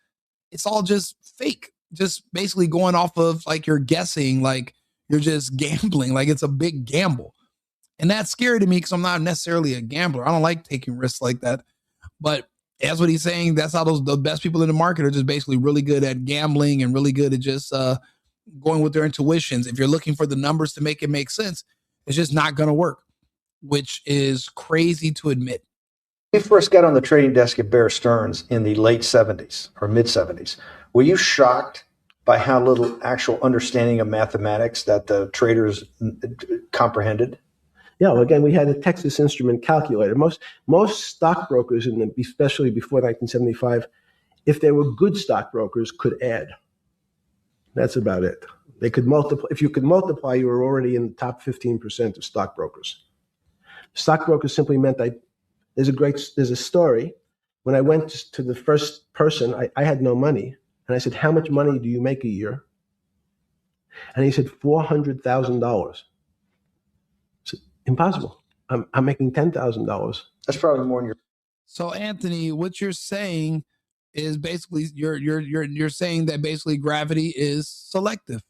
fake. Just basically going off of like you're guessing, like you're just gambling, like it's a big gamble. And that's scary to me because I'm not necessarily a gambler. I don't like taking risks like that. But that's what he's saying. That's how the best people in the market are just basically really good at gambling and really good at just going with their intuitions. If you're looking for the numbers to make it make sense, it's just not going to work, which is crazy to admit.
When you first got on the trading desk at Bear Stearns in the late 70s or mid 70s, were you shocked by how little actual understanding of mathematics that the traders comprehended?
Yeah, well, again, we had a Texas Instrument calculator. Most stockbrokers, especially before 1975, if they were good stockbrokers, could add. That's about it. They could multiply. If you could multiply, you were already in the top 15% of stockbrokers. Stockbrokers simply meant there's a story. When I went to the first person, I had no money. And I said, how much money do you make a year? And he said, $400,000. Impossible. I'm making $10,000.
That's probably more than your.
So Anthony, what you're saying is basically you're saying that basically gravity is selective.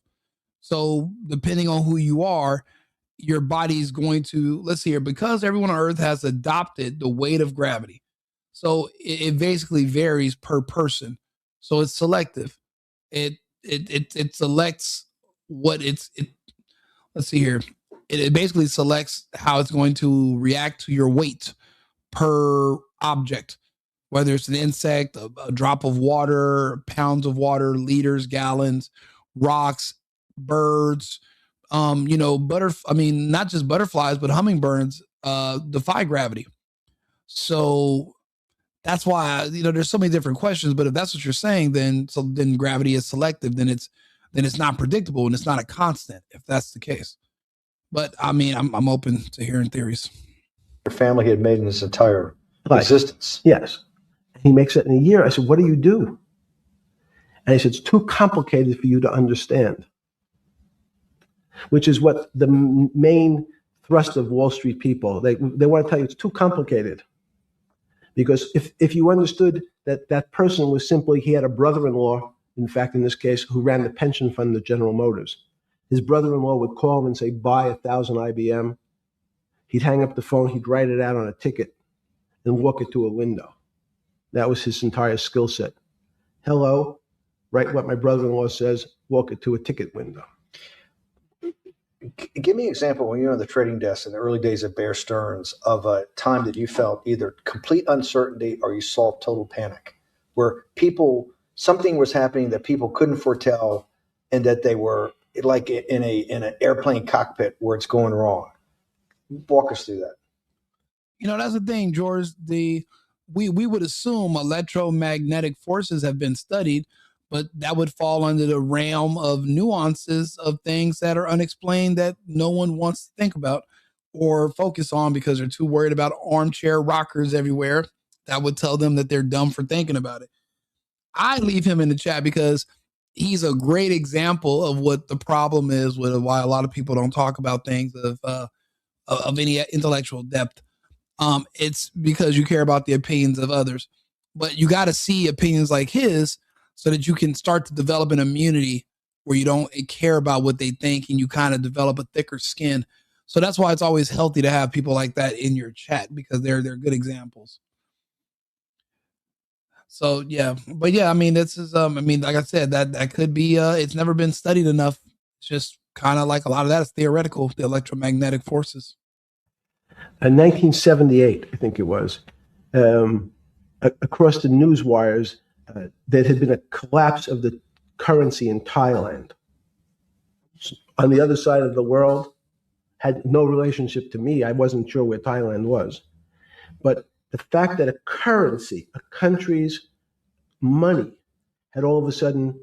So depending on who you are, your body's going to, let's see here, because everyone on Earth has adopted the weight of gravity. So it basically varies per person. So it's selective. It selects what let's see here. It basically selects how it's going to react to your weight per object, whether it's an insect, a drop of water, pounds of water, liters, gallons, rocks, birds, not just butterflies, but hummingbirds defy gravity. So that's why, there's so many different questions, but if that's what you're saying, then gravity is selective, then it's not predictable and it's not a constant if that's the case. But I mean, I'm open to hearing theories.
Your family had made in its entire existence.
Yes. He makes it in a year. I said, what do you do? And he said, it's too complicated for you to understand, which is what the main thrust of Wall Street people, they want to tell you it's too complicated. Because if you understood that person was simply, he had a brother-in-law, in fact, in this case, who ran the pension fund of General Motors. His brother-in-law would call him and say, buy 1,000 IBM. He'd hang up the phone, he'd write it out on a ticket and walk it to a window. That was his entire skill set. Hello, write what my brother-in-law says, walk it to a ticket window.
Give me an example when you're on the trading desk in the early days of Bear Stearns of a time that you felt either complete uncertainty or you saw total panic, where something was happening that people couldn't foretell and that they were like in an airplane cockpit where it's going wrong. Walk us through that.
That's the thing, George. We would assume electromagnetic forces have been studied, but that would fall under the realm of nuances of things that are unexplained that no one wants to think about or focus on because they're too worried about armchair rockers everywhere that would tell them that they're dumb for thinking about it. I leave him in the chat because he's a great example of what the problem is with why a lot of people don't talk about things of any intellectual depth. It's because you care about the opinions of others, but you got to see opinions like his so that you can start to develop an immunity where you don't care about what they think and you kind of develop a thicker skin. So that's why it's always healthy to have people like that in your chat because they're good examples. So yeah, but yeah, I mean, this is like I said, that could be it's never been studied enough. It's just kind of like a lot of that is theoretical, the electromagnetic forces.
In 1978, I think it was, across the news wires, there had been a collapse of the currency in Thailand. On the other side of the world, had no relationship to me. I wasn't sure where Thailand was. But the fact that a currency, a country's money, had all of a sudden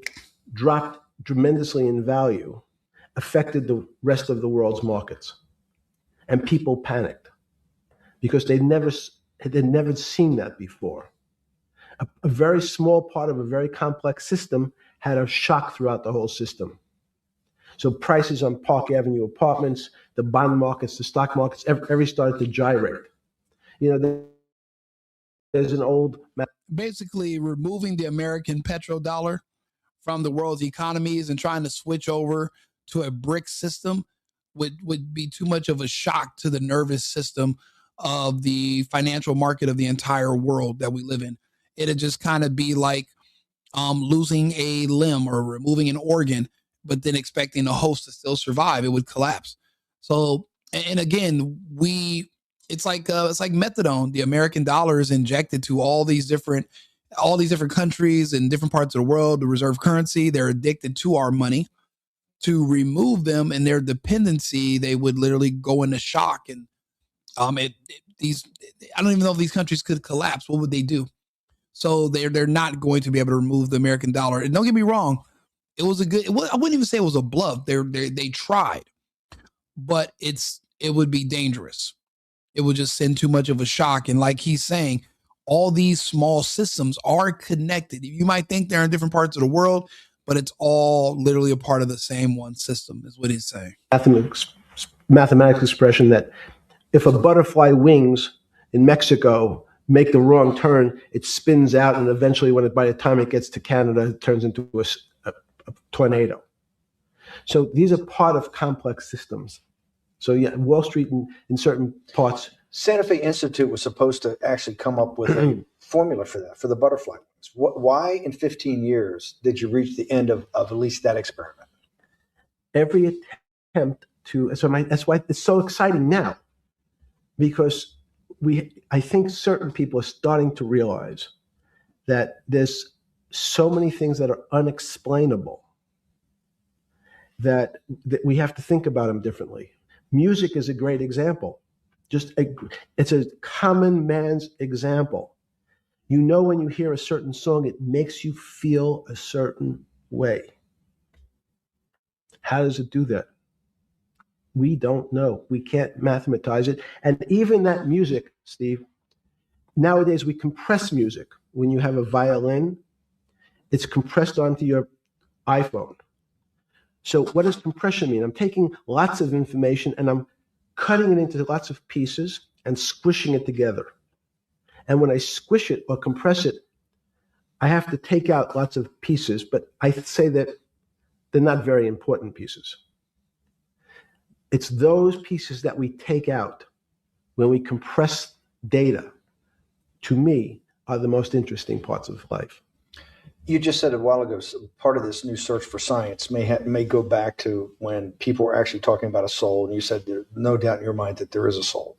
dropped tremendously in value, affected the rest of the world's markets. And people panicked because they'd never seen that before. A very small part of a very complex system had a shock throughout the whole system. So prices on Park Avenue apartments, the bond markets, the stock markets, every started to gyrate. There's an old...
Basically removing the American petrodollar from the world's economies and trying to switch over to a brick system would be too much of a shock to the nervous system of the financial market of the entire world that we live in. It'd just kind of be like losing a limb or removing an organ, but then expecting the host to still survive. It would collapse. So, and again, it's like methadone. The American dollar is injected to all these different countries and different parts of the world, the reserve currency. They're addicted to our money. To remove them and their dependency, they would literally go into shock. And I don't even know if these countries could collapse. What would they do? So they're not going to be able to remove the American dollar. And don't get me wrong, I wouldn't even say it was a bluff. They tried, but it would be dangerous. It would just send too much of a shock. And like he's saying, all these small systems are connected. You might think they're in different parts of the world, but it's all literally a part of the same one system, is what he's saying.
Mathematics expression that if a butterfly wings in Mexico make the wrong turn, it spins out, and eventually, by the time it gets to Canada, it turns into a tornado. So these are part of complex systems. So yeah, Wall Street in certain parts.
Santa Fe Institute was supposed to actually come up with a formula for that, for the butterfly wings. Why in 15 years did you reach the end of at least that experiment?
Every attempt to, that's why it's so exciting now, because I think certain people are starting to realize that there's so many things that are unexplainable that we have to think about them differently. Music is a great example. It's a common man's example. When you hear a certain song, it makes you feel a certain way. How does it do that? We don't know. We can't mathematize it. And even that music, Steve, nowadays we compress music. When you have a violin, it's compressed onto your iPhone. So what does compression mean? I'm taking lots of information and I'm cutting it into lots of pieces and squishing it together. And when I squish it or compress it, I have to take out lots of pieces, but I say that they're not very important pieces. It's those pieces that we take out when we compress data, to me, are the most interesting parts of life.
You just said a while ago, part of this new search for science may go back to when people were actually talking about a soul, and you said there's no doubt in your mind that there is a soul.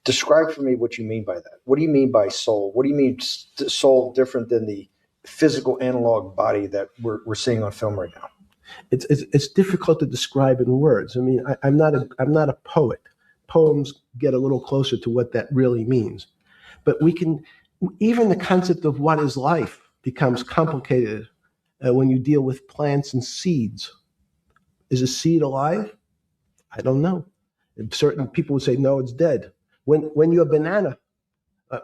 Describe for me what you mean by that. What do you mean by soul? What do you mean soul different than the physical analog body that we're seeing on film right now?
It's difficult to describe in words. I mean, I'm not a poet. Poems get a little closer to what that really means, but even the concept of what is life becomes complicated when you deal with plants and seeds. Is a seed alive? I don't know. Certain people would say no, it's dead. When you're a banana,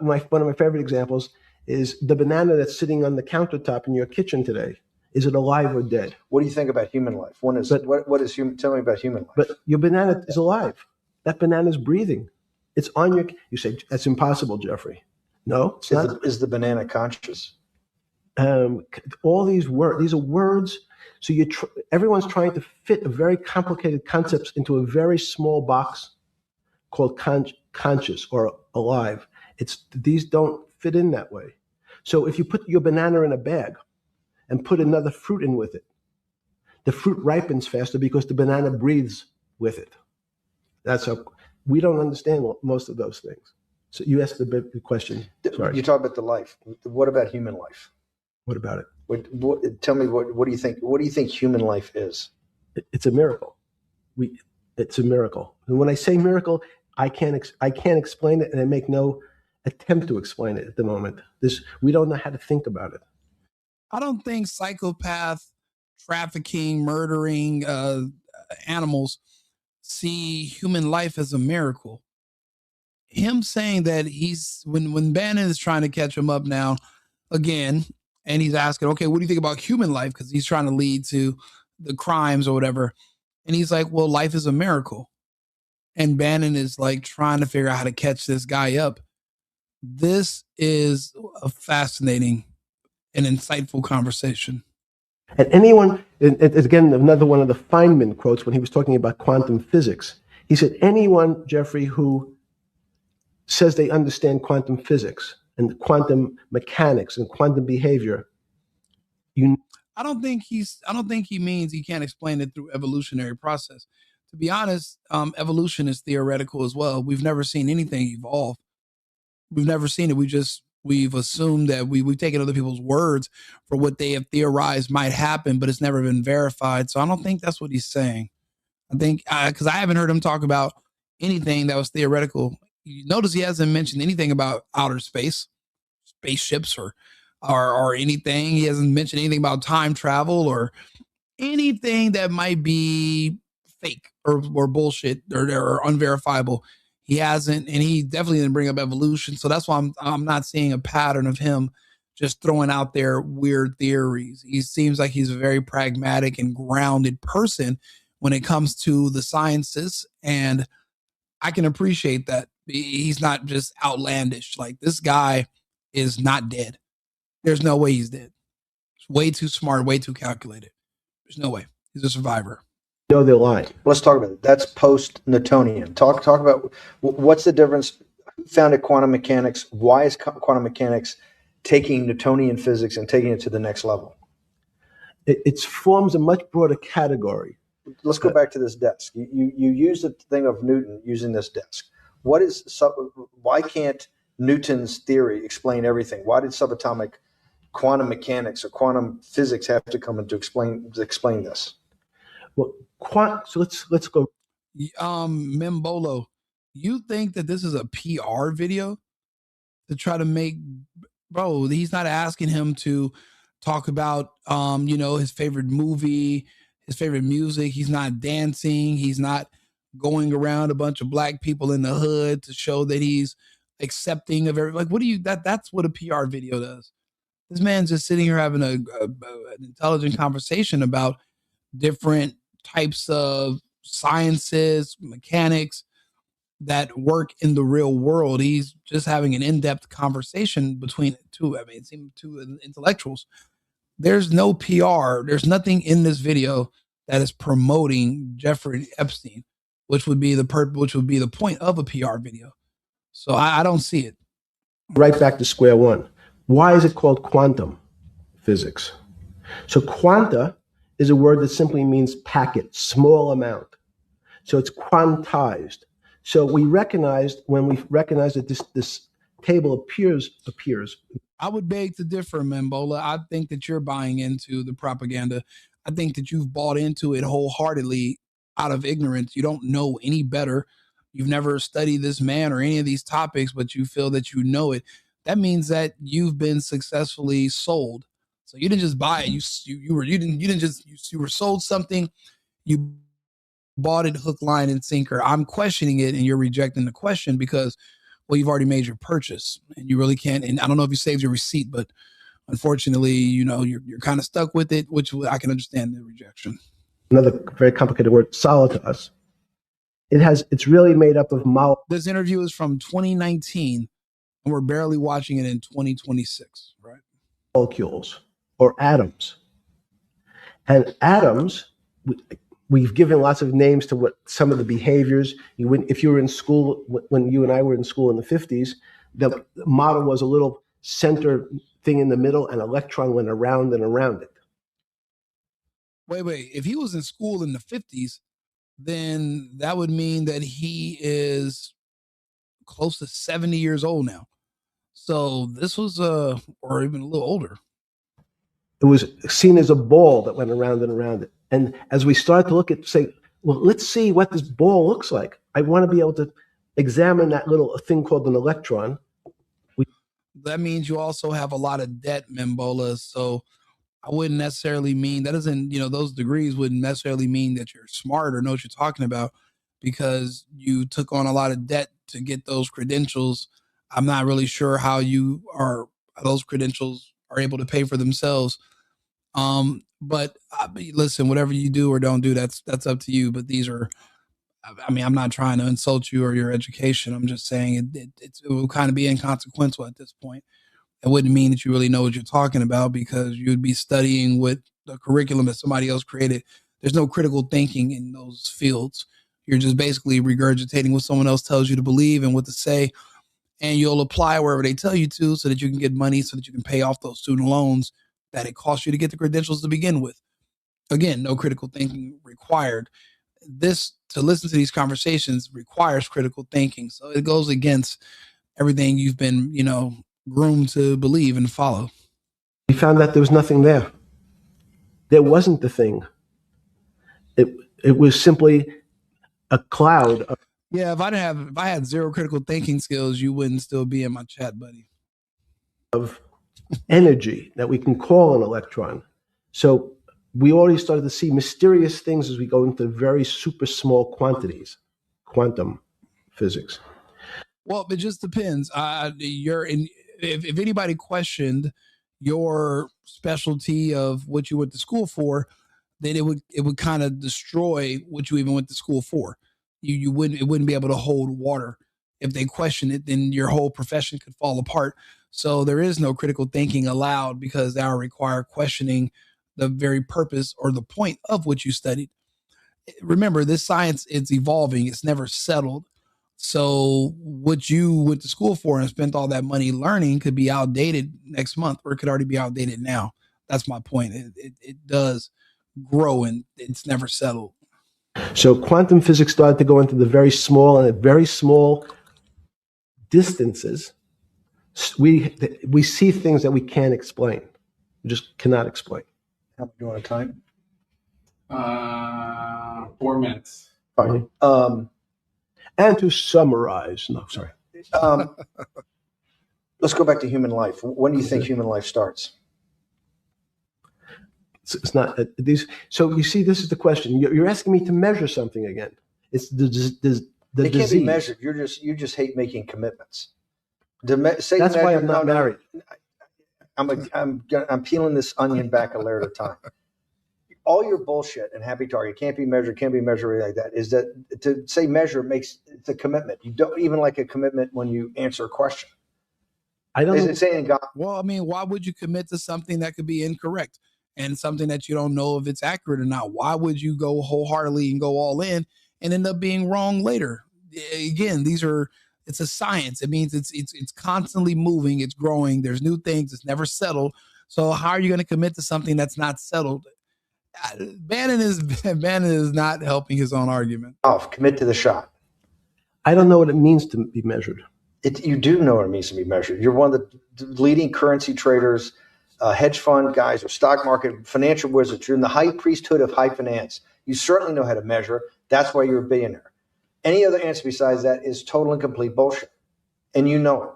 one of my favorite examples is the banana that's sitting on the countertop in your kitchen today. Is it alive or dead?
What do you think about human life? What is human? Tell me about human life.
But your banana is alive. That banana is breathing. It's on your. You say that's impossible, Jeffrey. No, it's not.
Is the banana conscious?
All these words. These are words. So everyone's trying to fit a very complicated concepts into a very small box called conscious or alive. These don't fit in that way. So if you put your banana in a bag and put another fruit in with it, the fruit ripens faster because the banana breathes with it. We don't understand most of those things. So you asked the big question. Sorry.
You talk about the life. What about human life?
What about it?
Tell me what do you think? What do you think human life is?
It's a miracle. It's a miracle. And when I say miracle, I can't explain it, and I make no attempt to explain it at the moment. We don't know how to think about it.
I don't think psychopath, trafficking, murdering animals see human life as a miracle. Him saying that when Bannon is trying to catch him up now again, and he's asking, okay, what do you think about human life? Because he's trying to lead to the crimes or whatever. And he's like, well, life is a miracle. And Bannon is like trying to figure out how to catch this guy up. This is a fascinating and insightful conversation.
And anyone, again, another one of the Feynman quotes when he was talking about quantum physics. He said, anyone, Jeffrey, who says they understand quantum physics and quantum mechanics and quantum behavior,
I don't think he means he can't explain it through evolutionary process. To be honest, evolution is theoretical as well. We've never seen anything evolve. We've never seen it. We've assumed that we've taken other people's words for what they have theorized might happen, but it's never been verified. So I don't think that's what he's saying. I think because I haven't heard him talk about anything that was theoretical. You notice he hasn't mentioned anything about outer space, spaceships, or anything. He hasn't mentioned anything about time travel or anything that might be fake or bullshit or unverifiable. He hasn't, and he definitely didn't bring up evolution. So that's why I'm not seeing a pattern of him just throwing out there weird theories. He seems like he's a very pragmatic and grounded person when it comes to the sciences, and I can appreciate that. He's not just outlandish. Like, this guy is not dead. There's no way he's dead. He's way too smart, way too calculated. There's no way. He's a survivor.
No, they're lying.
Let's talk about it. That's post-Newtonian. Talk about what's the difference. Who founded quantum mechanics? Why is quantum mechanics taking Newtonian physics and taking it to the next level?
It forms a much broader category.
Let's go back to this desk. You use the thing of Newton using this desk. Why can't Newton's theory explain everything? Why did subatomic quantum mechanics or quantum physics have to come in to explain this?
Well, so let's go.
Membolo, you think that this is a PR video to try to make, bro? He's not asking him to talk about, his favorite movie, his favorite music. He's not dancing. He's not going around a bunch of black people in the hood to show that he's accepting of every. Like, what do you? That's what a PR video does. This man's just sitting here having an intelligent conversation about different types of sciences, mechanics that work in the real world. He's just having an in-depth conversation between two. I mean, it seemed two intellectuals. There's no PR. There's nothing in this video that is promoting Jeffrey Epstein, which would be the point of a PR video. So I don't see it.
Right back to square one. Why is it called quantum physics? So quanta is a word that simply means packet, small amount. So it's quantized. So when we recognize that this table appears.
I would beg to differ, Membola. I think that you're buying into the propaganda. I think that you've bought into it wholeheartedly out of ignorance. You don't know any better. You've never studied this man or any of these topics, but you feel that you know it. That means that you've been successfully sold. So you didn't just buy it. You were sold something. You bought it hook, line, and sinker. I'm questioning it, and you're rejecting the question because, well, you've already made your purchase, and you really can't. And I don't know if you saved your receipt, but unfortunately, you're kind of stuck with it, which I can understand the rejection.
Another very complicated word, solid to us. It's really made up of molecules.
This interview is from 2019, and we're barely watching it in 2026, right?
Molecules or atoms. And atoms, we've given lots of names to what some of the behaviors. If you were in school, when you and I were in school in the 50s, the model was a little center thing in the middle, and an electron went around and around it.
Wait. If he was in school in the 50s, then that would mean that he is close to 70 years old now. So this was, or even a little older.
It was seen as a ball that went around and around it. And as we start to look at, say, well, let's see what this ball looks like. I want to be able to examine that little thing called an electron.
That means you also have a lot of debt, Membola. So I wouldn't necessarily mean, that doesn't, those degrees wouldn't necessarily mean that you're smart or know what you're talking about, because you took on a lot of debt to get those credentials. I'm not really sure how those credentials are able to pay for themselves. But listen, whatever you do or don't do, that's up to you. But these are, I'm not trying to insult you or your education. I'm just saying it will kind of be inconsequential at this point. It wouldn't mean that you really know what you're talking about, because you'd be studying with the curriculum that somebody else created. There's no critical thinking in those fields. You're just basically regurgitating what someone else tells you to believe and what to say, and you'll apply wherever they tell you to so that you can get money, so that you can pay off those student loans that it costs you to get the credentials to begin with. Again, no critical thinking required. To listen to these conversations requires critical thinking. So it goes against everything you've been, groomed to believe and follow.
We found that there was nothing there. There wasn't the thing. It was simply a cloud.
Yeah, if I had zero critical thinking skills, you wouldn't still be in my chat, buddy.
Of energy that we can call an electron. So we already started to see mysterious things as we go into very super small quantities, quantum physics.
Well, it just depends. If anybody questioned your specialty of what you went to school for, then it would kind of destroy what you even went to school for. It wouldn't be able to hold water. If they question it, then your whole profession could fall apart. So there is no critical thinking allowed, because that will require questioning the very purpose or the point of what you studied. Remember, this science is evolving. It's never settled. So what you went to school for and spent all that money learning could be outdated next month, or it could already be outdated now. That's my point. It does grow, and it's never settled.
So quantum physics started to go into the very small, and at very small distances, we see things that we can't explain. We just cannot explain.
How do you want a time?
4 minutes.
Fine. And to summarize, no, sorry.
Let's go back to human life. When do you think human life starts?
It's not these. So you see, this is the question. You're asking me to measure something again. It's the disease.
It can't be measured. You just hate making commitments.
That's why I'm not married.
I'm peeling this onion back a layer at a time. All your bullshit and happy target can't be measured like that. Is that to say measure makes it's a commitment. You don't even like a commitment when you answer a question.
I don't.
Is it saying God?
Well, why would you commit to something that could be incorrect and something that you don't know if it's accurate or not? Why would you go wholeheartedly and go all in and end up being wrong later? Again, it's a science. It means it's constantly moving. It's growing. There's new things. It's never settled. So how are you going to commit to something that's not settled? Bannon is not helping his own argument.
Commit to the shot.
I don't know what it means to be measured.
You do know what it means to be measured. You're one of the leading currency traders hedge fund guys or stock market financial wizards. You're in the high priesthood of high finance. You certainly know how to measure. That's why you're a billionaire. Any other answer besides that is total and complete bullshit. And you know it.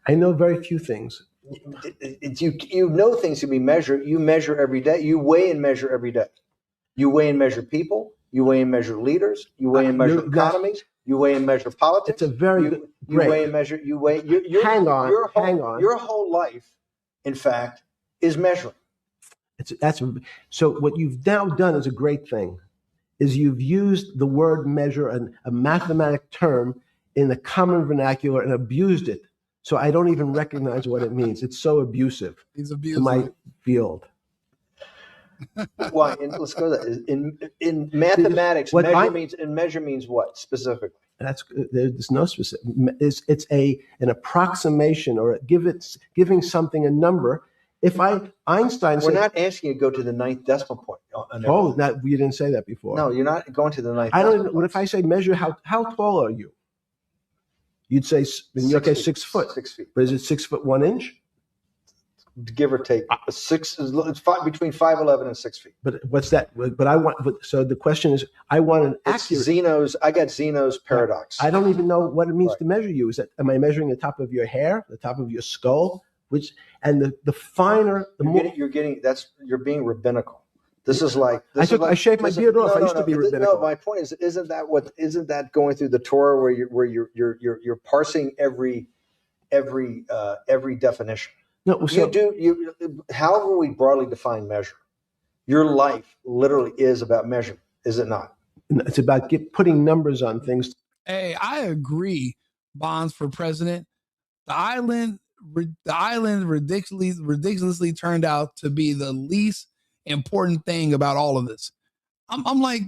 I know very few things.
You know things can be measured. You measure every day. You weigh and measure every day. You weigh and measure people. You weigh and measure leaders. You weigh and measure economies. You weigh and measure politics.
It's a very
you weigh and measure. You weigh.
Hang on.
Your whole life, in fact, is measuring.
So what you've now done is a great thing. Is you've used the word measure, a mathematic term, in the common vernacular and abused it. So I don't even recognize what it means. It's so abusive to my field.
Why? Let's go to that. In mathematics, measure means what specifically?
There's no specific. It's an approximation, or giving something a number. Einstein said,
we're not asking you to go to the 9th decimal point.
You didn't say that before.
No, you're not going to the 9th.
I don't even. What if I say measure how tall are you? You'd say, in your case, 6 foot.
6 feet.
But is it 6 foot 1 inch?
Give or take. It's between 5'11" and 6 feet.
But what's that? So the question is, I want an accurate.
I got Zeno's paradox.
I don't even know what it means to measure you. Am I measuring the top of your hair, the top of your skull? The finer, the more
you're being rabbinical. This is like
I shaved my beard off. I used to be rabbinical.
No, my point is, isn't that going through the Torah where you're parsing every definition?
No,
however we broadly define measure, your life literally is about measurement, is it not?
It's about putting numbers on things.
Hey, I agree. Bonds for president. The island ridiculously turned out to be the least important thing about all of this. I'm like,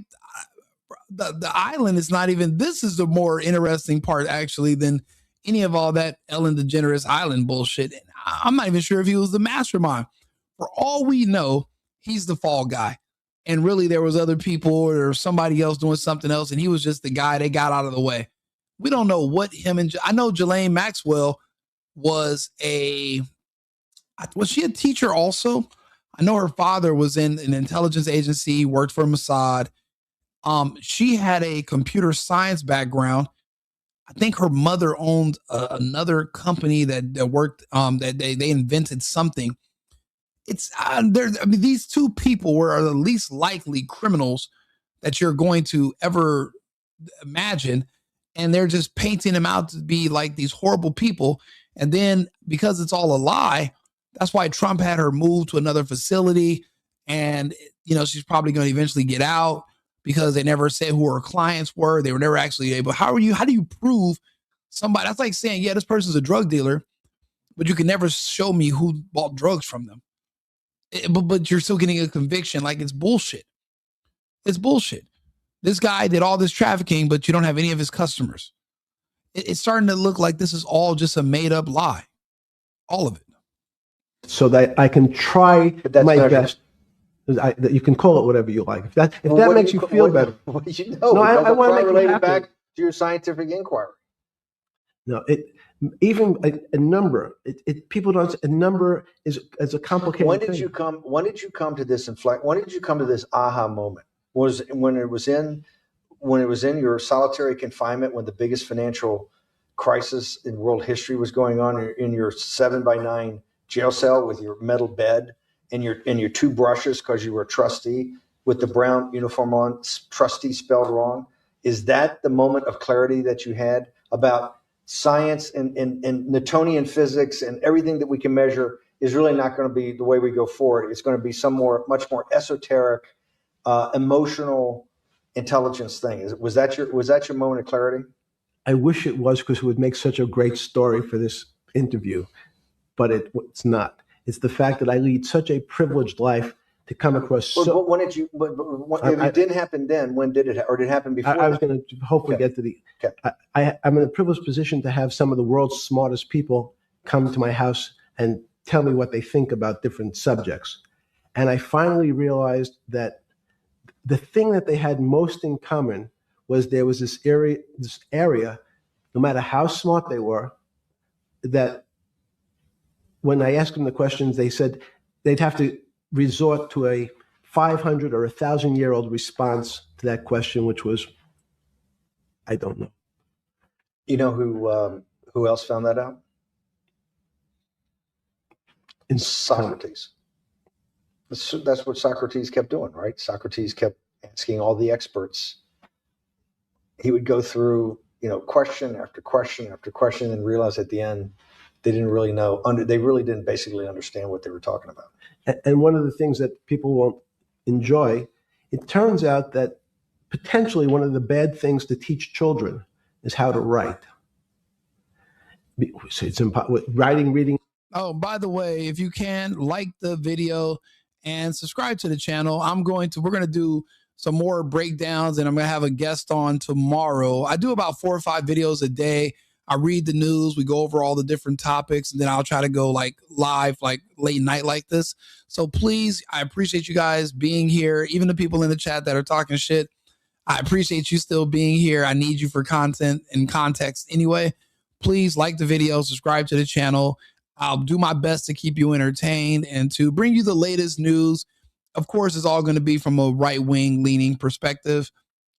the island is not even. This is the more interesting part, actually, than any of all that Ellen DeGeneres Island bullshit. I'm not even sure if he was the mastermind. For all we know, he's the fall guy. And really, there was other people or somebody else doing something else, and he was just the guy they got out of the way. We don't know what I know Ghislaine Maxwell was she a teacher also? I know her father was in an intelligence agency, worked for Mossad. She had a computer science background. I think her mother owned another company that worked, that they invented something. These two people are the least likely criminals that you're going to ever imagine. And they're just painting them out to be like these horrible people. And then because it's all a lie, that's why Trump had her move to another facility. And, she's probably going to eventually get out because they never said who her clients were. They were never actually able. How do you prove somebody? That's like saying, yeah, this person's a drug dealer, but you can never show me who bought drugs from them. But you're still getting a conviction. Like, it's bullshit. It's bullshit. This guy did all this trafficking, but you don't have any of his customers. It's starting to look like this is all just a made up lie. All of it.
So that I can try my best. You can call it whatever you like. If that makes you feel better.
No,
I want to make you happy.
Back to your scientific inquiry.
No, even a number. People don't. A number is a complicated.
When did you come to this inflection? When did you come to this aha moment? Was when it was in your solitary confinement, when the biggest financial crisis in world history was going on, in your 7x9 jail cell with your metal bed and your two brushes because you were a trustee with the brown uniform on, trustee spelled wrong. Is that the moment of clarity that you had about science and Newtonian physics and everything that we can measure is really not going to be the way we go forward? It's going to be much more esoteric, emotional intelligence thing. Was that your moment of clarity?
I wish it was, because it would make such a great story for this interview, but it's not. It's the fact that I lead such a privileged life to come across.
But when did you? If it didn't happen then, when did it? Or did it happen before?
I was going to hopefully get to the. Okay. I'm in a privileged position to have some of the world's smartest people come to my house and tell me what they think about different subjects, and I finally realized that the thing that they had most in common was there was this area, no matter how smart they were, that when I asked them the questions, they said they'd have to resort to a 500 or 1,000-year-old response to that question, which was, I don't know.
You know who else found that out? Socrates. That's what Socrates kept doing, right? Socrates kept asking all the experts. He would go through, question after question after question, and realize at the end they didn't really know. They really didn't basically understand what they were talking about.
And one of the things that people won't enjoy, it turns out that potentially one of the bad things to teach children is how to write. So it's writing, reading.
Oh, by the way, if you can, like the video and subscribe to the channel. We're going to do some more breakdowns, and I'm going to have a guest on tomorrow. I do about 4 or 5 videos a day. I read the news. We go over all the different topics, and then I'll try to go like live, like late night like this. So please, I appreciate you guys being here. Even the people in the chat that are talking shit, I appreciate you still being here. I need you for content and context anyway. Please like the video, subscribe to the channel. I'll do my best to keep you entertained and to bring you the latest news. Of course, it's all going to be from a right-wing leaning perspective,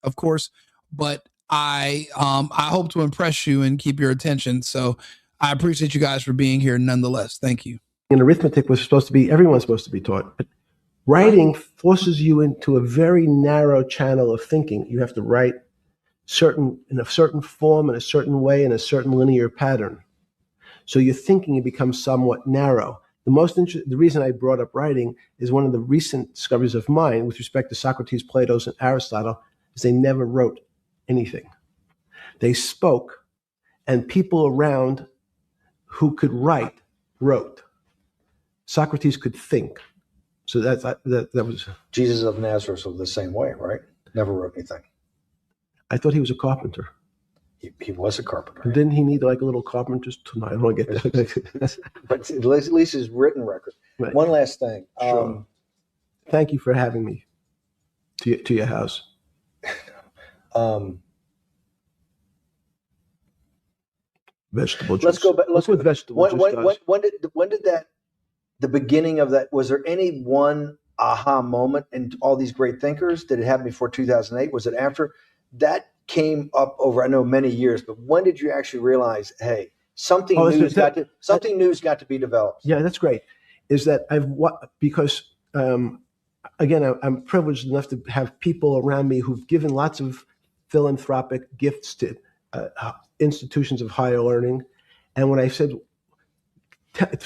of course, but I hope to impress you and keep your attention. So I appreciate you guys for being here nonetheless. Thank you.
And arithmetic was everyone's supposed to be taught, but writing forces you into a very narrow channel of thinking. You have to write in a certain form, in a certain way, in a certain linear pattern. So your thinking becomes somewhat narrow. The reason I brought up writing is one of the recent discoveries of mine with respect to Socrates, Plato, and Aristotle is they never wrote anything. They spoke, and people around who could write wrote. Socrates could think. So that was...
Jesus of Nazareth was the same way, right? Never wrote anything.
I thought he was a carpenter.
He was a carpenter.
Didn't he need like a little carpenter's tool? I don't get that.
But at least his written record. Right. One last thing.
Sure. Thank you for having me to your house. Vegetable juice.
Let's go back.
Let's with vegetable juice.
When did that? The beginning of that. Was there any one aha moment in all these great thinkers? Did it happen before 2008? Was it after? That came up over, I know, many years, but when did you actually realize, hey, something new's got to be developed?
Yeah, that's great. Is that because again, I'm privileged enough to have people around me who've given lots of philanthropic gifts to institutions of higher learning, and when I said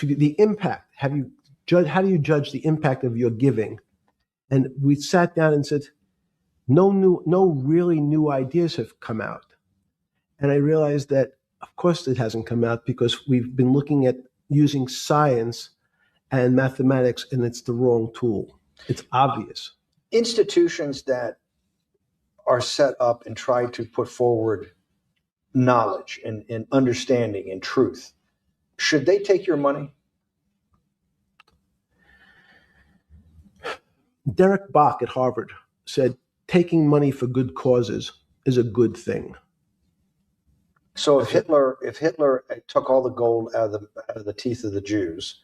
the impact, how do you judge the impact of your giving? And we sat down and said, no really new ideas have come out. And I realized that, of course, it hasn't come out because we've been looking at using science and mathematics, and it's the wrong tool. It's obvious.
Institutions that are set up and try to put forward knowledge and understanding and truth, should they take your money?
Derek Bach at Harvard said, taking money for good causes is a good thing.
So if Hitler took all the gold out of the teeth of the Jews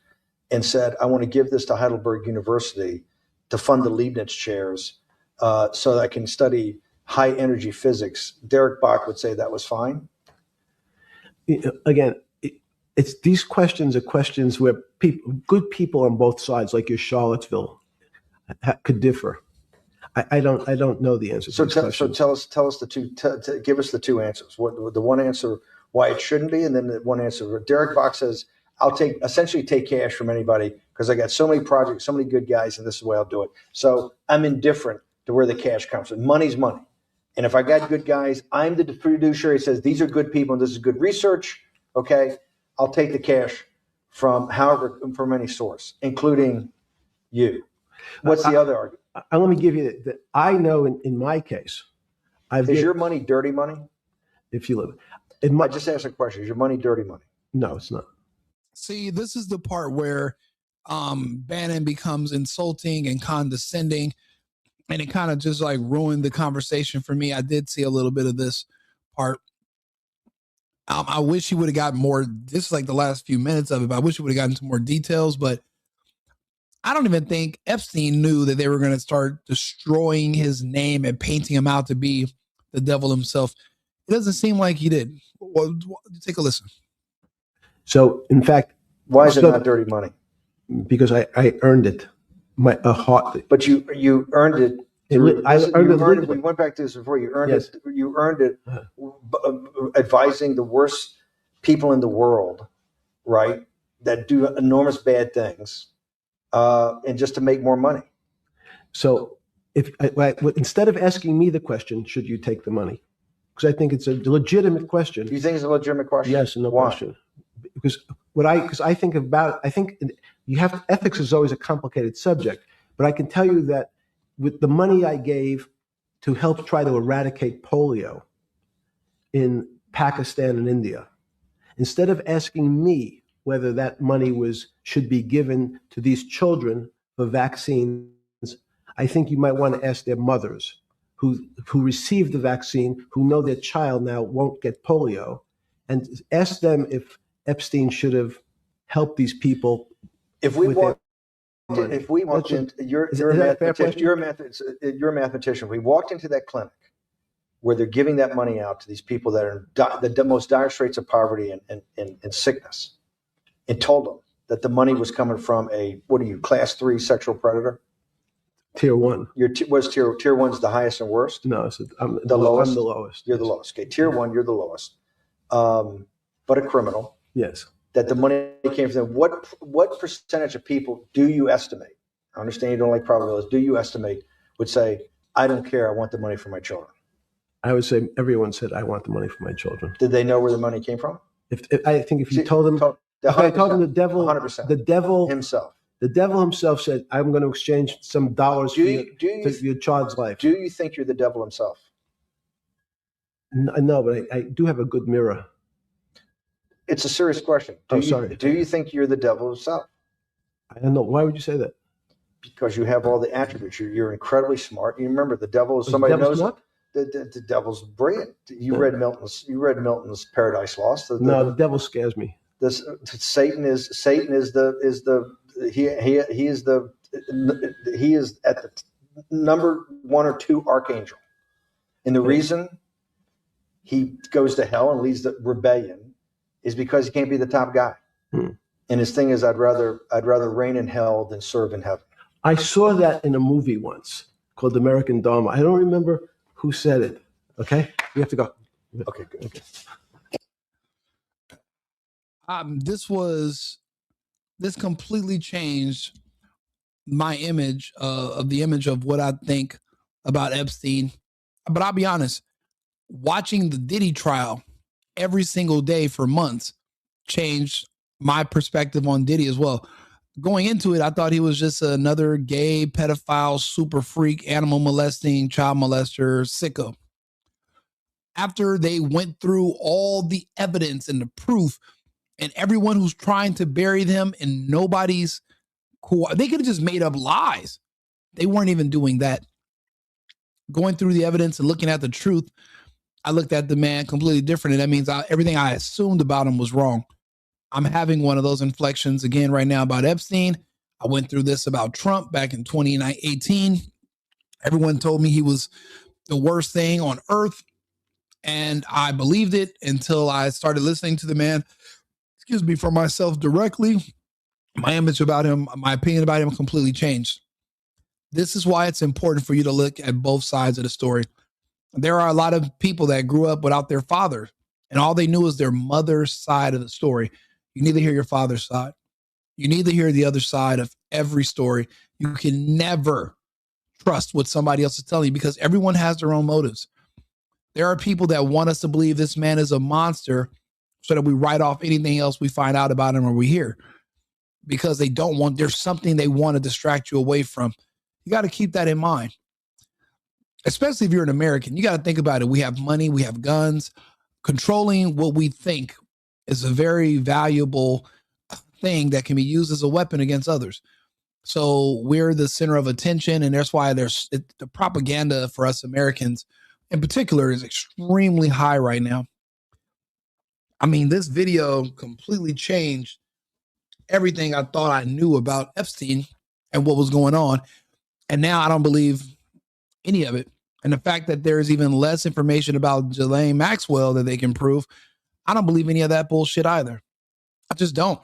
and said, I want to give this to Heidelberg University to fund the Leibniz chairs so that I can study high energy physics, Derek Bach would say that was fine?
Again, it's these questions are questions where good people on both sides, like your Charlottesville, could differ. I don't know the answer to these questions.
So tell us the two. Give us the two answers. What the one answer why it shouldn't be, and then the one answer. Derek Bach says, "I'll essentially take cash from anybody because I got so many projects, so many good guys, and this is the way I'll do it. So I'm indifferent to where the cash comes from. Money's money, and if I got good guys, I'm the producer. He says these are good people and this is good research. Okay, I'll take the cash from any source, including you. What's the other argument?
Let me give you that. I know in my case,
is your money dirty money?
If you live,
I just asked a question. Is your money dirty money?
No, it's not.
See, this is the part where Bannon becomes insulting and condescending, and it kind of just like ruined the conversation for me. I did see a little bit of this part. I wish he would have gotten more. This is like the last few minutes of it, but I wish he would have gotten some more details. But I don't even think Epstein knew that they were going to start destroying his name and painting him out to be the devil himself. It doesn't seem like he did. Well, take a listen.
So, in fact,
why is it not dirty money?
Because I earned it.
But you earned it. We went back to this before. You earned it. You earned it advising the worst people in the world, right? That do enormous bad things, and just to make more money.
So, instead of asking me the question, should you take the money? Because I think it's a legitimate question.
You think it's a legitimate question?
Yes, no question. Because I think you have ethics is always a complicated subject, but I can tell you that with the money I gave to help try to eradicate polio in Pakistan and India, instead of asking me whether that money should be given to these children for vaccines, I think you might want to ask their mothers who received the vaccine, who know their child now won't get polio, and ask them if Epstein should have helped these people. You're a mathematician. We walked into that clinic where they're giving that money out to these people that are in the most dire straits of poverty and sickness, and told them that the money was coming from class 3 sexual predator? Tier 1.
Tier 1's the highest and worst?
No,
I'm the lowest.
I'm the lowest.
You're the lowest. Okay, Tier 1, you're the lowest. But a criminal.
Yes.
That the money came from them. What percentage of people do you estimate? I understand you don't like probabilities. Do you estimate would say, I don't care, I want the money for my children?
I would say everyone said, I want the money for my children.
Did they know where the money came from?
I think if you told them, I told them the devil,
100%.
The devil
himself
said, I'm going to exchange some dollars for your child's life.
Do you think you're the devil himself?
No, but I do have a good mirror.
It's a serious question.
Sorry.
Do you think you're the devil himself?
I don't know. Why would you say that?
Because you have all the attributes. You're incredibly smart. You remember the devil is somebody who knows.
Smart?
The devil's brilliant. You read Milton's Paradise Lost.
No, the devil scares me.
Satan is at the number 1 or 2 archangel, and the reason he goes to hell and leads the rebellion is because he can't be the top guy. And his thing is, I'd rather reign in hell than serve in heaven.
I saw that in a movie once called American Dharma. I don't remember who said it. Okay, we have to go.
Okay, good.
Okay.
This completely changed my image of what I think about Epstein. But I'll be honest, watching the Diddy trial every single day for months changed my perspective on Diddy as well. Going into it, I thought he was just another gay, pedophile, super freak, animal molesting, child molester, sicko. After they went through all the evidence and the proof, and everyone who's trying to bury them and nobody's cool, they could have just made up lies. They weren't even doing that. Going through the evidence and looking at the truth, I looked at the man completely different, and that means everything I assumed about him was wrong. I'm having one of those inflections again right now about Epstein. I went through this about Trump back in 2018. Everyone told me he was the worst thing on earth, and I believed it until I started listening to the man, for myself directly. My image about him, my opinion about him completely changed. This is why it's important for you to look at both sides of the story. There are a lot of people that grew up without their father, and all they knew is their mother's side of the story. You need to hear your father's side. You need to hear the other side of every story. You can never trust what somebody else is telling you because everyone has their own motives. There are people that want us to believe this man is a monster so that we write off anything else we find out about him or we hear because there's something they want to distract you away from. You got to keep that in mind. Especially if you're an American, you got to think about it. We have money, we have guns. Controlling what we think is a very valuable thing that can be used as a weapon against others. So we're the center of attention, and that's why the propaganda for us Americans in particular is extremely high right now. I mean, this video completely changed everything I thought I knew about Epstein and what was going on. And now I don't believe any of it. And the fact that there is even less information about Ghislaine Maxwell that they can prove, I don't believe any of that bullshit either. I just don't.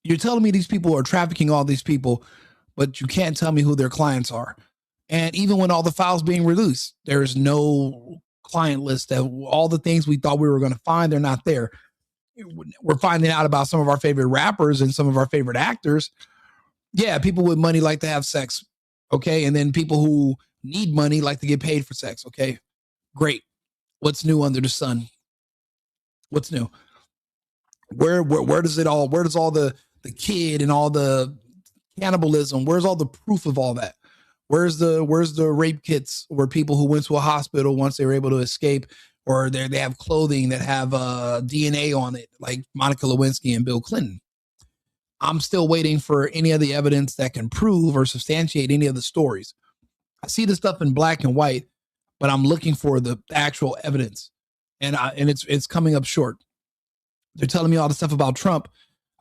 You're telling me these people are trafficking all these people, but you can't tell me who their clients are. And even when all the files being released, there's no client list that all the things we thought we were going to find, they're not there. We're finding out about some of our favorite rappers and some of our favorite actors. Yeah, people with money like to have sex. Okay. And then people who need money like to get paid for sex. Okay. Great. What's new under the sun? What's new? Where does it all, where does all the kid and all the cannibalism, where's all the proof of all that? Where's the rape kits where people who went to a hospital once they were able to escape, or they have clothing that have DNA on it, like Monica Lewinsky and Bill Clinton? I'm still waiting for any of the evidence that can prove or substantiate any of the stories. I see the stuff in black and white, but I'm looking for the actual evidence, and it's coming up short. They're telling me all the stuff about Trump.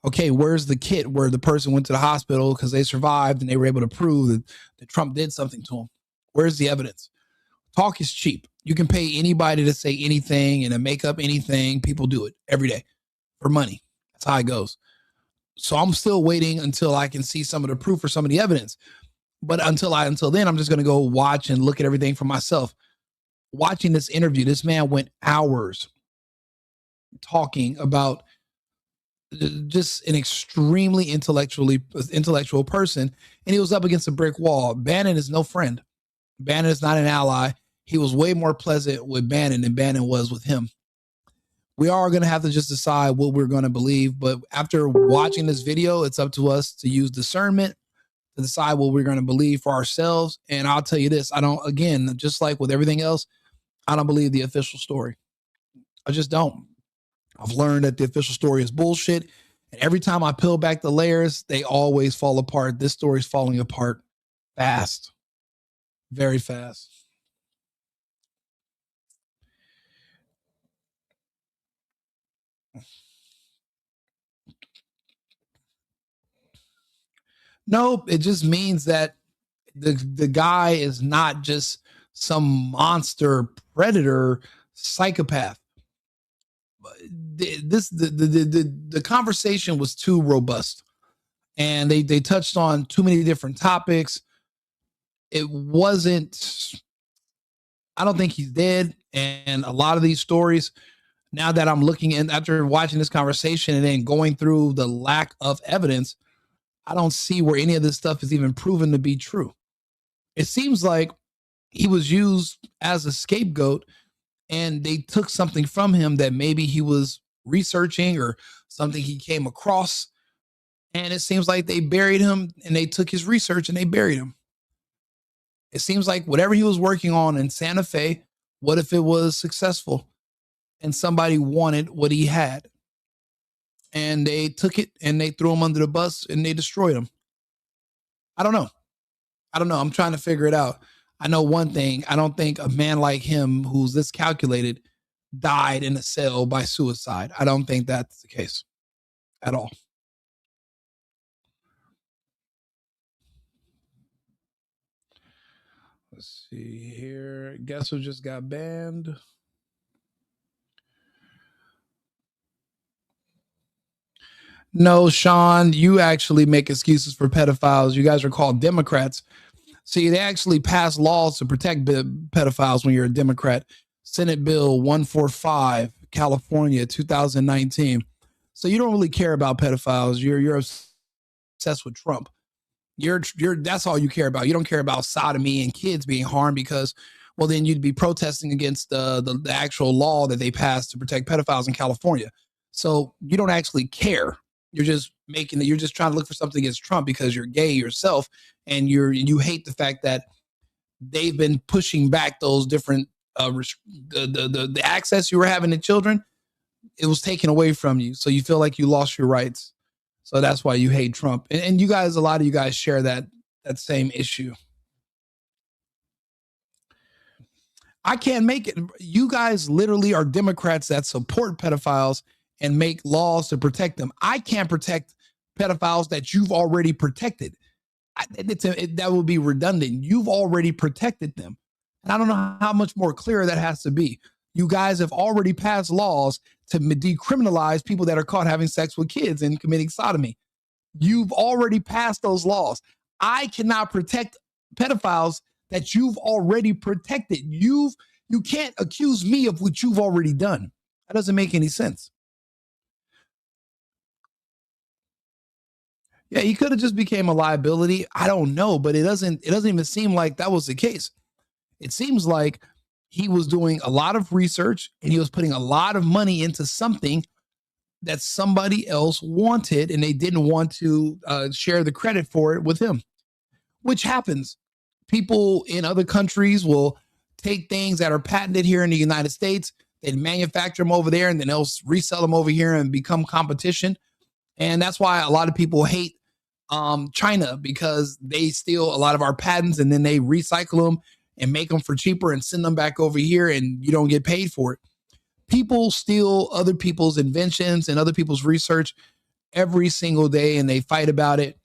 Okay, where's the kit where the person went to the hospital because they survived and they were able to prove that Trump did something to him? Where's the evidence? Talk is cheap. You can pay anybody to say anything and to make up anything. People do it every day for money. That's how it goes. So I'm still waiting until I can see some of the proof or some of the evidence. But until then, I'm just going to go watch and look at everything for myself. Watching this interview, this man went hours talking about just an extremely intellectual person, and he was up against a brick wall. Bannon is no friend. Bannon is not an ally. He was way more pleasant with Bannon than Bannon was with him. We are going to have to just decide what we're going to believe, but after watching this video, it's up to us to use discernment to decide what we're going to believe for ourselves. And I'll tell you this, again, just like with everything else, I don't believe the official story. I just don't. I've learned that the official story is bullshit. And every time I peel back the layers, they always fall apart. This story is falling apart fast, very fast. Nope. It just means that the guy is not just some monster predator psychopath. The conversation was too robust, and they touched on too many different topics. It wasn't, I don't think he's dead. And a lot of these stories, now that I'm looking in after watching this conversation and then going through the lack of evidence, I don't see where any of this stuff is even proven to be true. It seems like he was used as a scapegoat, and they took something from him that maybe he was researching or something he came across. And it seems like they buried him, and they took his research and they buried him. It seems like whatever he was working on in Santa Fe, what if it was successful and somebody wanted what he had? And they took it and they threw him under the bus and they destroyed him. I don't know. I'm trying to figure it out. I know one thing. I don't think a man like him, who's this calculated, died in a cell by suicide. I don't think that's the case at all. Let's see here. Guess who just got banned? No, Sean, you actually make excuses for pedophiles. You guys are called Democrats. See, they actually pass laws to protect pedophiles when you're a Democrat. Senate Bill 145, California, 2019. So you don't really care about pedophiles. You're obsessed with Trump. That's all you care about. You don't care about sodomy and kids being harmed because, well, then you'd be protesting against the actual law that they passed to protect pedophiles in California. So you don't actually care. You're just trying to look for something against Trump because you're gay yourself, and you hate the fact that they've been pushing back those different the access you were having to children. It was taken away from you, so you feel like you lost your rights. So that's why you hate Trump. And you guys, a lot of you guys share that same issue. I can't make it. You guys literally are Democrats that support pedophiles and make laws to protect them. I can't protect pedophiles that you've already protected. That would be redundant. You've already protected them. And I don't know how much more clear that has to be. You guys have already passed laws to decriminalize people that are caught having sex with kids and committing sodomy. You've already passed those laws. I cannot protect pedophiles that you've already protected. You can't accuse me of what you've already done. That doesn't make any sense. Yeah, he could have just became a liability. I don't know, but it doesn't even seem like that was the case. It seems like he was doing a lot of research and he was putting a lot of money into something that somebody else wanted, and they didn't want to share the credit for it with him, which happens. People in other countries will take things that are patented here in the United States, they manufacture them over there, and then they'll resell them over here and become competition. And that's why a lot of people hate China, because they steal a lot of our patents and then they recycle them and make them for cheaper and send them back over here, and you don't get paid for it. People steal other people's inventions and other people's research every single day, and they fight about it.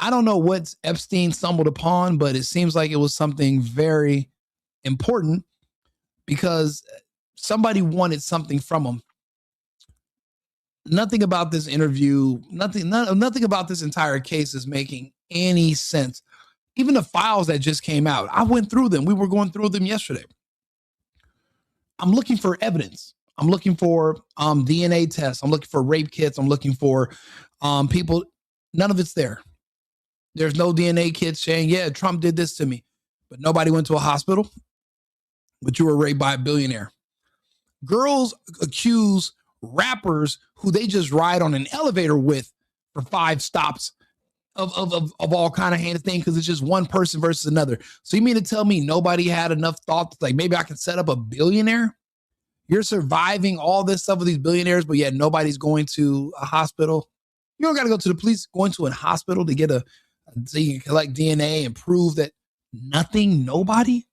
I don't know what Epstein stumbled upon, but it seems like it was something very important because somebody wanted something from him. Nothing about this interview, nothing about this entire case is making any sense. Even the files that just came out, I went through them. We were going through them yesterday. I'm looking for evidence. I'm looking for DNA tests. I'm looking for rape kits. I'm looking for people. None of it's there. There's no DNA kits saying, yeah, Trump did this to me, but nobody went to a hospital, but you were raped by a billionaire. Girls accuse rappers who they just ride on an elevator with for 5 stops of all kind of heinous things because it's just one person versus another. So you mean to tell me nobody had enough thought like maybe I can set up a billionaire? You're surviving all this stuff with these billionaires, but yet nobody's going to a hospital. You don't got to go to the police, going to a hospital to get so you can collect DNA and prove that nobody.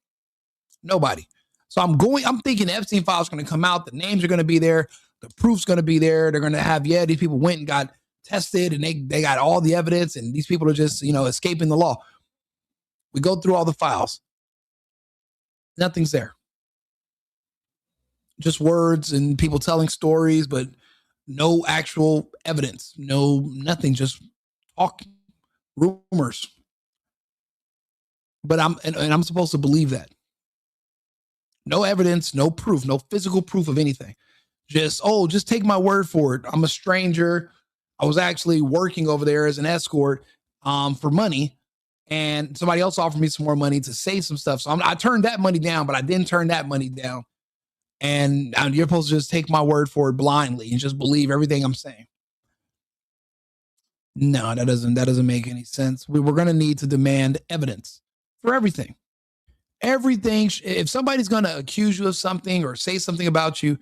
So I'm thinking the Epstein files are going to come out. The names are going to be there. The proof's going to be there. They're going to have, these people went and got tested and they got all the evidence, and these people are just, escaping the law. We go through all the files. Nothing's there. Just words and people telling stories, but no actual evidence, nothing, just talk, rumors. But I'm supposed to believe that. No evidence, no proof, no physical proof of anything. Just take my word for it. I'm a stranger. I was actually working over there as an escort for money, and somebody else offered me some more money to say some stuff. So I turned that money down, but I didn't turn that money down. And you're supposed to just take my word for it blindly and just believe everything I'm saying. No, that doesn't make any sense. We're going to need to demand evidence for everything. Everything. If somebody's going to accuse you of something or say something about you,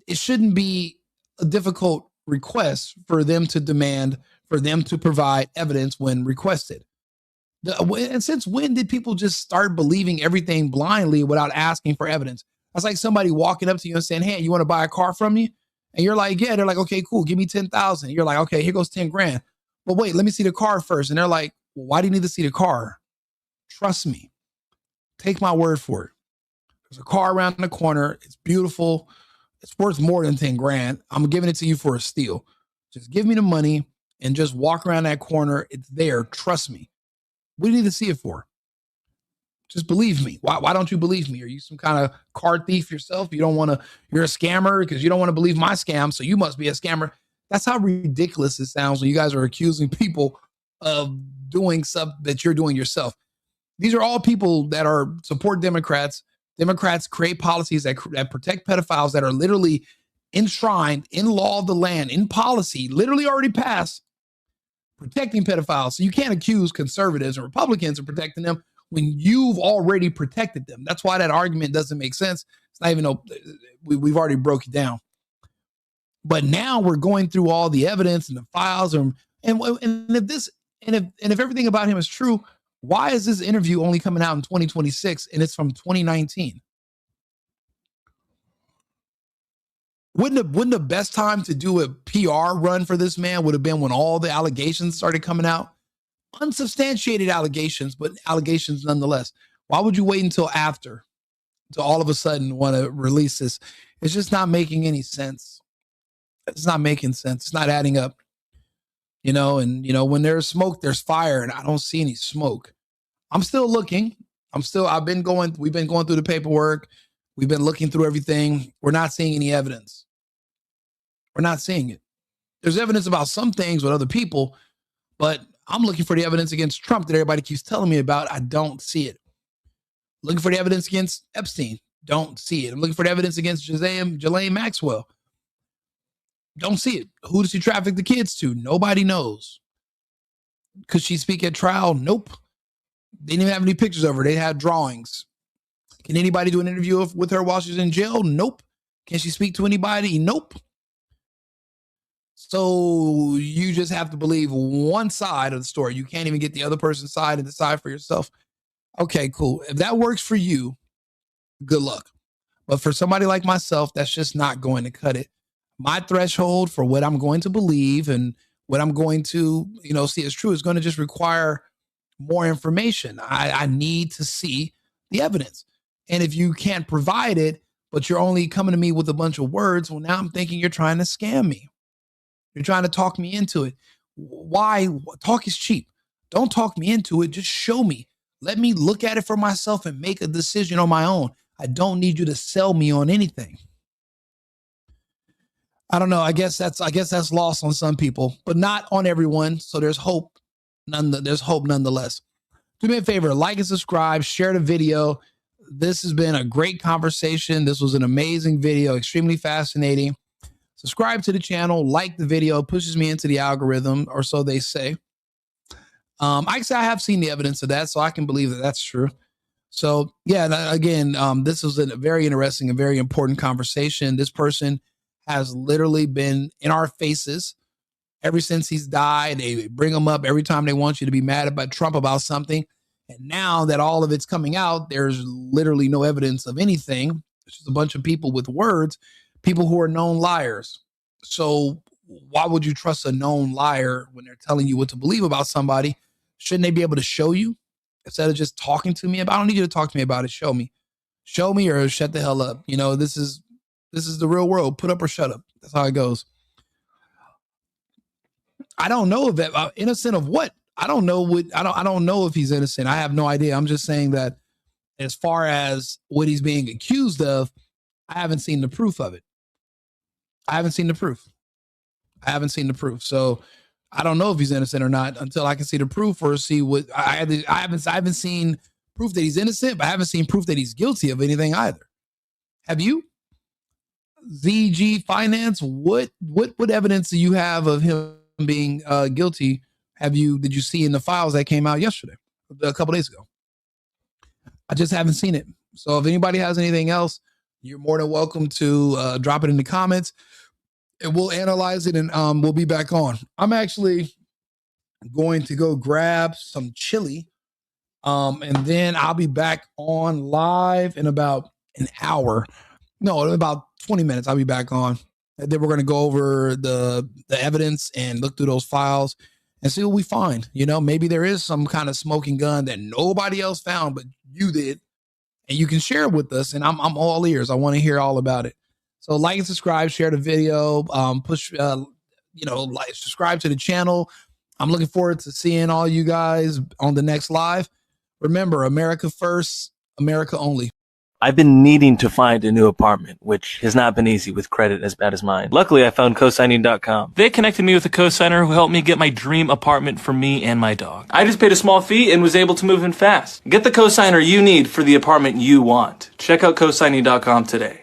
it shouldn't be a difficult request for them to provide evidence when requested. And since when did people just start believing everything blindly without asking for evidence? That's like somebody walking up to you and saying, hey, you want to buy a car from me? And you're like, yeah. They're like, okay, cool. Give me 10,000. You're like, okay, here goes 10 grand. But wait, let me see the car first. And they're like, well, why do you need to see the car? Trust me. Take my word for it. There's a car around the corner. It's beautiful. It's worth more than 10 grand. I'm giving it to you for a steal. Just give me the money and just walk around that corner. It's there. Trust me. What do you need to see it for? Just believe me. Why don't you believe me? Are you some kind of car thief yourself? You're a scammer because you don't want to believe my scam, so you must be a scammer. That's how ridiculous it sounds when you guys are accusing people of doing stuff that you're doing yourself. These are all people that support Democrats. Democrats create policies that protect pedophiles that are literally enshrined in law of the land, in policy, literally already passed, protecting pedophiles. So you can't accuse conservatives and Republicans of protecting them when you've already protected them. That's why that argument doesn't make sense. It's not even we've already broke it down. But now we're going through all the evidence and the files, and if everything about him is true, Why is this interview only coming out in 2026 and it's from 2019? Wouldn't the best time to do a PR run for this man would have been when all the allegations started coming out? Unsubstantiated allegations, but allegations nonetheless. Why would you wait until after to all of a sudden want to release this? It's just not making any sense. It's not making sense. It's not adding up. And when there's smoke, there's fire, and I don't see any smoke. I'm still looking. We've been going through the paperwork. We've been looking through everything. We're not seeing any evidence. We're not seeing it. There's evidence about some things with other people, but I'm looking for the evidence against Trump that everybody keeps telling me about. I don't see it. Looking for the evidence against Epstein. Don't see it. I'm looking for the evidence against Ghislaine Maxwell. Don't see it. Who does she traffic the kids to? Nobody knows. Could she speak at trial? Nope. They didn't even have any pictures of her. They had drawings. Can anybody do an interview with her while she's in jail? Nope. Can she speak to anybody? Nope. So you just have to believe one side of the story. You can't even get the other person's side and decide for yourself. Okay, cool. If that works for you, good luck. But for somebody like myself, that's just not going to cut it. My threshold for what I'm going to believe and what I'm going to, see as true is going to just require more information. I need to see the evidence. And if you can't provide it, but you're only coming to me with a bunch of words, well, now I'm thinking you're trying to scam me. You're trying to talk me into it. Why? Talk is cheap. Don't talk me into it. Just show me. Let me look at it for myself and make a decision on my own. I don't need you to sell me on anything. I don't know. I guess that's lost on some people, but not on everyone. So there's hope. There's hope nonetheless. Do me a favor, like and subscribe, share the video. This has been a great conversation. This was an amazing video, extremely fascinating. Subscribe to the channel, like the video, pushes me into the algorithm, or so they say. I have seen the evidence of that, so I can believe that that's true. So yeah, again, this was a very interesting and very important conversation. This person has literally been in our faces ever since he's died. They bring him up every time they want you to be mad about Trump about something. And now that all of it's coming out, there's literally no evidence of anything. It's just a bunch of people with words, people who are known liars. So why would you trust a known liar when they're telling you what to believe about somebody? Shouldn't they be able to show you instead of just talking to me about it? I don't need you to talk to me about it. Show me or shut the hell up. This is the real world. Put up or shut up. That's how it goes. I don't know if that innocent of what. I don't know I don't know if he's innocent. I have no idea. I'm just saying that as far as what he's being accused of, I haven't seen the proof of it. I haven't seen the proof. So I don't know if he's innocent or not until I can see the proof or see what I haven't seen proof that he's innocent, but I haven't seen proof that he's guilty of anything either. Have you? ZG Finance, what evidence do you have of him being guilty? Did you see in the files that came out yesterday, a couple days ago? I just haven't seen it. So if anybody has anything else, you're more than welcome to drop it in the comments, and we'll analyze it, and we'll be back on. I'm actually going to go grab some chili, and then I'll be back on live in about an hour. No, in about 20 minutes, I'll be back on. And then we're going to go over the evidence and look through those files and see what we find. Maybe there is some kind of smoking gun that nobody else found, but you did. And you can share it with us, and I'm all ears. I want to hear all about it. So like and subscribe, share the video, subscribe to the channel. I'm looking forward to seeing all you guys on the next live. Remember, America first, America only.
I've been needing to find a new apartment, which has not been easy with credit as bad as mine. Luckily, I found cosigning.com. They connected me with a cosigner who helped me get my dream apartment for me and my dog. I just paid a small fee and was able to move in fast. Get the cosigner you need for the apartment you want. Check out cosigning.com today.